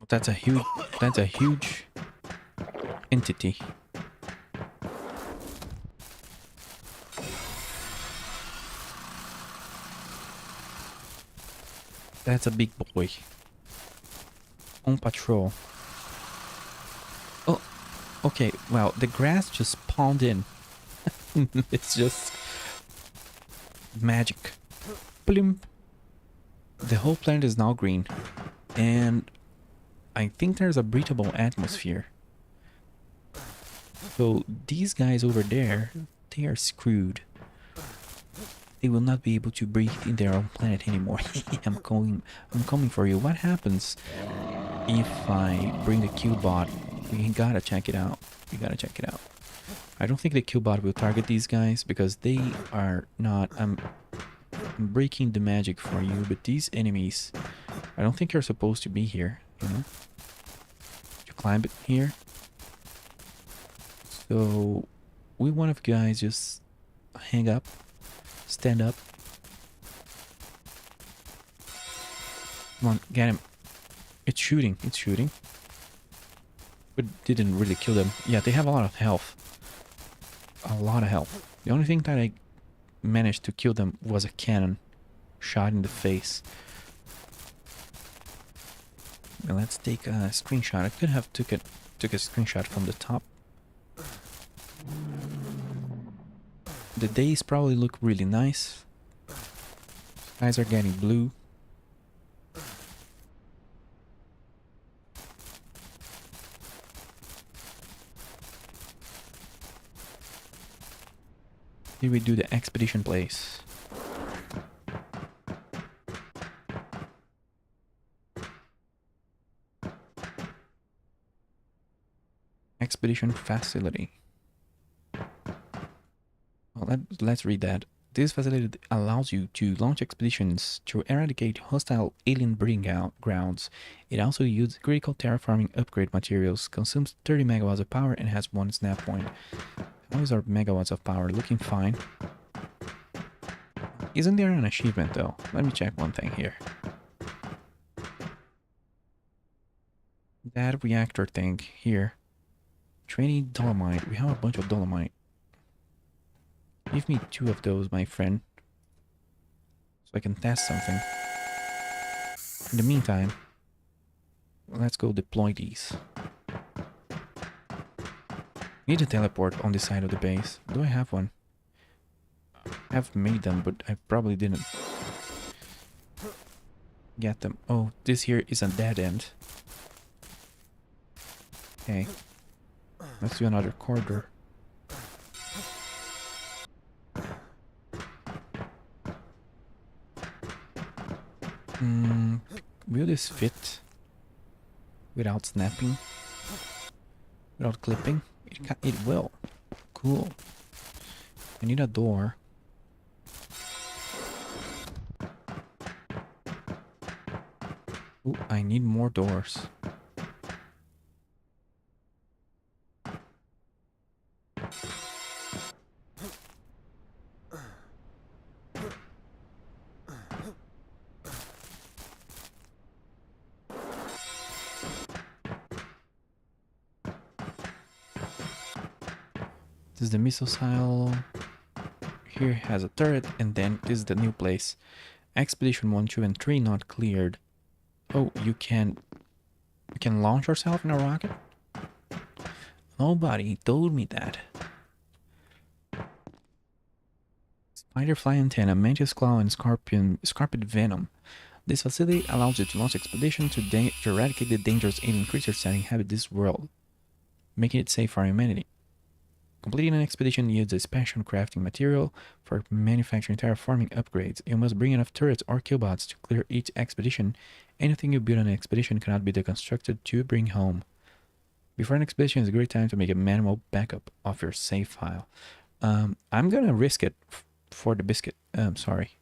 That's a huge entity. That's a big boy. On patrol. Oh, okay. Well, the grass just spawned in. It's just magic. Blimp. The whole planet is now green. And I think there's a breathable atmosphere. So these guys over there, they are screwed. They will not be able to breathe in their own planet anymore. I'm coming for you. What happens if I bring the Qbot? We gotta check it out. We gotta check it out. I don't think the Qbot will target these guys because they are not... I'm breaking the magic for you, but these enemies, I don't think you're supposed to be here, you know? You climb it here. So we want of guys just hang up, stand up. Come on, get him. It's shooting, it's shooting. But didn't really kill them. Yeah, they have a lot of health. A lot of health. The only thing that I managed to kill them was a cannon shot in the face. Well, let's take a screenshot. I could have took a screenshot from the top. The days probably look really nice. Skies are getting blue. Here we do the expedition place. Expedition facility. Well, let's read that. This facility allows you to launch expeditions to eradicate hostile alien breeding grounds. It also uses critical terraforming upgrade materials, consumes 30 megawatts of power, and has 1 snap point. How is our megawatts of power? Looking fine. Isn't there an achievement though? Let me check one thing here. That reactor thing here. 20 dolomite. We have a bunch of dolomite. Give me 2 of those, my friend. So I can test something. In the meantime, let's go deploy these. Need a teleport on this side of the base. Do I have one? I have made them, but I probably didn't get them. Oh, this here is a dead end. Okay. Let's do another corridor. Will this fit without snapping? Without clipping? It will. Cool. I need a door. Ooh, I need more doors. This is the missile. Here has a turret, and then this is the new place. Expedition 1, 2, and 3 not cleared. Oh, you can launch yourself in a rocket? Nobody told me that. Spiderfly antenna, mantis claw, and scorpion venom. This facility allows you to launch expedition to eradicate the dangerous alien creatures that inhabit this world, making it safe for humanity. Completing an expedition uses a special crafting material for manufacturing terraforming upgrades. You must bring enough turrets or killbots to clear each expedition. Anything you build on an expedition cannot be deconstructed to bring home. Before an expedition is a great time to make a manual backup of your save file. I'm gonna risk it for the biscuit. Sorry.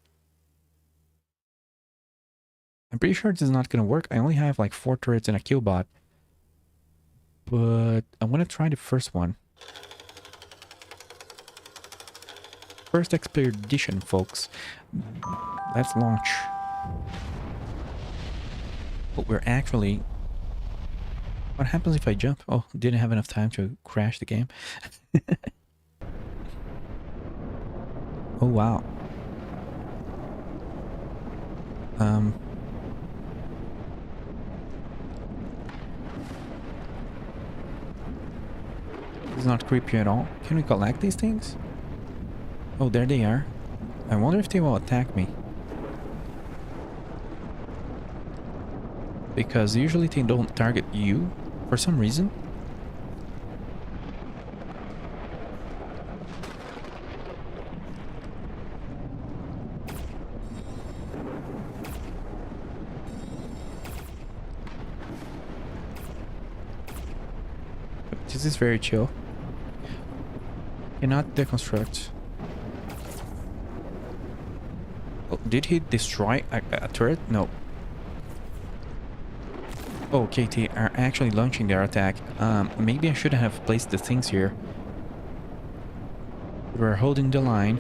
I'm pretty sure this is not gonna work. I only have like 4 turrets and a killbot. But I want to try the first one. First expedition, folks. Let's launch. But we're actually... What happens if I jump? Oh, didn't have enough time to crash the game. Oh, wow. It's not creepy at all. Can we collect these things? Oh, there they are. I wonder if they will attack me. Because usually they don't target you for some reason. This is very chill. Cannot deconstruct. Oh, did he destroy a turret? No. Oh, okay, they are actually launching their attack. Maybe I shouldn't have placed the things here. We're holding the line.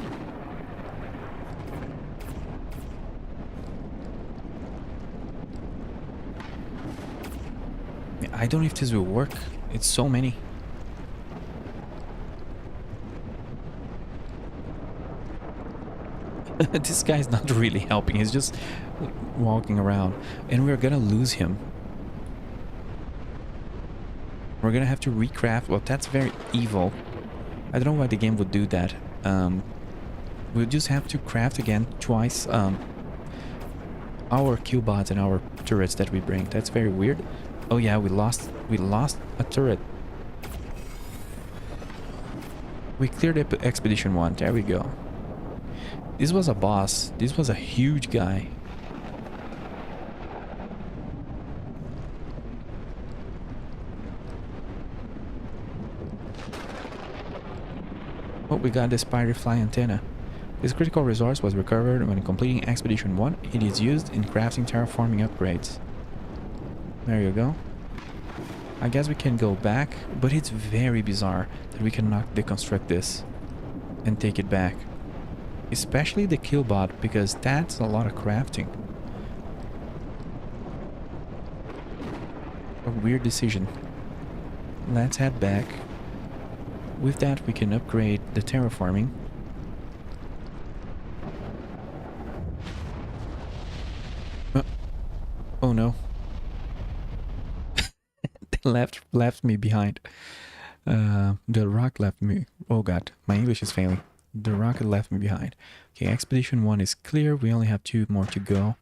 I don't know if this will work. It's so many. This guy's not really helping. He's just walking around. And we're gonna lose him. We're gonna have to recraft. Well, that's very evil. I don't know why the game would do that. We'll just have to craft again twice our Q-bots and our turrets that we bring. That's very weird. Oh yeah, we lost a turret. We cleared up Expedition 1. There we go. This was a boss. This was a huge guy. Oh, we got the spider fly antenna. This critical resource was recovered when completing Expedition 1. It is used in crafting terraforming upgrades. There you go. I guess we can go back, but it's very bizarre that we cannot deconstruct this and take it back. Especially the killbot, because that's a lot of crafting. A weird decision. Let's head back. With that, we can upgrade the terraforming. Oh no. They left me behind. The rock left me. Oh god, my English is failing. The rocket left me behind. Okay, Expedition 1 is clear. We only have 2 more to go.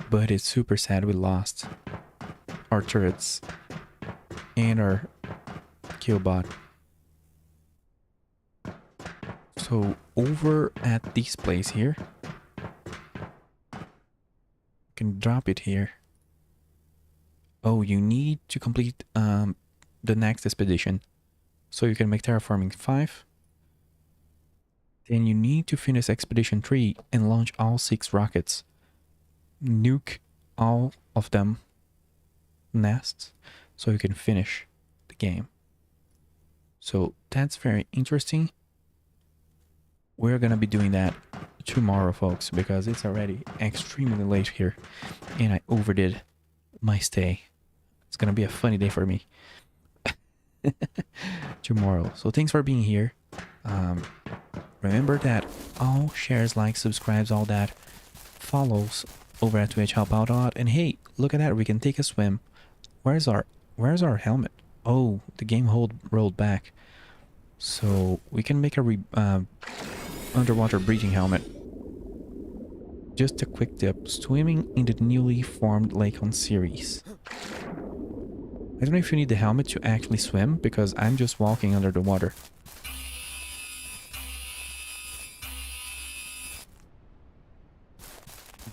But it's super sad we lost our turrets and our killbot. So over at this place here, you can drop it here. Oh, you need to complete the next expedition. So you can make Terraforming 5. Then you need to finish Expedition 3 and launch all 6 rockets. Nuke all of them nests so you can finish the game. So that's very interesting. We're gonna be doing that tomorrow, folks, because it's already extremely late here and I overdid my stay. It's gonna be a funny day for me tomorrow. So thanks for being here. Remember that all shares, likes, subscribes, all that follows over at Twitch help out a lot. And hey, look at that, we can take a swim. Where's our helmet? Oh, the game rolled back. So we can make a underwater breathing helmet. Just a quick tip, swimming in the newly formed lake on Ceres. I don't know if you need the helmet to actually swim, because I'm just walking under the water.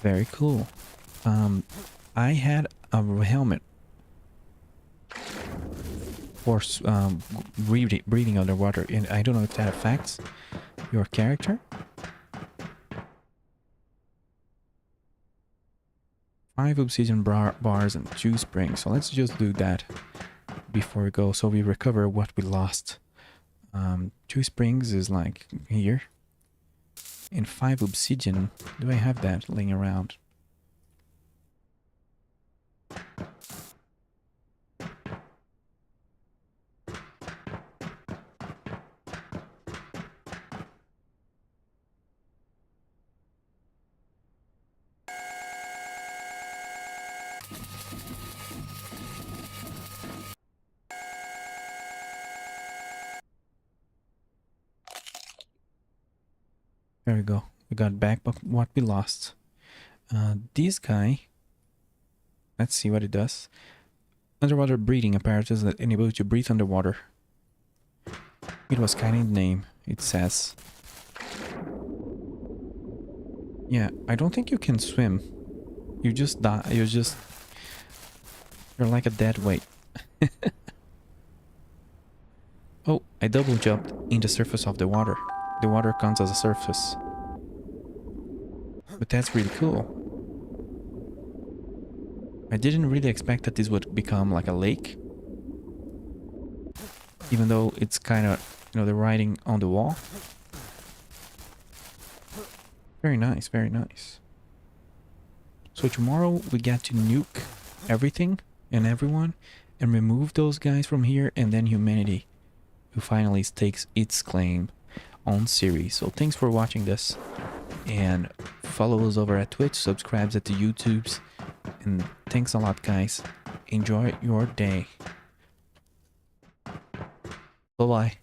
Very cool. I had a helmet for breathing underwater, and I don't know if that affects your character. 5 obsidian bars and 2 springs. So let's just do that before we go, so we recover what we lost. 2 springs is like here. And 5 obsidian. Do I have that laying around? There we go. We got back what we lost. This guy, let's see what it does. Underwater breathing apparatus that enable you to breathe underwater. It was kind of in the name, it says. Yeah, I don't think you can swim. You just die. You're like a dead weight. Oh, I double jumped in the surface of the water. The water counts as a surface. But that's really cool. I didn't really expect that this would become like a lake. Even though it's kind of, you know, the writing on the wall. Very nice, very nice. So tomorrow we get to nuke everything and everyone and remove those guys from here, and then humanity who finally stakes its claim on Ceres. So thanks for watching this, and follow us over at Twitch, subscribe at the YouTubes, and thanks a lot, guys. Enjoy your day. Bye-bye.